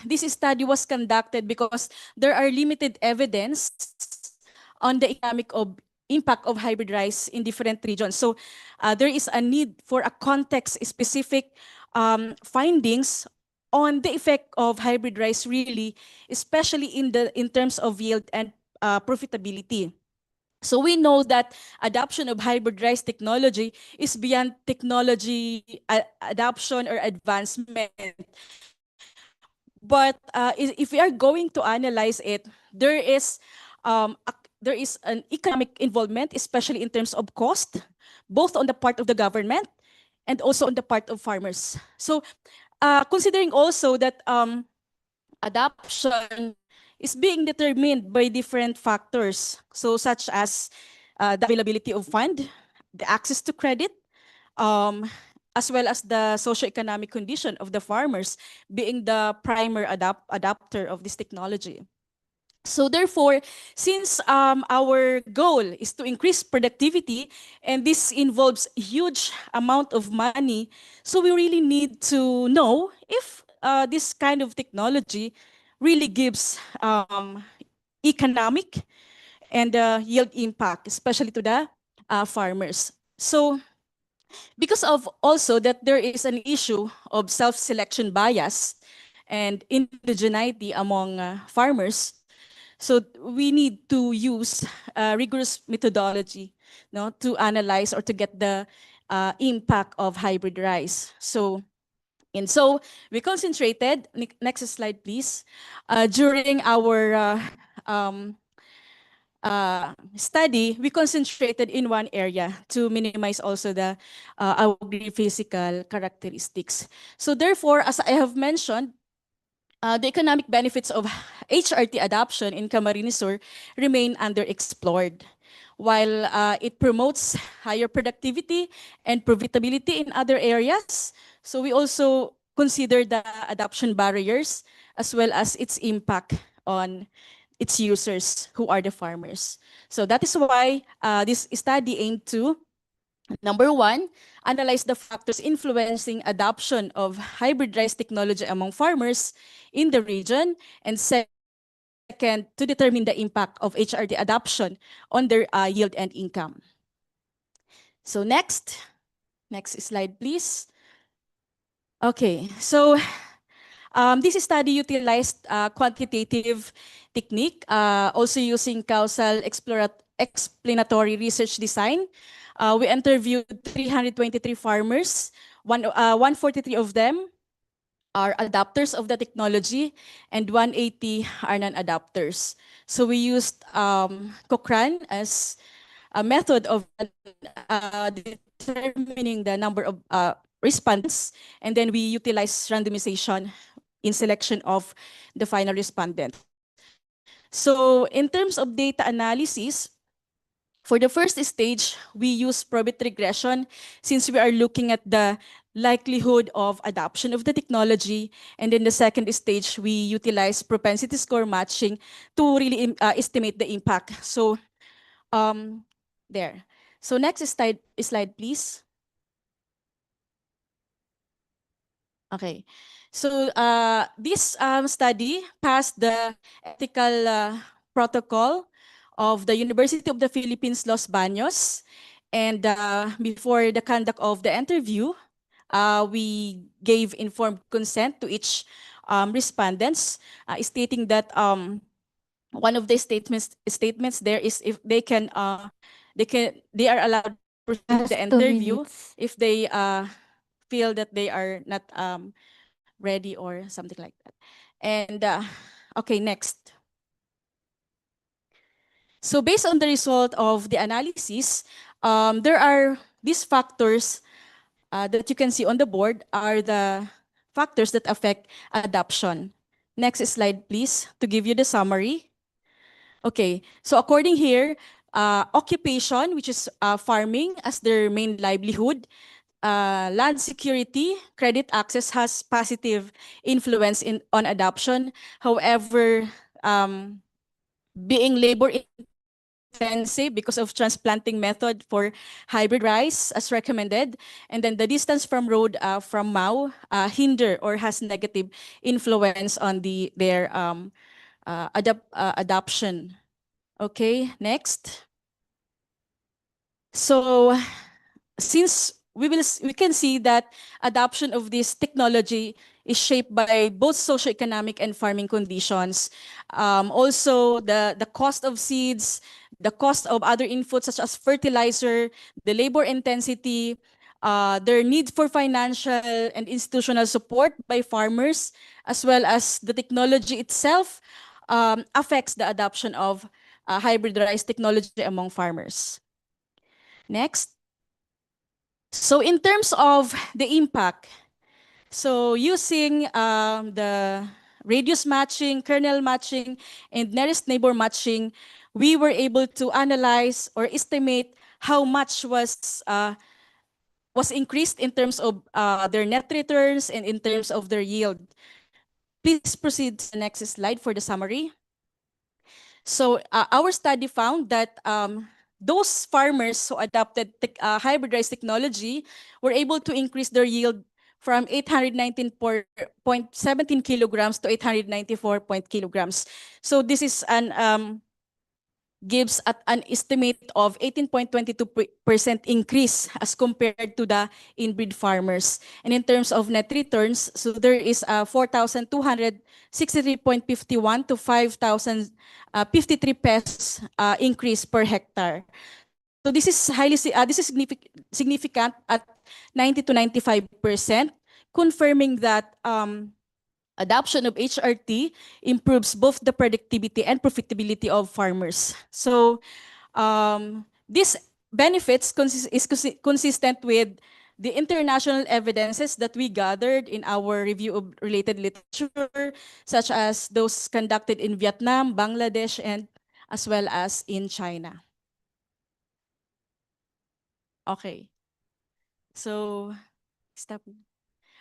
this study was conducted because there are limited evidence on the economic impact of hybrid rice in different regions. So there is a need for a context-specific findings on the effect of hybrid rice really, especially in terms of yield and profitability. So we know that adoption of hybrid rice technology is beyond technology adoption or advancement. But if we are going to analyze it, there is an economic involvement, especially in terms of cost, both on the part of the government and also on the part of farmers. So considering also that adoption is being determined by different factors, so such as the availability of fund, the access to credit, as well as the socioeconomic condition of the farmers being the primary adopter of this technology. So therefore, since our goal is to increase productivity, and this involves a huge amount of money, so we really need to know if this kind of technology really gives economic and yield impact, especially to the farmers. So because of also that there is an issue of self-selection bias and indigeneity among farmers, so we need to use rigorous methodology to analyze or to get the impact of hybrid rice. So we concentrated, next slide please, during our study, we concentrated in one area to minimize also the agri-physical characteristics. So therefore, as I have mentioned, the economic benefits of HRT adoption in Camarines Sur remain underexplored. while it promotes higher productivity and profitability in other areas. So we also consider the adoption barriers as well as its impact on its users, who are the farmers. So that is why this study aimed to, number one, analyze the factors influencing adoption of hybrid rice technology among farmers in the region, and second, to determine the impact of HRT adoption on their yield and income. So next slide, please. Okay, so this study utilized quantitative technique, also using causal explanatory research design. We interviewed 323 farmers. 143 of them are adopters of the technology, and 180 are non-adopters. So we used Cochrane as a method of determining the number of respondents, and then we utilize randomization in selection of the final respondent. So in terms of data analysis, for the first stage, we use probit regression since we are looking at the likelihood of adoption of the technology. And in the second stage, we utilize propensity score matching to really estimate the impact. So there. So next slide, please. Okay. So this study passed the ethical protocol of the University of the Philippines, Los Baños. And before the conduct of the interview, we gave informed consent to each respondents, stating that one of the statements there is if they are allowed to proceed the interview if they feel that they are not ready or something like that. And okay, next. So based on the result of the analysis, there are these factors that you can see on the board are the factors that affect adoption. Next slide, please, to give you the summary. Okay, so according here, occupation, which is farming as their main livelihood, land security, credit access has positive influence on adoption. However, being labor intensive because of transplanting method for hybrid rice as recommended, and then the distance from road from Mao hinder or has negative influence on their adoption. Okay, next. So since we can see that adoption of this technology is shaped by both socioeconomic and farming conditions. Also, the cost of seeds, the cost of other inputs such as fertilizer, the labor intensity, their need for financial and institutional support by farmers, as well as the technology itself affects the adoption of hybrid rice technology among farmers. Next. So in terms of the impact, so using the radius matching, kernel matching, and nearest neighbor matching, we were able to analyze or estimate how much was increased in terms of their net returns and in terms of their yield. Please proceed to the next slide for the summary. So our study found that those farmers who adopted hybrid rice technology were able to increase their yield from 819.17 kilograms to 894 kilograms. So this is an gives an estimate of 18.22% increase as compared to the inbreed farmers. And in terms of net returns, so there is a 4,263.51 to 5,053 pesos increase per hectare. So this is significant at 90 to 95%, confirming that adoption of HRT improves both the productivity and profitability of farmers. So these benefits is consistent with the international evidences that we gathered in our review of related literature, such as those conducted in Vietnam, Bangladesh, and as well as in China. Okay. So, stop.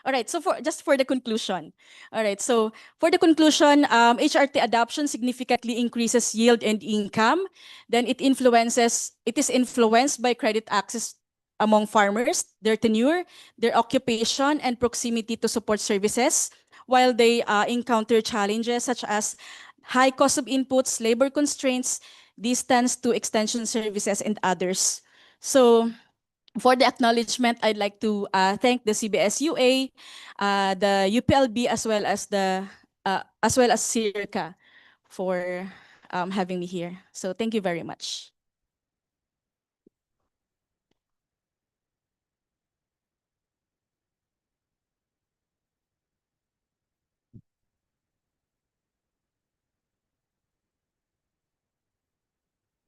All right, so just for the conclusion. All right, so for the conclusion, HRT adoption significantly increases yield and income. Then it is influenced by credit access among farmers, their tenure, their occupation, and proximity to support services, while they encounter challenges such as high cost of inputs, labor constraints, distance to extension services, and others. So, for the acknowledgement, I'd like to thank the CBS-UA, the UPLB, as well as CIRCA for having me here. So thank you very much.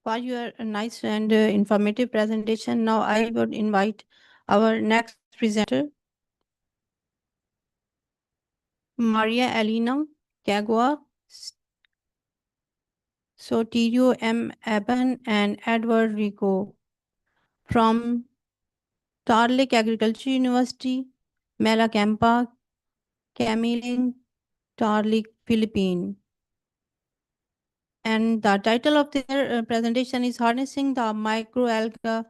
For your nice and informative presentation. Now I would invite our next presenter, Maria Elena Cagua, Sotirio M. Eben, and Edward Rico from Tarlik Agriculture University, Melacampa, Camilin, Tarlik, Philippines. And the title of their presentation is Harnessing the Microalga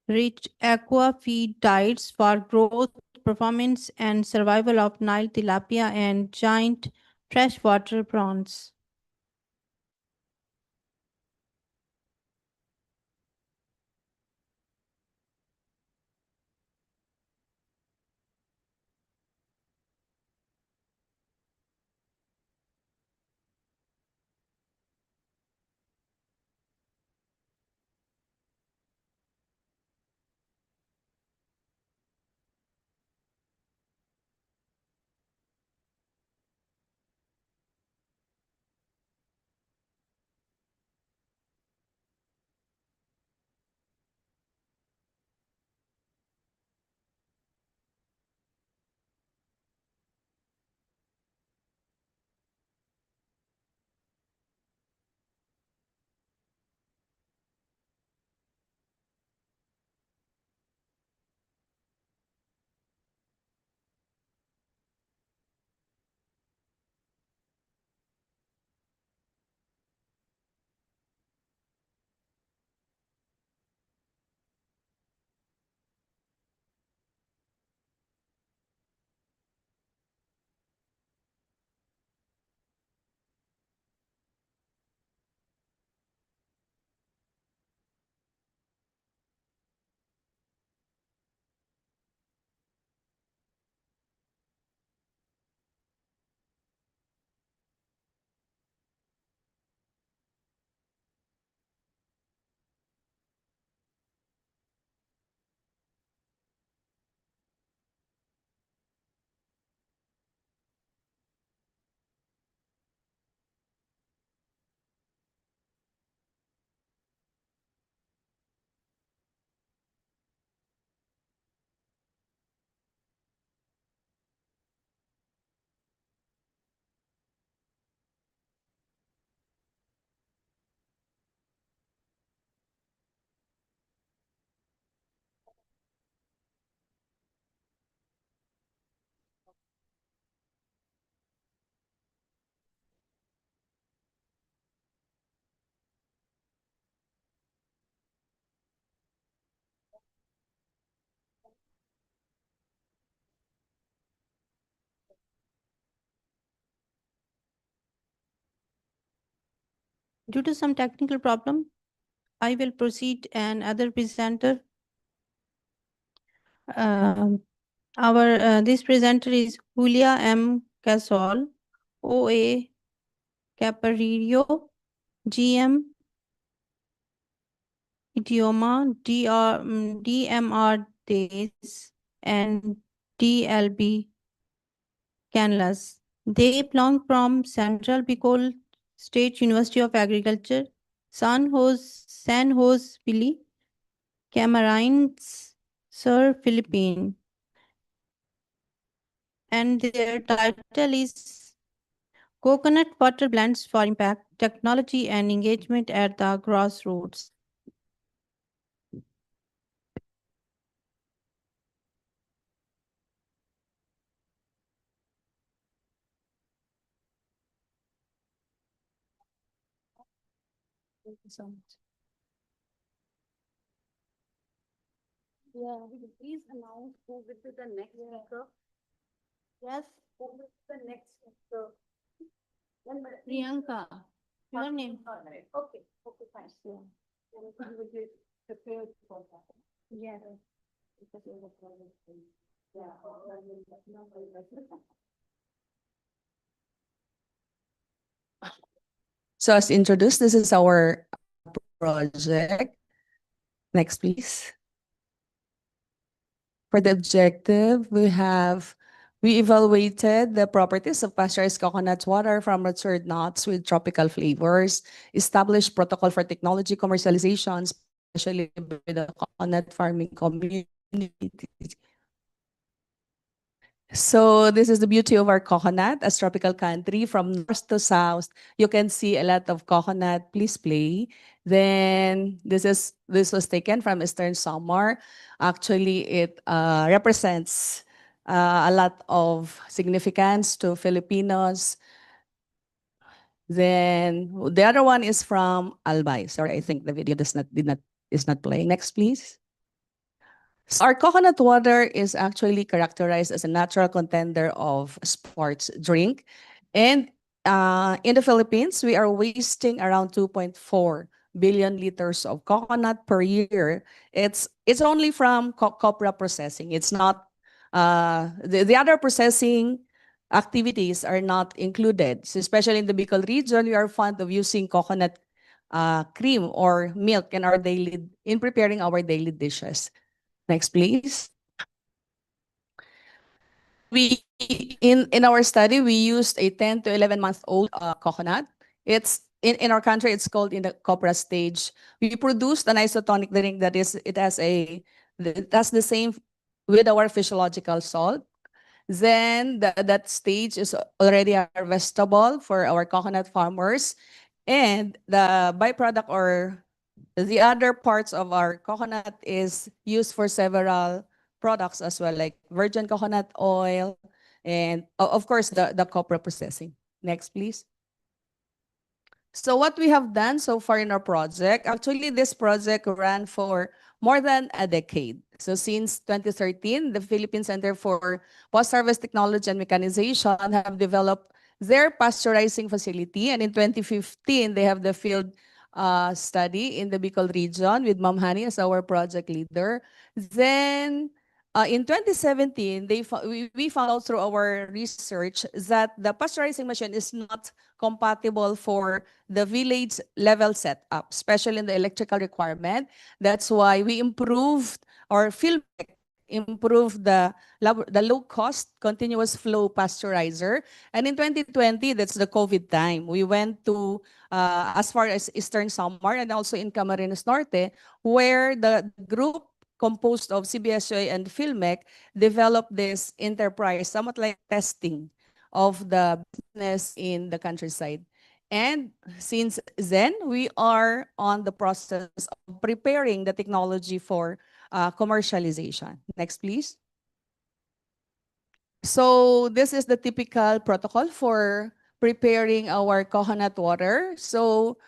Rich Aqua Feed Diets for Growth, Performance, and Survival of Nile Tilapia and Giant Freshwater Prawns. Due to some technical problem, I will proceed another presenter. This presenter is Julia M. Casol, OA Caparillo, GM Idioma, DMR Days, and DLB Canlas. They belong from Central Bicol State University of Agriculture, San Jose, Pili, Camarines, Sur, Philippines. And their title is Coconut Water Blends for Impact, Technology and Engagement at the Grassroots. so much. Yeah, will you please announce who will be the next speaker? Yes, who will be the next speaker? Priyanka, your name. Okay, okay, fine. Yeah. We will be prepared for that. Yeah. Yeah. So as introduced, this is our project. Next, please. For the objective, we evaluated the properties of pasteurized coconut water from matured nuts with tropical flavors, established protocol for technology commercialization, especially with the coconut farming community. So this is the beauty of our coconut as tropical country from north to south. You can see a lot of coconut. Please play. Then this was taken from Eastern Samar. Actually, it represents a lot of significance to Filipinos. Then the other one is from Albay. Sorry, I think the video is not playing. Next, please. So our coconut water is actually characterized as a natural contender of sports drink. And in the Philippines, we are wasting around 2.4 billion liters of coconut per year. It's only from copra processing. It's not, the other processing activities are not included. So especially in the Bicol region, we are fond of using coconut cream or milk in preparing our daily dishes. Next, please. In our study, we used a 10 to 11-month-old coconut. It's in our country, it's called in the copra stage. We produced an isotonic drink that has the same with our physiological salt. Then that stage is already harvestable for our coconut farmers. And the byproduct or the other parts of our coconut is used for several products as well, like virgin coconut oil and of course the copra processing. Next, please. So what we have done so far in our project, actually this project ran for more than a decade. So since 2013, the Philippine Center for Post-Harvest Technology and Mechanization have developed their pasteurizing facility. And in 2015, they have the field study in the Bicol region with Ma'am Hani as our project leader. Then in 2017, we found out through our research that the pasteurizing machine is not compatible for the village level setup, especially in the electrical requirement. That's why we improved our FieldMec, improved the low-cost continuous flow pasteurizer. And in 2020, that's the COVID time, we went to as far as Eastern Samar and also in Camarines Norte, where the group composed of CBSUA and FieldMec developed this enterprise, somewhat like testing of the business in the countryside. And since then, we are on the process of preparing the technology for commercialization. Next, please. So this is the typical protocol for preparing our coconut water. So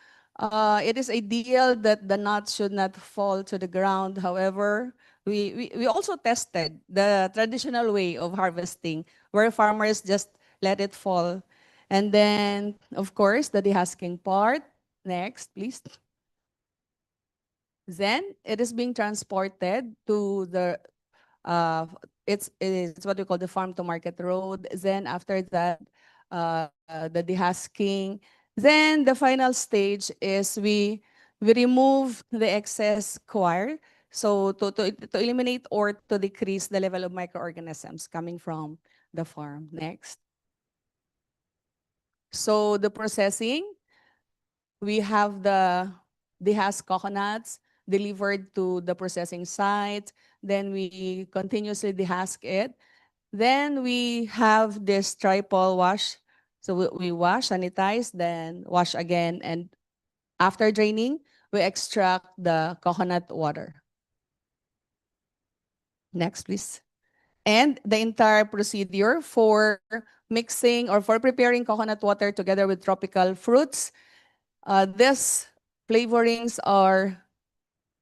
it is ideal that the nuts should not fall to the ground. However, we also tested the traditional way of harvesting, where farmers just let it fall. And then, of course, the dehusking part. Next, please. Then it is being transported to the it's what we call the farm to market road. Then after that, the dehusking. Then the final stage is we remove the excess coir, so to eliminate or to decrease the level of microorganisms coming from the farm. Next. So the processing, we have the dehusked coconuts delivered to the processing site. Then we continuously dehusk it. Then we have this triple wash. So we wash, sanitize, then wash again. And after draining, we extract the coconut water. Next, please. And the entire procedure for mixing or for preparing coconut water together with tropical fruits. This flavorings are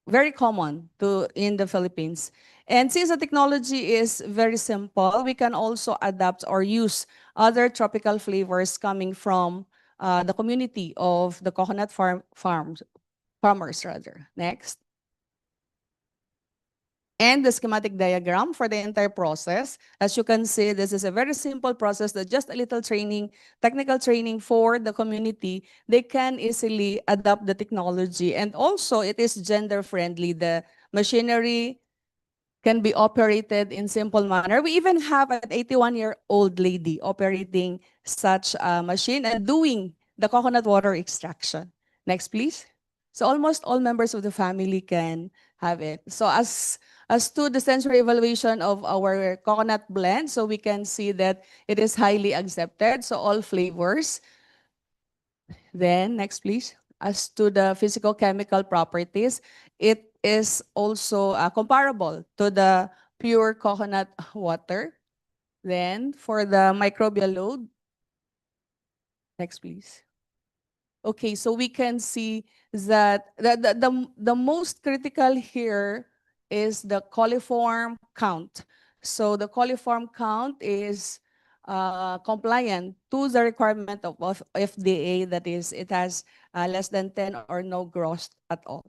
very common in the Philippines. And since the technology is very simple, we can also adapt or use other tropical flavors coming from the community of the coconut farmers rather. Next. And the schematic diagram for the entire process. As you can see, this is a very simple process that just a little training, technical training for the community, they can easily adopt the technology. And also it is gender friendly. The machinery can be operated in simple manner. We even have an 81-year-old lady operating such a machine and doing the coconut water extraction. Next, please. So almost all members of the family can have it. So as to the sensory evaluation of our coconut blend, so we can see that it is highly accepted. So all flavors. Then next, please. As to the physical chemical properties, it is also comparable to the pure coconut water. Then for the microbial load. Next, please. Okay, so we can see that the most critical here is the coliform count. So the coliform count is compliant to the requirement of FDA, that is, it has less than 10 or no gross at all.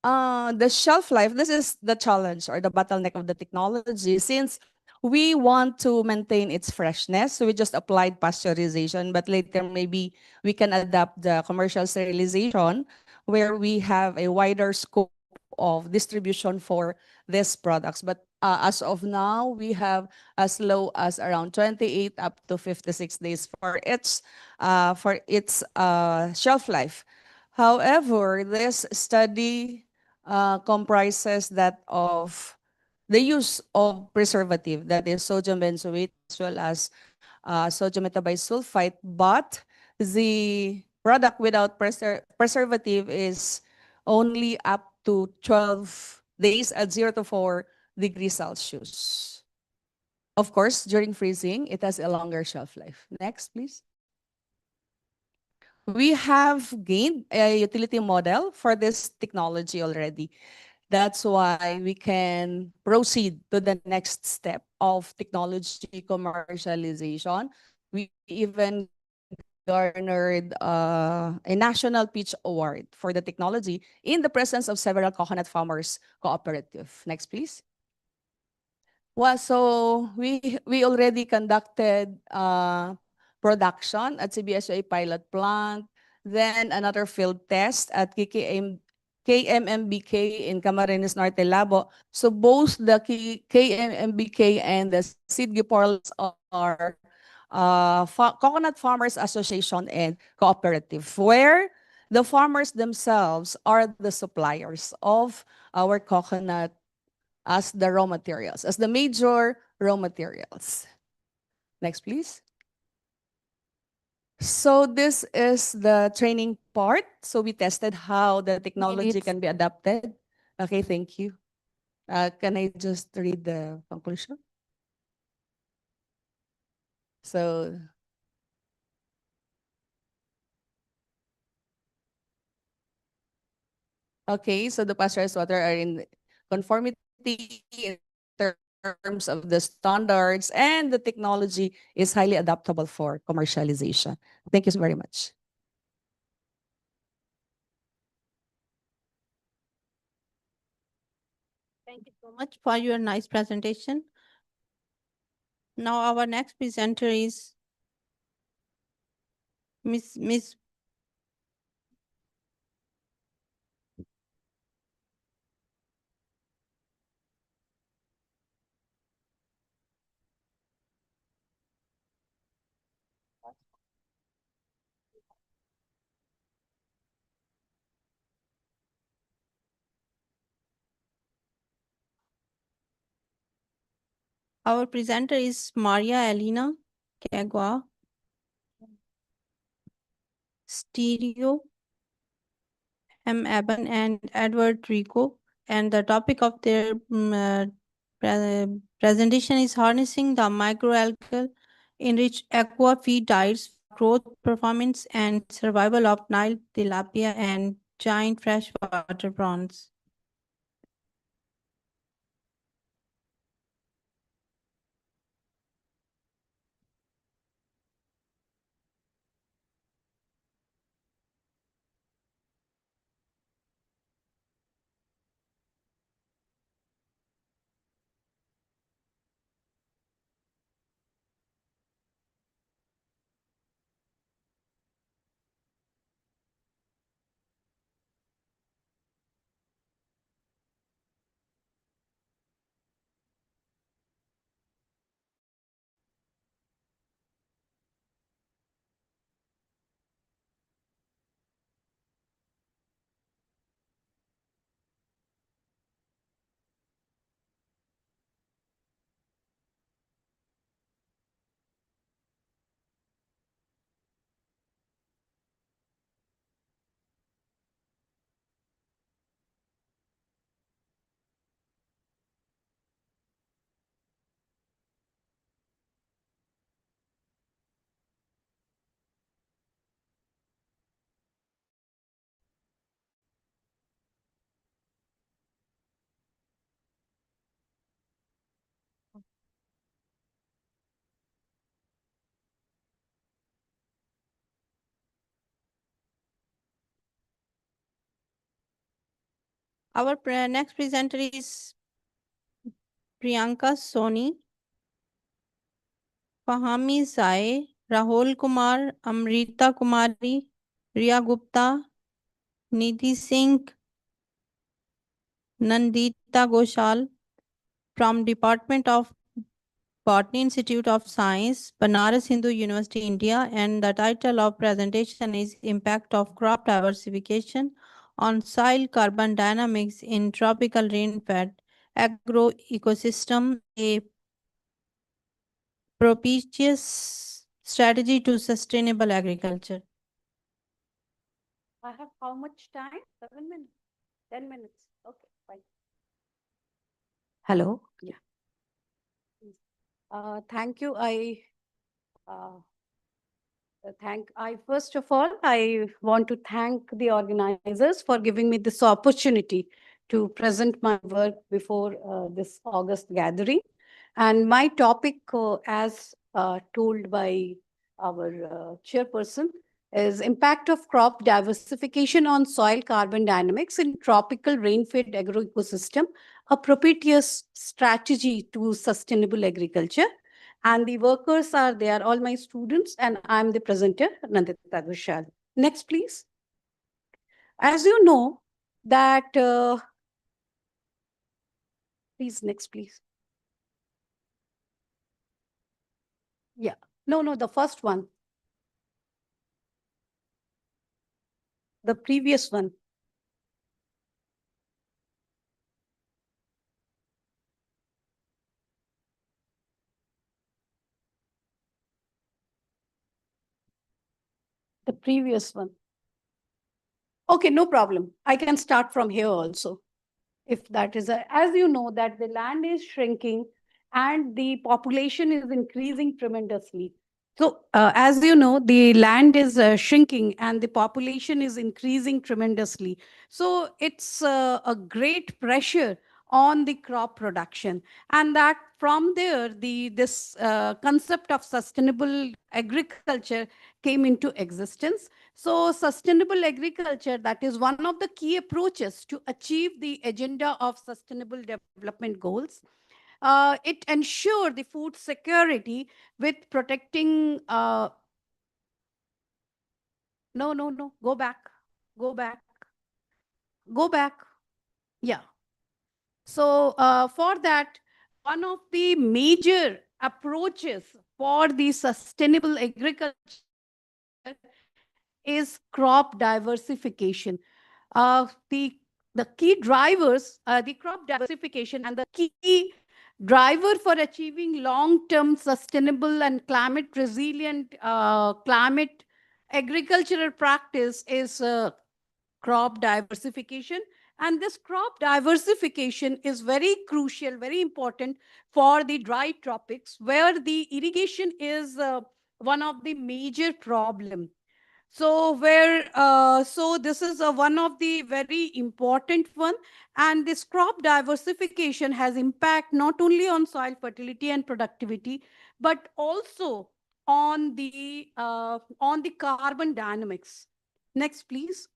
The shelf life, this is the challenge or the bottleneck of the technology. Since we want to maintain its freshness, so we just applied pasteurization, but later maybe we can adapt the commercial sterilization where we have a wider scope of distribution for these products. But as of now, we have as low as around 28 up to 56 days for its shelf life. However, this study comprises that of the use of preservative, that is sodium benzoate as well as sodium metabisulfite, but the product without preservative is only up to 12 days at 0 to 4 degrees Celsius. Of course, during freezing, it has a longer shelf life. Next, please. We have gained a utility model for this technology already. That's why we can proceed to the next step of technology commercialization. We even garnered a National Pitch Award for the technology in the presence of several coconut farmers cooperative. Next, please. Well, so we already conducted production at CBSUA pilot plant, then another field test at KMMBK in Camarines Norte, Labo. So both the KMMBK and the SIDGIPORLs are Coconut Farmers Association and Cooperative, where the farmers themselves are the suppliers of our coconut as the raw materials, as the major raw materials. Next, please. So this is the training part. So we tested how the technology can be adapted. Okay, thank you. Can I just read the conclusion? So okay, so the pasteurized water are in conformity in terms of the standards, and the technology is highly adaptable for commercialization. Thank you very much. Thank you so much for your nice presentation. Now our next presenter is Miss Our presenter is Maria Elena Kegwa, Stereo, M. Eben, and Edward Rico. And the topic of their presentation is harnessing the microalgal enriched aqua feed diets for growth, performance, and survival of Nile tilapia and giant freshwater prawns. Our next presenter is Priyanka Soni, Fahami Zai, Rahul Kumar, Amrita Kumari, Riya Gupta, Nidhi Singh, Nandita Goshal from Department of Botany Institute of Science, Banaras Hindu University, India, and the title of presentation is Impact of Crop Diversification on Soil Carbon Dynamics in Tropical Rain-Fed Agro Ecosystem, a propitious strategy to sustainable agriculture. I have how much time? 7 minutes, 10 minutes. Okay, fine. Hello. Yeah. Thank you. First of all, I want to thank the organizers for giving me this opportunity to present my work before this August gathering. And my topic, as told by our chairperson, is impact of crop diversification on soil carbon dynamics in tropical rain-fed agroecosystem, a propitious strategy to sustainable agriculture. And the workers are, they are all my students, and I'm the presenter, Nandita Goshal. Next, please. As you know that, please, next, please. Yeah, no, the first one. The previous one. The previous one. Okay, no problem. I can start from here also. If that is, as you know, that the land is shrinking and the population is increasing tremendously. So as you know, the land is shrinking and the population is increasing tremendously. So it's a great pressure on the crop production, and that from there this concept of sustainable agriculture came into existence. So sustainable agriculture, that is one of the key approaches to achieve the agenda of sustainable development goals. It ensures the food security with protecting no, go back. Yeah. So for that, one of the major approaches for the sustainable agriculture is crop diversification. The key drivers, the crop diversification, and the key driver for achieving long-term sustainable and climate resilient climate agricultural practice is crop diversification. And this crop diversification is very crucial, very important for the dry tropics, where the irrigation is one of the major problem. So this is one of the very important one, and this crop diversification has impact not only on soil fertility and productivity, but also on the carbon dynamics. Next, please.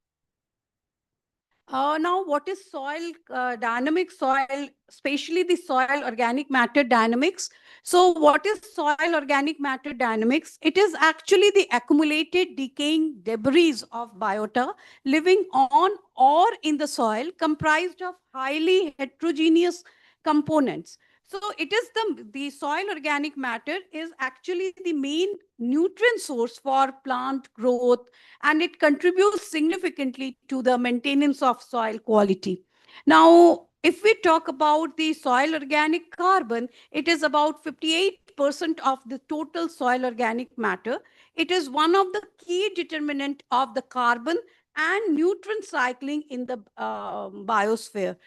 Now, what is soil dynamic soil, especially the soil organic matter dynamics? So what is soil organic matter dynamics? It is actually the accumulated decaying debris of biota living on or in the soil, comprised of highly heterogeneous components. So it is the soil organic matter is actually the main nutrient source for plant growth, and it contributes significantly to the maintenance of soil quality. Now, if we talk about the soil organic carbon, it is about 58% of the total soil organic matter. It is one of the key determinant of the carbon and nutrient cycling in the biosphere.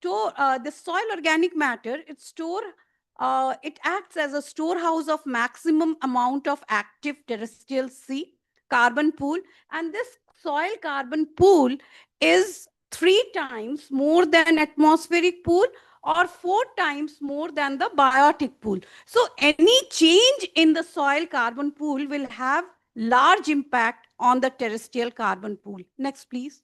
The soil organic matter, it acts as a storehouse of maximum amount of active terrestrial C carbon pool, and this soil carbon pool is 3 times more than atmospheric pool or 4 times more than the biotic pool. So any change in the soil carbon pool will have large impact on the terrestrial carbon pool. Next, please.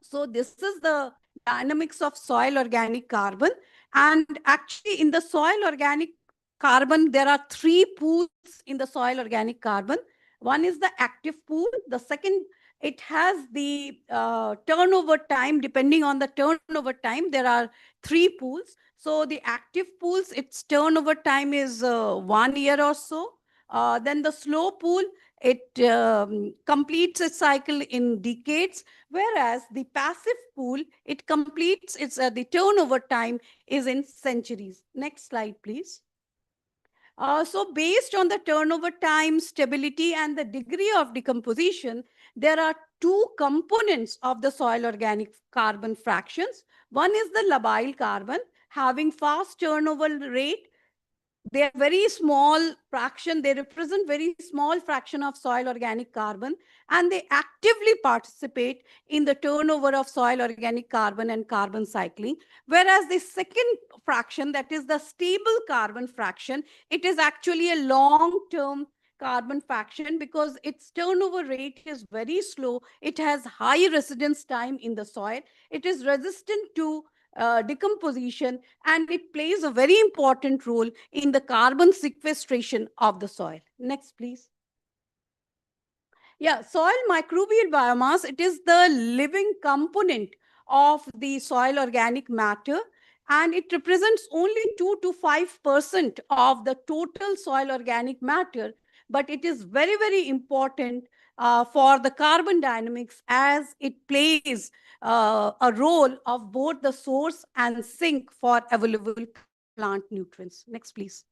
So this is the dynamics of soil organic carbon. And actually in the soil organic carbon, there are 3 pools in the soil organic carbon. One is the active pool. The second, it has the turnover time. Depending on the turnover time, there are 3 pools. So the active pools, its turnover time is 1 year or so. Then the slow pool, it completes its cycle in decades, whereas the passive pool, it completes its the turnover time is in centuries. Next slide, please. So based on the turnover time, stability, and the degree of decomposition, there are 2 components of the soil organic carbon fractions. One is the labile carbon, having fast turnover rate. They are very small fraction. They represent very small fraction of soil organic carbon, and they actively participate in the turnover of soil organic carbon and carbon cycling. Whereas the second fraction, that is the stable carbon fraction, it is actually a long-term carbon fraction because its turnover rate is very slow. It has high residence time in the soil. It is resistant to decomposition, and it plays a very important role in the carbon sequestration of the soil. Next, please. Yeah, soil microbial biomass, it is the living component of the soil organic matter, and it represents only 2 to 5% of the total soil organic matter, but it is very, very important for the carbon dynamics, as it plays a role of both the source and sink for available plant nutrients. Next, please.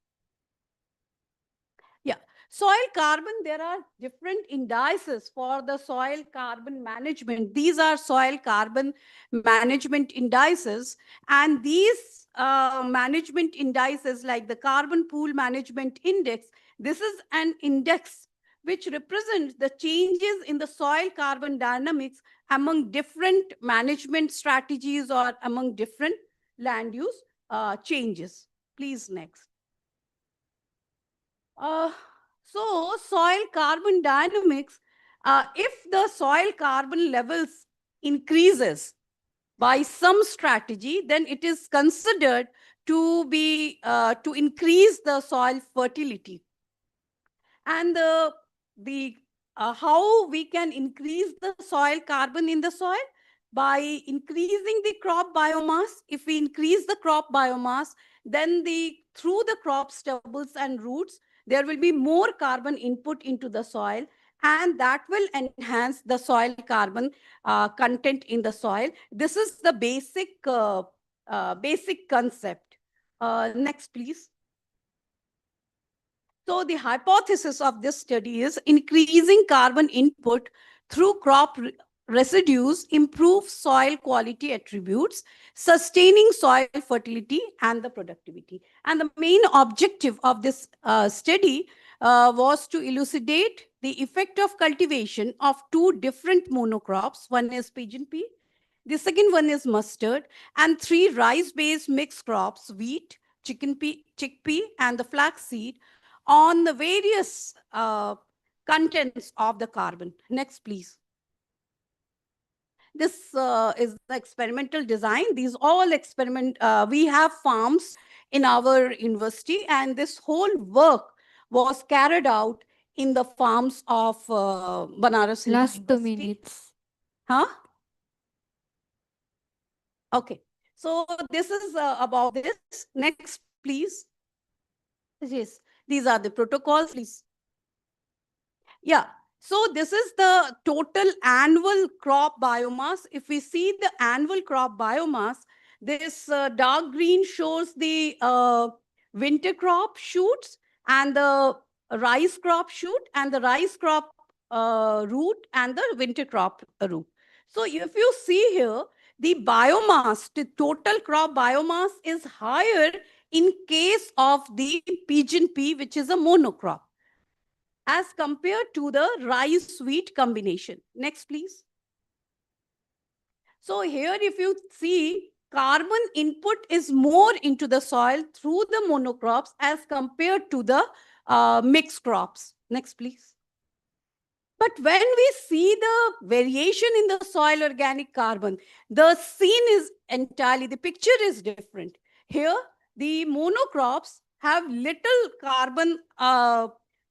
Yeah, soil carbon, there are different indices for the soil carbon management. These are soil carbon management indices, and these management indices, like the carbon pool management index, this is an index which represents the changes in the soil carbon dynamics among different management strategies or among different land use changes. Please, next. So soil carbon dynamics, if the soil carbon levels increases by some strategy, then it is considered to be to increase the soil fertility. And how we can increase the soil carbon in the soil? By increasing the crop biomass. If we increase the crop biomass, then through the crop stubbles and roots, there will be more carbon input into the soil, and that will enhance the soil carbon content in the soil. This is the basic concept. Next, please. So the hypothesis of this study is increasing carbon input through crop residues improve soil quality attributes, sustaining soil fertility and the productivity. And the main objective of this study was to elucidate the effect of cultivation of two different monocrops. One is pigeon pea, the second one is mustard, and three rice-based mixed crops, wheat, chickpea, and the flaxseed, on the various contents of the carbon. Next, please. This is the experimental design. These all we have farms in our university, and this whole work was carried out in the farms of Banaras Hindu Last 2 University. minutes. Huh? Okay. So this is about this. Next, please. Yes, these are the protocols, please. Yeah. So this is the total annual crop biomass. If we see the annual crop biomass, this dark green shows the winter crop shoots and the rice crop shoot and the rice crop root and the winter crop root. So if you see here, the biomass, the total crop biomass is higher in case of the pigeon pea, which is a monocrop, as compared to the rice wheat combination. Next, please. So here, if you see, carbon input is more into the soil through the monocrops as compared to the mixed crops. Next, please. But when we see the variation in the soil organic carbon, the scene is entirely, the picture is different. Here, the monocrops have little carbon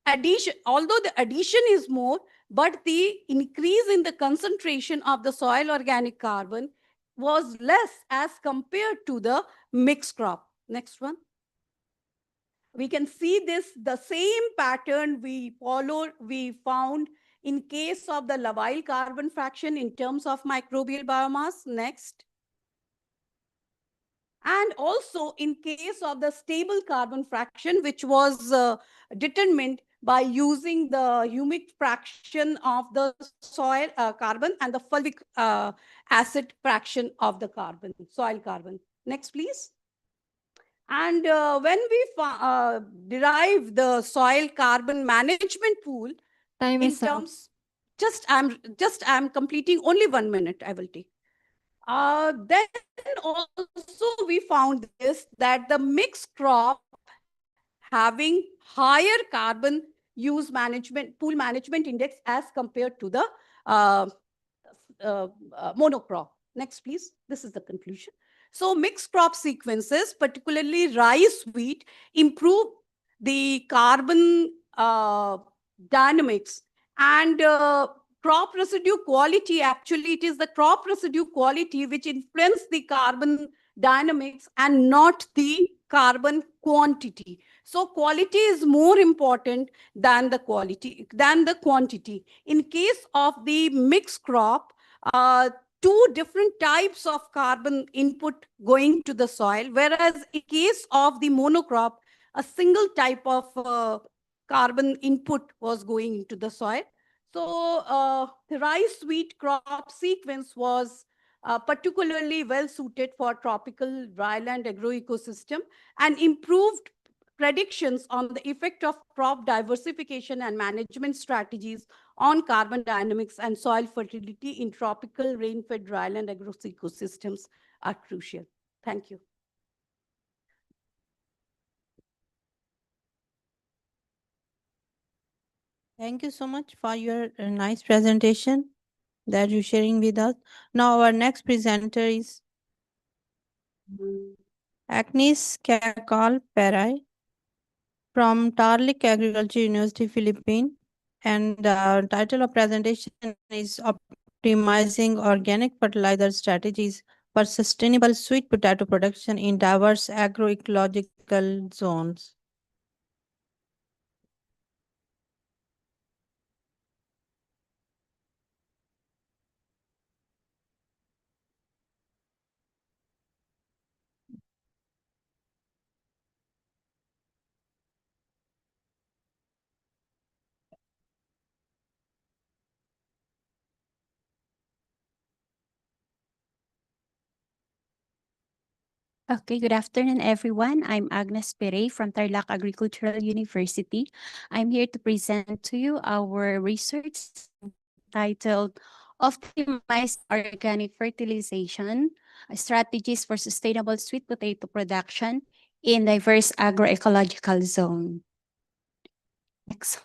addition, although the addition is more, but the increase in the concentration of the soil organic carbon was less as compared to the mixed crop. Next one. We can see this, the same pattern we found in case of the labile carbon fraction in terms of microbial biomass. Next. And also in case of the stable carbon fraction, which was determined by using the humic fraction of the soil carbon and the fulvic acid fraction of the carbon, soil carbon. Next, please. And when we derive the soil carbon management pool, Time in is up. terms, I'm completing only 1 minute, I will take. Then also we found this, that the mixed crop having higher carbon use management, pool management index as compared to the monocrop. Next, please. This is the conclusion. So mixed crop sequences, particularly rice wheat, improve the carbon dynamics and crop residue quality. Actually, it is the crop residue quality which influence the carbon dynamics and not the carbon quantity. So quality is more important than the quantity. In case of the mixed crop, two different types of carbon input going to the soil, whereas in case of the monocrop, a single type of carbon input was going into the soil. So the rice wheat crop sequence was particularly well suited for tropical dryland agroecosystem and improved predictions on the effect of crop diversification and management strategies on carbon dynamics and soil fertility in tropical rain-fed dryland agroecosystems are crucial. Thank you. Thank you so much for your nice presentation that you're sharing with us. Now our next presenter is Agnes Kakal Perai from Tarlik Agriculture University, Philippines. And the title of presentation is Optimizing Organic Fertilizer Strategies for Sustainable Sweet Potato Production in Diverse Agroecological Zones. Okay, good afternoon, everyone. I'm Agnes Pere from Tarlac Agricultural University. I'm here to present to you our research titled Optimize Organic Fertilization, Strategies for Sustainable Sweet Potato Production in Diverse Agroecological Zone. Next.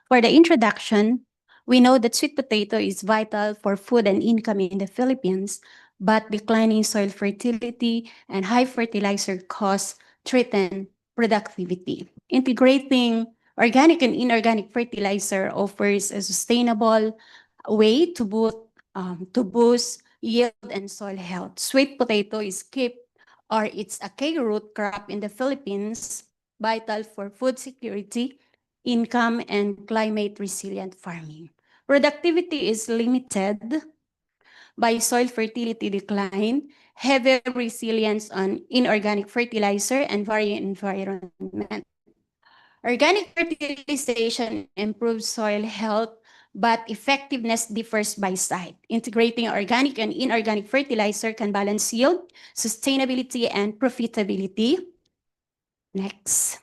For the introduction, we know that sweet potato is vital for food and income in the Philippines, but declining soil fertility and high fertilizer costs threaten productivity. Integrating organic and inorganic fertilizer offers a sustainable way to boost yield and soil health. Sweet potato is it's a key root crop in the Philippines, vital for food security, income, and climate resilient farming. Productivity is limited by soil fertility decline, heavy reliance on inorganic fertilizer, and varying environment. Organic fertilization improves soil health, but effectiveness differs by site. Integrating organic and inorganic fertilizer can balance yield, sustainability, and profitability. Next.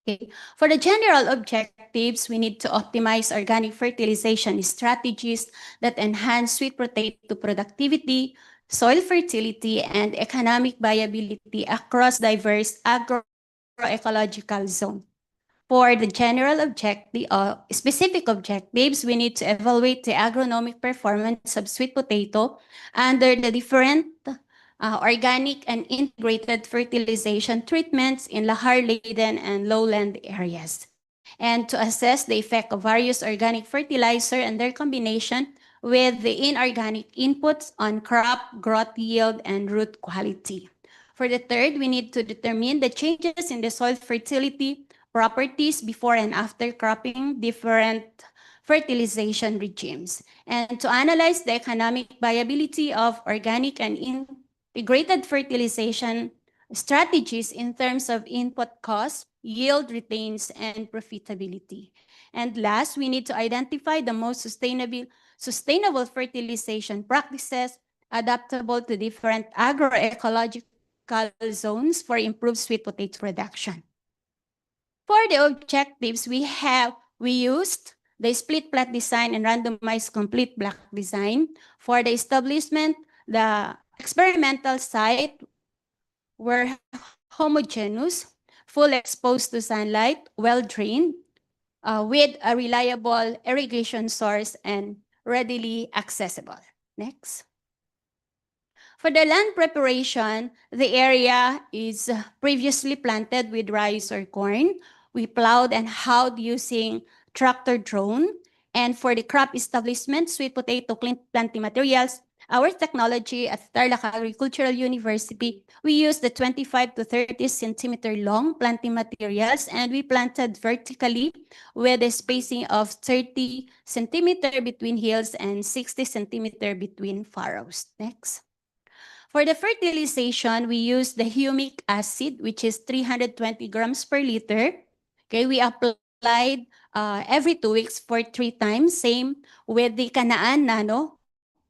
Okay. For the general objectives, we need to optimize organic fertilization strategies that enhance sweet potato productivity, soil fertility, and economic viability across diverse agroecological zones. For the general specific objectives, we need to evaluate the agronomic performance of sweet potato under the different organic and integrated fertilization treatments in lahar-laden and lowland areas, and to assess the effect of various organic fertilizer and their combination with the inorganic inputs on crop growth, yield, and root quality. For the third, we need to determine the changes in the soil fertility properties before and after cropping different fertilization regimes, and to analyze the economic viability of organic and integrated fertilization strategies in terms of input costs, yield retains, and profitability. And last, we need to identify the most sustainable fertilization practices adaptable to different agroecological zones for improved sweet potato production. For the objectives, we used the split plot design and randomized complete block design. For the establishment, the experimental site were homogeneous, full exposed to sunlight, well-drained, with a reliable irrigation source and readily accessible. Next. For the land preparation, the area is previously planted with rice or corn. We plowed and hoed using tractor drone. And for the crop establishment, sweet potato clean planting materials, our technology at Tarlac Agricultural University, we used the 25 to 30 centimeter long planting materials, and we planted vertically with a spacing of 30 centimeter between hills and 60 centimeter between furrows. Next. For the fertilization, we use the humic acid, which is 320 grams per liter. Okay, we applied every 2 weeks for 3 times, same with the Canaan Nano,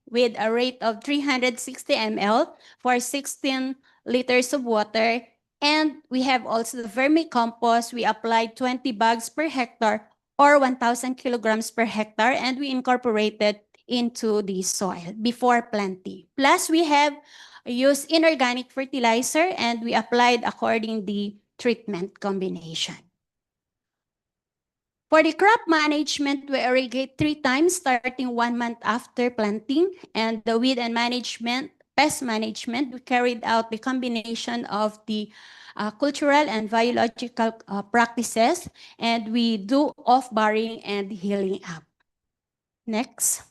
with a rate of 360 ml for 16 liters of water. And we have also the vermicompost. We applied 20 bags per hectare or 1,000 kilograms per hectare, and we incorporated into the soil before planting. Plus, we have used inorganic fertilizer, and we applied according the treatment combination. For the crop management, we irrigate 3 times starting 1 month after planting. And the weed and pest management, we carried out the combination of the cultural and biological practices, and we do off-barring and healing up. Next.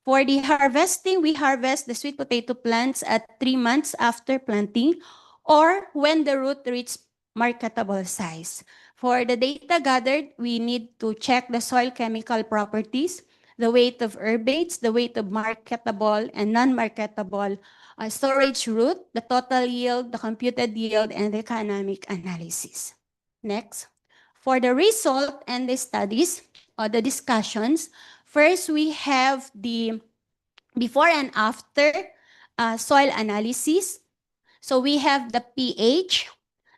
For the harvesting, we harvest the sweet potato plants at 3 months after planting or when the root reaches marketable size. For the data gathered, we need to check the soil chemical properties, the weight of herbates, the weight of marketable and non-marketable storage root, the total yield, the computed yield, and the economic analysis. Next. For the result and the studies or the discussions, first we have the before and after soil analysis. So we have the pH,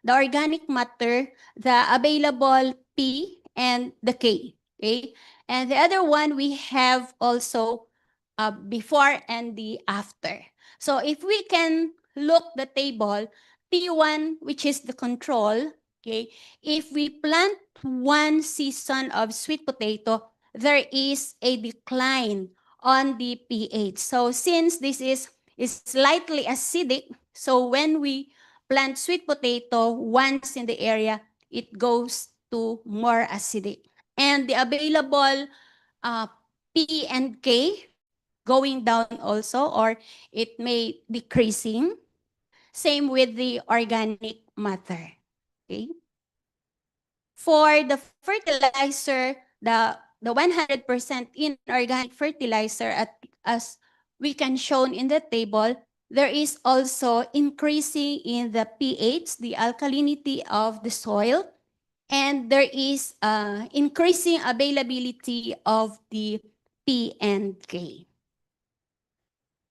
the organic matter, the available P, and the K. Okay, and the other one we have also before and the after. So if we can look the table, P1, which is the control, okay, if we plant 1 season of sweet potato, there is a decline on the pH. So since this is slightly acidic, so when we plant sweet potato once in the area, it goes to more acidic. And the available P and K going down also, or it may decreasing. Same with the organic matter. Okay. For the fertilizer, the 100% inorganic fertilizer, as we can shown in the table, there is also increasing in the pH, the alkalinity of the soil, and there is increasing availability of the P and K.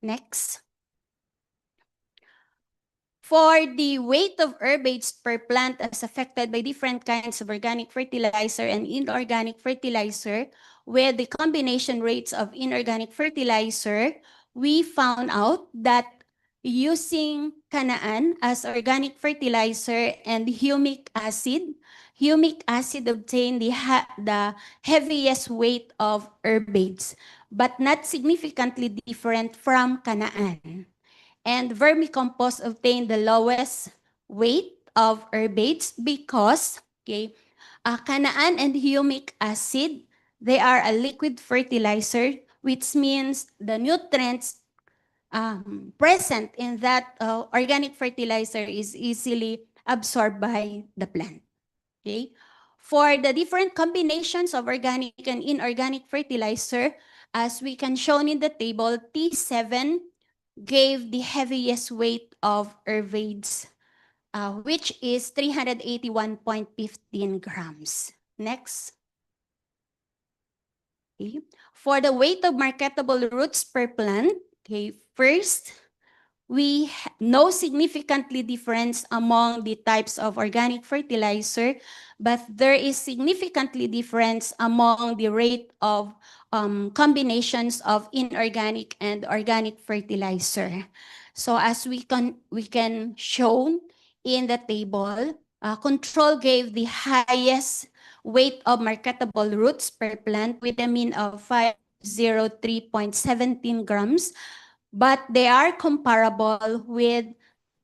Next. For the weight of herbates per plant as affected by different kinds of organic fertilizer and inorganic fertilizer, with the combination rates of inorganic fertilizer, we found out that using Canaan as organic fertilizer and humic acid obtained the heaviest weight of herbates, but not significantly different from Canaan. And vermicompost obtained the lowest weight of herbates because Canaan and humic acid, they are a liquid fertilizer, which means the nutrients present in that organic fertilizer is easily absorbed by the plant. Okay. For the different combinations of organic and inorganic fertilizer, as we can shown in the table, T7 gave the heaviest weight of herbates, which is 381.15 grams. Next. Okay. For the weight of marketable roots per plant, okay, first, we no significantly difference among the types of organic fertilizer, but there is significantly difference among the rate of combinations of inorganic and organic fertilizer. So as we can show in the table, control gave the highest weight of marketable roots per plant with a mean of 503.17 grams, but they are comparable with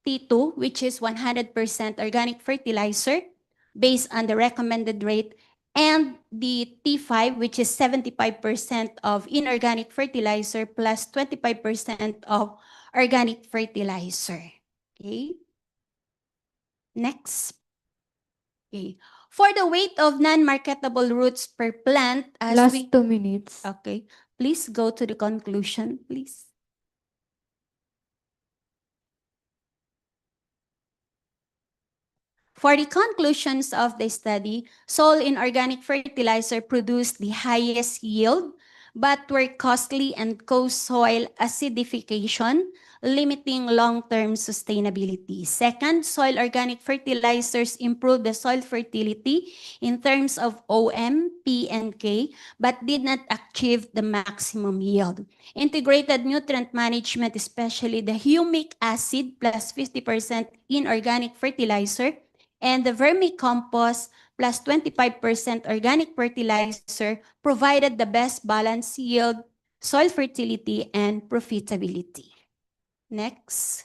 T2, which is 100% organic fertilizer based on the recommended rate, and the T5, which is 75% of inorganic fertilizer plus 25% of organic fertilizer. Okay. Next. Okay. For the weight of non-marketable roots per plant, as Last 2 minutes. Okay. Please go to the conclusion, please. For the conclusions of the study, soil inorganic fertilizer produced the highest yield, but were costly and caused soil acidification, limiting long-term sustainability. Second, soil organic fertilizers improve the soil fertility in terms of OM, P, and K, but did not achieve the maximum yield. Integrated nutrient management, especially the humic acid plus 50% inorganic fertilizer, and the vermicompost plus 25% organic fertilizer provided the best balanced yield, soil fertility, and profitability. Next.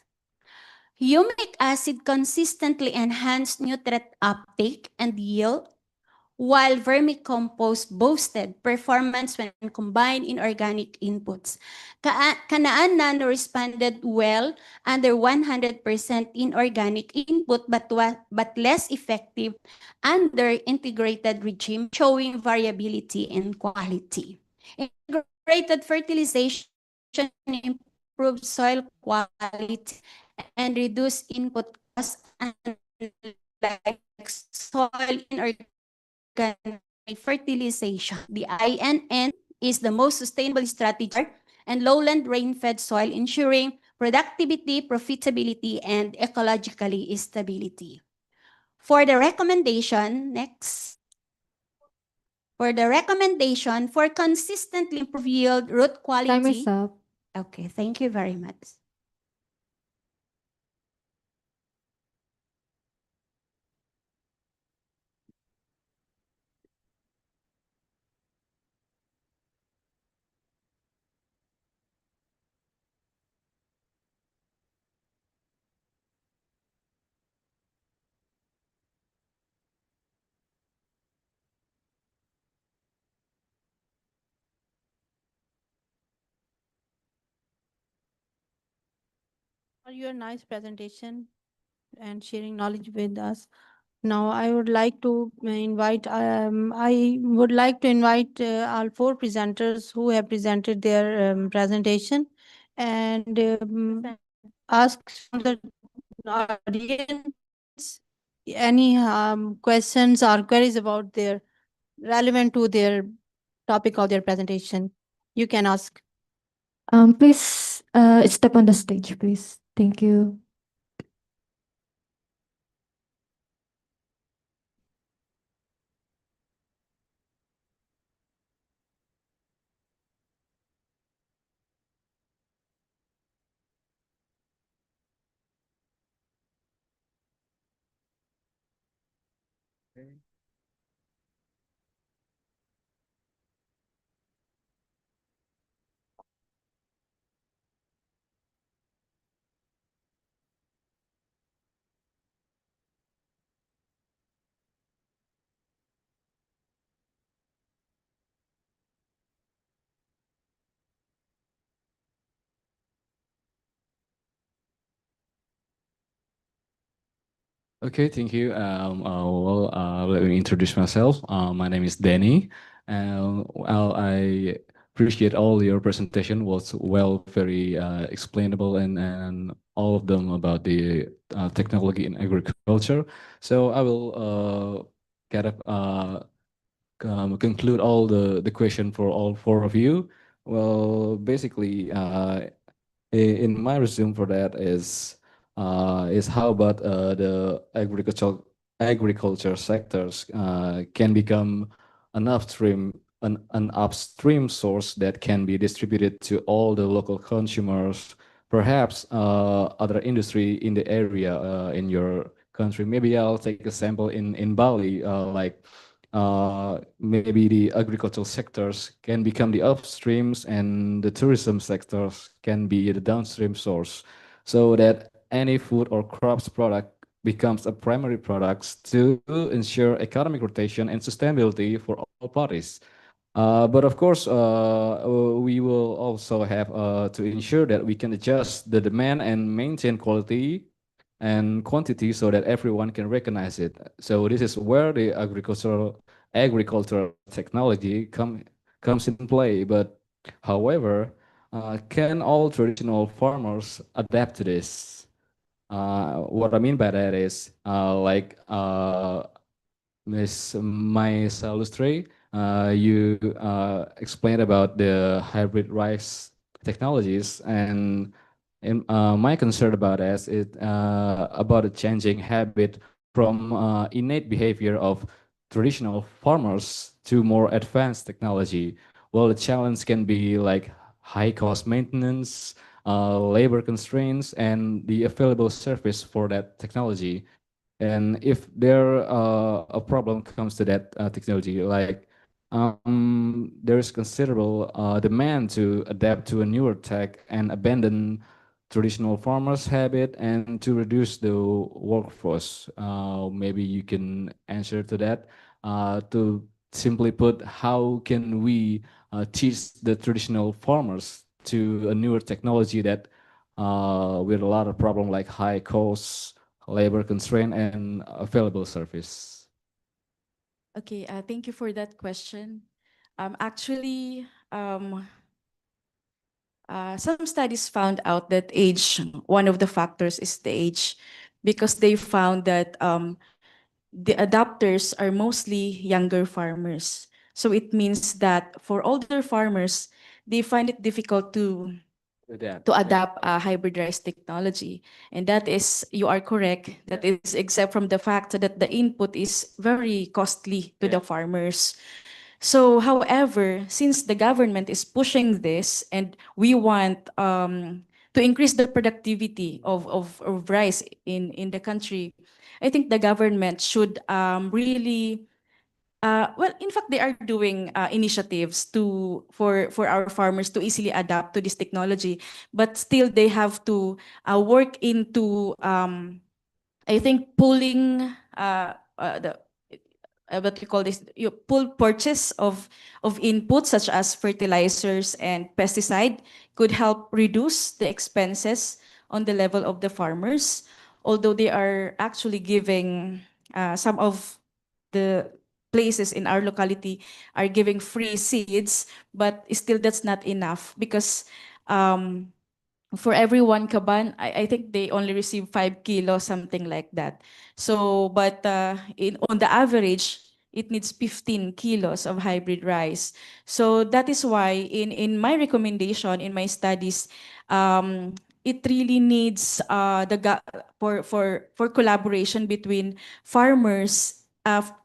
Humic acid consistently enhanced nutrient uptake and yield, while vermicompost boosted performance when combined in organic inputs. Canaan Nano responded well under 100% inorganic input, but less effective under integrated regime, showing variability in quality. Integrated fertilization improves soil quality and reduce input costs, unlike soil inorganic fertilization. The INN is the most sustainable strategy and lowland rain-fed soil, ensuring productivity, profitability, and ecologically stability. For the recommendation, next. For the recommendation for consistently improve yield, root quality. Time is up. Okay, thank you very much. For your nice presentation and sharing knowledge with us. Now, I would like to invite all four presenters who have presented their presentation and ask from the audience any questions or queries about their relevant to their topic of their presentation. You can ask. Please step on the stage, please. Thank you. Okay, thank you. Let me introduce myself. My name is Danny. I appreciate all your presentation was very explainable and all of them about the technology in agriculture. So I will conclude all the question for all four of you. Well, basically, in my resume for that is how about the agriculture sectors can become an upstream source that can be distributed to all the local consumers, perhaps other industry in the area in your country. Maybe I'll take a sample in Bali, maybe the agricultural sectors can become the upstreams and the tourism sectors can be the downstream source, so that any food or crops product becomes a primary product to ensure economic rotation and sustainability for all parties. But of course, we will also have to ensure that we can adjust the demand and maintain quality and quantity so that everyone can recognize it. So this is where the agricultural technology comes in play. But however, can all traditional farmers adapt to this? What I mean by that is Ms. Mai Salustri, you explained about the hybrid rice technologies, and my concern about that is about a changing habit from innate behavior of traditional farmers to more advanced technology. Well, the challenge can be like high cost maintenance, labor constraints, and the available service for that technology. And if there a problem comes to that technology, like there is considerable demand to adapt to a newer tech and abandon traditional farmers' habit and to reduce the workforce. Maybe you can answer to that. To simply put, how can we teach the traditional farmers to a newer technology that with a lot of problem like high costs, labor constraint, and available service? Okay, thank you for that question. Actually, some studies found out that age, one of the factors is the age, because they found that the adopters are mostly younger farmers. So it means that for older farmers, they find it difficult to to adapt hybrid rice technology. And that is, you are correct, that is except from the fact that the input is very costly to the farmers. So, however, since the government is pushing this and we want to increase the productivity of rice in the country, I think the government should really well, in fact, they are doing initiatives for our farmers to easily adapt to this technology, but still they have to work into I think pulling the what we call this, you pull purchase of inputs such as fertilizers and pesticide could help reduce the expenses on the level of the farmers, although they are actually giving some of the places in our locality are giving free seeds, but still that's not enough because for every 1 kaban, I think they only receive 5 kilos, something like that. So, but on the average, it needs 15 kilos of hybrid rice. So that is why in my recommendation, in my studies, it really needs for collaboration between farmers,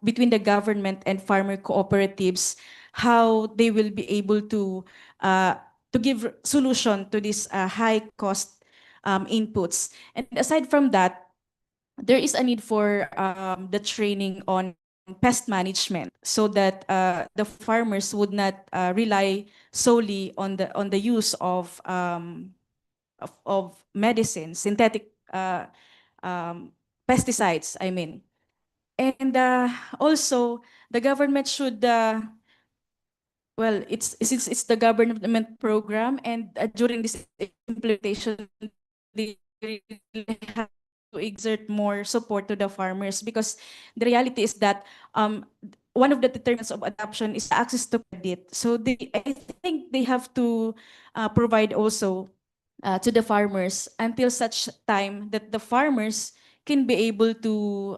between the government and farmer cooperatives, how they will be able to give solution to these high cost inputs. And aside from that, there is a need for the training on pest management so that the farmers would not rely solely on the use of medicine, synthetic pesticides, I mean. And also, the government should well, since it's the government program, and during this implementation, they really have to exert more support to the farmers because the reality is that one of the determinants of adoption is access to credit. So I think they have to provide also to the farmers until such time that the farmers can be able to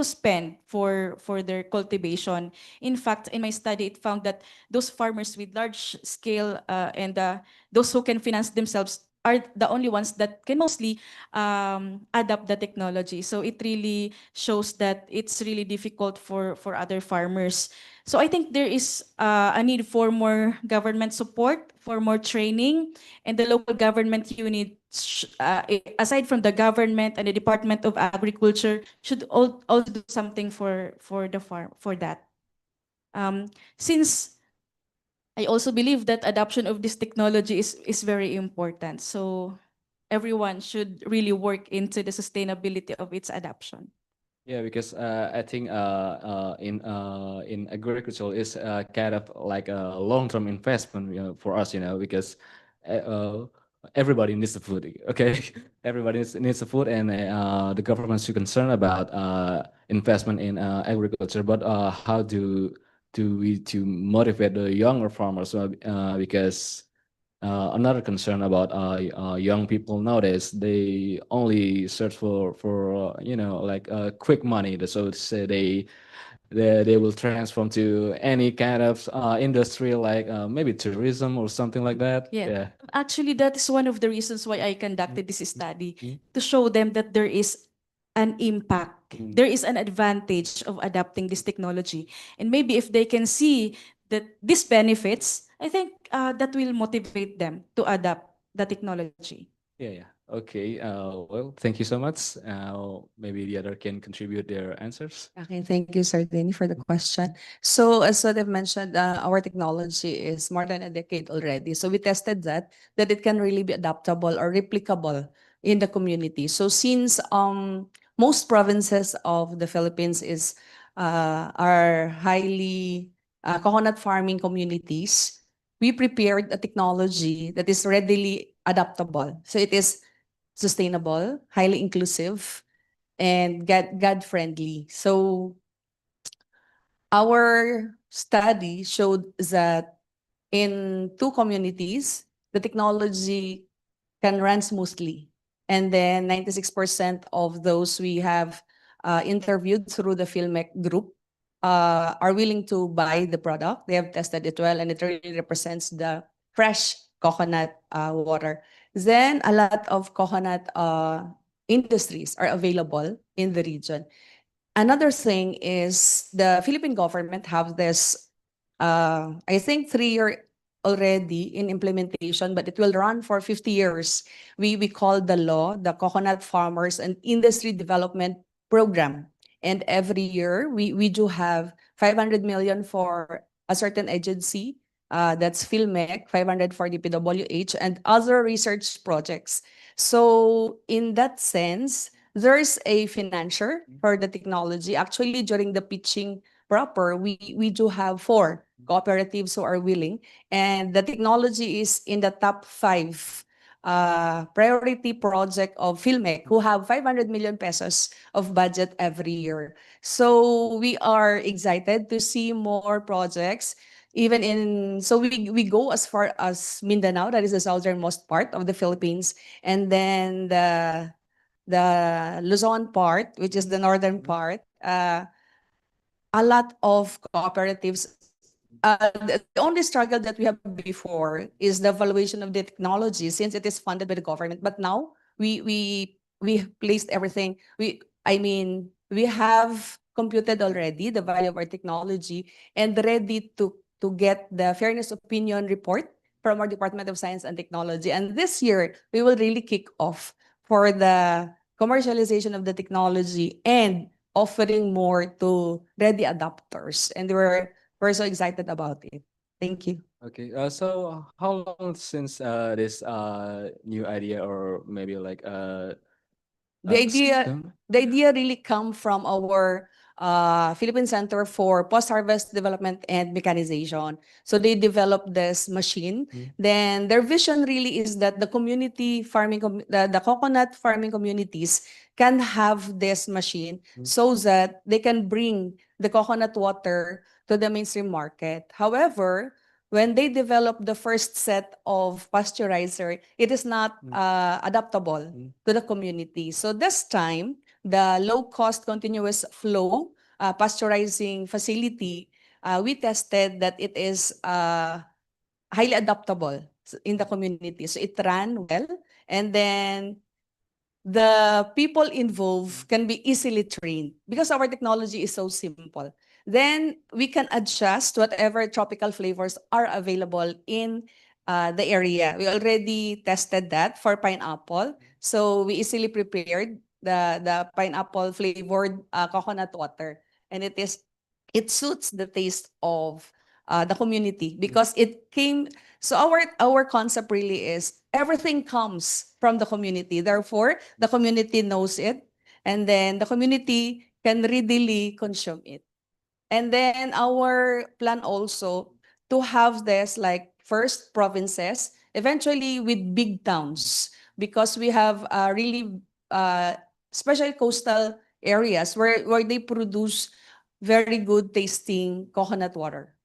spend for their cultivation. In fact, in my study, it found that those farmers with large scale and those who can finance themselves are the only ones that can mostly adapt the technology. So it really shows that it's really difficult for other farmers. So I think there is a need for more government support, for more training, and the local government units, aside from the government and the Department of Agriculture, should also do something for the farm for that. Since I also believe that adoption of this technology is very important. So everyone should really work into the sustainability of its adoption. Yeah, because I think in agriculture is kind of like a long-term investment, for us, because everybody needs the food. Okay, everybody needs the food, and the government should concern about investment in agriculture. But how do we to motivate the younger farmers? Because another concern about young people nowadays, they only search for like quick money. So to say, they will transform to any kind of industry, like maybe tourism or something like that. Yeah. Actually, that is one of the reasons why I conducted this study, to show them that there is an impact. There is an advantage of adapting this technology. And maybe if they can see that these benefits, I think that will motivate them to adapt the technology. Yeah. Okay. Well, thank you so much. Maybe the other can contribute their answers. Okay, thank you, Sir Denny, for the question. So as what I've mentioned, our technology is more than a decade already. So we tested that it can really be adaptable or replicable in the community. So since most provinces of the Philippines are highly coconut farming communities, we prepared a technology that is readily adaptable. So it is sustainable, highly inclusive, and God-friendly. So our study showed that in 2 communities, the technology can run smoothly. And then 96% of those we have interviewed through the Philmec group are willing to buy the product. They have tested it well, and it really represents the fresh coconut water. Then a lot of coconut industries are available in the region. Another thing is the Philippine government have this, I think 3-year already in implementation, but it will run for 50 years. We call the law the Coconut Farmers and Industry Development Program. And every year we do have 500 million for a certain agency, that's PhilMec, 500 for the PWH, and other research projects. So in that sense, there's a financier for the technology. Actually, during the pitching proper, we do have 4 cooperatives who are willing, and the technology is in the top 5 priority project of PhilMec, who have 500 million pesos of budget every year. So we are excited to see more projects. Even in, so we go as far as Mindanao, that is the southernmost part of the Philippines, and then the Luzon part, which is the northern part, a lot of cooperatives. The only struggle that we have before is the valuation of the technology, since it is funded by the government. But now we placed everything. We have computed already the value of our technology and ready to get the fairness opinion report from our Department of Science and Technology. And this year, we will really kick off for the commercialization of the technology and offering more to ready adopters. And we're so excited about it. Thank you. Okay, so how long since this new idea, or maybe like The idea really come from our Philippine Center for Post-Harvest Development and Mechanization. So they developed this machine. Then their vision really is that the community farming, the coconut farming communities can have this machine so that they can bring the coconut water to the mainstream market. However, when they develop the first set of pasteurizer, it is not adaptable to the community. So this time, the low-cost continuous flow pasteurizing facility, we tested that it is highly adaptable in the community. So it ran well, and then the people involved can be easily trained because our technology is so simple. Then we can adjust whatever tropical flavors are available in the area. We already tested that for pineapple. So we easily prepared the pineapple flavored coconut water. And it suits the taste of the community because it came. So our concept really is everything comes from the community. Therefore, the community knows it, and then the community can readily consume it. And then our plan also to have this like first provinces, eventually with big towns, because we have really special coastal areas where they produce very good tasting coconut water.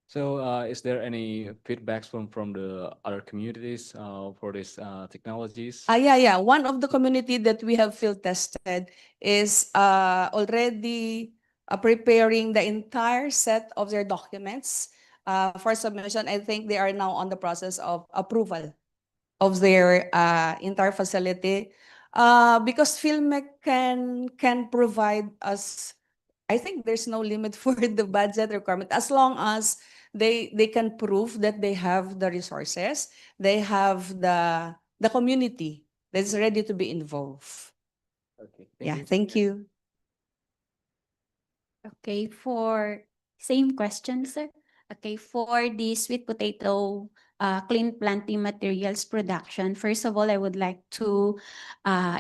So is there any feedbacks from the other communities for these technologies? Yeah. One of the community that we have field tested is already preparing the entire set of their documents for submission. I think they are now on the process of approval of their entire facility because PhilMec can provide us. I think there's no limit for the budget requirement as long as they can prove that they have the resources, they have the community that's ready to be involved. Okay. Thank you. Okay, for same question, sir. Okay, for the sweet potato clean planting materials production, first of all, I would like to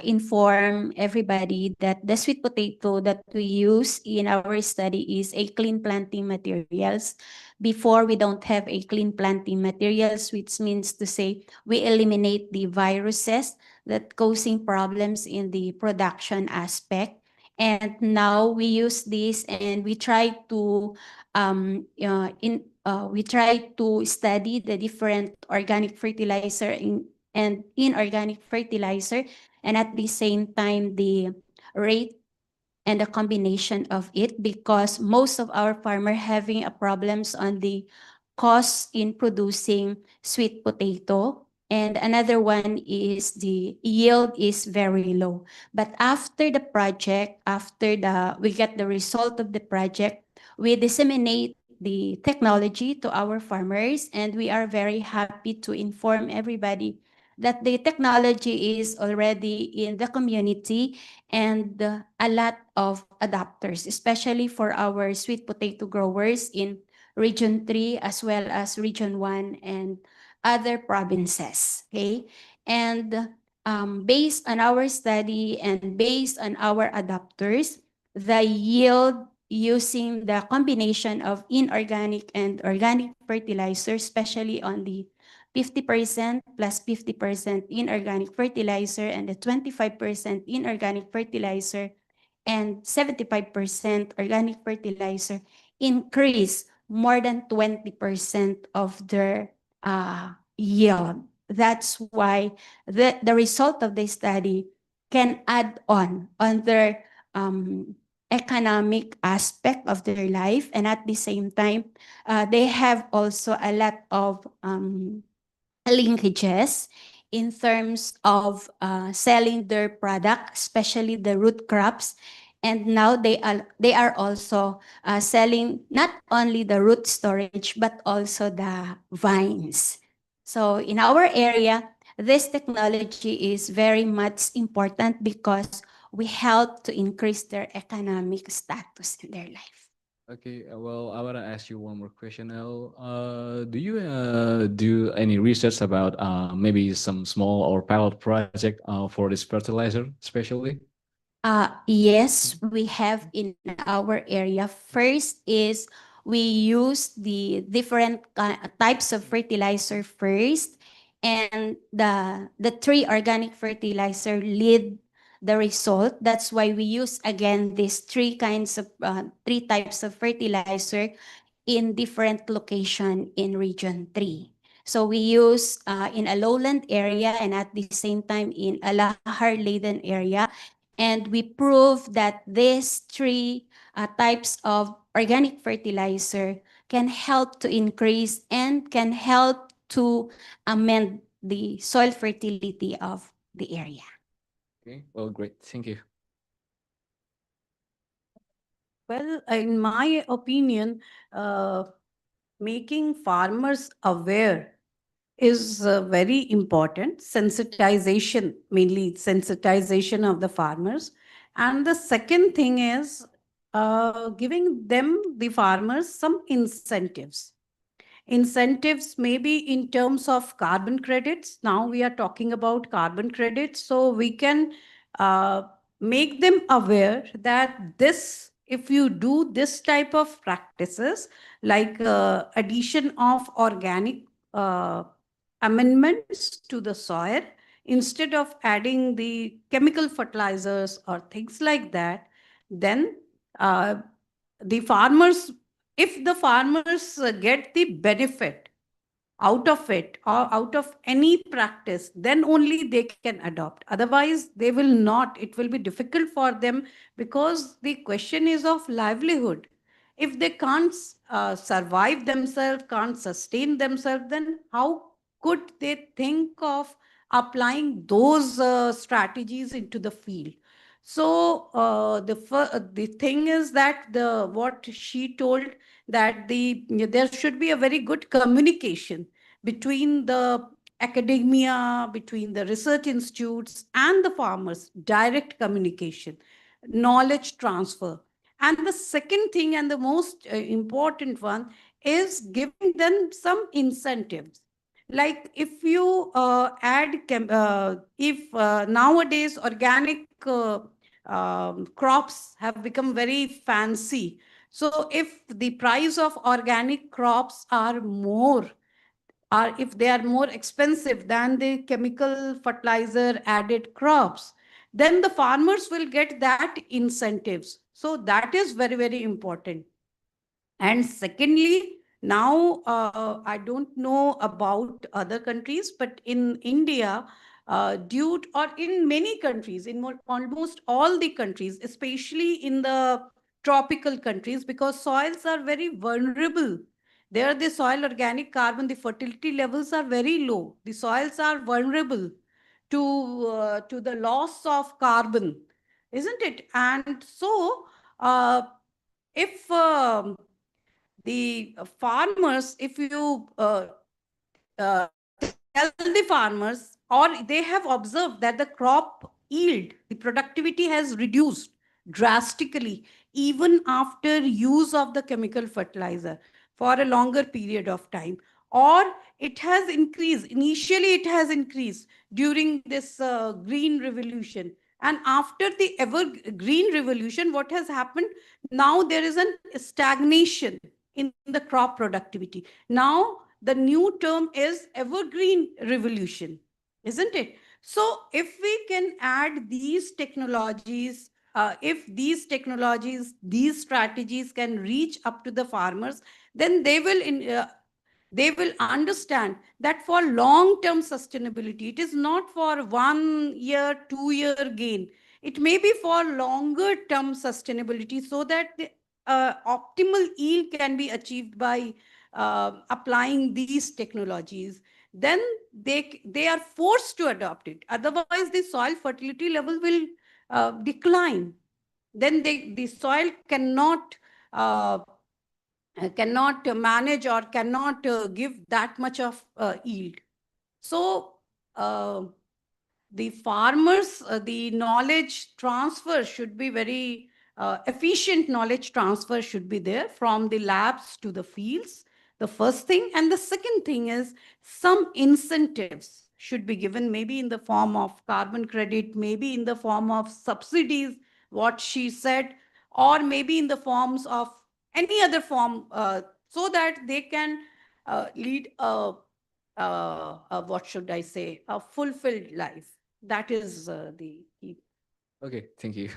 inform everybody that the sweet potato that we use in our study is a clean planting materials. Before, we don't have a clean planting materials, which means to say we eliminate the viruses that causing problems in the production aspect. And now we use this and we try to we try to study the different organic fertilizer and inorganic fertilizer, and at the same time the rate and the combination of it, because most of our farmer having a problems on the costs in producing sweet potato. And another one is the yield is very low. But after the project, we get the result of the project, we disseminate the technology to our farmers, and we are very happy to inform everybody that the technology is already in the community, and a lot of adopters, especially for our sweet potato growers in Region 3 as well as Region 1 and other provinces. Okay, and based on our study and based on our adopters, the yield using the combination of inorganic and organic fertilizer, especially on the 50% plus 50% inorganic fertilizer and the 25% inorganic fertilizer and 75% organic fertilizer, increase more than 20% of their yield. That's why the result of the study can add on their economic aspect of their life, and at the same time, they have also a lot of linkages in terms of selling their product, especially the root crops. And now they are also selling not only the root storage, but also the vines. So in our area, this technology is very much important because we help to increase their economic status in their life. Okay, well, I want to ask you one more question, El. Do you do any research about maybe some small or pilot project for this fertilizer, especially? Yes, we have in our area. First is we use the different types of fertilizer first, and the three organic fertilizer lead the result. That's why we use again these three types of fertilizer in different location in Region 3. So we use in a lowland area and at the same time in a lahar-laden area. And we prove that these three types of organic fertilizer can help to increase and can help to amend the soil fertility of the area. Okay, well, great. Thank you. Well, in my opinion, making farmers aware is very important. Sensitization, mainly sensitization of the farmers. And the second thing is giving them, the farmers, some incentives. Incentives maybe in terms of carbon credits. Now we are talking about carbon credits. So we can make them aware that this, if you do this type of practices, like addition of organic amendments to the soil, instead of adding the chemical fertilizers or things like that, then the farmers, if the farmers get the benefit out of it or out of any practice, then only they can adopt. Otherwise, they will not. It will be difficult for them because the question is of livelihood. If they can't survive themselves, can't sustain themselves, then how could they think of applying those strategies into the field? So the thing is that what she told, that there should be a very good communication between the academia, between the research institutes and the farmers, direct communication, knowledge transfer. And the second thing, and the most important one, is giving them some incentives. Like if you if nowadays organic crops have become very fancy. So if the price of organic crops are more, or if they are more expensive than the chemical fertilizer added crops, then the farmers will get that incentives. So that is very, very important. And secondly, now I don't know about other countries, but in India, or in many countries, in almost all the countries, especially in the tropical countries, because soils are very vulnerable. There, the soil organic carbon, the fertility levels are very low. The soils are vulnerable to the loss of carbon, isn't it? And so, if the farmers, if you tell the farmers, or they have observed that the crop yield, the productivity has reduced drastically even after use of the chemical fertilizer for a longer period of time, or it has increased. Initially, it has increased during this green revolution. And after the green revolution, what has happened? Now there is a stagnation in the crop productivity. Now the new term is evergreen revolution, isn't it? So if we can add these technologies, if these technologies, these strategies can reach up to the farmers, then they will understand that for long-term sustainability, it is not for 1 year, 2 year gain. It may be for longer-term sustainability, so that the optimal yield can be achieved by applying these technologies. Then they are forced to adopt it. Otherwise, the soil fertility level will decline. Then the soil cannot manage or cannot give that much of yield. So the farmers, the knowledge transfer should be very efficient. Knowledge transfer should be there from the labs to the fields, the first thing. And the second thing is some incentives should be given, maybe in the form of carbon credit, maybe in the form of subsidies, what she said, or maybe in the forms of any other form, so that they can lead what should I say, a fulfilled life. That is the key. Okay, thank you.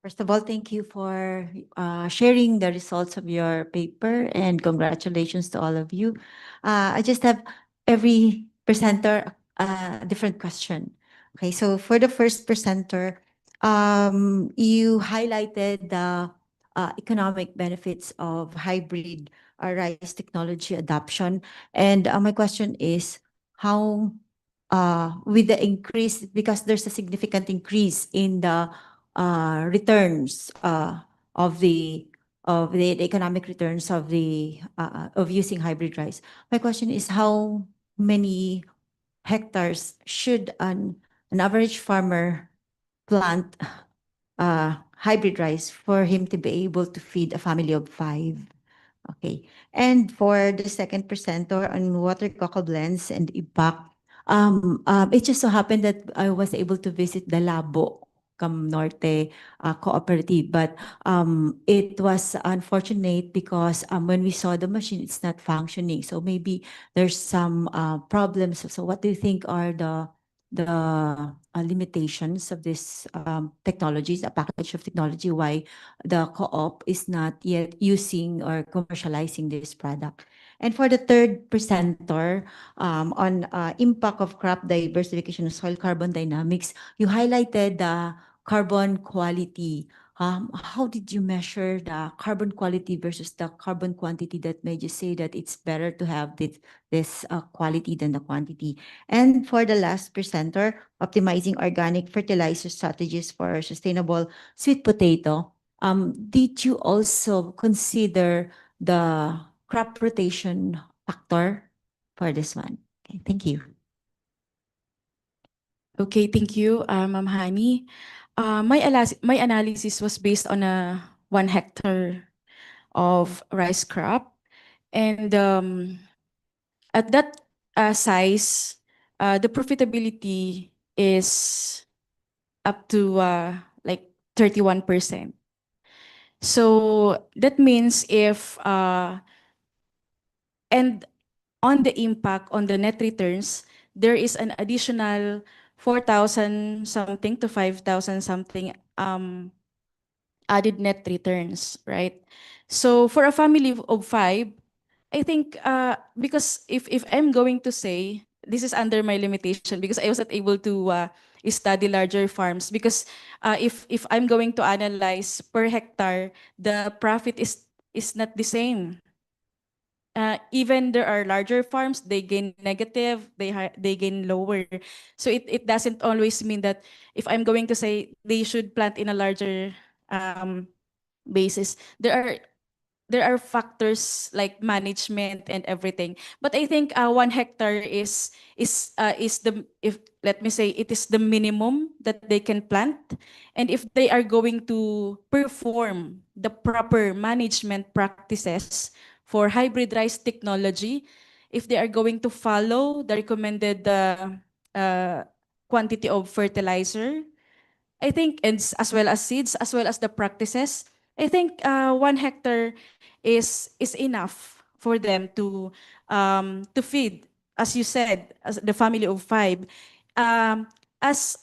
First of all, thank you for sharing the results of your paper, and congratulations to all of you. I just have every presenter a different question. Okay, so for the first presenter, you highlighted the economic benefits of hybrid rice technology adoption. And my question is, how, with the increase, because there's a significant increase in the returns of the economic returns of using hybrid rice. My question is, how many hectares should an average farmer plant hybrid rice for him to be able to feed a family of 5? Okay. And for the second presenter on water cocoa blends and impact, it just so happened that I was able to visit the Labo Cam Norte cooperative, but it was unfortunate because when we saw the machine, it's not functioning. So maybe there's some problems. So what do you think are the limitations of this technologies, a package of technology, why the co-op is not yet using or commercializing this product? And for the third presenter, on impact of crop diversification and soil carbon dynamics, you highlighted the carbon quality. How did you measure the carbon quality versus the carbon quantity that made you say that it's better to have this quality than the quantity? And for the last presenter, optimizing organic fertilizer strategies for sustainable sweet potato, did you also consider the crop rotation factor for this one? Okay, thank you. Okay, thank you, Ma'am Hani. My analysis was based on a 1 hectare of rice crop, and at that size, the profitability is up to like 31%. So that means if and on the impact on the net returns, there is an additional 4,000 something to 5,000 something added net returns, right? So for a family of 5, I think because if I'm going to say, this is under my limitation because I wasn't able to study larger farms because if I'm going to analyze per hectare, the profit is not the same. Even there are larger farms, they gain negative, they gain lower. So it doesn't always mean that if I'm going to say they should plant in a larger basis, there are factors like management and everything. But I think 1 hectare is the, if let me say, it is the minimum that they can plant. And if they are going to perform the proper management practices for hybrid rice technology, if they are going to follow the recommended quantity of fertilizer, I think, and as well as seeds, as well as the practices, I think 1 hectare is enough for them to feed, as you said, as the family of 5. As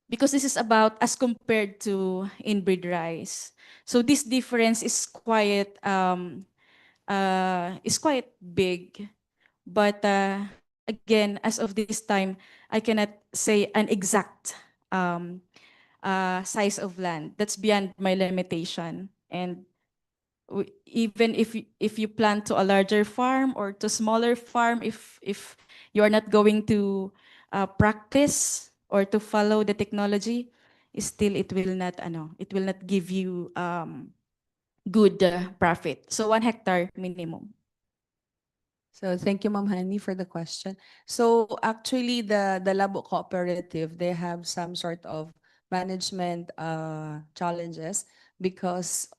because this is about as compared to inbred rice. So this difference is quite big. But again, as of this time, I cannot say an exact size of land. That's beyond my limitation. And even if you plan to a larger farm or to smaller farm, if you are not going to practice or to follow the technology, still it will not give you good profit. So 1 hectare minimum. So thank you, Ma'am Hani, for the question. So actually, the Labo Cooperative, they have some sort of management challenges because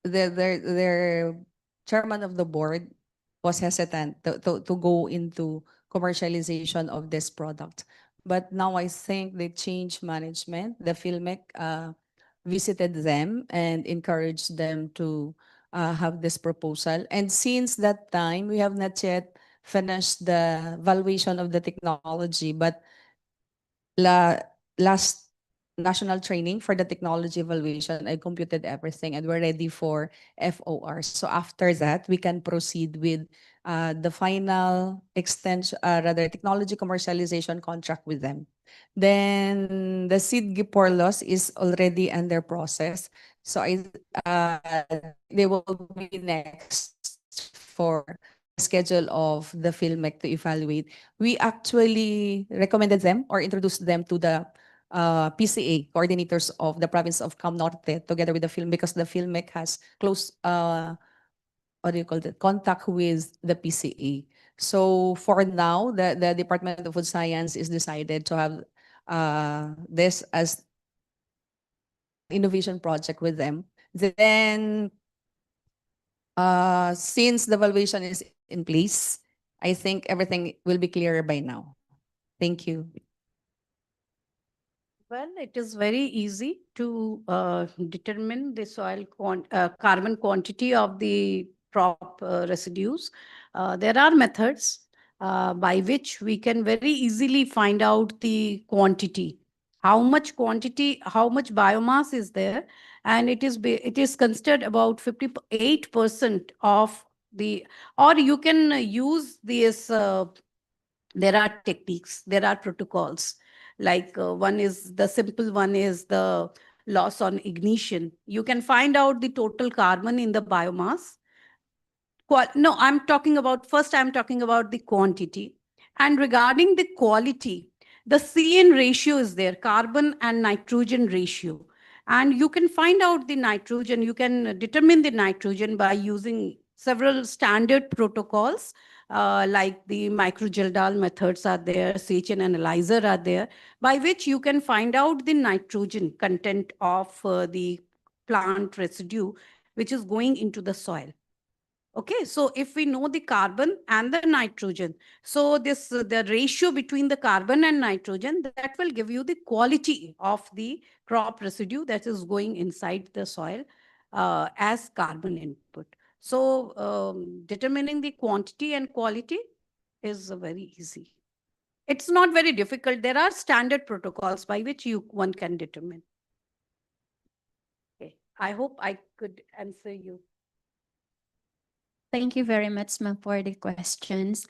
their chairman of the board was hesitant to go into commercialization of this product. But now I think they changed management. The FILMEC visited them and encouraged them to have this proposal. And since that time, we have not yet finished the valuation of the technology, but last national training for the technology evaluation, I computed everything and we're ready for FOR. So after that, we can proceed with the final extension, rather technology commercialization contract with them. Then the seed Giporlos is already under process. So they will be next for schedule of the FILMEC to evaluate. We actually recommended them or introduced them to the PCA coordinators of the province of Cam Norte together with the film because the FILMEC has close contact with the PCA. So for now, the Department of Food Science is decided to have this as innovation project with them. Then since the valuation is in place, I think everything will be clearer by now. Thank you. Well, it is very easy to determine the soil carbon quantity of the crop residues. There are methods by which we can very easily find out the quantity, how much biomass is there, and it is considered about 58% of the, or you can use this. There are techniques, there are protocols. Like the simple one is the loss on ignition. You can find out the total carbon in the biomass. No, I'm talking about the quantity. And regarding the quality, the CN ratio is there, carbon and nitrogen ratio. And you can find out the nitrogen, you can determine the nitrogen by using several standard protocols. Like the microgeldal methods are there, CHN analyzer are there, by which you can find out the nitrogen content of the plant residue, which is going into the soil. Okay, so if we know the carbon and the nitrogen, so the ratio between the carbon and nitrogen, that will give you the quality of the crop residue that is going inside the soil as carbon input. So determining the quantity and quality is very easy. It's not very difficult. There are standard protocols by which one can determine. Okay, I hope I could answer you. Thank you very much, ma'am, for the questions.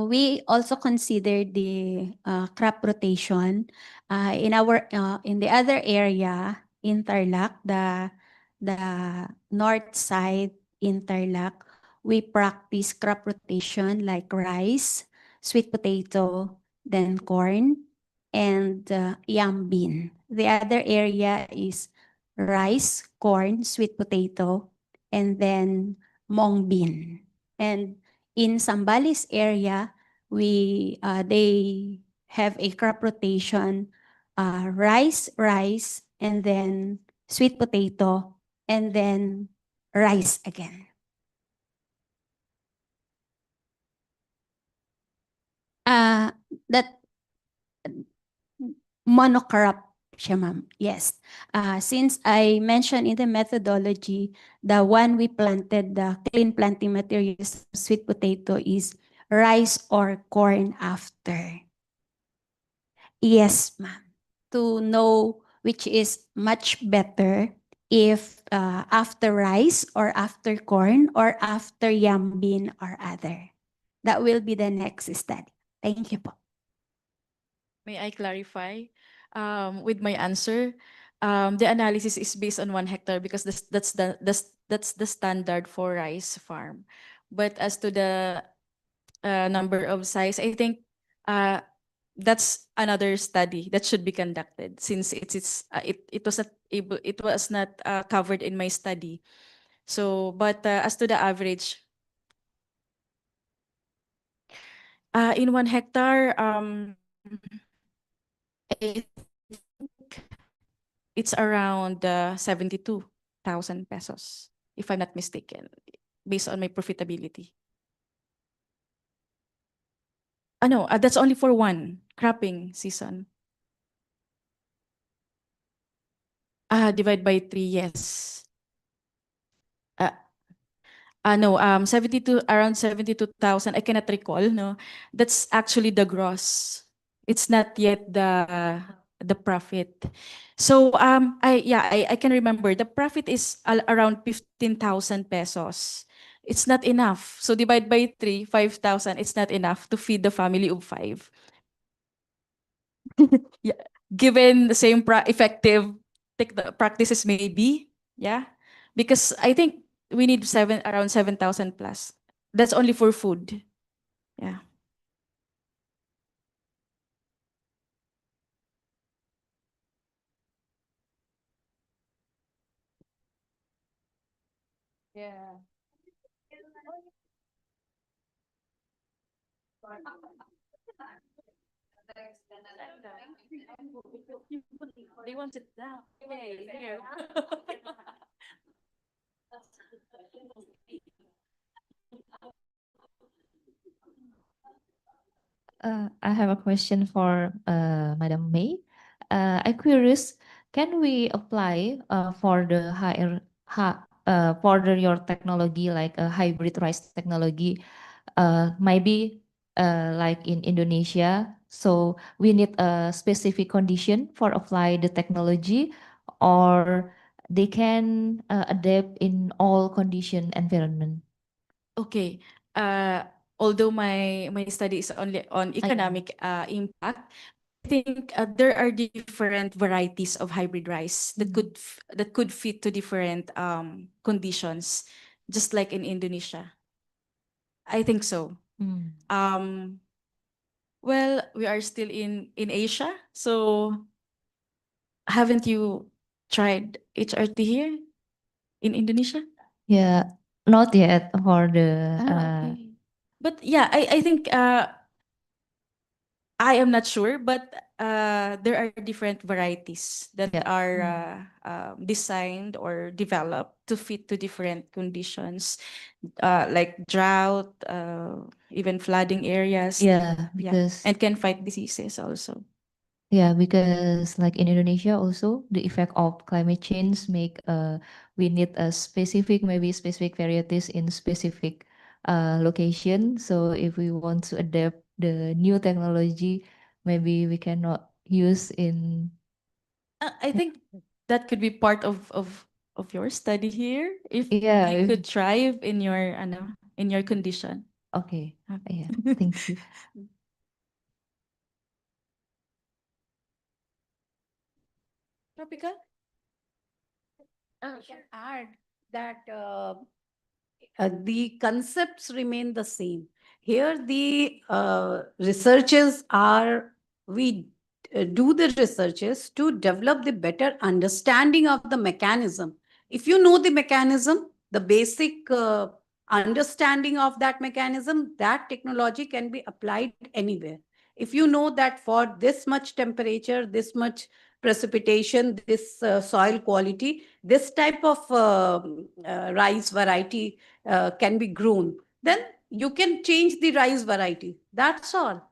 We also consider the crop rotation. In the other area in Tarlac, the north side in Tarlac, we practice crop rotation like rice, sweet potato, then corn, and yam bean. The other area is rice, corn, sweet potato, and then mung bean. And in Sambales area, they have a crop rotation, rice, and then sweet potato, and then rice again. That monocrop siya, ma'am. Yes. Since I mentioned in the methodology, the one we planted, the clean planting materials, sweet potato, is rice or corn after. Yes, ma'am. To know which is much better, if after rice or after corn or after yam bean or other. That will be the next study. Thank you po. May I clarify with my answer? The analysis is based on 1 hectare because that's the standard for rice farm. But as to the number of size, I think that's another study that should be conducted since it was not covered in my study. So, but as to the average, in 1 hectare, I think it's around 72,000 pesos, if I'm not mistaken, based on my profitability. No, that's only for one cropping season. Divide by 3, yes. No, around 72,000. I cannot recall, no. That's actually the gross. It's not yet the profit. So I can remember the profit is around 15,000 pesos. It's not enough. So divide by 3, 5,000. It's not enough to feed the family of 5. Yeah, given the same effective practices maybe, yeah, because I think we need around 7,000 plus. That's only for food. Yeah. Yeah. They want it down. Hey, here. I have a question for Madam May. I'm curious, can we apply for the your technology like a hybrid rice technology, maybe like in Indonesia? So we need a specific condition for apply the technology, or they can adapt in all condition environment. Okay. Although my study is only on economic impact, I think there are different varieties of hybrid rice that could fit to different conditions, just like in Indonesia. I think so. Well, we are still in Asia, so haven't you tried HRT here in Indonesia? Yeah, not yet for the Okay. But yeah, I think I am not sure, but there are different varieties that are designed or developed to fit to different conditions, like drought, even flooding areas. Yeah, because and can fight diseases also. yeah, because like in Indonesia also the effect of climate change make we need a specific maybe specific varieties in specific location. So if we want to adapt the new technology, maybe we cannot use in. I think that could be part of your study here if Yeah, you could thrive in your in your condition. Okay. Yeah. Thank you. Tropical? I can add that the concepts remain the same. Here, the researches are, we do the researches to develop the better understanding of the mechanism. If you know the mechanism, the basic understanding of that mechanism, that technology can be applied anywhere. If you know that for this much temperature, this much precipitation, this soil quality, this type of rice variety can be grown, then you can change the rice variety. That's all.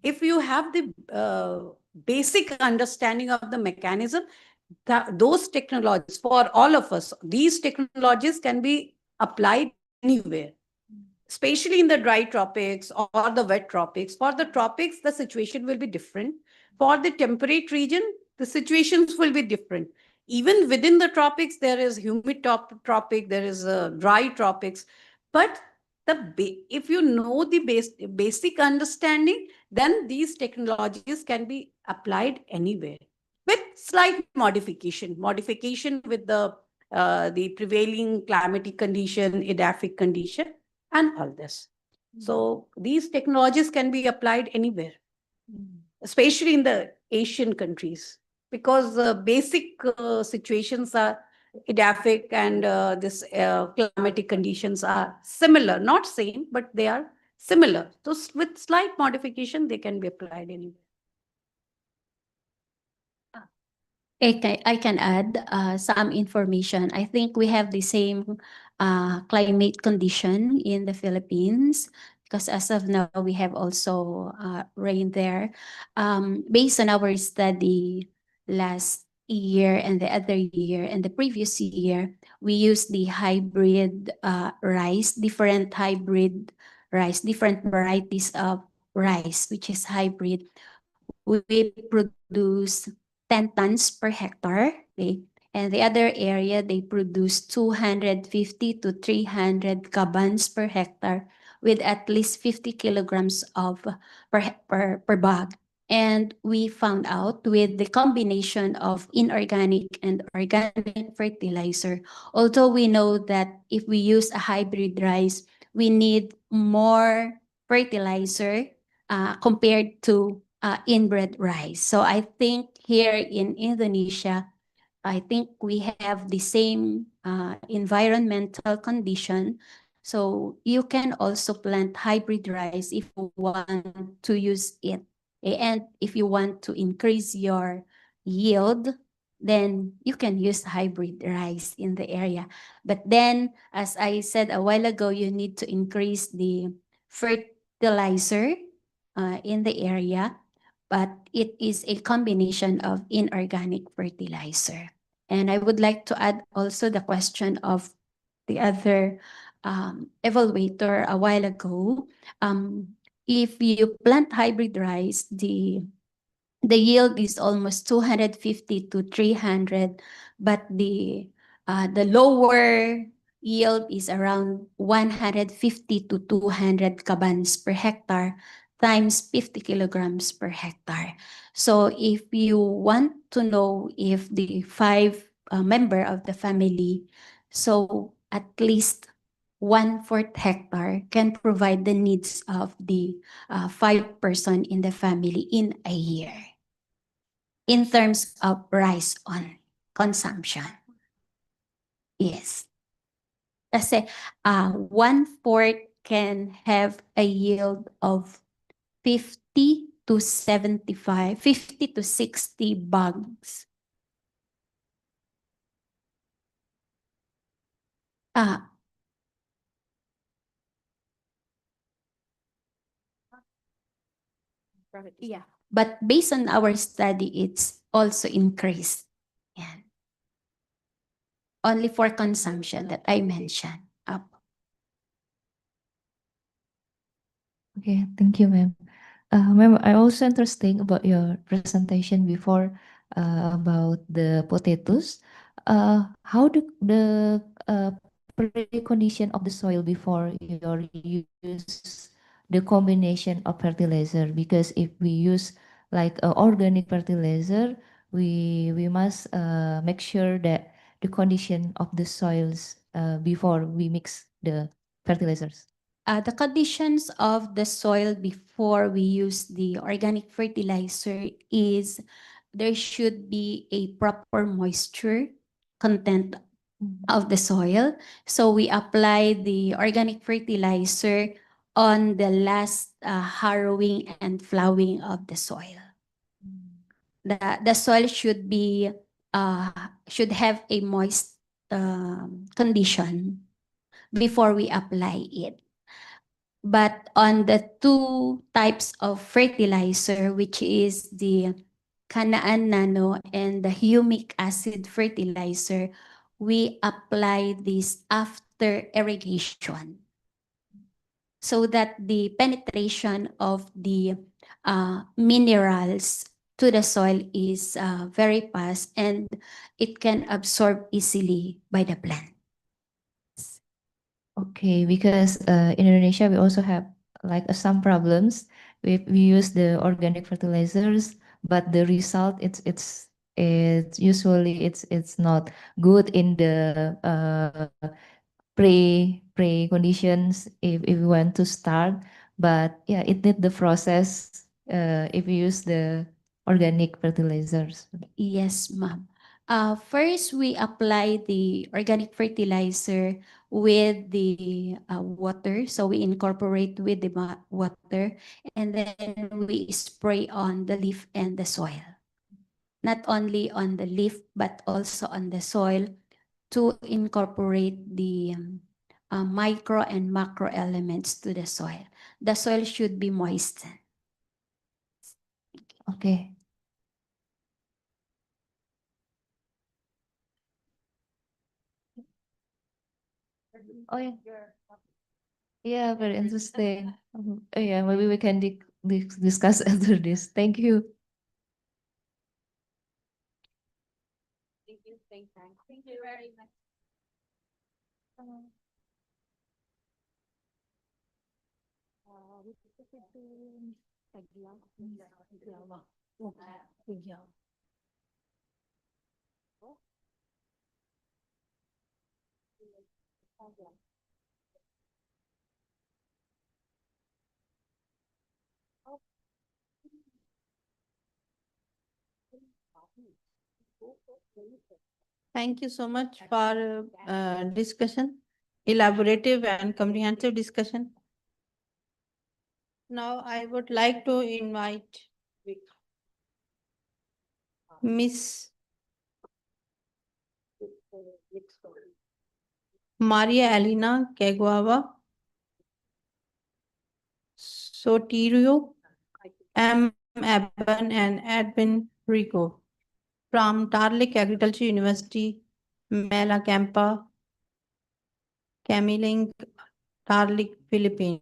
If you have the basic understanding of the mechanism, those technologies for all of us, these technologies can be applied anywhere, especially in the dry tropics or the wet tropics. For the tropics, the situation will be different. For the temperate region, the situations will be different. Even within the tropics, there is humid tropic, there is dry tropics. But if you know the basic understanding, then these technologies can be applied anywhere with slight modification with the prevailing climatic condition, edaphic condition, and all this. So these technologies can be applied anywhere, especially in the Asian countries, because basic situations are edaphic and this climatic conditions are similar, not same, but they are similar. So with slight modification, they can be applied anywhere. I can add some information. I think we have the same climate condition in the Philippines because as of now, we have also rain there. Based on our study last year and the other year and the previous year, we used the hybrid rice, different hybrid rice, different varieties of rice, which is hybrid. We produce 10 tons per hectare, okay? And the other area, they produce 250 to 300 kabans per hectare with at least 50 kilograms of per bag. And we found out with the combination of inorganic and organic fertilizer, although we know that if we use a hybrid rice, we need more fertilizer compared to inbred rice. So I think here in Indonesia, I think we have the same environmental condition. So you can also plant hybrid rice if you want to use it. And if you want to increase your yield, then you can use hybrid rice in the area. But then, as I said a while ago, you need to increase the fertilizer in the area, but it is a combination of inorganic fertilizer. And I would like to add also the question of the other evaluator a while ago. If you plant hybrid rice, the yield is almost 250 to 300, but the lower yield is around 150 to 200 kabans per hectare times 50 kilograms per hectare. So if you want to know if the 5 member of the family, so at least 1/4 hectare can provide the needs of the 5 person in the family in a year in terms of rice on consumption. Yes. Kasi 1/4 can have a yield of 50 to 75, 50 to 60 bags. Yeah, but based on our study, it's also increased. Yeah. Only for consumption that I mentioned. Okay, thank you, ma'am. Ma'am, I also interesting about your presentation before about the potatoes. How do the precondition of the soil before you use the combination of fertilizer? Because if we use like organic fertilizer, we must make sure that the condition of the soils before we mix the fertilizers. The conditions of the soil before we use the organic fertilizer is there should be a proper moisture content of the soil. So we apply the organic fertilizer on the last harrowing and plowing of the soil. The soil should be should have a moist condition before we apply it. But on the two types of fertilizer, which is the Canaan Nano and the humic acid fertilizer, we apply this after irrigation so that the penetration of the minerals to the soil is very fast and it can absorb easily by the plant. Okay, because in Indonesia we also have like some problems. We use the organic fertilizers, but the result it's usually it's not good in the pre conditions if we want to start. But yeah, it need the process if we use the organic fertilizers. Yes, ma'am. First, we apply the organic fertilizer with the water. So we incorporate with the water and then we spray on the leaf and the soil. Not only on the leaf, but also on the soil to incorporate the micro and macro elements to the soil. The soil should be moistened. Okay. Oh yeah. Yeah, very interesting. Oh, yeah, maybe we can discuss after this. Thank you. Thank you. Thank you very much. Thank you so much for discussion, elaborative and comprehensive discussion. Now I would like to invite Miss Maria Elena Keguava Sotirio, M. Eben and Edwin Rico from Tarlik Agriculture University, Melacampa, Camiling, Tarlik, Philippines.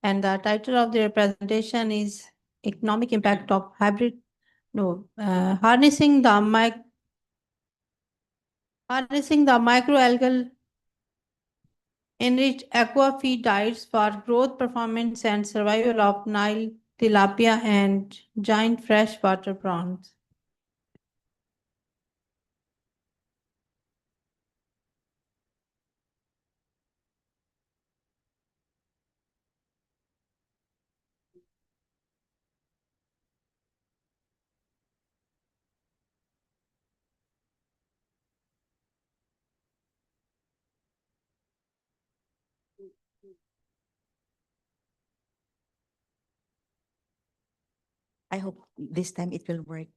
And the title of their presentation is Economic Impact of Harnessing the Microalgal Enriched Aqua Feed Diets for Growth, Performance and Survival of Nile Tilapia and Giant Freshwater Prawns. I hope this time it will work.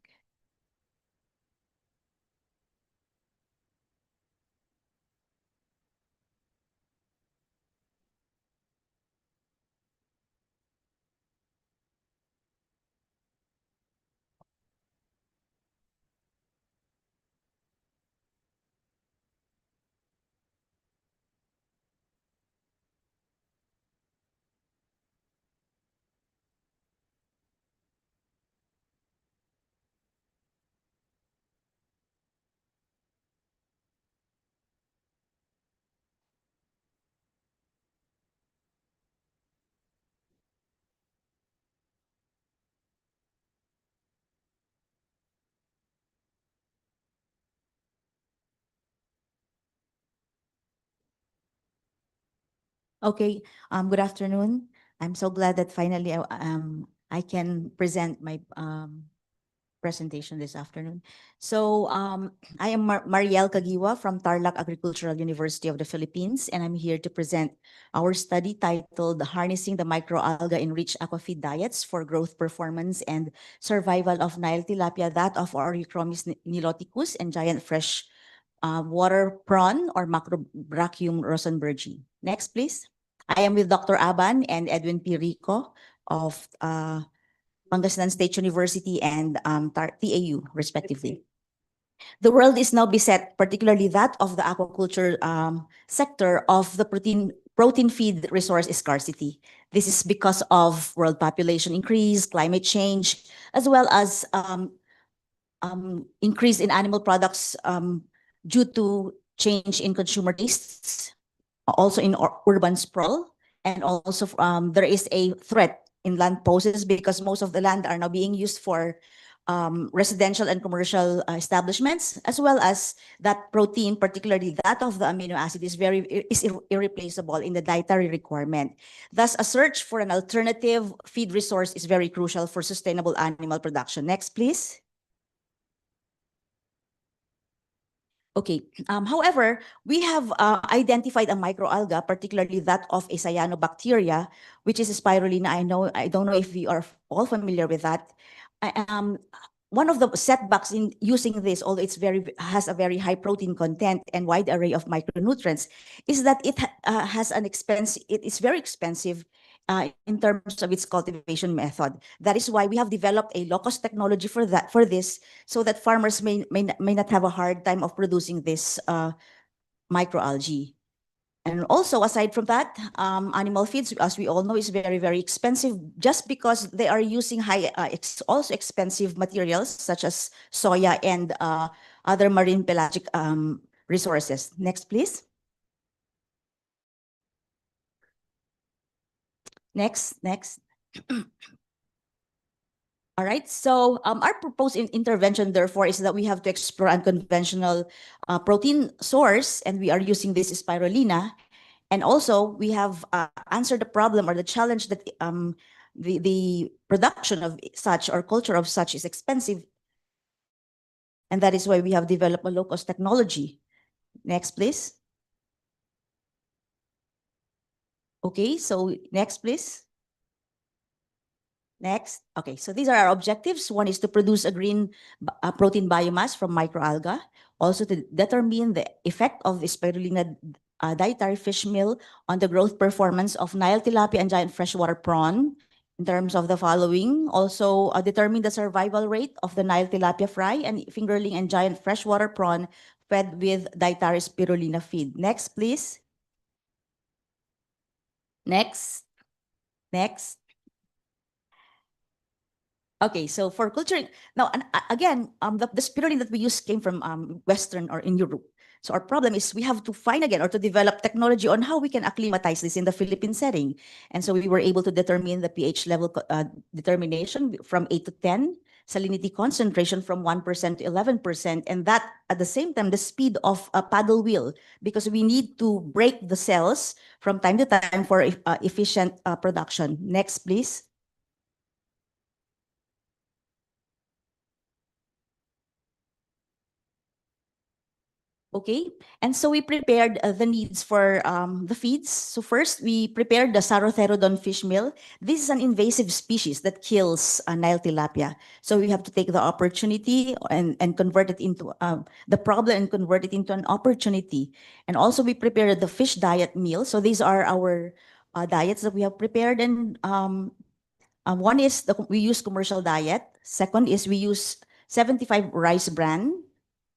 Okay, good afternoon. I'm so glad that finally I can present my presentation this afternoon. So I am Mariel Cagiwa from Tarlac Agricultural University of the Philippines, and I'm here to present our study titled Harnessing the Microalga in Rich Aquafeed Diets for Growth, Performance, and Survival of Nile Tilapia, that of Orychromis niloticus, and giant fresh water prawn or Macrobrachium rosenbergi. Next, please. I am with Dr. Aban and Edwin P. Rico of Pangasinan State University and TAU, respectively. The world is now beset, particularly that of the aquaculture sector, of the protein feed resource scarcity. This is because of world population increase, climate change, as well as increase in animal products due to change in consumer tastes, also in urban sprawl, and also there is a threat in land poses because most of the land are now being used for residential and commercial establishments, as well as that protein, particularly that of the amino acid, is irreplaceable in the dietary requirement. Thus, a search for an alternative feed resource is very crucial for sustainable animal production. Next, please. Okay. However, we have identified a microalga, particularly that of a cyanobacteria, which is spirulina. I don't know if we are all familiar with that. One of the setbacks in using this, although has a very high protein content and wide array of micronutrients, is that it is very expensive in terms of its cultivation method. That is why we have developed a low-cost technology for this, so that farmers may not have a hard time of producing this microalgae. And also, aside from that, animal feeds, as we all know, is very, very expensive, just because they are using also expensive materials such as soya and other marine pelagic resources. Next, please. Next. All right, so our proposed intervention, therefore, is that we have to explore unconventional protein source, and we are using this spirulina. And also, we have answered the problem or the challenge that the production of such or culture of such is expensive. And that is why we have developed a low-cost technology. Next, please. Okay, so next, please. Next. Okay, so these are our objectives. One is to produce a green protein biomass from microalga. Also to determine the effect of the spirulina dietary fish meal on the growth performance of Nile tilapia and giant freshwater prawn in terms of the following. Also determine the survival rate of the Nile tilapia fry and fingerling and giant freshwater prawn fed with dietary spirulina feed. Next, please. Next. Okay, so for culture, now again, the spirulina that we use came from Western or in Europe. So our problem is we have to find again or to develop technology on how we can acclimatize this in the Philippine setting. And so we were able to determine the pH level determination from 8 to 10, salinity concentration from 1% to 11%, and that at the same time, the speed of a paddle wheel, because we need to break the cells from time to time for efficient production. Next, please. Okay, and so we prepared the needs for the feeds. So first, we prepared the Sarotherodon fish meal. This is an invasive species that kills Nile tilapia. So we have to take the opportunity and convert it into the problem and convert it into an opportunity. And also we prepared the fish diet meal. So these are our diets that we have prepared. And one is we use commercial diet. Second is we use 75 rice bran.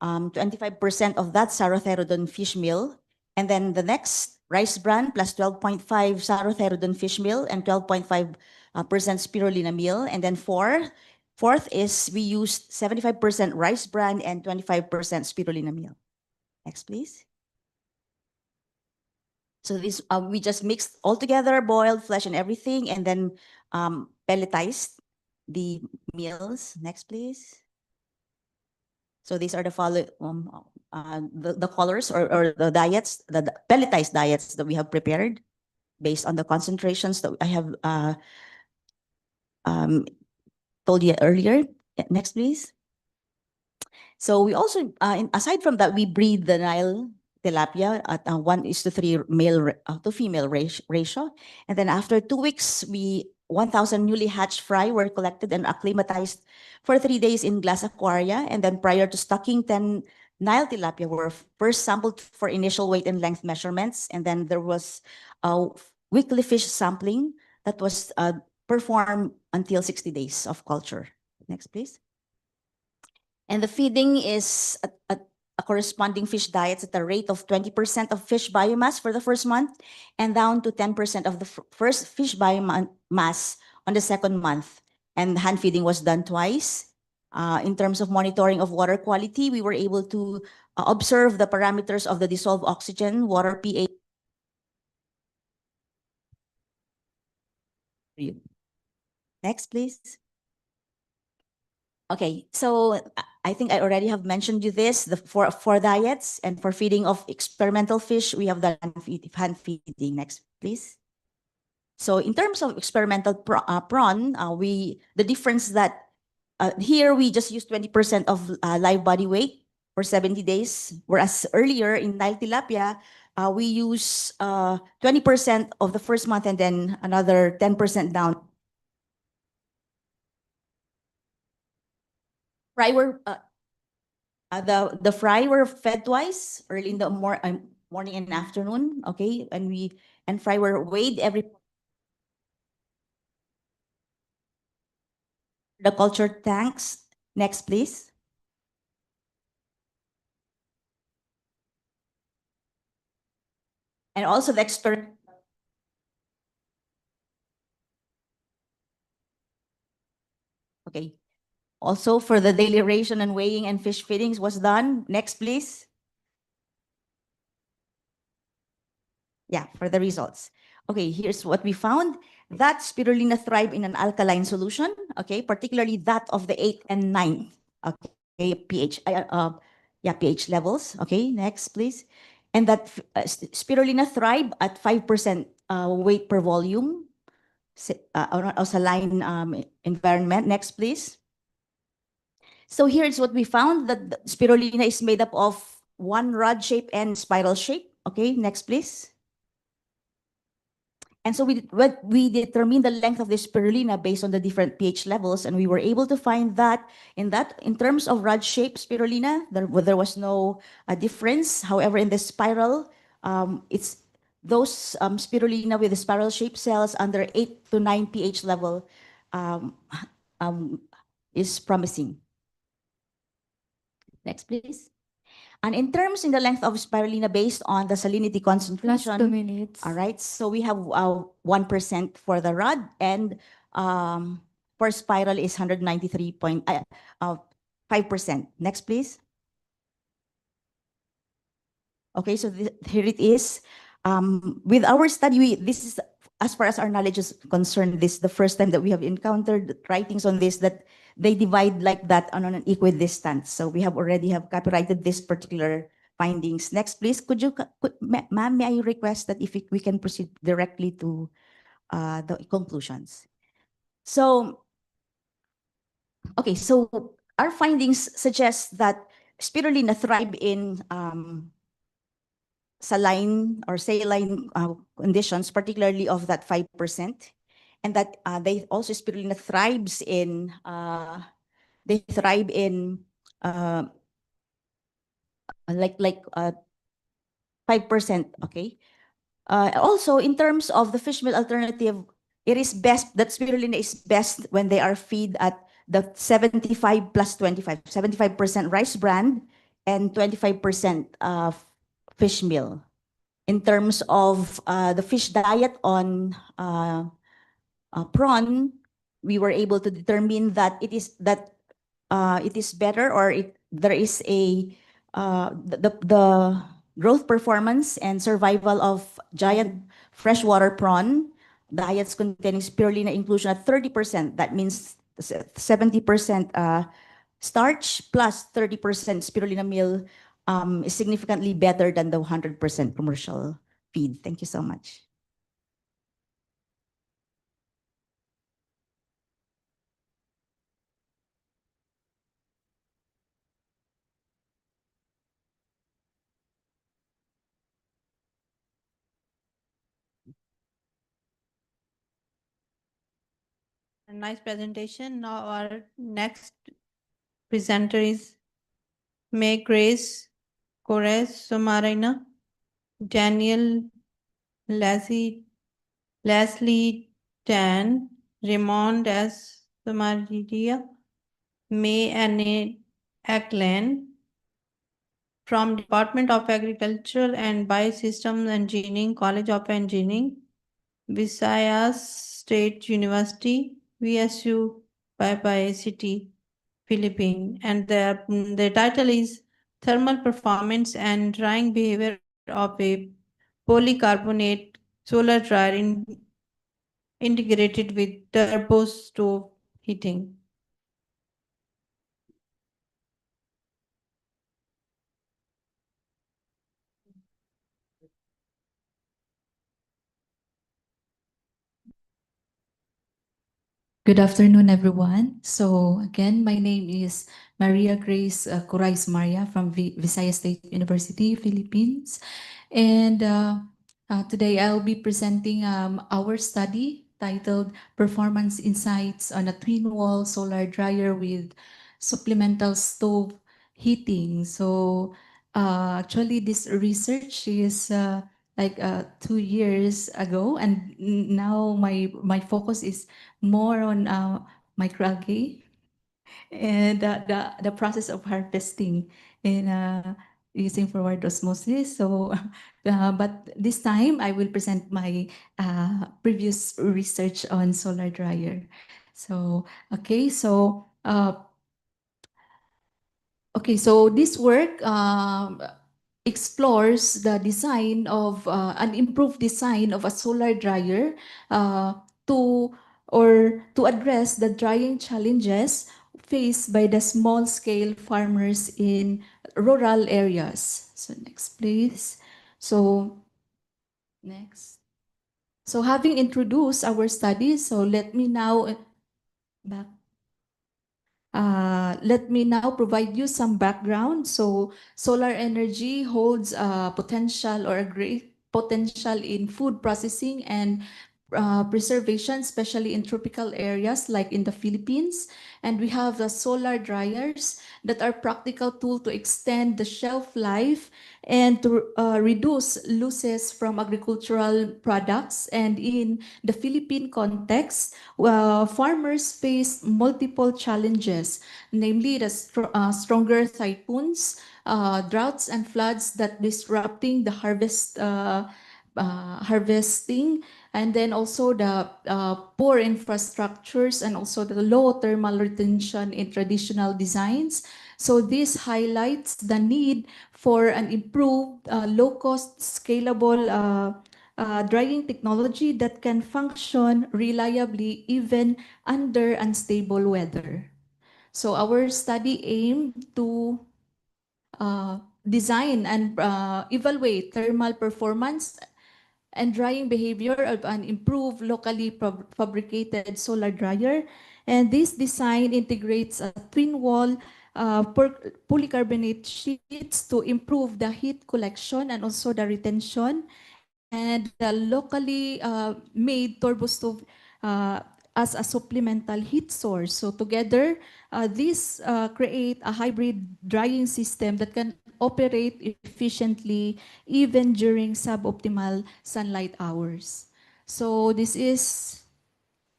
25% of that Sarotherodon fish meal. And then the next, rice bran plus 12.5 Sarotherodon fish meal and 12.5% spirulina meal. And then fourth is we used 75% rice bran and 25% spirulina meal. Next, please. So this we just mixed all together, boiled flesh and everything, and then pelletized the meals. Next, please. So these are the the colors or the diets, the pelletized diets that we have prepared. based on the concentrations that I have told you earlier. Next, please. So we also, aside from that, we breed the Nile tilapia at 1:3 male to female ratio. And then after 2 weeks, 1,000 newly hatched fry were collected and acclimatized for 3 days in glass aquaria. And then prior to stocking, 10 Nile tilapia were first sampled for initial weight and length measurements. And then there was a weekly fish sampling that was performed until 60 days of culture. Next, please. And the feeding is at a corresponding fish diets at a rate of 20% of fish biomass for the first month and down to 10% of the first fish biomass on the second month. And hand feeding was done twice. In terms of monitoring of water quality, we were able to observe the parameters of the dissolved oxygen, water pH. Next, please. Okay, so I think I already have mentioned you this, for diets and for feeding of experimental fish, we have the hand feeding. Next, please. So in terms of experimental prawn, the difference that here we just use 20% of live body weight for 70 days, whereas earlier in Nile tilapia, we use 20% of the first month and then another 10% down. Fry were the fry were fed twice, early in the morning and afternoon. Okay, and fry were weighed every. The culture tanks. Next, please. And also the experiment. Okay. Also, for the daily ration and weighing and fish feedings was done. Next, please. Yeah, for the results. Okay, here's what we found. That spirulina thrive in an alkaline solution, okay, particularly that of the 8th and 9th, okay, pH, pH levels. Okay, next, please. And that spirulina thrive at 5% weight per volume, on saline environment. Next, please. So here's what we found, that the spirulina is made up of one rod shape and spiral shape. Okay, next, please. And so we determined the length of the spirulina based on the different pH levels, and we were able to find that in terms of rod shape spirulina, there was no difference. However, in the spiral, it's those spirulina with the spiral shape cells under 8 to 9 pH level is promising. Next, please. And in the length of spirulina based on the salinity concentration. Last 2 minutes. All right, so we have 1% for the rod, and for spiral is 193.5%. Next, please. Okay, so here it is. With our study, this is, as far as our knowledge is concerned, this is the first time that we have encountered writings on this, that they divide like that on an equidistant. So we already have copyrighted this particular findings. Next, please. Ma'am, may I request that if we can proceed directly to the conclusions. So, okay, so our findings suggest that spirulina thrive in saline conditions, particularly of that 5%. And that they also spirulina thrives in 5%. Okay. Also, in terms of the fish meal alternative, it is best that spirulina is best when they are fed at the 75 plus 25, 75% rice bran and 25% fish meal. In terms of the fish diet on prawn, we were able to determine that it is better, or there is the growth performance and survival of giant freshwater prawn diets containing spirulina inclusion at 30%. That means 70% starch plus 30% spirulina meal is significantly better than the 100% commercial feed. Thank you so much. Nice presentation. Now our next presenter is May Grace Corres Somarina, Daniel Leslie Tan, Raymond S. Somaridia, May Anne Ackland from Department of Agricultural and Biosystems Engineering, College of Engineering, Visayas State University, VSU, Paipay City, Philippines. And the title is Thermal Performance and Drying Behavior of a Polycarbonate Solar Dryer integrated with turbo stove heating. Good afternoon, everyone. So again, my name is Maria Grace Corais Maria from Visayas State University, Philippines. And today I'll be presenting our study titled Performance Insights on a Twin Wall Solar Dryer with Supplemental Stove Heating. So actually this research is like 2 years ago, and now my focus is more on microalgae and the process of harvesting in using forward osmosis. So, but this time I will present my previous research on solar dryer. So, okay, so this work explores the design of an improved design of a solar dryer to address the drying challenges faced by the small-scale farmers in rural areas. So next, please. So next. So having introduced our study, so let me now let me now provide you some background. So solar energy holds a potential or a great potential in food processing and preservation, especially in tropical areas like in the Philippines. And we have the solar dryers that are practical tool to extend the shelf life and to reduce losses from agricultural products. And in the Philippine context, farmers face multiple challenges, namely the stronger typhoons, droughts and floods that disrupting the harvesting, and then also the poor infrastructures and also the low thermal retention in traditional designs. So this highlights the need for an improved, low-cost, scalable drying technology that can function reliably even under unstable weather. So our study aimed to design and evaluate thermal performance and drying behavior of an improved locally fabricated solar dryer. And this design integrates a twin wall polycarbonate sheets to improve the heat collection and also the retention, and the locally made turbo stove as a supplemental heat source. So together, these create a hybrid drying system that can operate efficiently even during suboptimal sunlight hours. So this is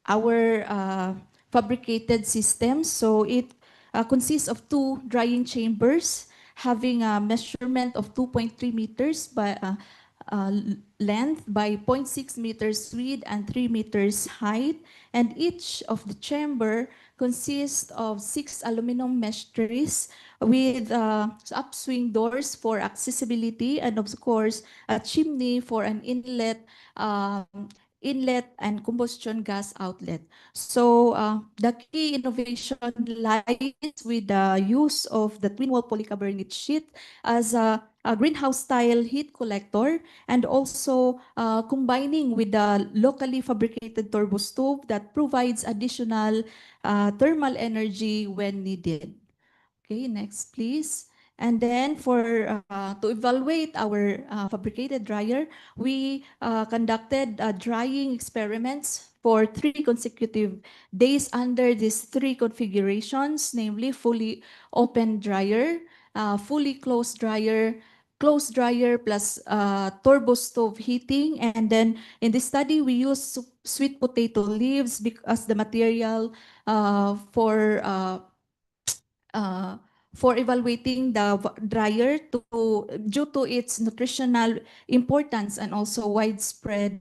our fabricated system. So it consists of 2 drying chambers having a measurement of 2.3 meters by length by 0.6 meters width and 3 meters height. And each of the chamber consists of 6 aluminum mesh trays with upswing doors for accessibility, and of course a chimney for an inlet and combustion gas outlet. So the key innovation lies with the use of the twin wall polycarbonate sheet as a greenhouse style heat collector, and also combining with the locally fabricated turbo stove that provides additional thermal energy when needed. Okay, next please. And then to evaluate our fabricated dryer, we conducted drying experiments for 3 consecutive days under these 3 configurations, namely fully open dryer, fully closed dryer plus turbo stove heating. And then in this study, we used sweet potato leaves as the material for evaluating the dryer due to its nutritional importance and also widespread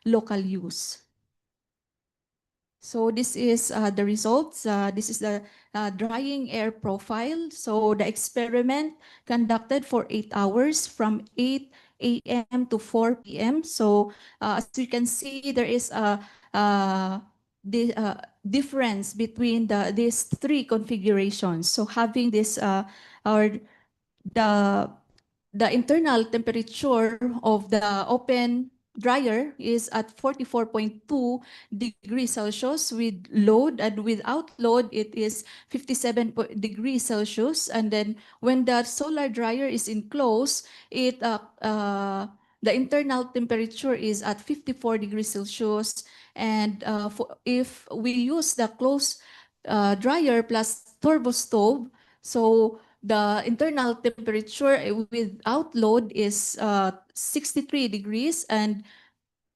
local use. So this is the results. This is the drying air profile. So the experiment conducted for 8 hours from 8 a.m. to 4 p.m. So as you can see, there is a difference between these 3 configurations. So having this or the internal temperature of the open dryer is at 44.2 degrees Celsius with load, and without load it is 57 degrees Celsius. And then when the solar dryer is enclosed, the internal temperature is at 54 degrees Celsius. And if we use the closed dryer plus turbo stove, so the internal temperature without load is 63 degrees and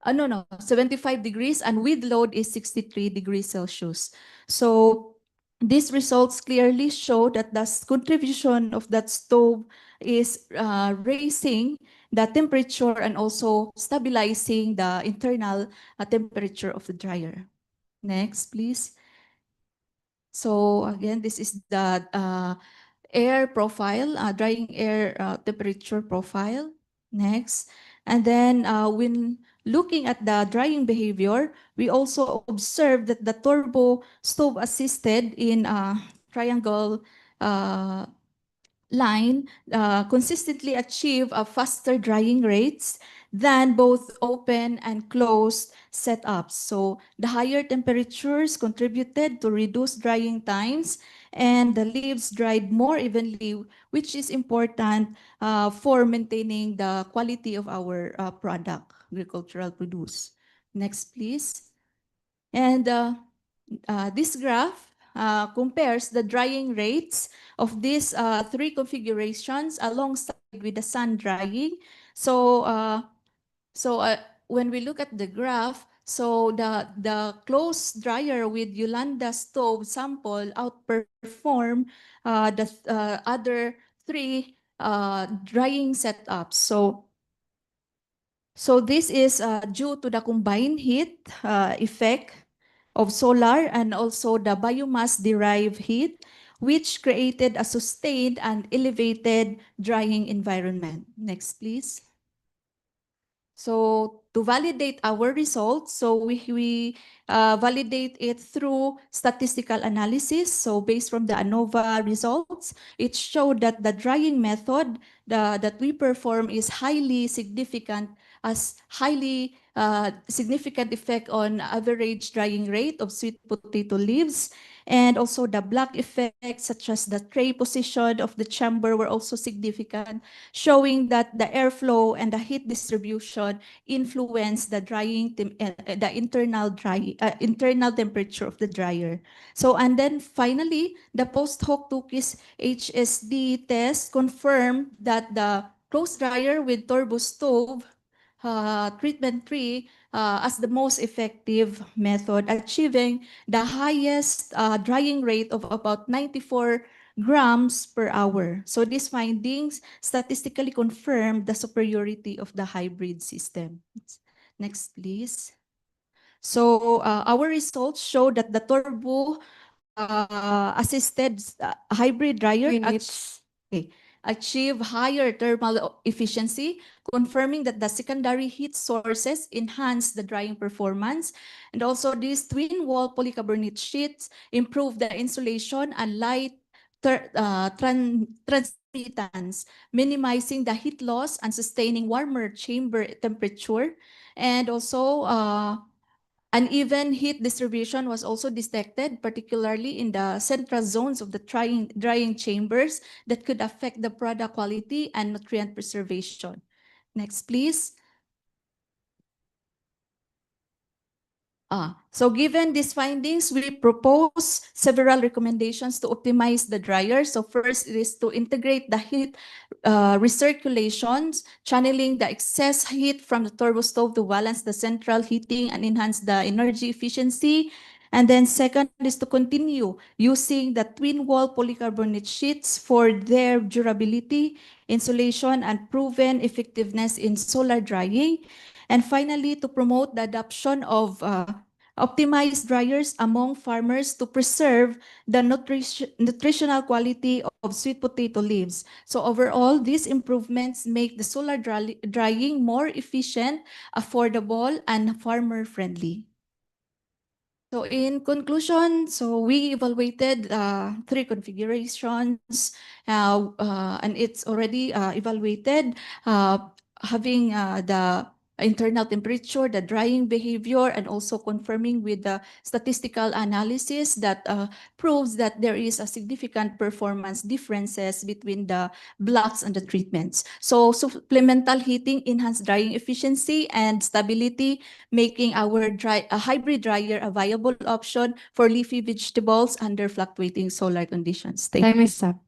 75 degrees, and with load is 63 degrees Celsius. So these results clearly show that the contribution of that stove is raising the temperature and also stabilizing the internal temperature of the dryer. Next, please. So again, this is the air profile, drying air temperature profile. Next. And then when looking at the drying behavior, we also observed that the turbo stove assisted in triangle line consistently achieve a faster drying rates than both open and closed setups. So the higher temperatures contributed to reduced drying times, and the leaves dried more evenly, which is important for maintaining the quality of our product, agricultural produce. Next, please. And this graph compares the drying rates of these 3 configurations alongside with the sun drying. So, when we look at the graph, so the closed dryer with Yolanda stove sample outperform the other 3 drying setups. So this is due to the combined heat effect of solar and also the biomass-derived heat, which created a sustained and elevated drying environment. Next, please. So to validate our results, so we validate it through statistical analysis. So based from the ANOVA results, it showed that the drying method that we perform is highly significant effect on average drying rate of sweet potato leaves. And also the black effects such as the tray position of the chamber were also significant, showing that the airflow and the heat distribution influence the the internal temperature of the dryer. So, and then finally, the post-hoc Tukey's HSD test confirmed that the closed dryer with turbo stove treatment 3 as the most effective method, achieving the highest drying rate of about 94 grams per hour. So these findings statistically confirm the superiority of the hybrid system. Next, please. So our results show that the turbo assisted hybrid dryer achieve higher thermal efficiency, confirming that the secondary heat sources enhance the drying performance. And also these twin wall polycarbonate sheets improve the insulation and light transmittance, minimizing the heat loss and sustaining warmer chamber temperature. And also Uneven heat distribution was also detected, particularly in the central zones of the drying chambers that could affect the product quality and nutrient preservation. Next, please. So given these findings, we propose several recommendations to optimize the dryer. So first is to integrate the heat recirculations, channeling the excess heat from the turbo stove to balance the central heating and enhance the energy efficiency. And then second is to continue using the twin wall polycarbonate sheets for their durability, insulation, and proven effectiveness in solar drying. And finally, to promote the adoption of optimized dryers among farmers to preserve the nutritional quality of sweet potato leaves. So overall, these improvements make the solar drying more efficient, affordable, and farmer-friendly. So in conclusion, so we evaluated 3 configurations, and it's already evaluated having the internal temperature, the drying behavior, and also confirming with the statistical analysis that proves that there is a significant performance differences between the blocks and the treatments. So supplemental heating enhanced drying efficiency and stability, making our hybrid dryer a viable option for leafy vegetables under fluctuating solar conditions. Thank Time you. is up.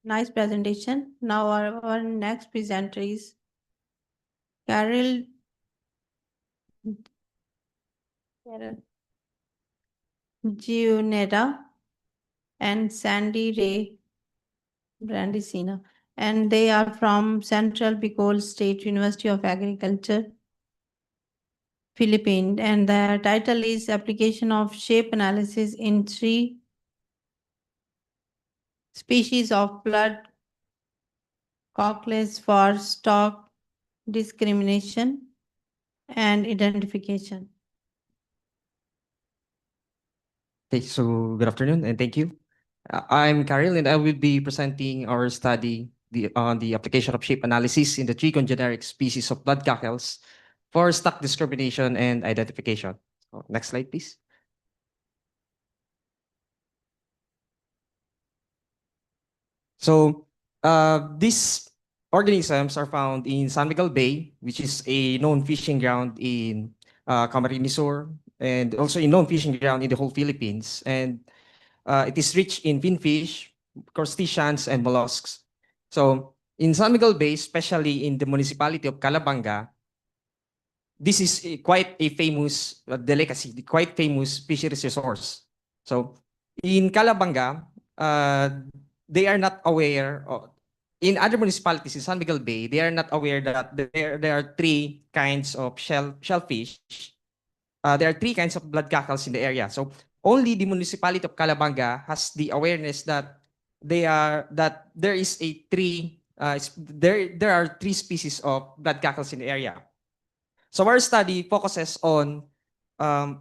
Nice presentation. Now our next presenter is Carol Giuneta and Sandy Ray Brandicina, and they are from Central Bicol State University of Agriculture, Philippines, and the title is Application of Shape Analysis in 3 Species of Blood Cockless for Stock Discrimination and Identification. Okay, so good afternoon and thank you. I'm Karil and I will be presenting our study on the application of shape analysis in the 3 congeneric species of blood cockles for stock discrimination and identification. So, next slide, please. So these organisms are found in San Miguel Bay, which is a known fishing ground in Camarines Sur, and also a known fishing ground in the whole Philippines. And it is rich in finfish, crustaceans, and mollusks. So in San Miguel Bay, especially in the municipality of Calabanga, this is quite a famous delicacy, quite famous fisheries resource. So in Calabanga, they are not aware in other municipalities in San Miguel Bay, they are not aware that there are 3 kinds of shellfish. There are 3 kinds of blood cockles in the area. So only the municipality of Calabanga has the awareness that there is a 3 there are 3 species of blood cockles in the area. So our study focuses on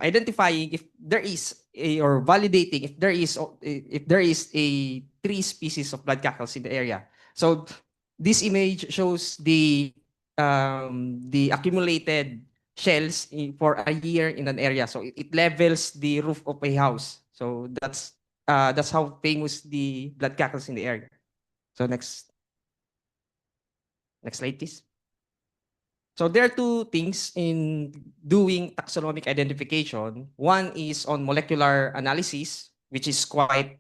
identifying if there is or validating if there is a 3 species of blood cockles in the area. So this image shows the accumulated shells for a year in an area. So it levels the roof of a house. So that's how famous the blood cockles in the area. So next slide, please. So there are 2 things in doing taxonomic identification. One is on molecular analysis, which is quite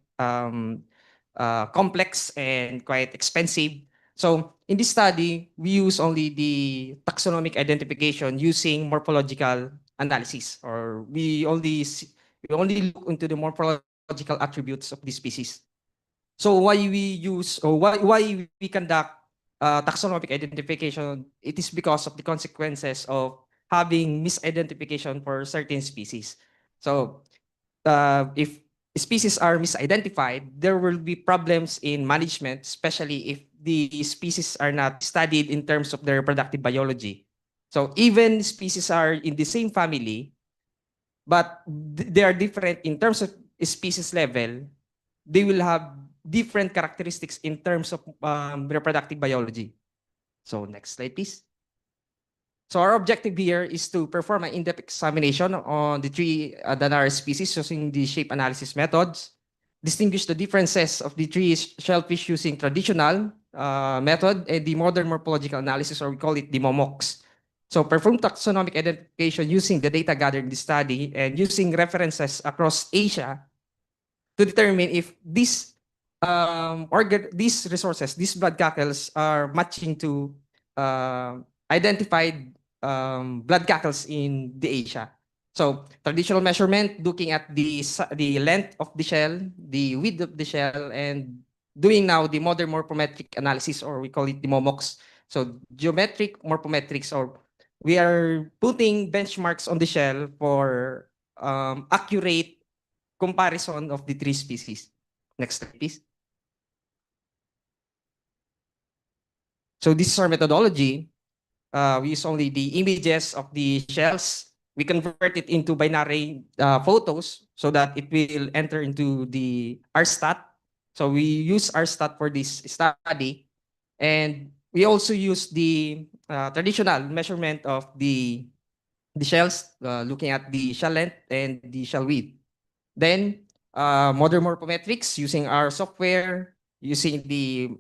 complex and quite expensive. So in this study, we use only the taxonomic identification using morphological analysis, or we only look into the morphological attributes of this species. So why we conduct taxonomic identification? It is because of the consequences of having misidentification for certain species. So if species are misidentified, there will be problems in management, especially if the species are not studied in terms of their reproductive biology. So even species are in the same family, but they are different in terms of species level, they will have different characteristics in terms of reproductive biology. So next slide, please. So our objective here is to perform an in-depth examination on the three Danara species using the shape analysis methods, distinguish the differences of the three shellfish using traditional method and the modern morphological analysis, or we call it the MOMOCs. So perform taxonomic identification using the data gathered in the study and using references across Asia to determine if these resources, these blood cackles, are matching to identified blood cackles in the Asia. So traditional measurement, looking at the length of the shell, the width of the shell, and doing now the modern morphometric analysis, or we call it the MOMOCs. So geometric morphometrics, or we are putting benchmarks on the shell for accurate comparison of the three species. Next slide, please. So this is our methodology. We use only the images of the shells. We convert it into binary photos so that it will enter into the RStat. So we use RStat for this study. And we also use the traditional measurement of the shells, looking at the shell length and the shell width. Then modern morphometrics using our software, using the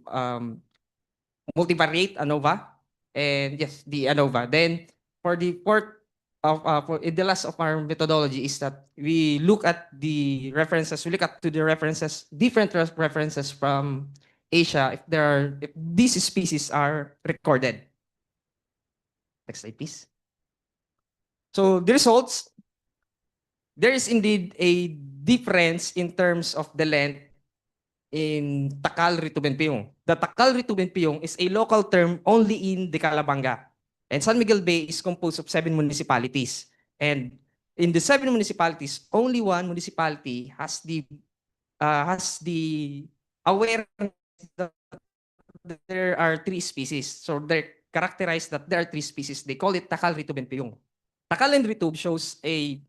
multivariate ANOVA, and yes, the ANOVA. Then for the fourth the last of our methodology is that we look at the references. We look at to the references, different references from Asia, if these species are recorded. Next slide, please. So the results, there is indeed a difference in terms of the length in Takal, Ritubenpeong. The Takal, Ritubenpeong is a local term only in the Calabanga. And San Miguel Bay is composed of 7 municipalities. And in the 7 municipalities, only one municipality has the awareness that there are 3 species. So they're characterized that there are 3 species. They call it Takal, Ritubenpeong. Takal and Ritub shows a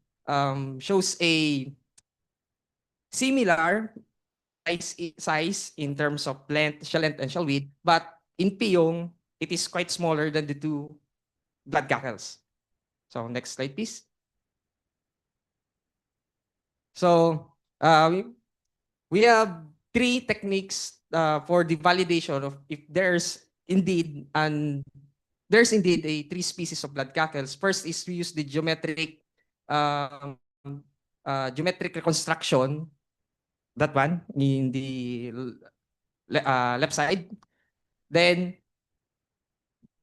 similar size in terms of length, shell length, and shell width, but in Piyong, it is quite smaller than the 2 blood cackles. So next slide, please. So we have 3 techniques for the validation of if there's indeed a 3 species of blood cackles. First is we use the geometric reconstruction, that one in the left side. Then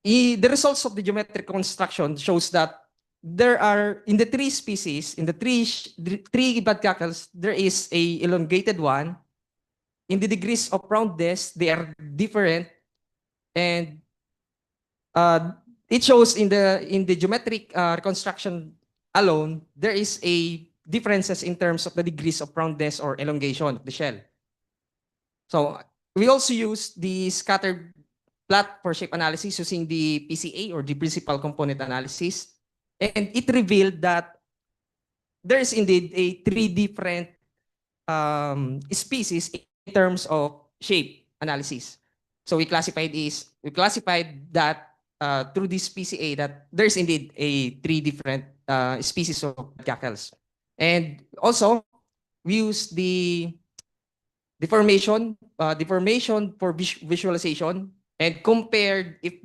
the results of the geometric construction shows that there are, in the 3 species, in the 3 blood cackles, there is a elongated one. In the degrees of roundness, they are different, and it shows in the geometric reconstruction alone, there is a differences in terms of the degrees of roundness or elongation of the shell. So we also use the scattered plot for shape analysis using the PCA, or the principal component analysis. And it revealed that there is indeed a 3 different species in terms of shape analysis. So we classified that through this PCA that there's indeed a 3 different species of cackles. And also we use the deformation for visualization, and compared if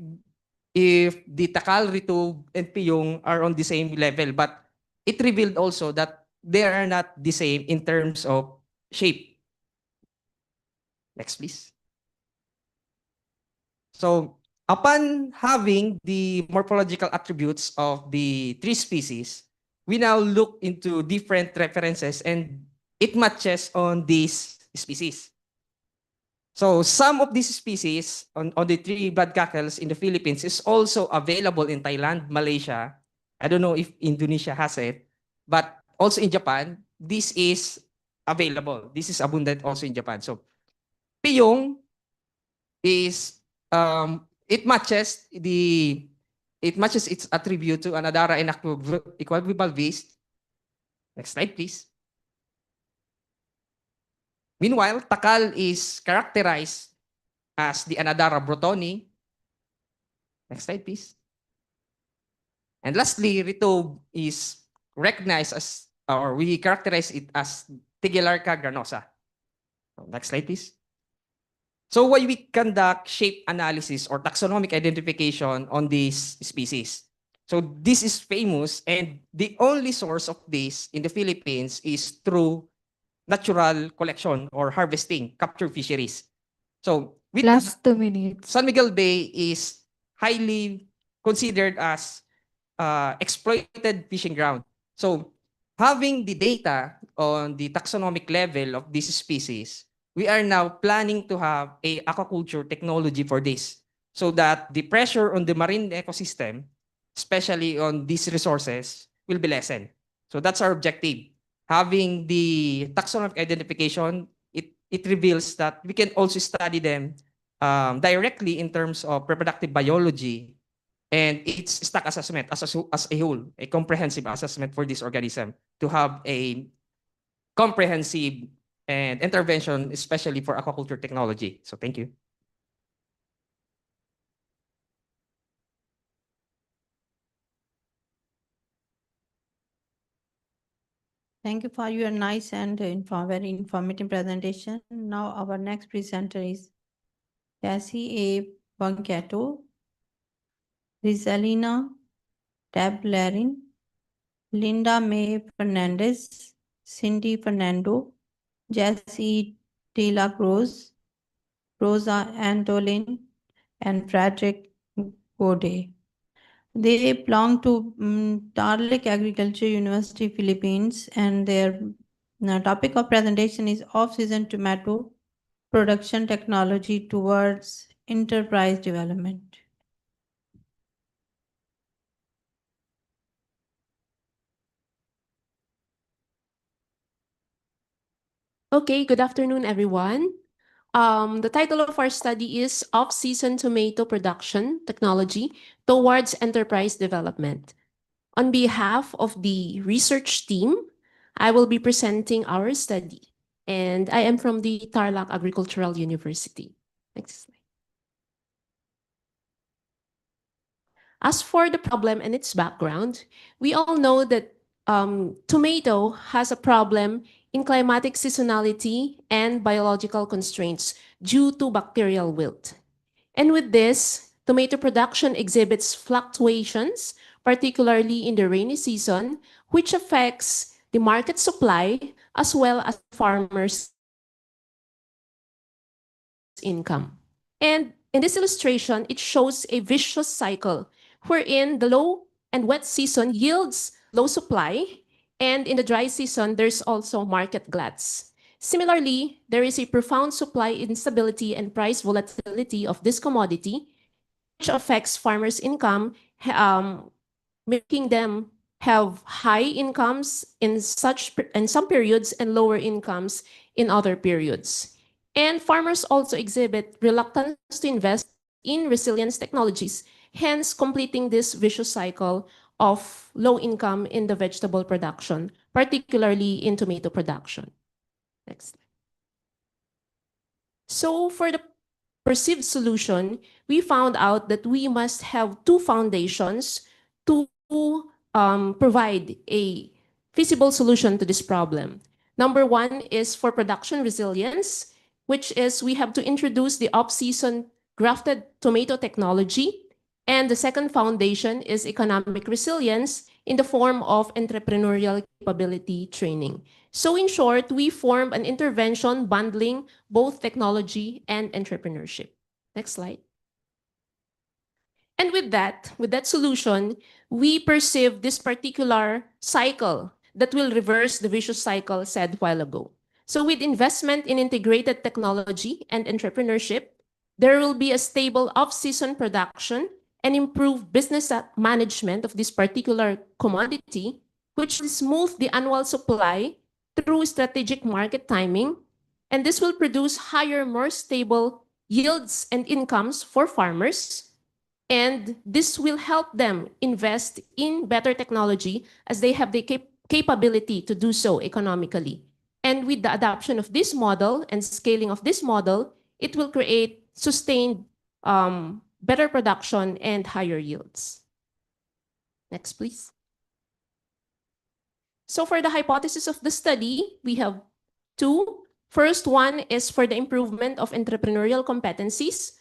the Takal, Ritub, and Piyong are on the same level, but it revealed also that they are not the same in terms of shape. Next, please. So upon having the morphological attributes of the 3 species, we now look into different references, and it matches on these species. So some of these species on the 3 blood cackles in the Philippines is also available in Thailand, Malaysia. I don't know if Indonesia has it, but also in Japan. This is available. This is abundant also in Japan. So piyong is it matches its attribute to anadara and equivalent waste. Next slide, please. Meanwhile, takal is characterized as the anadara brotoni. Next slide, please. And lastly, ritob is recognized as, or we characterize it as Tigelarca granosa. Next slide, please. So why we conduct shape analysis or taxonomic identification on these species? So this is famous, and the only source of this in the Philippines is through natural collection or harvesting, capture fisheries. So with Last 2 minutes. San Miguel Bay is highly considered as exploited fishing ground. So having the data on the taxonomic level of this species, we are now planning to have a aquaculture technology for this, so that the pressure on the marine ecosystem, especially on these resources, will be lessened. So that's our objective. Having the taxonomic identification, it reveals that we can also study them directly in terms of reproductive biology and its stock assessment as a whole, a comprehensive assessment for this organism to have a comprehensive and intervention, especially for aquaculture technology. So thank you. Thank you for your nice and very informative presentation. Now our next presenter is Cassie A. Bancato, Rizalina Tablerin, Linda May Fernandez, Cindy Fernando, Jessie De La Cruz, Rosa Antolin, and Frederick Gode. They belong to Tarlac Agriculture University, Philippines, and their topic of presentation is off-season tomato production technology towards enterprise development. Okay, good afternoon, everyone. The title of our study is Off-Season Tomato Production Technology Towards Enterprise Development. On behalf of the research team, I will be presenting our study, and I am from the Tarlac Agricultural University. Next slide. As for the problem and its background, we all know that tomato has a problem in climatic seasonality and biological constraints due to bacterial wilt. And with this, tomato production exhibits fluctuations, particularly in the rainy season, which affects the market supply as well as farmers' income. And in this illustration, it shows a vicious cycle wherein the low and wet season yields low supply, and in the dry season, there's also market gluts. Similarly, there is a profound supply instability and price volatility of this commodity, which affects farmers' income, making them have high incomes in some periods and lower incomes in other periods. And farmers also exhibit reluctance to invest in resilience technologies, hence completing this vicious cycle of low income in the vegetable production, particularly in tomato production. Next. So for the perceived solution, we found out that we must have two foundations to provide a feasible solution to this problem. Number one is for production resilience, which is we have to introduce the off-season grafted tomato technology. And the second foundation is economic resilience in the form of entrepreneurial capability training. So in short, we formed an intervention bundling both technology and entrepreneurship. Next slide. And with that solution, we perceive this particular cycle that will reverse the vicious cycle said a while ago. So with investment in integrated technology and entrepreneurship, there will be a stable off-season production and improved business management of this particular commodity, which will smooth the annual supply through strategic market timing, and this will produce higher, more stable yields and incomes for farmers. And this will help them invest in better technology as they have the capability to do so economically. And with the adoption of this model and scaling of this model, it will create sustained better production and higher yields. Next, please. So for the hypothesis of the study, we have two. First one is for the improvement of entrepreneurial competencies.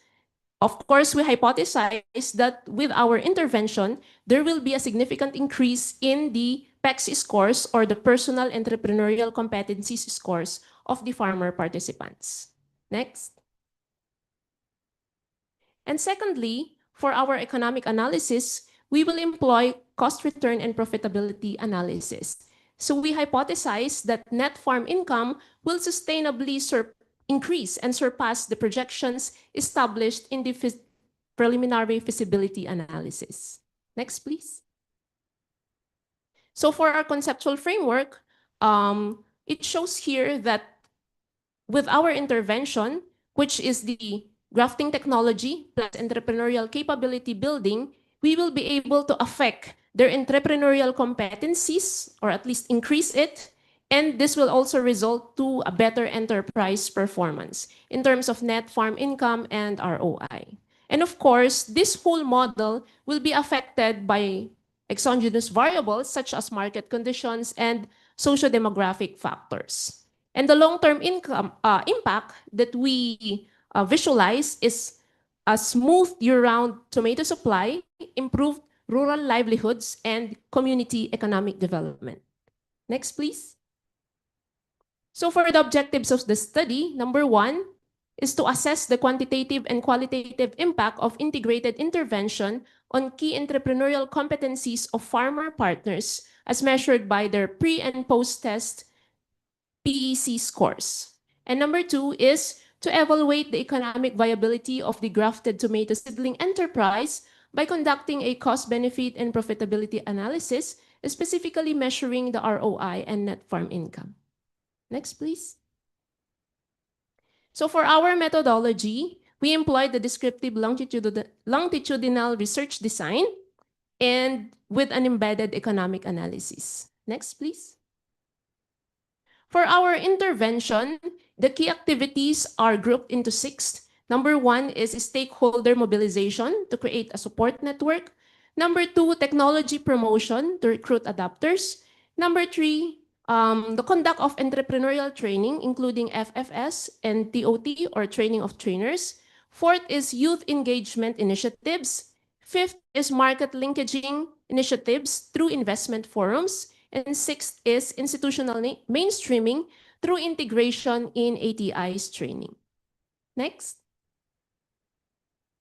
Of course, we hypothesize that with our intervention, there will be a significant increase in the PEX scores, or the personal entrepreneurial competencies scores of the farmer participants. Next. And secondly, for our economic analysis, we will employ cost return and profitability analysis. So we hypothesize that net farm income will sustainably increase and surpass the projections established in the preliminary feasibility analysis. Next, please. So for our conceptual framework, it shows here that with our intervention, which is the grafting technology plus entrepreneurial capability building, we will be able to affect their entrepreneurial competencies, or at least increase it. And this will also result to a better enterprise performance in terms of net farm income and ROI. And of course, this whole model will be affected by exogenous variables such as market conditions and socio-demographic factors. And the long-term impact that we visualize is a smooth year-round tomato supply, improved rural livelihoods, and community economic development. Next, please. So for the objectives of the study, number one is to assess the quantitative and qualitative impact of integrated intervention on key entrepreneurial competencies of farmer partners as measured by their pre- and post-test PEC scores. And number two is to evaluate the economic viability of the grafted tomato seedling enterprise by conducting a cost-benefit and profitability analysis, specifically measuring the ROI and net farm income. Next, please. So for our methodology, we employed the descriptive longitudinal research design and with an embedded economic analysis. Next, please. For our intervention, the key activities are grouped into 6. Number 1 is stakeholder mobilization to create a support network. Number 2, technology promotion to recruit adapters. Number 3, the conduct of entrepreneurial training, including FFS and TOT, or training of trainers. 4th is youth engagement initiatives. 5th is market linkaging initiatives through investment forums. And 6th is institutional mainstreaming through integration in ATI's training. Next.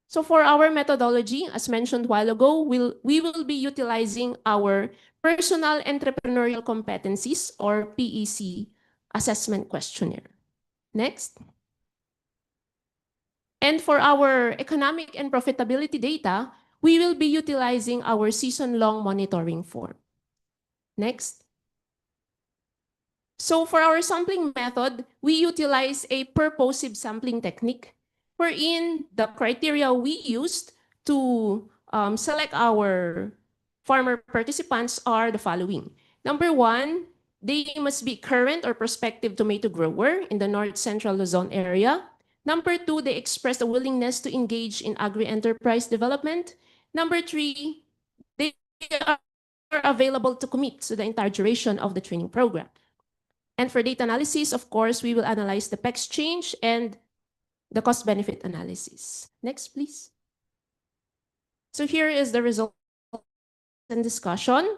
So for our methodology, as mentioned a while ago, we will be utilizing our personal entrepreneurial competencies, or PEC assessment questionnaire. Next. And for our economic and profitability data, we will be utilizing our season-long monitoring form. Next. So for our sampling method, we utilize a purposive sampling technique, wherein the criteria we used to select our farmer participants are the following. Number 1, they must be current or prospective tomato grower in the North Central Luzon area. Number 2, they express a willingness to engage in agri-enterprise development. Number 3, they are available to commit to the entire duration of the training program. And for data analysis, of course, we will analyze the PEX change and the cost-benefit analysis. Next, please. So here is the result and discussion.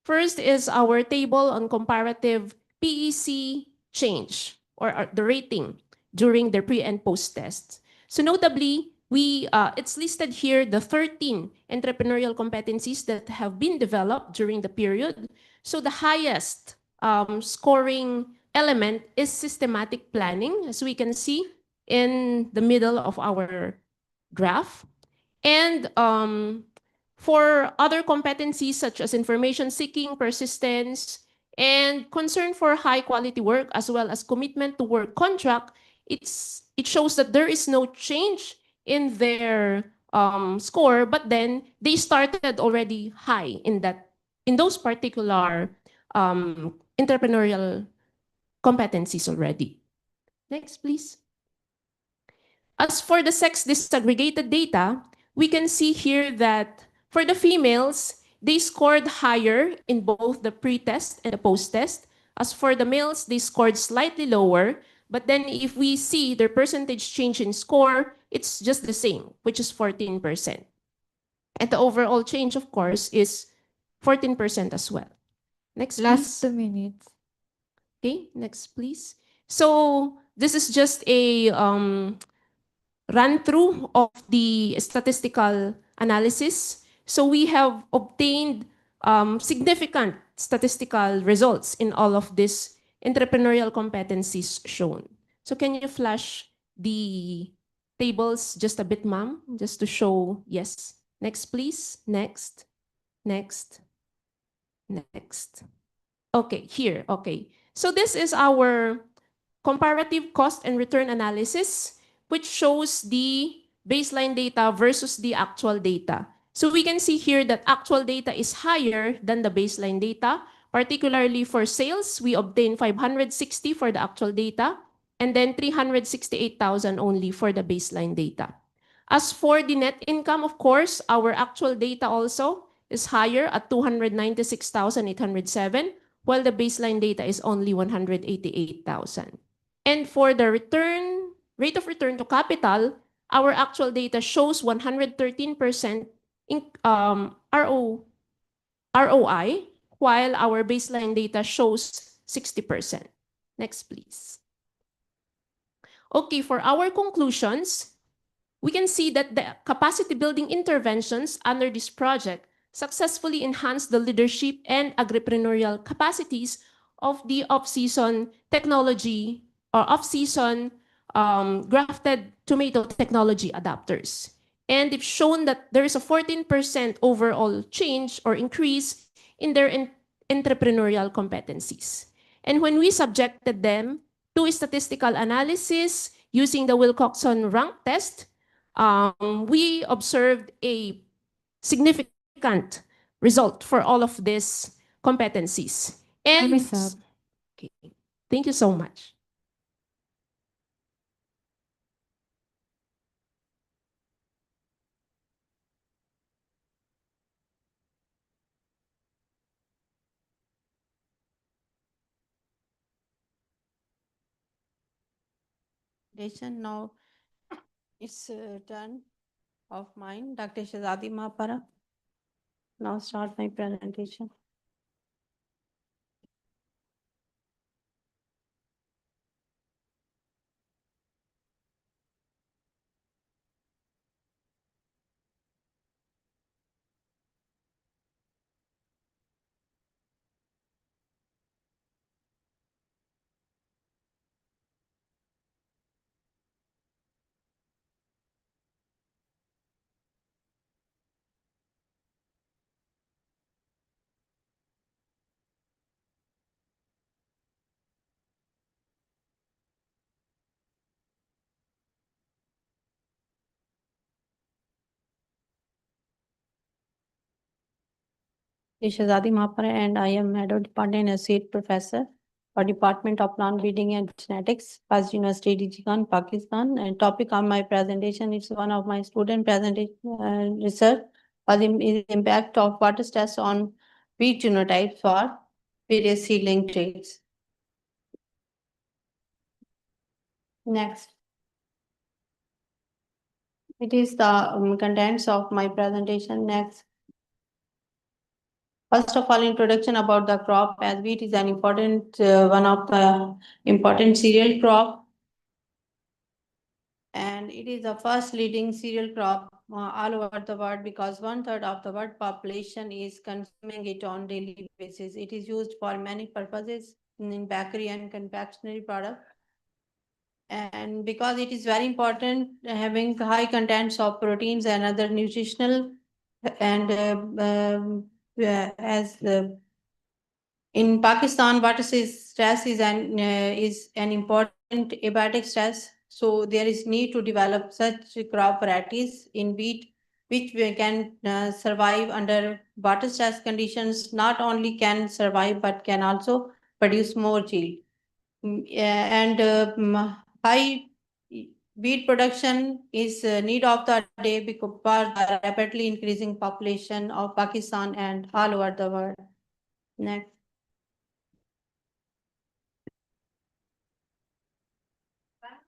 First is our table on comparative PEC change, or the rating during the pre and post tests. So notably, it's listed here the 13 entrepreneurial competencies that have been developed during the period. So the highest scoring element is systematic planning, as we can see in the middle of our graph. And for other competencies such as information seeking, persistence, And concern for high quality work as well as commitment to work contract, it shows that there is no change in their score, but then they started already high in those particular entrepreneurial competencies already. Next, please. As for the sex disaggregated data, we can see here that for the females, they scored higher in both the pre-test and the post-test. As for the males, they scored slightly lower. But then if we see their percentage change in score, it's just the same, which is 14%. And the overall change, of course, is 14% as well. Next, Last please. 2 minutes. Okay, next, please. So this is just a run through of the statistical analysis. So we have obtained significant statistical results in all of these entrepreneurial competencies shown. So can you flash the tables just a bit, ma'am, just to show? Yes. Next, please. Next. Next. Next. Okay, here. Okay. So this is our comparative cost and return analysis, which shows the baseline data versus the actual data. So we can see here that actual data is higher than the baseline data. Particularly for sales, we obtained 560 for the actual data, and then 368,000 only for the baseline data. As for the net income, of course, our actual data also is higher at 296,807, while the baseline data is only 188,000. And for the rate of return to capital, our actual data shows 113% in ROI, while our baseline data shows 60%. Next, please. Okay, for our conclusions, we can see that the capacity building interventions under this project successfully enhanced the leadership and agripreneurial capacities of the off-season technology or off-season grafted tomato technology adapters. And it's shown that there is a 14% overall change or increase in their entrepreneurial competencies. And when we subjected them to a statistical analysis using the Wilcoxon rank test, we observed a significant result for all of these competencies. And Time is up. okay, thank you so much. Now it's turn of mine, Dr. Shazadi Mahapara. Now start my presentation. Shazadi Mahapara, and I am Head of Department and Associate Professor for Department of Plant Breeding and Genetics, Faz University, Dijigan, Pakistan. And topic on my presentation is one of my student presentation research on the impact of water stress on wheat genotypes for various seedling traits. Next. It is the contents of my presentation. Next. First of all, introduction about the crop, as wheat is an important, one of the important cereal crop. And it is the first leading cereal crop all over the world because 1/3 of the world population is consuming it on daily basis. It is used for many purposes in bakery and confectionery products. And because it is very important, having high contents of proteins and other nutritional and as In Pakistan, water stress is an important abiotic stress. So there is need to develop such crop varieties in wheat which we can survive under water stress conditions. Not only can survive but can also produce more yield. High wheat production is need of the day because of the rapidly increasing population of Pakistan and all over the world. Next.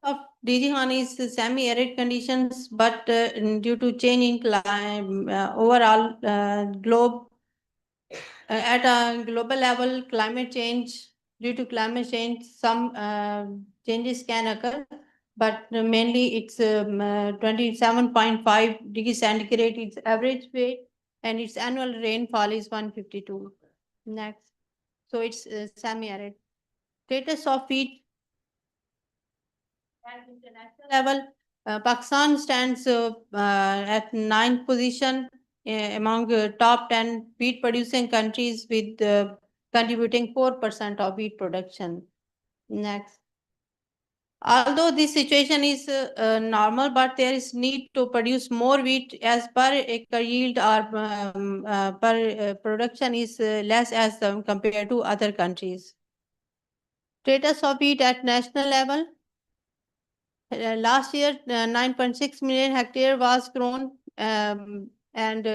Of Dijihan is semi-arid conditions, but due to change in overall globe, at a global level, climate change, due to climate change, some changes can occur, but mainly it's 27.5 degrees centigrade, its average weight, and its annual rainfall is 152. Next. So it's semi-arid. Status of wheat at international level, Pakistan stands at 9th position among top 10 wheat producing countries with contributing 4% of wheat production. Next. Although this situation is normal, but there is need to produce more wheat as per acre yield or per production is less as compared to other countries. Status of wheat at national level. Last year, 9.6 million hectare was grown, and this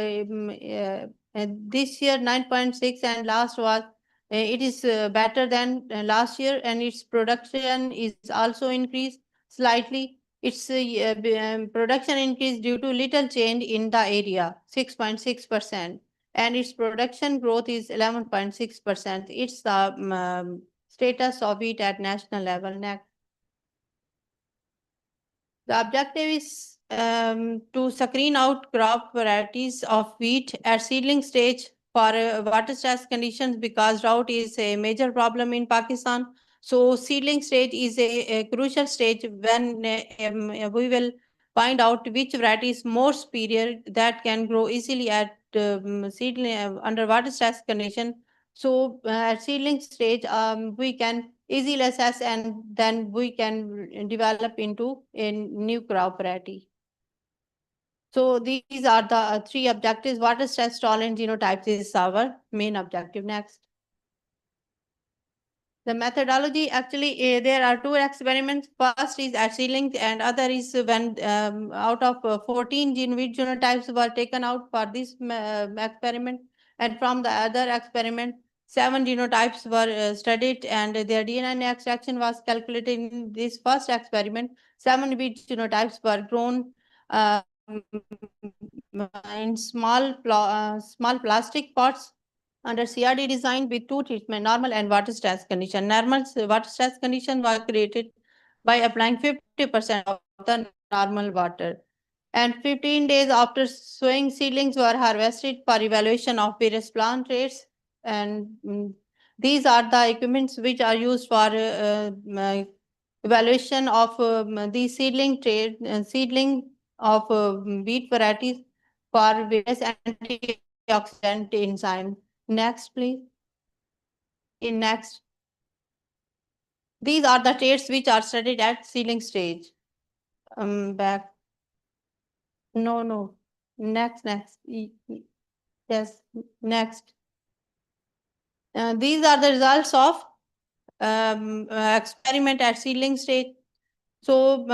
year 9.6, and last was it is better than last year, and its production is also increased slightly. Its production increased due to little change in the area, 6.6%, and its production growth is 11.6%. It's the status of it at national level. Next. The objective is to screen out crop varieties of wheat at seedling stage for water stress conditions because drought is a major problem in Pakistan. So seedling stage is a crucial stage when we will find out which variety is more superior that can grow easily at seedling under water stress condition. So at seedling stage, we can easily assess and then we can develop into a new crop variety. So these are the three objectives. Water stress tolerant genotypes is our main objective. Next. The methodology, actually, there are two experiments. First is at seedling and other is when out of 14 wheat genotypes were taken out for this experiment. And from the other experiment, 7 genotypes were studied and their DNA extraction was calculated in this first experiment. 7 wheat genotypes were grown in small plastic pots under CRD design with two treatment, normal and water stress condition. Normal water stress condition was created by applying 50% of the normal water. And 15 days after sowing, seedlings were harvested for evaluation of various plant traits. And these are the equipments which are used for evaluation of the seedling trait, seedling of wheat varieties for various antioxidant enzymes. Next, please. Next. These are the traits which are studied at seedling stage. Back. No. Next. Yes, next. These are the results of experiment at seedling stage. So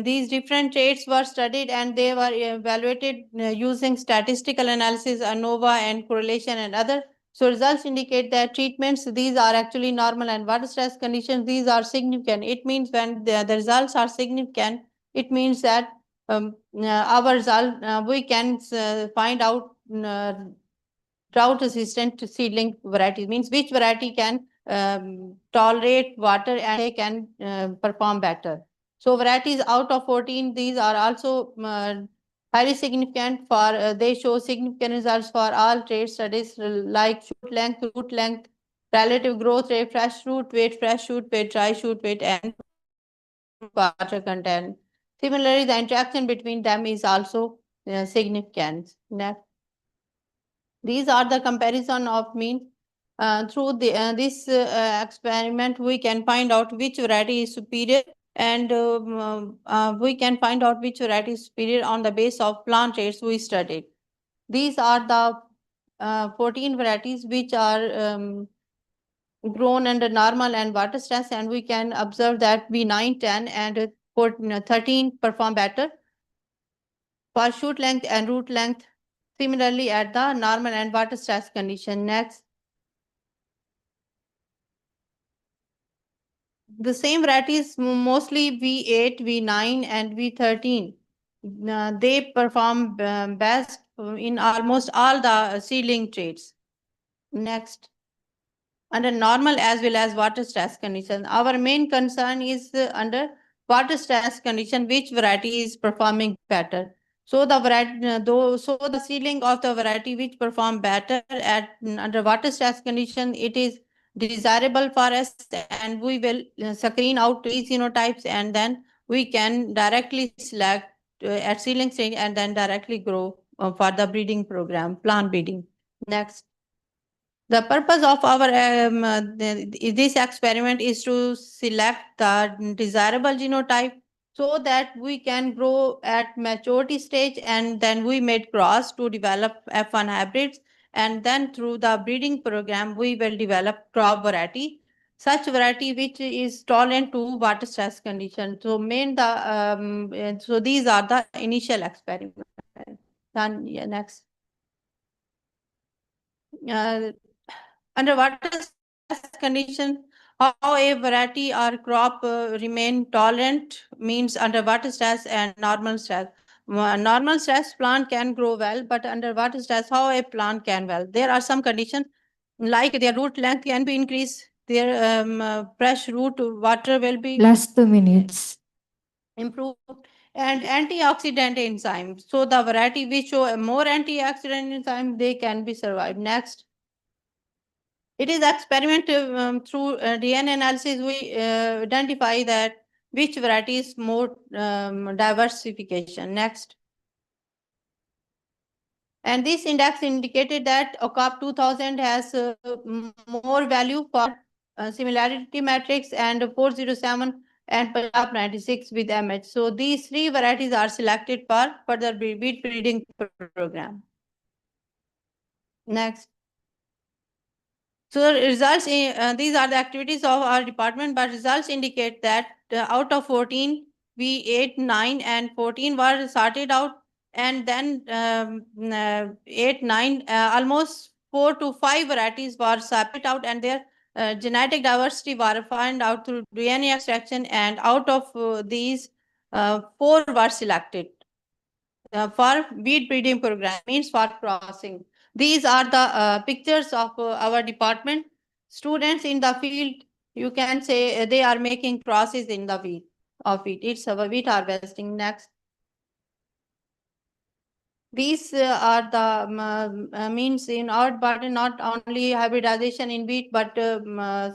these different traits were studied and they were evaluated using statistical analysis, ANOVA, and correlation and other. So results indicate that treatments, these are actually normal and water stress conditions, these are significant. It means when the results are significant, it means that our result, we can find out drought resistant seedling varieties, means which variety can tolerate water and they can perform better. So varieties out of 14, these are also highly significant for, they show significant results for all trait studies like shoot length, root length, relative growth rate, fresh shoot weight, dry shoot weight, and water content. Similarly, the interaction between them is also significant. Next. These are the comparison of mean through this experiment, we can find out which variety is superior, and we can find out which variety is superior on the base of plant rates we studied. These are the 14 varieties which are grown under normal and water stress, and we can observe that B9, 10, and 14, 13 perform better for shoot length and root length, similarly at the normal and water stress condition. Next. The same varieties, mostly V8, V9, and V13. They perform best in almost all the seedling traits. Next. Under normal as well as water stress conditions. Our main concern is under water stress condition, which variety is performing better. So the variety, so the seedling of the variety which perform better at under water stress condition, it is desirable for us, and we will screen out these genotypes, and then we can directly select at seedling stage and then directly grow for the breeding program, plant breeding. Next. The purpose of our this experiment is to select the desirable genotype so that we can grow at maturity stage, and then we made cross to develop F1 hybrids, and then through the breeding program we will develop crop variety, such variety which is tolerant to water stress conditions. So so these are the initial experiments. Then next. Under water stress condition, how a variety or crop remain tolerant means under water stress and normal stress. Normal stress plant can grow well, but under water stress, how a plant can well. There are some conditions like their root length can be increased, their fresh root water will be Last 2 minutes. improved, and antioxidant enzymes. So the variety which show a more antioxidant enzyme, they can be survived. Next. It is experiment through DNA analysis, we identify that which variety is more diversification. Next. And this index indicated that OCOP 2000 has more value for similarity matrix, and 407 and Punjab 96 with MH. So these three varieties are selected for further wheat breeding program. Next. So results, these are the activities of our department, but results indicate that out of 14, we 8, 9, and 14 were sorted out, and then 8, 9, almost 4 to 5 varieties were separated out, and their genetic diversity were found out through DNA extraction, and out of these, 4 were selected for wheat breeding program, means for crossing. These are the pictures of our department. Students in the field, you can say they are making crosses in the wheat of wheat. It's our wheat harvesting. Next. These are the means in our department, not only hybridization in wheat, but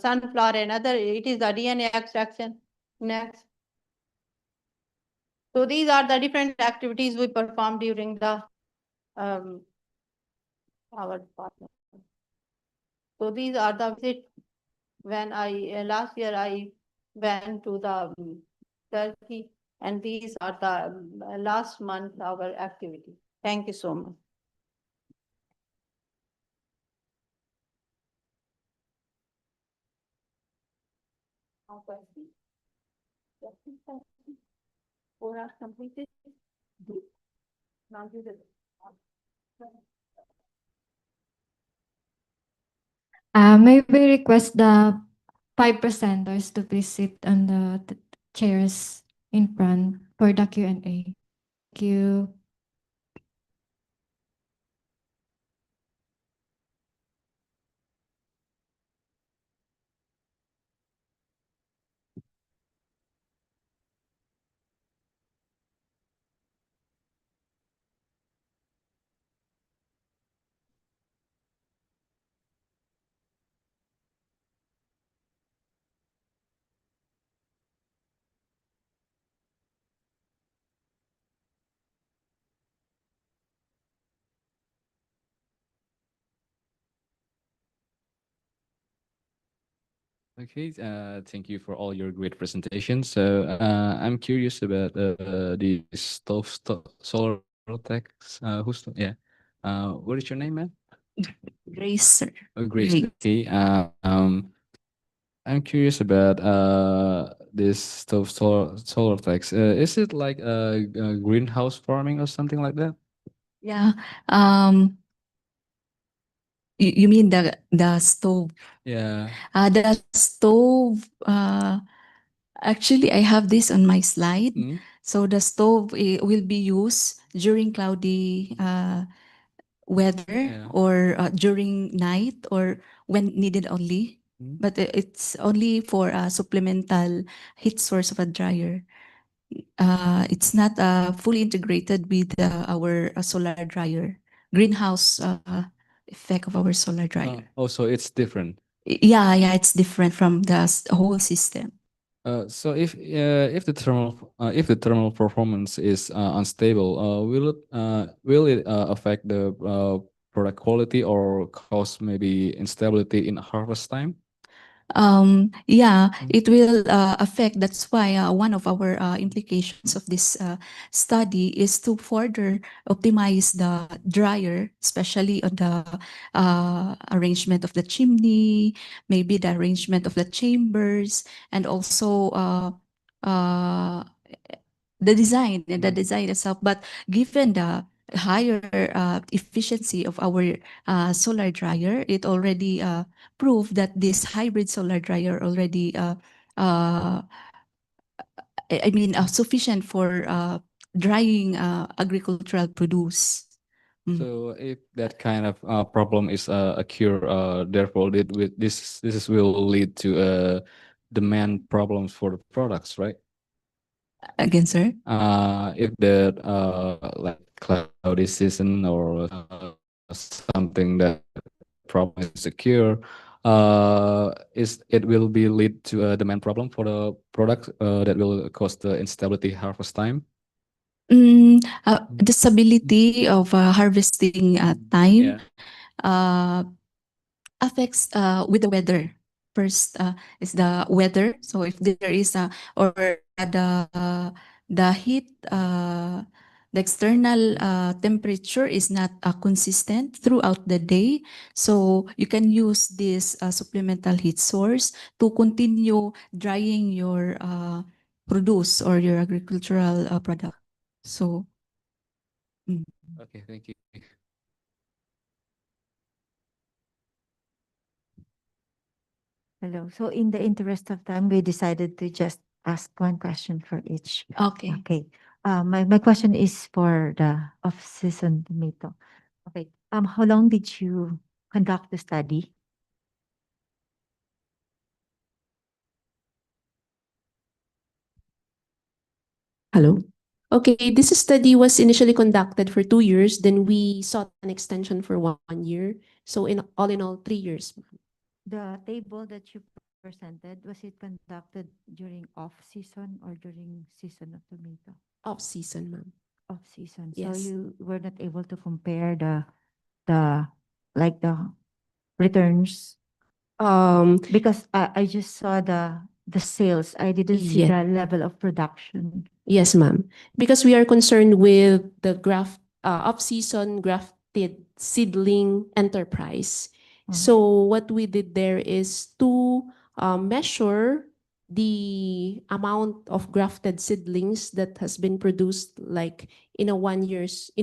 sunflower and other, it is the DNA extraction. Next. So these are the different activities we perform during the our department. So these are the visit when I last year I went to the Turkey, and these are the last month our activity. Thank you so much. Four are completed. Now you will. Maybe request the 5%ers to please sit on the chairs in front for the Q&A. Thank you. Okay, thank you for all your great presentations. So I'm curious about the solar techs. Yeah. What is your name, man? Grace, sir. Oh, Grace. Grace. Okay. I'm curious about this solar techs. Is it like a greenhouse farming or something like that? Yeah. You mean the stove? Yeah. The stove. Actually, I have this on my slide. Mm. So the stove will be used during cloudy weather Yeah. or during night or when needed only. Mm. But it's only for a supplemental heat source of a dryer. It's not fully integrated with our solar dryer, greenhouse effect of our solar dryer. Also, it's different. Yeah, it's different from the whole system. So if the thermal performance is unstable, will it affect the product quality or cause maybe instability in harvest time? Yeah, it will affect. That's why one of our implications of this study is to further optimize the dryer, especially on the arrangement of the chimney, maybe the arrangement of the chambers, and also the design and the design itself. But given the higher efficiency of our solar dryer, it already proved that this hybrid solar dryer already I mean sufficient for drying agricultural produce. So if that kind of problem is occur, therefore this will lead to demand problems for the products, right? Again, sir? If the like cloudy season or something that problem is secure, is it will be lead to a demand problem for the product that will cause the instability harvest time. The stability of harvesting time affects with the weather. First is the weather. So if there is or the heat, the external temperature is not consistent throughout the day. So you can use this supplemental heat source to continue drying your produce or your agricultural product. So. Okay, thank you. Hello. So in the interest of time, we decided to just ask one question for each. Okay. Okay. My question is for the off-season tomato. Okay. How long did you conduct the study? Hello. Okay, this study was initially conducted for 2 years, then we sought an extension for 1 year. So in all, 3 years. The table that you presented, was it conducted during off-season or during season of tomato? Off-season, ma'am. Off-season. So Yes. you were not able to compare the returns? Because I just saw the sales. I didn't see Yeah. the level of production. Yes, ma'am. Because we are concerned with the off-season grafted seedling enterprise. So what we did there is to measure the amount of grafted seedlings that has been produced like in 1 year's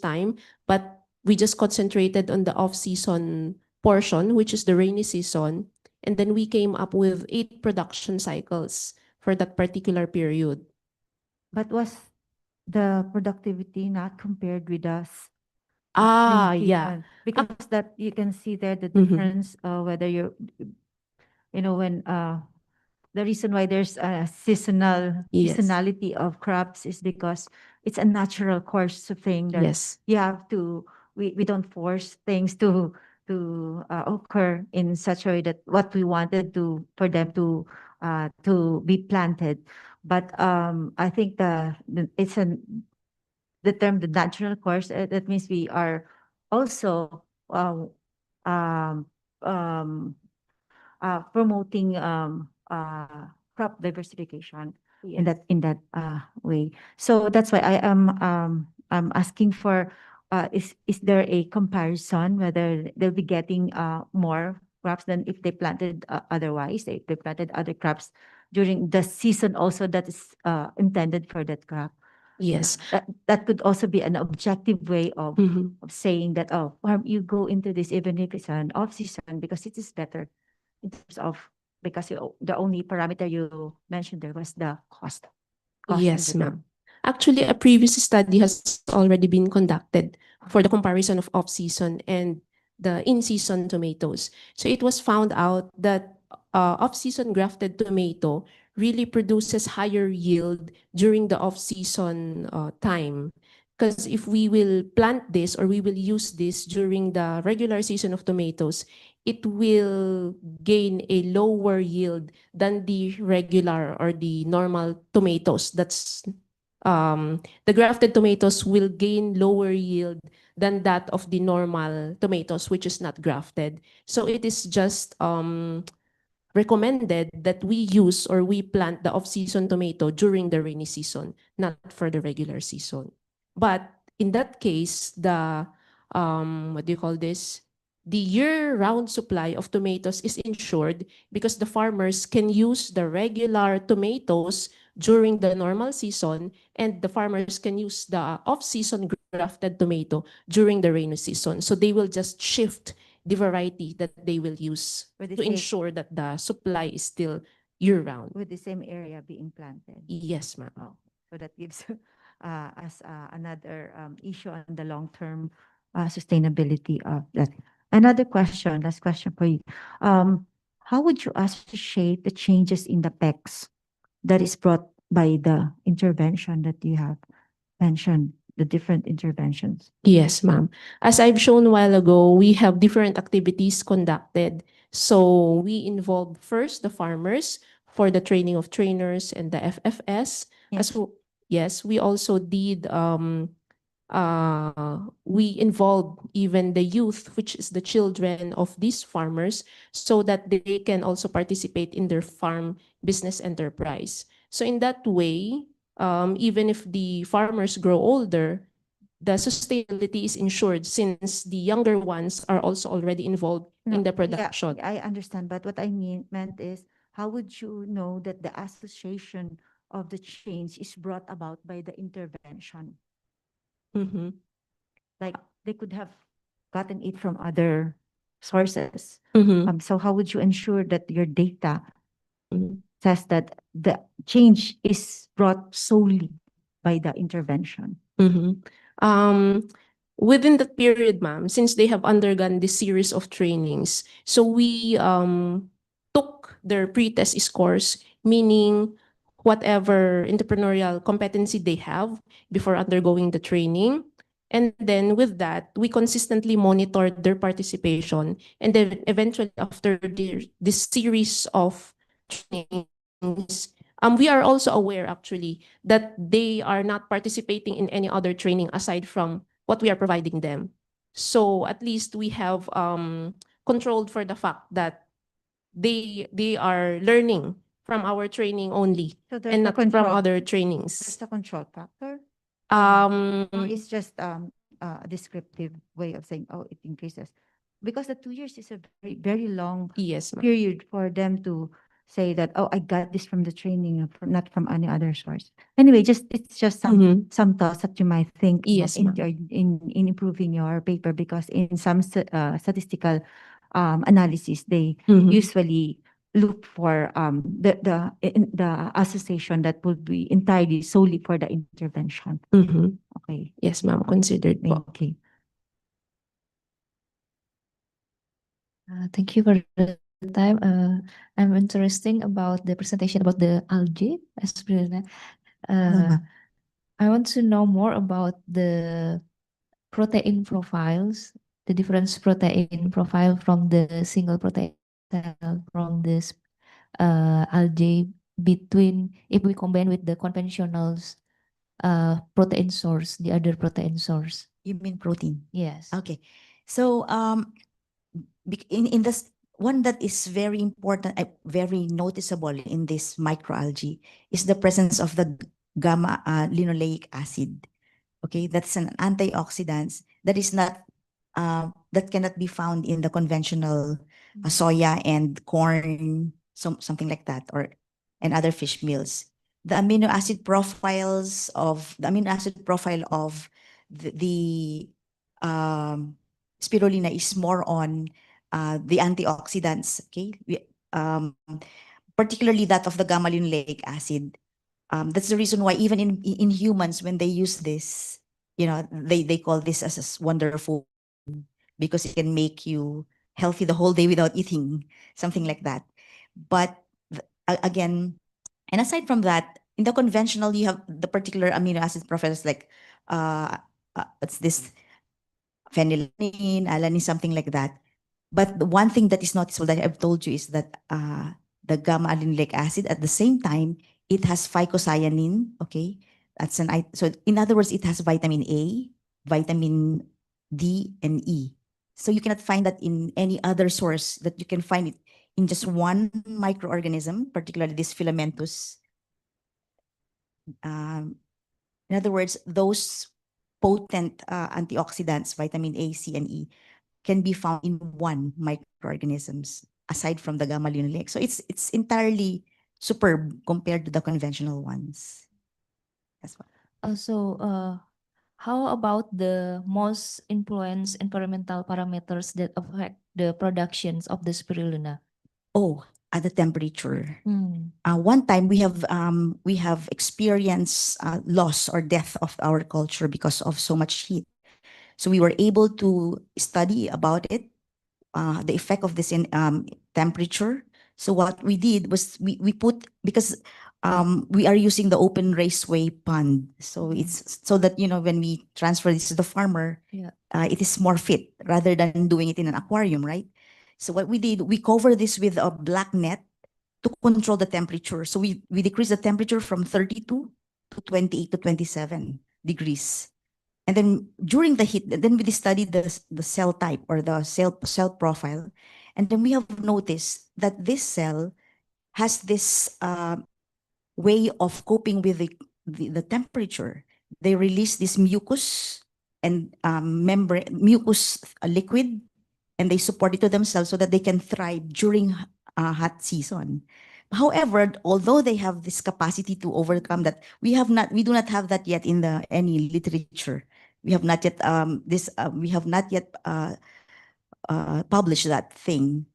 time, but we just concentrated on the off-season portion, which is the rainy season, and then we came up with 8 production cycles for that particular period. But was the productivity not compared with us? Yeah. Because that you can see there the Mhm. difference, whether when the reason why there's a Yes. seasonality of crops is because it's a natural course of thing that Yes. you have to, we don't force things to occur in such a way that what we wanted for them to be planted. But I think it's the term the natural course, that means we are also promoting crop diversification in that way. So that's why I'm asking for is there a comparison whether they'll be getting more crops than if they planted otherwise, if they planted other crops during the season also that is intended for that crop? Yes. That could also be an objective way of Mhm. saying that, oh, farm, you go into this even if it's an off season because it is better in terms of, because the only parameter you mentioned there was the cost. Yes, and the- ma'am. Actually, a previous study has already been conducted for the comparison of off-season and the in-season tomatoes. So it was found out that off-season grafted tomato really produces higher yield during the off-season time. Because if we will plant this or we will use this during the regular season of tomatoes, it will gain a lower yield than the regular or the normal tomatoes. That's the grafted tomatoes will gain lower yield than that of the normal tomatoes, which is not grafted. So it is just recommended that we use or we plant the off-season tomato during the rainy season, not for the regular season. But in that case, the what do you call this? The year-round supply of tomatoes is ensured because the farmers can use the regular tomatoes during the normal season, and the farmers can use the off-season grafted tomato during the rainy season. So they will just shift the variety that they will use With the to same- ensure that the supply is still year-round. with the same area being planted. Yes, ma'am. Oh, so that gives us another issue on the long-term sustainability of that. Another question, last question for you. How would you associate the changes in the PECs that is brought by the intervention that you have mentioned, the different interventions? Yes, ma'am. As I've shown a while ago, we have different activities conducted. So we involve first the farmers for the training of trainers and the FFS. Yes, we also did we involved even the youth, which is the children of these farmers, so that they can also participate in their farm business enterprise. So in that way, even if the farmers grow older, the sustainability is ensured since the younger ones are also already involved in the production. Yeah, I understand, but what I meant is, how would you know that the association of the change is brought about by the intervention? Mhm. Like they could have gotten it from other sources. Mhm. So how would you ensure that your data Mhm. says that the change is brought solely by the intervention? Mhm. Within that period, ma'am, since they have undergone this series of trainings, so we took their pre-test scores, meaning whatever entrepreneurial competency they have before undergoing the training. And then with that, we consistently monitored their participation. And then eventually after this series of trainings, we are also aware actually that they are not participating in any other training aside from what we are providing them. So at least we have controlled for the fact that they are learning from our training only So there's and a not from control. other There's trainings. a control factor? Um, Or it's just a descriptive way of saying, oh, it increases? Because the 2 years is a very, very long yes, ma'am. period for them to say that, oh, I got this from the training, not from any other source. Anyway, it's just some thoughts that you might think of Yes, ma'am. in improving your paper, because in some statistical analysis, they usually look for the association that would be entirely solely for the intervention. Mhm. Okay. Yes, ma'am. Considered po. Thank you. Thank you for the time. I'm interesting about the presentation about the algae. I want to know more about the protein profiles, the difference protein profile from the single protein cell from this algae between if we combine with the conventional protein source, the other protein source. You mean protein? Yes. Okay. So in this one that is very important, very noticeable in this microalgae is the presence of the gamma linoleic acid. Okay, that's an antioxidant that is not that cannot be found in the conventional soya and corn, something like that, or and other fish meals. The amino acid profile of the spirulina is more on the antioxidants. Okay, particularly that of the gamma linoleic acid. That's the reason why even in humans, when they use this, they call this as a wonderful food because it can make you healthy the whole day without eating, something like that. But again, and aside from that, in the conventional, you have the particular amino acid profiles like it's this phenylalanine, alanine, something like that. But the one thing that is noticeable that I've told you is that the gamma linoleic acid at the same time it has phycocyanin. Okay, that's so in other words, it has vitamin A, vitamin D, and E. So you cannot find that in any other source. That you can find it in just one microorganism, particularly this Filamentus. In other words, those potent antioxidants, vitamin A, C, and E, can be found in one microorganisms aside from the gamma linoleic. So it's entirely superb compared to the conventional ones. That's what. Also, how about the most influence environmental parameters that affect the productions of the spirulina? Oh, at the temperature. One time we have experienced loss or death of our culture because of so much heat. So we were able to study about it, the effect of this in temperature. So what we did was we put, because we are using the open raceway pond. So it's so that, when we transfer this to the farmer, it is more fit rather than doing it in an aquarium, right? So what we did, we cover this with a black net to control the temperature. So we decrease the temperature from 32 to 28 to 27 degrees. And then during the heat, then we studied the cell type or the cell profile. And then we have noticed that this cell has this way of coping with the temperature. They release this mucus and mucus liquid, and they support it to themselves so that they can thrive during hot season. However, although they have this capacity to overcome that, we do not have that yet in any literature. We have not yet published that thing.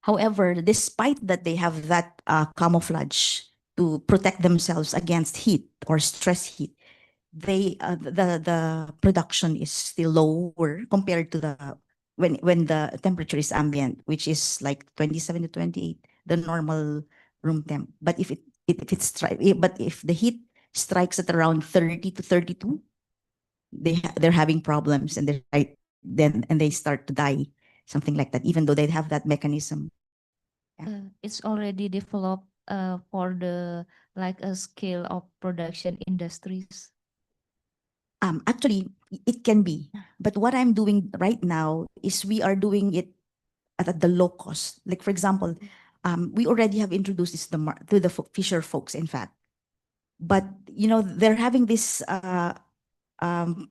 However, despite that they have that camouflage to protect themselves against heat or stress heat, the production is still lower compared to when the temperature is ambient, which is like 27 to 28, the normal room temp. But if the heat strikes at around 30 to 32, they're having problems, and they start to die, something like that, even though they have that mechanism. It's already developed for the like a scale of production industries. Actually, it can be, but what I'm doing right now is we are doing it at the low cost. Like for example, we already have introduced this to the fisher folks, in fact, but they're having this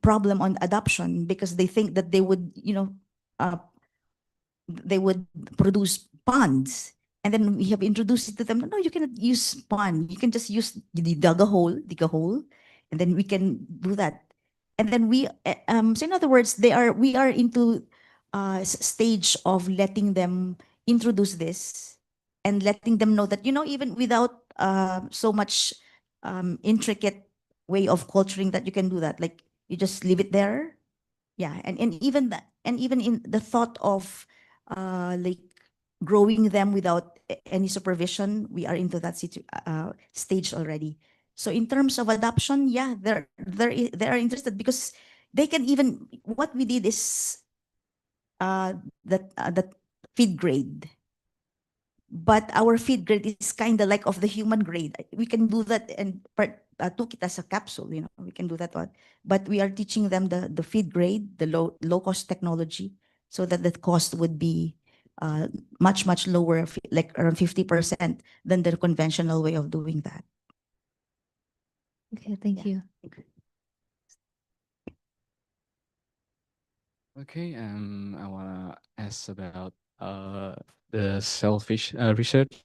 problem on adoption because they think that they would produce ponds. And then we have introduced it to them. No, you cannot use pond. You can just use dig a hole, and then we can do that. And then so in other words, we are into stage of letting them introduce this and letting them know that, even without so much intricate way of culturing, that you can do that. Like you just leave it there. Yeah. And even that, and even in the thought of like growing them without any supervision, we are into that stage already. So in terms of adoption, yeah, they are interested because they can even, what we did is that feed grade. But our feed grade is kind of like of the human grade. We can do that and took it as a capsule, we can do that one. But we are teaching them the feed grade, the low cost technology, so that the cost would be much lower, like around 50% than the conventional way of doing that. Okay, thank you. Okay, I wanna ask about the selfish research,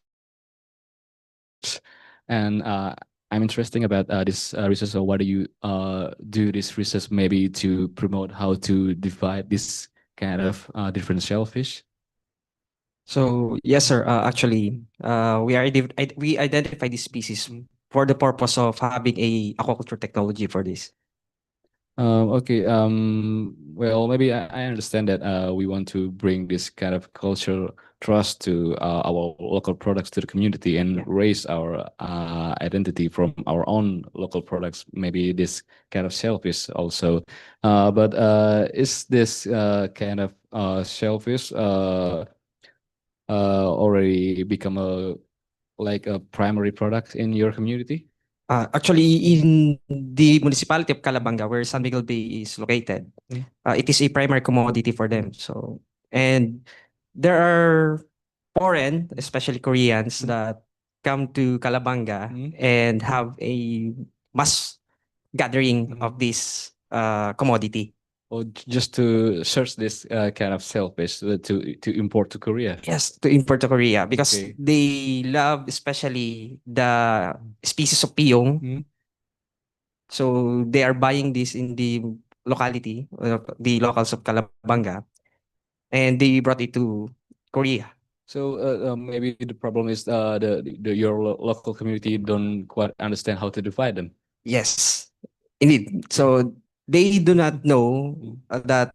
and I'm interested about this research. So, what do you do this research maybe to promote how to divide this kind of different shellfish? So yes, sir. Actually, we identify this species for the purpose of having a aquaculture technology for this. Okay. Well, maybe I understand that we want to bring this kind of cultural trust to our local products to the community and raise our identity from our own local products. Maybe this kind of shellfish also. But is this kind of shellfish already become a primary product in your community? Actually, in the municipality of Calabanga, where San Miguel Bay is located, it is a primary commodity for them. So, and there are foreign, especially Koreans, that come to Calabanga and have a mass gathering of this commodity. Or just to search this kind of shellfish to import to Korea? Yes, to import to Korea because Okay. they love especially the species of piyong. So they are buying this in the locality, the locals of Calabanga, and they brought it to Korea. So maybe the problem is your local community don't quite understand how to divide them. Yes, indeed. So they do not know that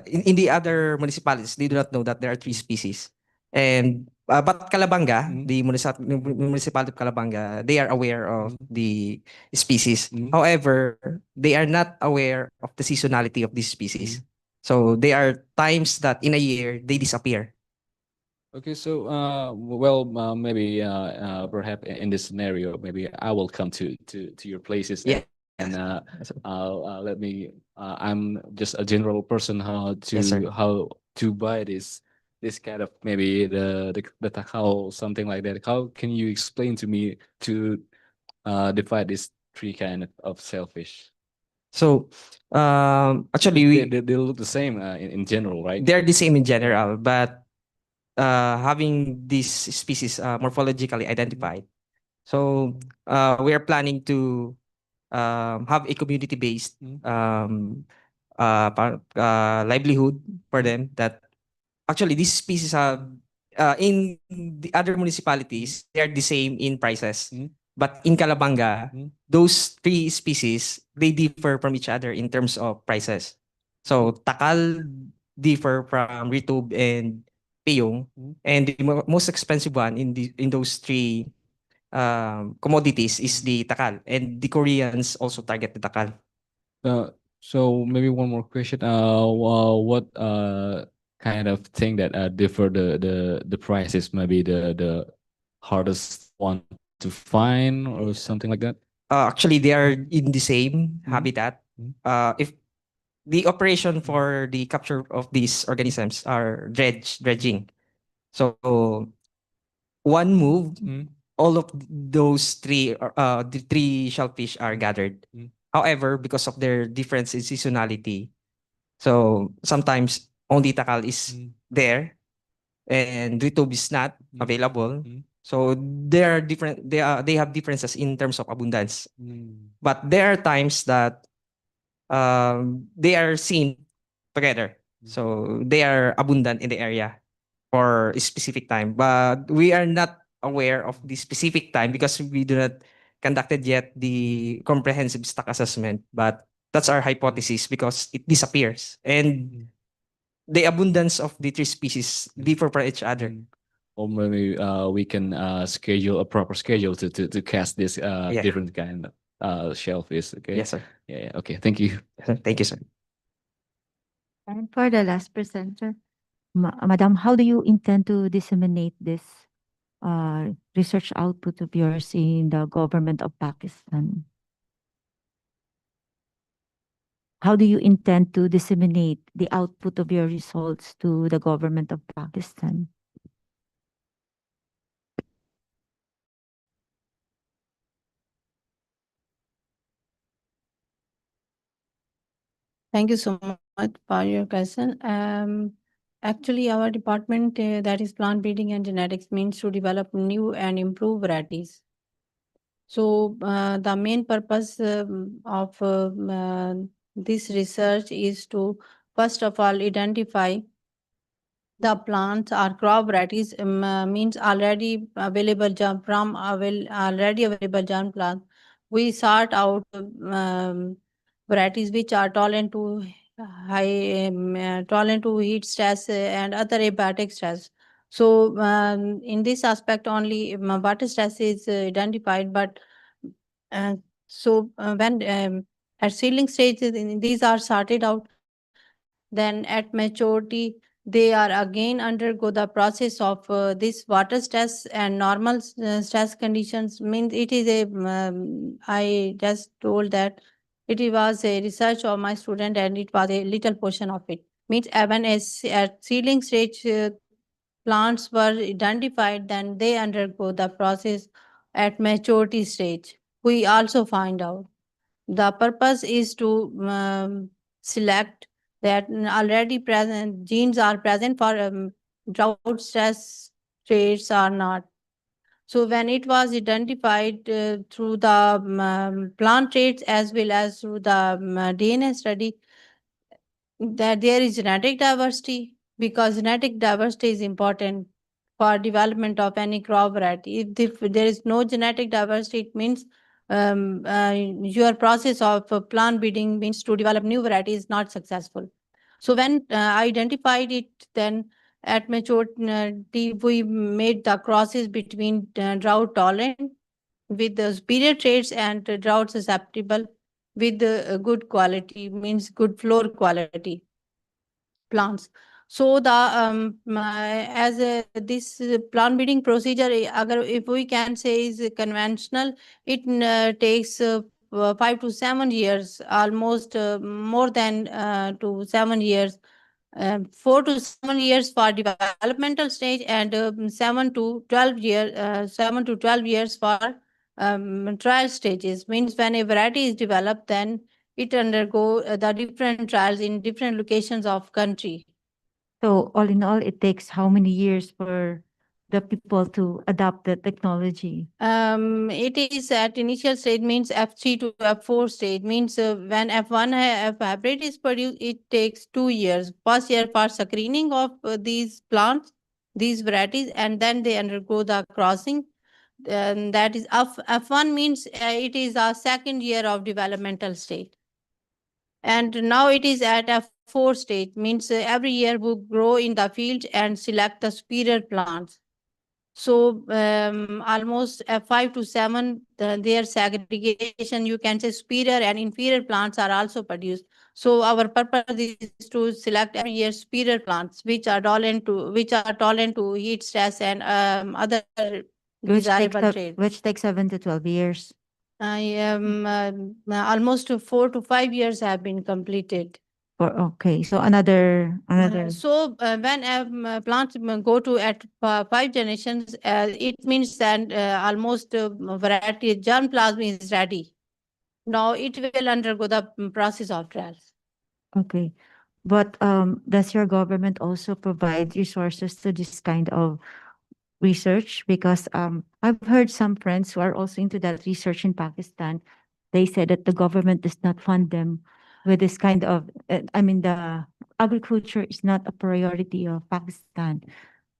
in the other municipalities, they do not know that there are 3 species. And but Calabanga, the municipality of Calabanga, they are aware of the species. However, they are not aware of the seasonality of these species. So there are times that in a year they disappear. Okay, so well, maybe perhaps in this scenario, maybe I will come to your places. Yeah. And let me. I'm just a general person. How Yes, sir. to buy this kind of maybe the takal, something like that. How can you explain to me to divide these 3 kind of shellfish? So actually, They look the same in general, right? they're the same in general, but having this species morphologically identified. So we are planning to have a community-based livelihood for them. That actually these species have in the other municipalities they are the same in prices, but in Calabanga those 3 species they differ from each other in terms of prices. So takal differ from ritube and piyong, and the most expensive one in those 3 commodities is the takal, and the Koreans also target the takal. So maybe one more question. What kind of thing that differ the prices? Maybe the hardest one to find or something like that. Actually, they are in the same habitat. If the operation for the capture of these organisms are dredging, so one move, all of those 3 the 3 shellfish are gathered. However, because of their difference in seasonality, so sometimes only takal is there and ritube is not available. So there are different. They have differences in terms of abundance. But there are times that they are seen together. So they are abundant in the area for a specific time. But we are not aware of the specific time because we do not conducted yet the comprehensive stock assessment. But that's our hypothesis because it disappears. And the abundance of the 3 species differ from each other. Or maybe we can schedule a proper schedule to cast this different kind of shellfish. Okay. Yes, sir. Yeah. Okay. Thank you. Thank you, sir. And for the last presenter, Madam, how do you intend to disseminate this research output of yours in the government of Pakistan? how do you intend to disseminate the output of your results to the government of Pakistan? Thank you so much for your question. Actually, our department, that is plant breeding and genetics, means to develop new and improve varieties. So the main purpose of this research is to, first of all, identify the plants or crop varieties, means already available already available germ plants. We sort out varieties which are tolerant to tolerant to heat stress and other abiotic stress. So in this aspect only water stress is identified, but when at seedling stage these are sorted out, then at maturity they are again undergo the process of this water stress and normal stress conditions. Means it is a I just told that it was a research of my student and it was a little portion of it. Means when at seedling stage plants were identified, then they undergo the process at maturity stage. We also find out the purpose is to select that already present genes are present for drought stress traits or not. So when it was identified through the plant traits as well as through the DNA study, that there is genetic diversity, because genetic diversity is important for development of any crop variety. If there is no genetic diversity, it means your process of plant breeding means to develop new variety is not successful. So when I identified it, then at maturity we made the crosses between drought tolerant with the superior traits and drought susceptible with the good quality, means good floor quality plants. So the as this plant breeding procedure, if we can say is conventional, it takes 5 to 7 years, almost more than to 7 years. 4 to 7 years for developmental stage and 7 to 12 years for trial stages. Means when a variety is developed, then it undergo the different trials in different locations of country. So all in all, it takes how many years for the people to adopt the technology? It is at initial stage, means F3 to F4 stage, means when F1 F hybrid is produced, it takes 2 years. First year for screening of these plants, these varieties, and then they undergo the crossing. That is F1 means it is our second year of developmental state. And now it is at F4 stage, means every year we grow in the field and select the superior plants. So almost F5 to 7, their segregation, you can say superior and inferior plants are also produced. So our purpose is to select every year superior plants which are tolerant to heat stress and other desirable traits. Which takes 7 to 12 years. I am almost 4 to 5 years have been completed. Okay, so another. So when plants go to at 5 generations, it means that almost variety germplasm is ready. Now it will undergo the process of trials. Okay. But does your government also provide resources to this kind of research? Because I've heard some friends who are also into that research in Pakistan. They said that the government does not fund them with this kind of, the agriculture is not a priority of Pakistan.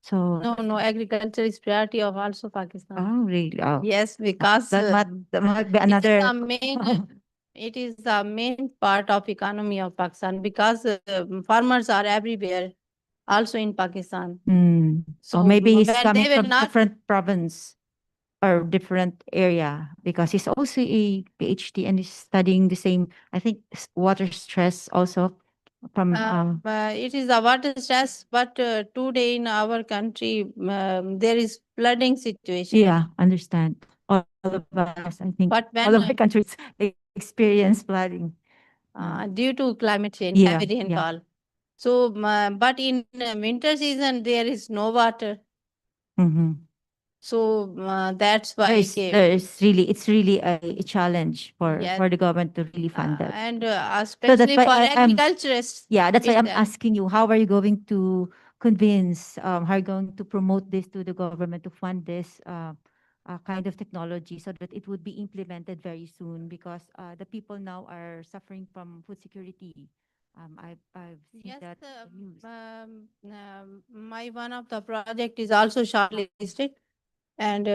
So No, agriculture is priority of also Pakistan. Oh, really? Oh. Yes, because That might be another. it is the main part of economy of Pakistan, because farmers are everywhere, also in Pakistan. So maybe he's when they coming will from not- different province or different area, because he's also a PhD and he's studying the same, I think, water stress also from. It is the water stress, but today in our country there is flooding situation. Yeah, understand. All of us, I think, But when all of the countries they experience flooding. due to climate change, Yeah, heavy rainfall. So, but in winter season, there is no water. Mm-hmm. So that's why I came. It's really a challenge for Yes. the government to really fund that. And So that's especially why for I'm agriculturists. yeah, that's why it's, I'm asking you, how are you going to convince, how are you going to promote this to the government to fund this kind of technology so that it would be implemented very soon because the people now are suffering from food security. I've seen Yes, that in the news. my one of the project is also shortlisted, and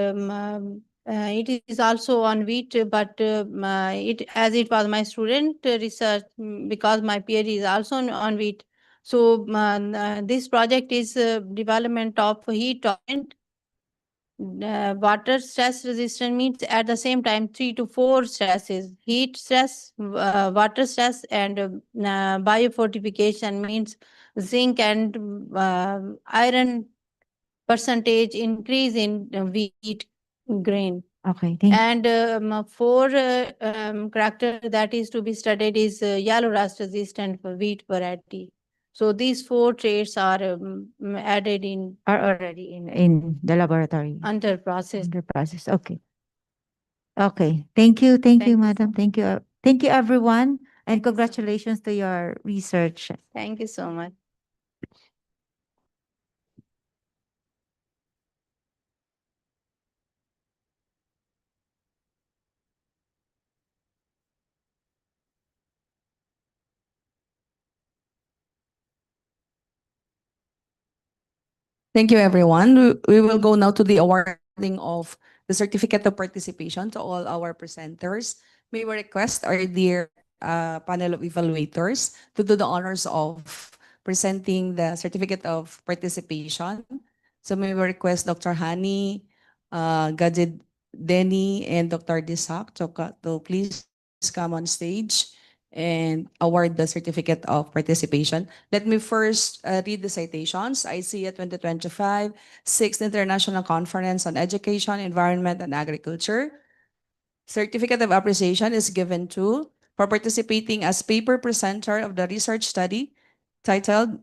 it is also on wheat, but it as it was my student research because my PhD is also on wheat. So this project is development of heat tolerant water stress resistant means at the same time 3 to 4 stresses: heat stress, water stress, and biofortification means zinc and iron percentage increase in wheat grain. Okay, thank you. And four character that is to be studied is yellow rust resistant for wheat variety. So these 4 traits are added in Are already in the laboratory. under process. Under process. Okay. Okay. Thank you. Thank you, Thank you, madam. Thank you. Thank you, everyone. And Thank you so much. congratulations to your research. Thank you so much. Thank you, everyone. We will go now to the awarding of the certificate of participation to all our presenters. May we request our dear panel of evaluators to do the honors of presenting the certificate of participation. So may we request Dr. Hani, Gajid Denny, and Dr. Disak to please come on stage and award the certificate of participation. Let me first read the citations. ICEA 2025, 6th International Conference on Education, Environment, and Agriculture. Certificate of appreciation is given to for participating as paper presenter of the research study titled,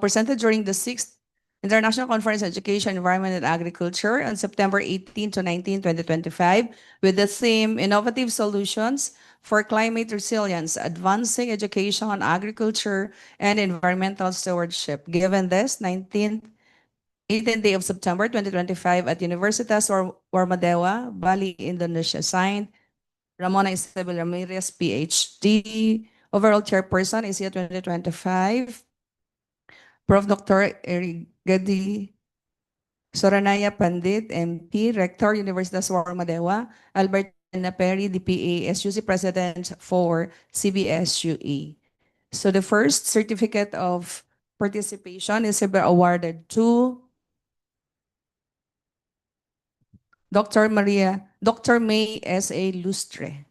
presented during the 6th International Conference on Education, Environment, and Agriculture on September 18 to 19, 2025, with the theme Innovative Solutions for Climate Resilience, Advancing Education, Agriculture, and Environmental Stewardship. Given this 18th day of September 2025 at Universitas Warmadewa, Bali, Indonesia. Signed, Ramona Isabel Ramirez, PhD. Overall Chairperson, ICEA 2025. Prof. Dr. Erigadi Soranaya Pandit, MP, Rector, Universitas Warmadewa. Albert Naperi, DPA, SUC President for CBSUE. So the first certificate of participation is awarded to Dr. May S.A. Lustre.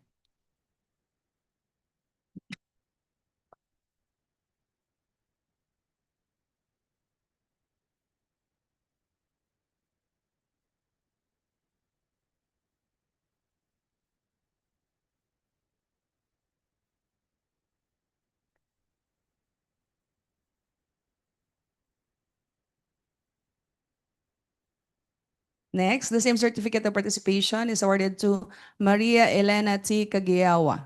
Next, the same certificate of participation is awarded to Maria Elena T. Kagiwa.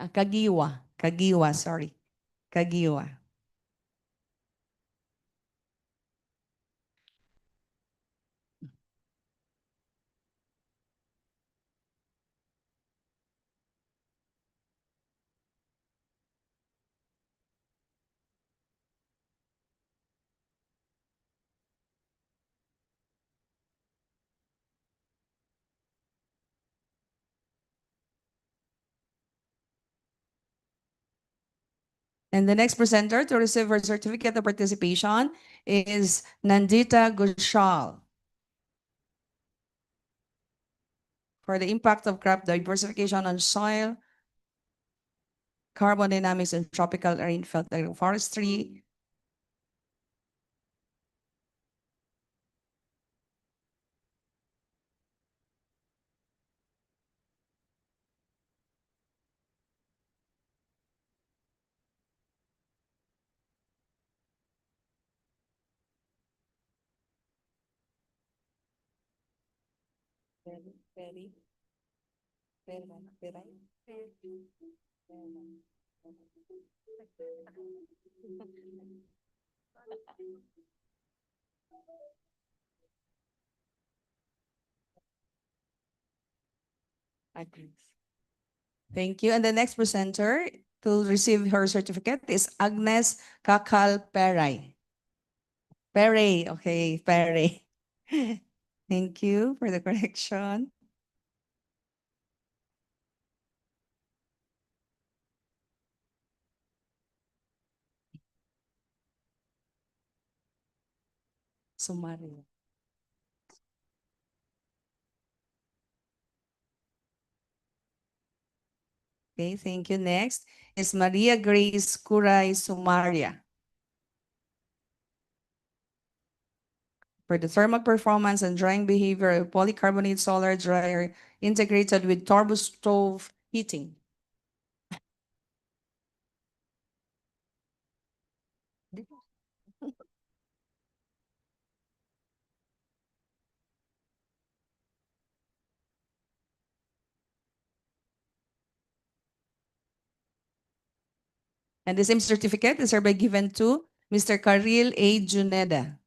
Kagiwa, sorry. Kagiwa. And the next presenter to receive her certificate of participation is Nandita Gushal for the impact of crop diversification on soil, carbon dynamics, and tropical rainfall agroforestry. Thank you. And the next presenter to receive her certificate is Agnes Kakal Peray. Peray, okay, Peray. Thank you for the correction. Summary. Okay, thank you. Next is Maria Grace Curay Sumaria. For the thermal performance and drying behavior of polycarbonate solar dryer integrated with turbo stove heating. And the same certificate is hereby given to Mr. Karil A. Juneda.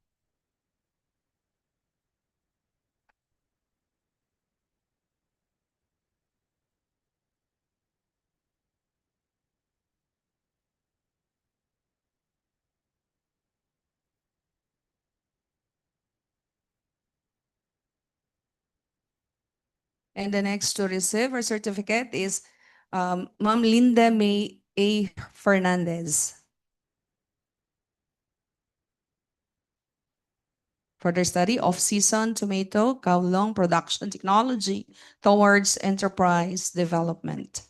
And the next to receive her certificate is Ma'am Linda May A. Fernandez. For their study of season tomato kowloon production technology towards enterprise development.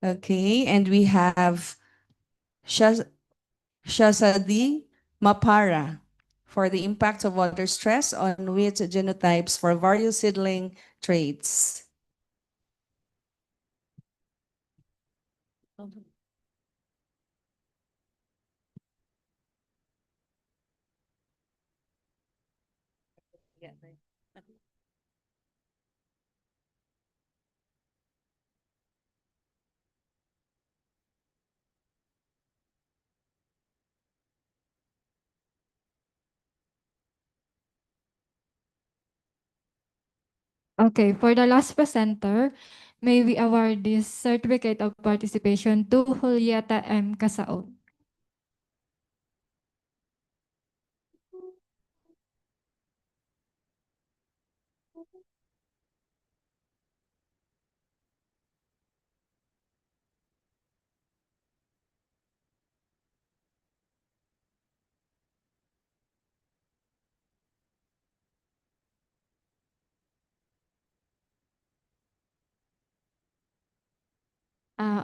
Okay, and we have Shazadi Mapara for the impact of water stress on wheat genotypes for various seedling traits. Okay, for the last presenter, may we award this certificate of participation to Julieta M. Casaon.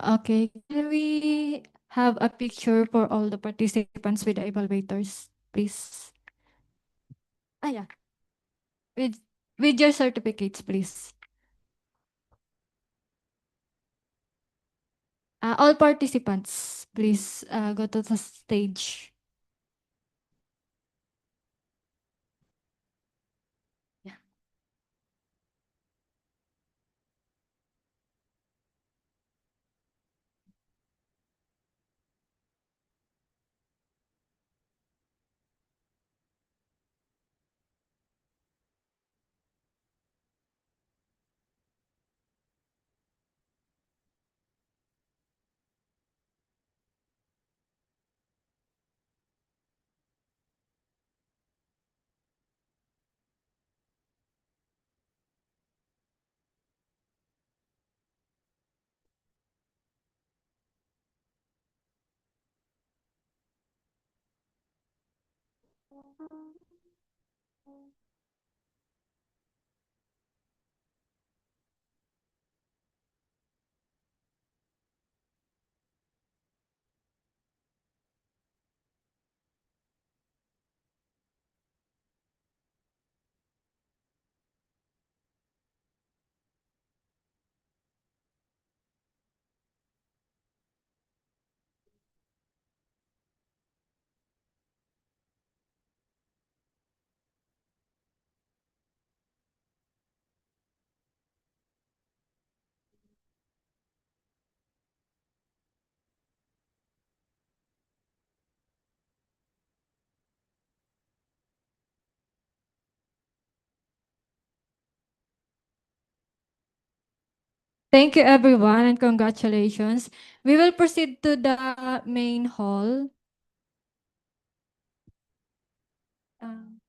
Okay, can we have a picture for all the participants with the evaluators, please? Yeah. With, with your certificates, please. All participants, please go to the stage. Thank you, everyone, and congratulations. We will proceed to the main hall. Um,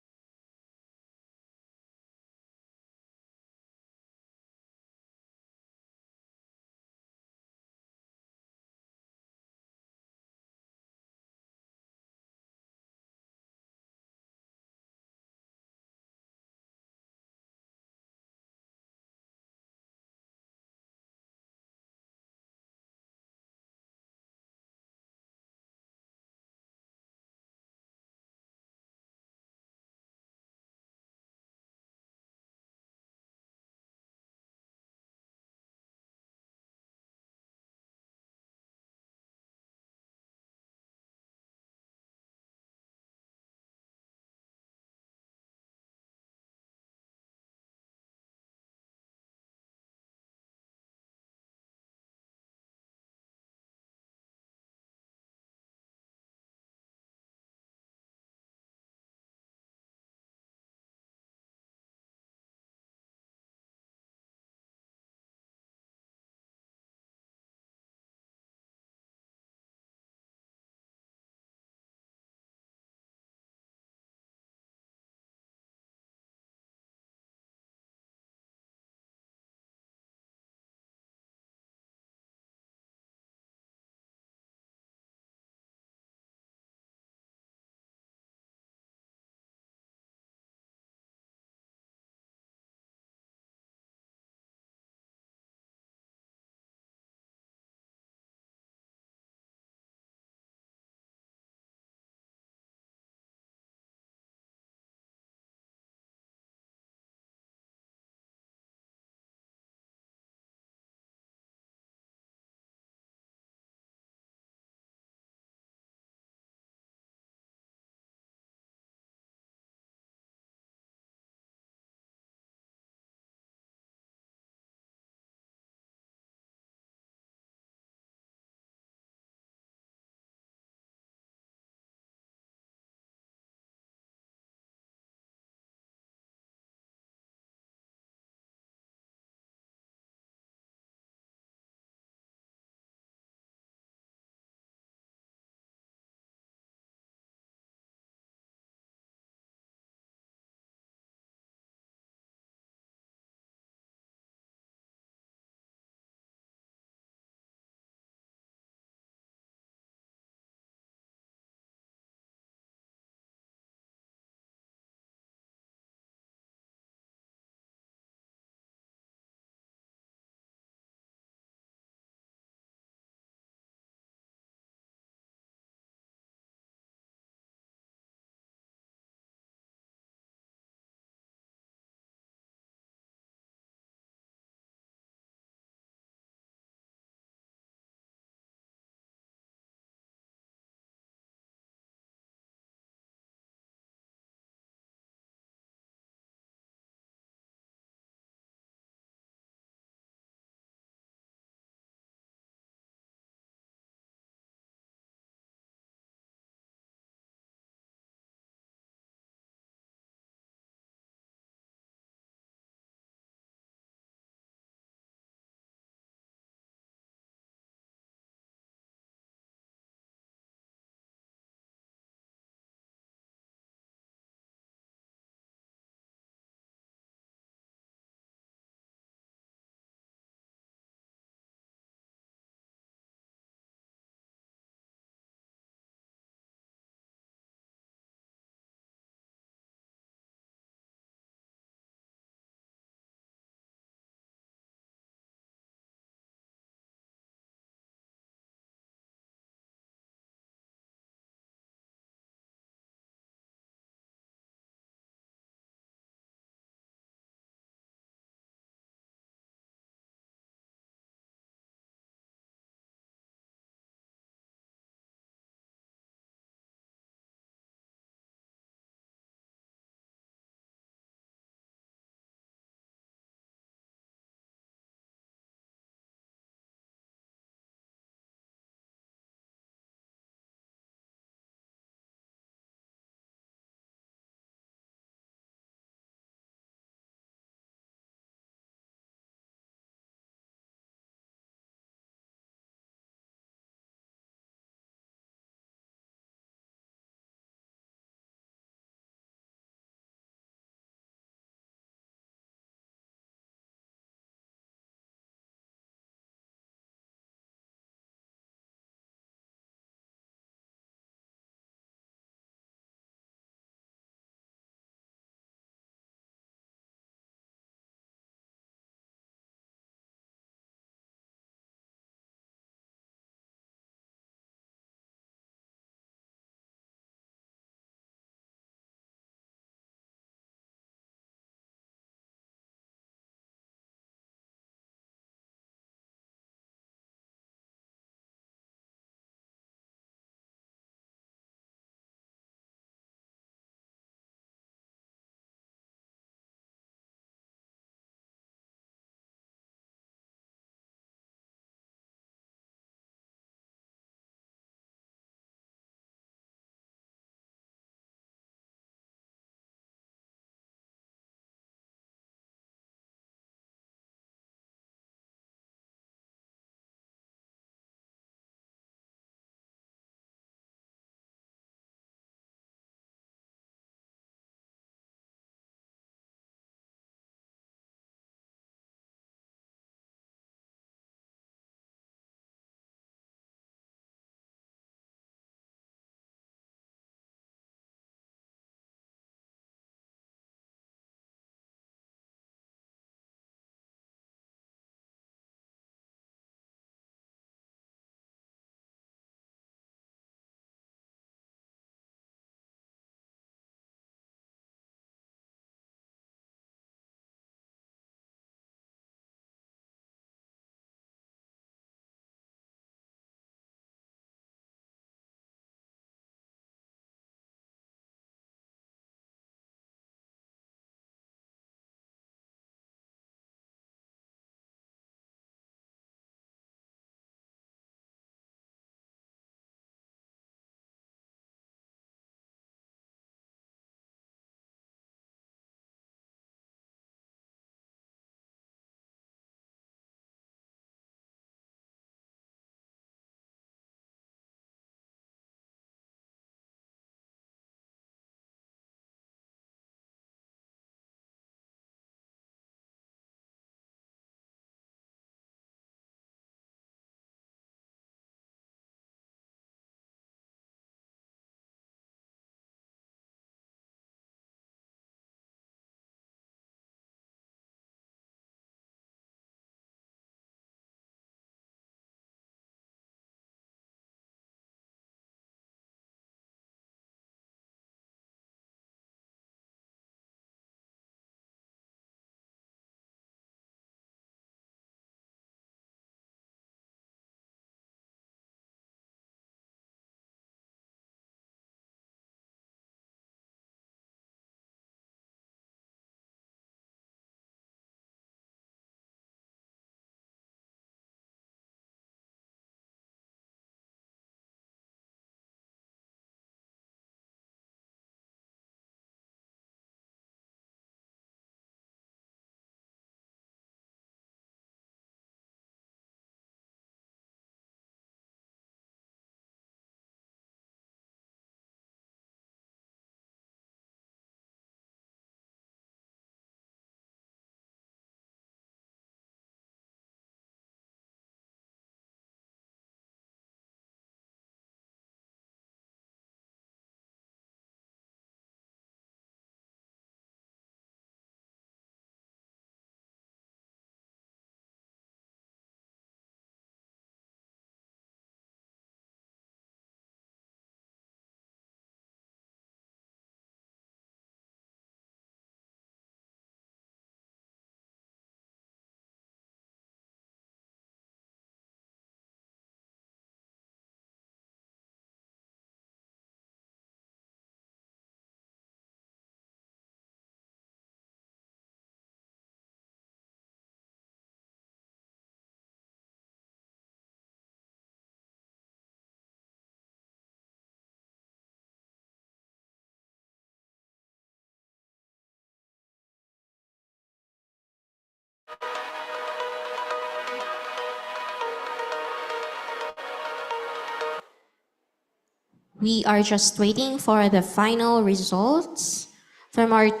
We are just waiting for the final results from our what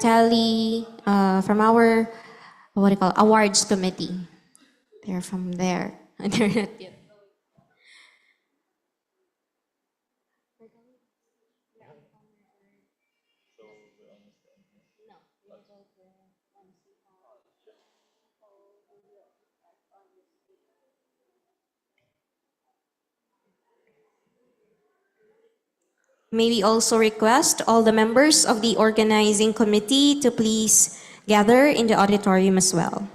do you call, awards committee. They're from there. They're not yet. May we also request all the members of the organizing committee to please gather in the auditorium as well.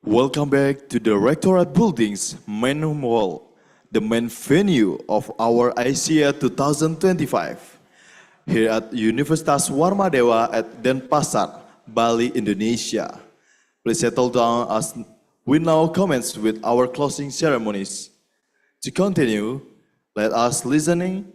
Welcome back to the Rectorate Building's main hall, the main venue of our ICEA 2025. Here at Universitas Warmadewa at Denpasar, Bali, Indonesia. Please settle down as we now commence with our closing ceremonies. To continue, let us listening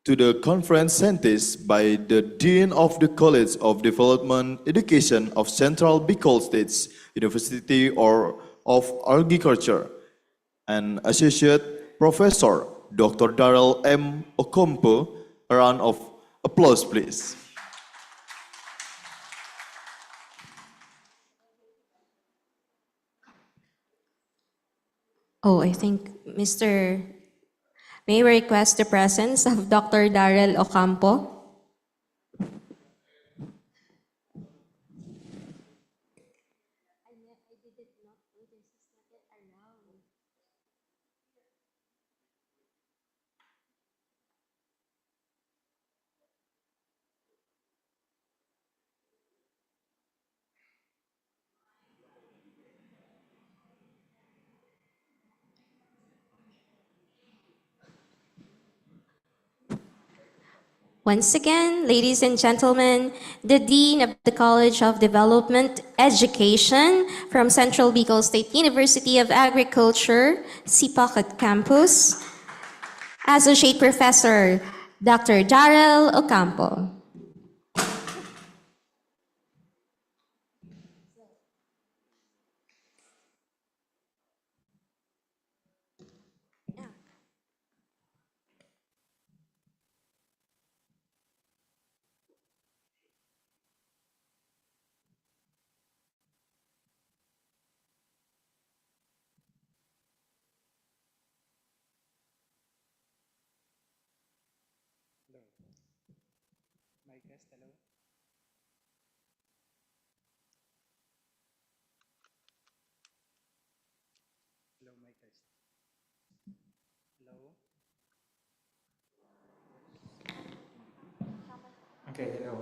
to the conference sentenced by the Dean of the College of Development Education of Central Bicol States University of Agriculture, and Associate Professor Dr. Darrell M. Ocampo. A round of applause, please. Oh, I think may we request the presence of Dr. Darrell Ocampo? Once again, ladies and gentlemen, the Dean of the College of Development Education from Central Bicol State University of Agriculture, Sipakat Campus, Associate Professor Dr. Darrell Ocampo. Okay, hello.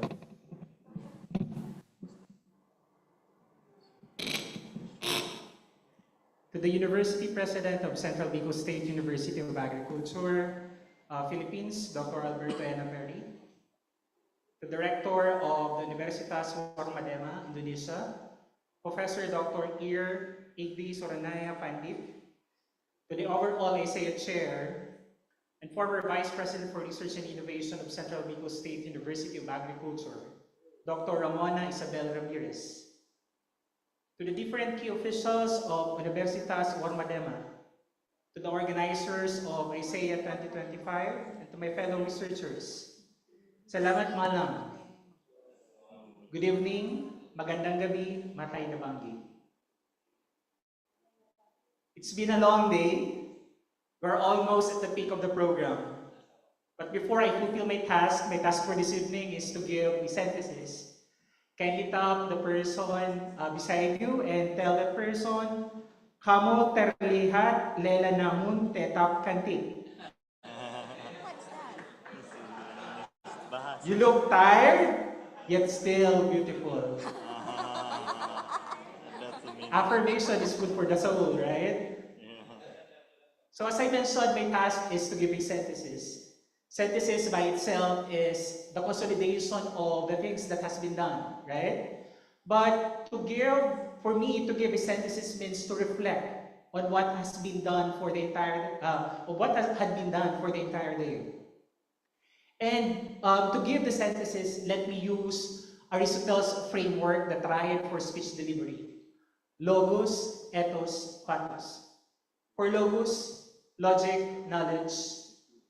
To the University President of Central Bicol State University of Agriculture, Philippines, Dr. Alberto Ena Perry. To the Rector of the Universitas Warmadema, Indonesia, Professor Dr. Igdi Soranaya Pandit. To the overall ICEA Chair and former Vice President for Research and Innovation of Central Bicol State University of Agriculture, Dr. Ramona Isabel Ramirez. To the different key officials of Universitas Warmadema, to the organizers of ICEA 2025, and to my fellow researchers, salamat malam. Good evening, magandang gabi, matay na banggi. It's been a long day. We're almost at the peak of the program. But before I fulfill my task for this evening is to give a synthesis. Kindly tap the person beside you and tell that person, "Kamu terlihat lela namun tetap cantik." You look tired, yet still beautiful. Affirmation is good for the soul, right? So as I mentioned, my task is to give a synthesis. Synthesis by itself is the consolidation of the things that has been done, right? But for me to give a synthesis means to reflect on what has been done for the entire, had been done for the entire day. And to give the synthesis, let me use Aristotle's framework, the triad for speech delivery: logos, ethos, pathos. For logos, logic, knowledge,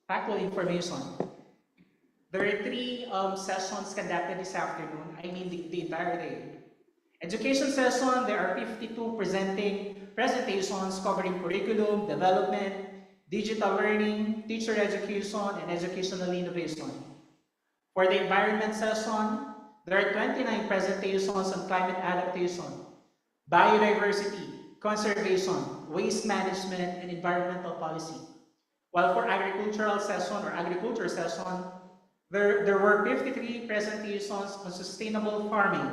factual information. There are 3 sessions conducted this afternoon, I mean the entire day. Education session, there are 52 presentations covering curriculum, development, digital learning, teacher education, and educational innovation. For the environment session, there are 29 presentations on climate adaptation, biodiversity, conservation, waste management, and environmental policy. While for agricultural session or agriculture session, there were 53 presentations on sustainable farming,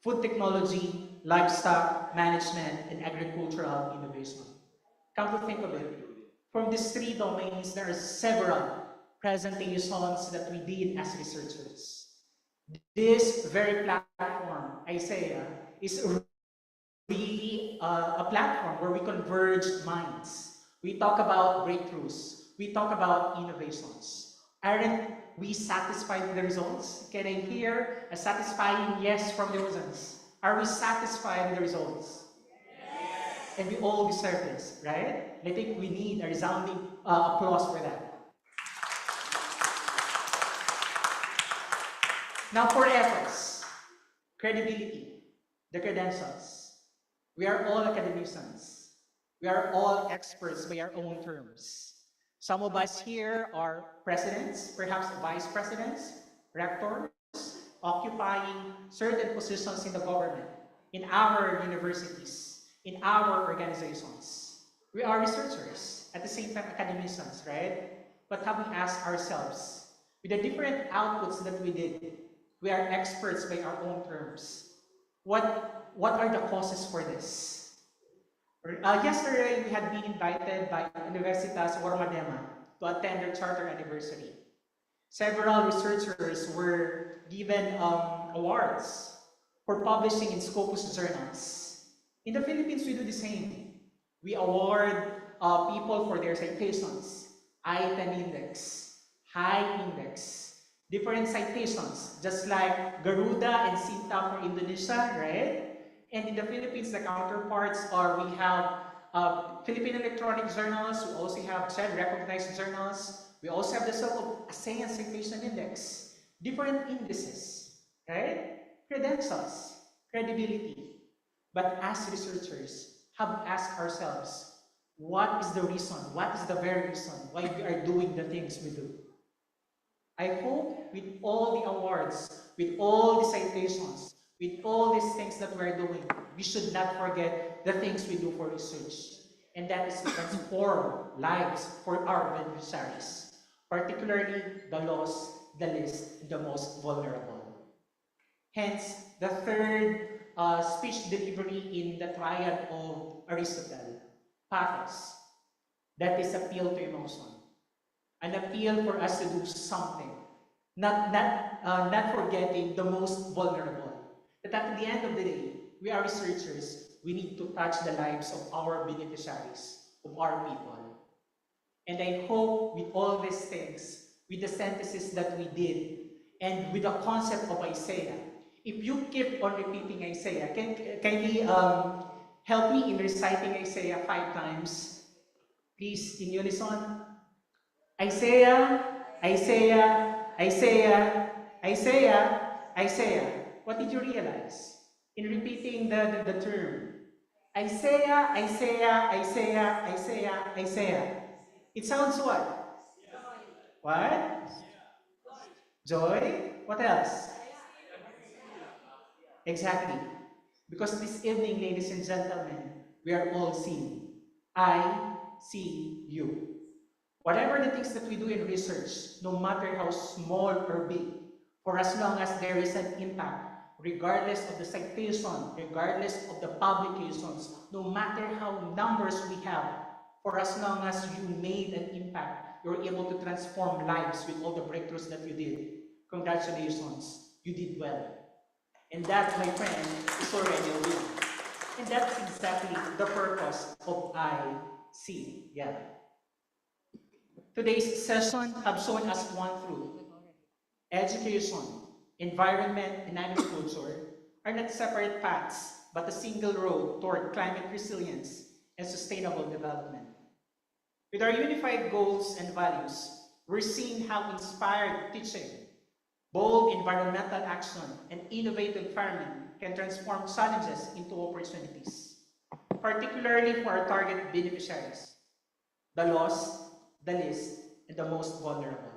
food technology, livestock management, and agricultural innovation. Come to think of it, from these 3 domains, there are several presentations that we did as researchers. This very platform, ISEA, is really a platform where we converge minds. We talk about breakthroughs. We talk about innovations. Aren't we satisfied with the results? Can I hear a satisfying yes from the audience? Are we satisfied with the results? Yes. And we all deserve this, right? I think we need a resounding applause for that. Now for efforts, credibility, the credentials. We are all academicians. We are all experts by our own terms. Some of us here are presidents, perhaps vice presidents, rectors, occupying certain positions in the government, in our universities, in our organizations. We are researchers, at the same time academicians, right? But have we asked ourselves, with the different outputs that we did, we are experts by our own terms. What are the causes for this? Yesterday, we had been invited by Universitas Warmadema to attend their charter anniversary. Several researchers were given awards for publishing in Scopus journals. In the Philippines, we do the same. We award people for their citations, item index, high index, different citations, just like Garuda and Sinta for Indonesia, right? And in the Philippines, the counterparts are, we have Philippine Electronic Journals, we also have recognized journals, we also have the so-called ASEAN Citation Index, different indices, right? Credentials, credibility. But as researchers, have asked ourselves, what is the reason, what is the very reason why we are doing the things we do? I hope with all the awards, with all the citations, with all these things that we're doing, we should not forget the things we do for research. And that is to transform lives for our beneficiaries, particularly the lost, the least, the most vulnerable. Hence, the third speech delivery in the triad of Aristotle, pathos, that is appeal to emotion. An appeal for us to do something, not forgetting the most vulnerable. That at the end of the day, we are researchers, we need to touch the lives of our beneficiaries, of our people. And I hope with all these things, with the synthesis that we did, and with the concept of Isaiah, if you keep on repeating Isaiah, can he help me in reciting Isaiah 5 times? Please, in unison. Isaiah, Isaiah, Isaiah, Isaiah, Isaiah. What did you realize in repeating the term? Isaiah, Isaiah, Isaiah, Isaiah, Isaiah. It sounds what? What? Joy? What else? Exactly. Because this evening, ladies and gentlemen, we are all seen. I see you. Whatever the things that we do in research, no matter how small or big, for as long as there is an impact, regardless of the citation, regardless of the publications, no matter how numbers we have, for as long as you made an impact, you're able to transform lives with all the breakthroughs that you did. Congratulations, you did well. And that, my friend, is already a win. And that's exactly the purpose of ICEA. Today's session have shown us one truth. Education, environment, and agriculture are not separate paths, but a single road toward climate resilience and sustainable development. With our unified goals and values, we're seeing how inspired teaching, bold environmental action, and innovative farming can transform challenges into opportunities, particularly for our target beneficiaries, the lost, the least, and the most vulnerable.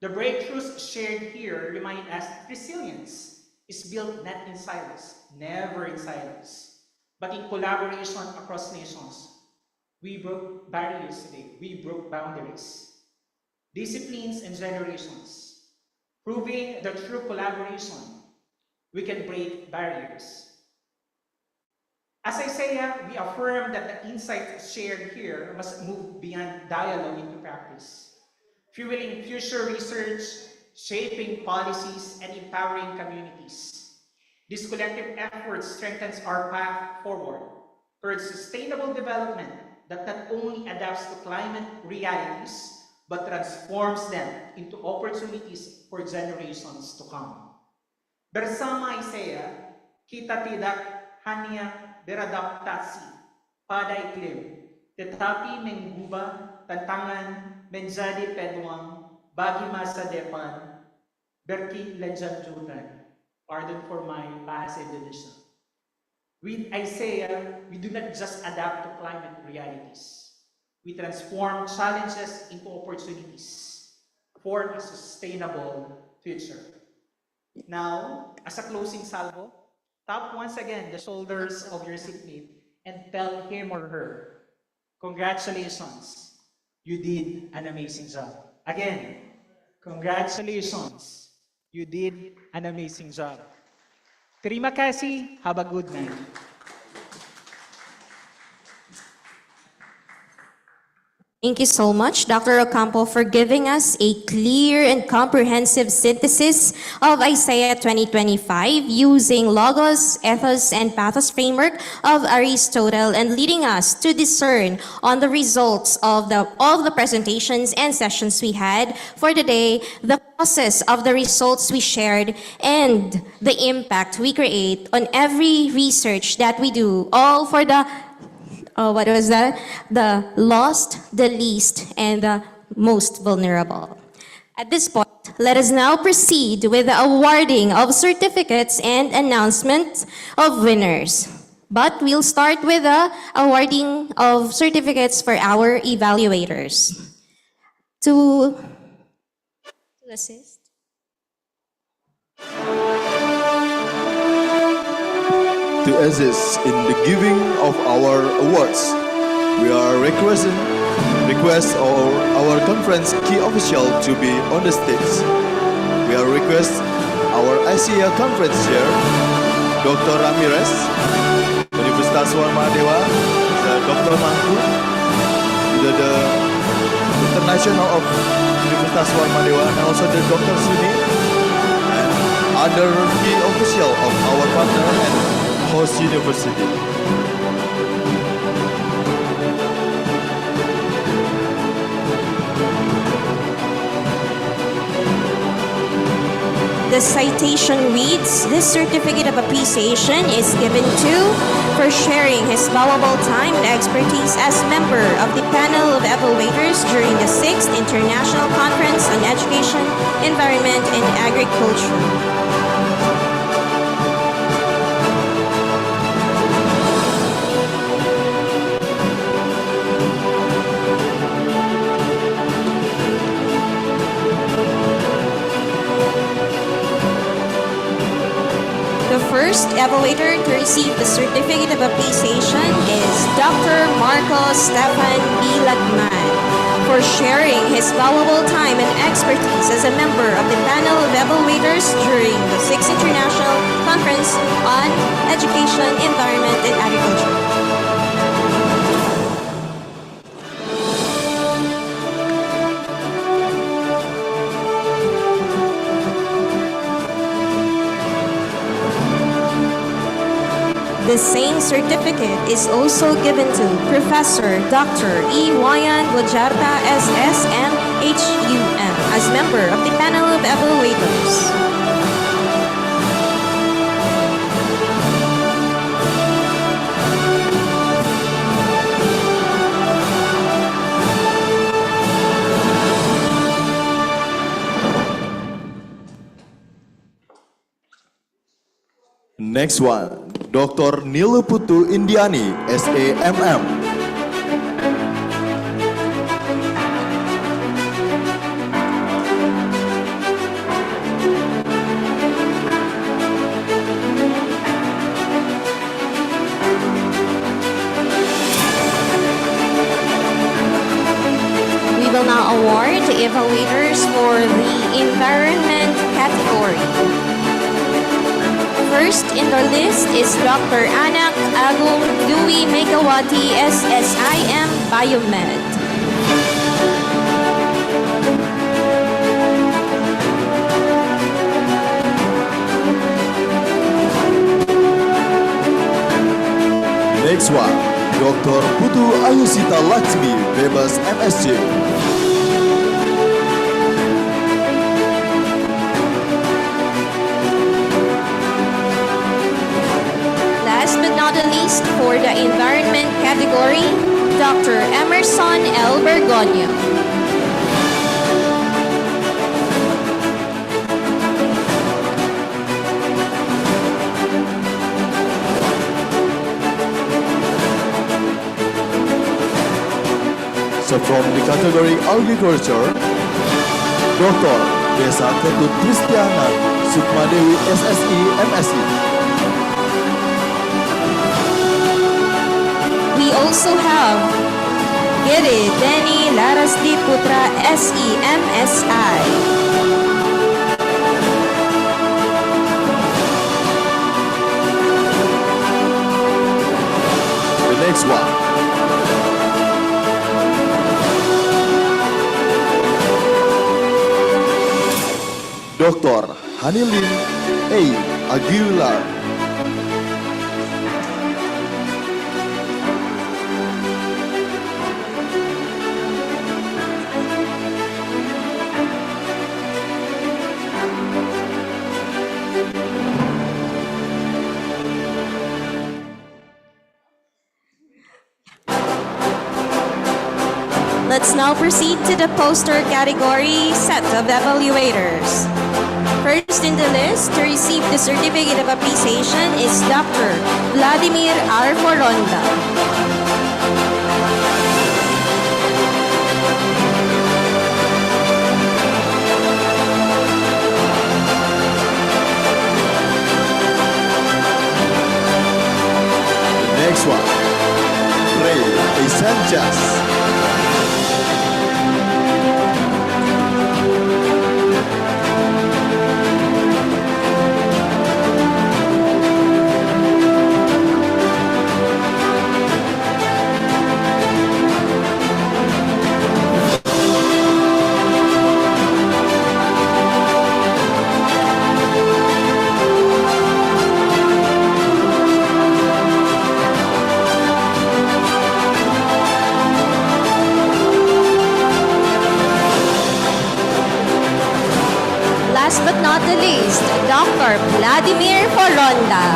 The breakthroughs shared here remind us that resilience is built not in silos, never in silos, but in collaboration across nations. We broke barriers today, we broke boundaries, disciplines and generations, proving that through collaboration, we can break barriers. As ICEA, we affirm that the insights shared here must move beyond dialogue into practice, fueling future research, shaping policies, and empowering communities. This collective effort strengthens our path forward towards sustainable development that not only adapts to climate realities, but transforms them into opportunities for generations to come. Bersama ICEA, kita tidak hanya beradaptasi pada iklim, tetapi mengubah tantangan menjadi peluang bagi masa depan berkelanjutan. Pardon for my bahasa Indonesia. With ICEA, we do not just adapt to climate realities. We transform challenges into opportunities for a sustainable future. Now, as a closing salvo, tap once again the shoulders of your seatmate and tell him or her, congratulations, you did an amazing job. Again, congratulations, you did an amazing job. Terima kasih, have a good night. Thank you so much, Dr. Ocampo, for giving us a clear and comprehensive synthesis of ICEA 2025 using Logos, Ethos, and Pathos framework of Aristotle and leading us to discern on the results of all the presentations and sessions we had for today, the process of the results we shared, and the impact we create on every research that we do, all for the what was that? The lost, the least, and the most vulnerable. At this point, let us now proceed with the awarding of certificates and announcement of winners. But we'll start with the awarding of certificates for our evaluators. To assist. To assist in the giving of our awards, we are request our conference key official to be on the stage. We are request our ICEA conference chair, Dr. Ramirez, Universitas Warmadewa, Dr. Mangku, the International of Universitas Warmadewa, and also the Dr. Suni, and other key official of our partner and host university. The citation reads, this certificate of appreciation is given to for sharing his valuable time and expertise as member of the panel of evaluators during the 6th International Conference on Education, Environment, and Agriculture. The first evaluator to receive the certificate of appreciation is Dr. Marcos Stefan B. Lagman for sharing his valuable time and expertise as a member of the panel of evaluators during the 6th International Conference on Education, Environment, and Agriculture. The same certificate is also given to Professor Dr. E. Wayan Gujarta SSM HUM as member of the panel of evaluators. Next one, Dr. Niluputu Indiani, SAMM. We will now award the evaluators for the environment category. First in the list is Dr. Anak Agung Dwi Megawati SSIM Biomed. Next one, Dr. Putu Ayusita Lakshmi, Bebas MSc. Last but not the least, for the environment category, Dr. Emerson L. Bergonio. So from the category agriculture, Dr. Desa Ketut Kristiana Sukmadewi SSI MSc. We also have Giri Denny Larasdi Putra SE MSI. The next one, Dr. Hanilin A. Aguilar. Let's now proceed to the poster category set of evaluators. First in the list to receive the certificate of appreciation is Dr. Vladimir R. Foronda. The next one, Ray A. Sanchez. Last but not the least, Dr. Vladimir Foronda.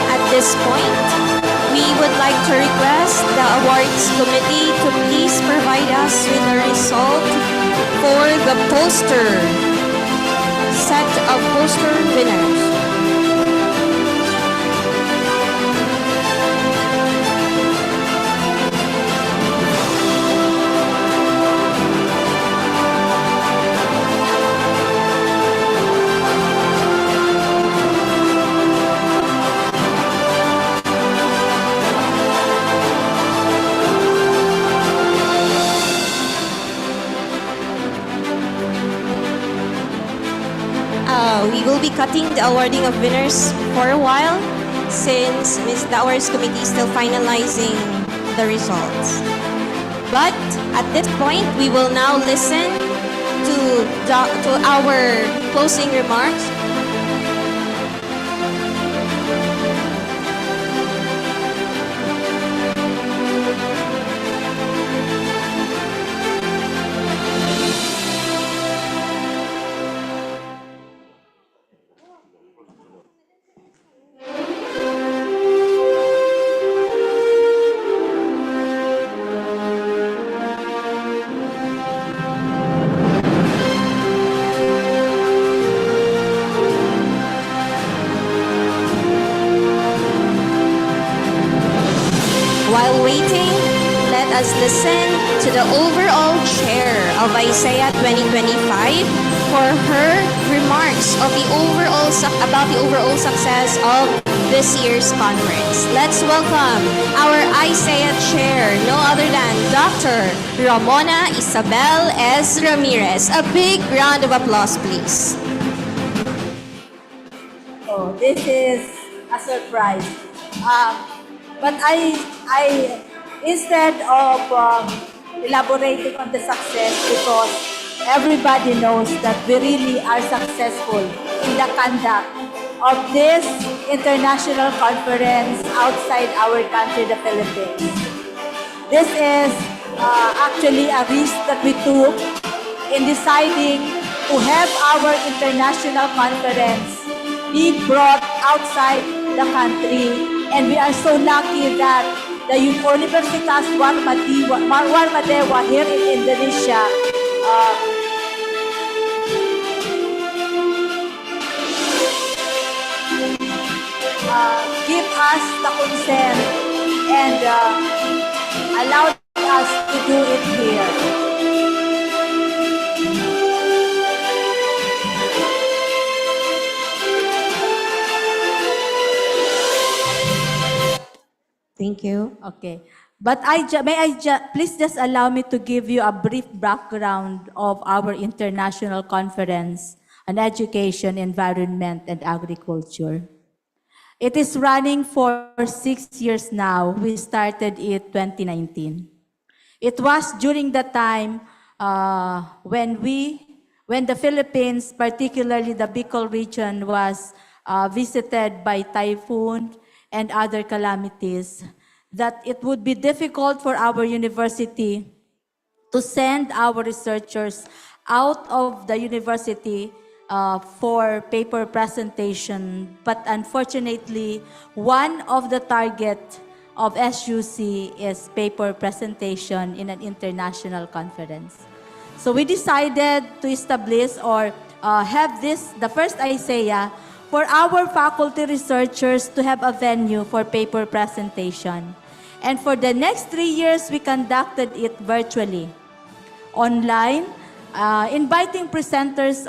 At this point, we would like to request the awards committee to please provide us with the result for the poster set of poster winners. cutting the awarding of winners for a while since the awards committee is still finalizing the results. But at this point, we will now listen to our closing remarks. While waiting, let us listen to the overall chair of ISEA 2025 for her remarks of about the overall success of this year's conference. Let's welcome our ISEA chair, no other than Dr. Ramona Isabel S. Ramirez. A big round of applause, please. Oh, this is a surprise. But I instead of elaborating on the success, because everybody knows that we really are successful in the conduct of this international conference outside our country, the Philippines. This is actually a risk that we took in deciding to have our international conference be brought outside the country. And we are so lucky that the Universitas Warmadewa here in Indonesia give us the consent and allowed us to do it here. Thank you. Okay. But please just allow me to give you a brief background of our international conference on education, environment, and agriculture. It is running for 6 years now. We started it 2019. It was during the time when the Philippines, particularly the Bicol region, was visited by typhoon and other calamities, that it would be difficult for our university to send our researchers out of the university for paper presentation. But unfortunately, one of the target of SUC is paper presentation in an international conference. So we decided to establish or have the first ISEA for our faculty researchers to have a venue for paper presentation. And for the next 3 years, we conducted it virtually, online, inviting presenters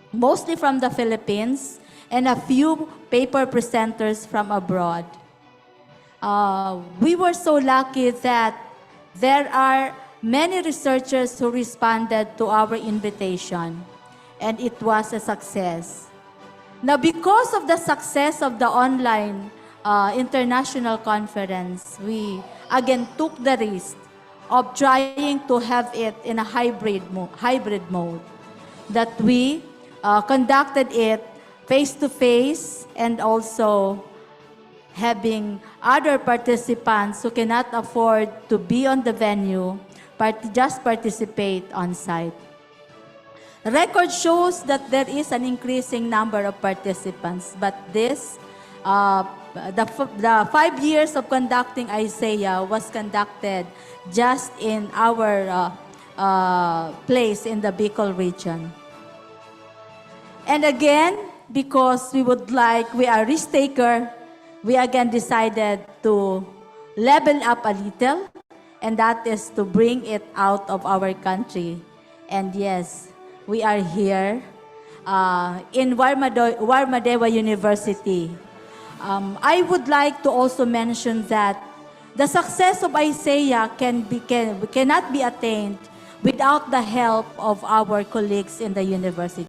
mostly from the Philippines, and a few paper presenters from abroad. We were so lucky that there are many researchers who responded to our invitation, and it was a success. Now, because of the success of the online international conference, we again took the risk of trying to have it in a hybrid mode, that we conducted it face-to-face and also having other participants who cannot afford to be on the venue, just participate on site. Record shows that there is an increasing number of participants, but the 5 years of conducting ISEA was conducted just in our place in the Bicol region. And again, because we are risk taker, we again decided to level up a little, and that is to bring it out of our country. And yes, we are here in Warmadewa University. I would like to also mention that the success of ISEA cannot be attained without the help of our colleagues in the university.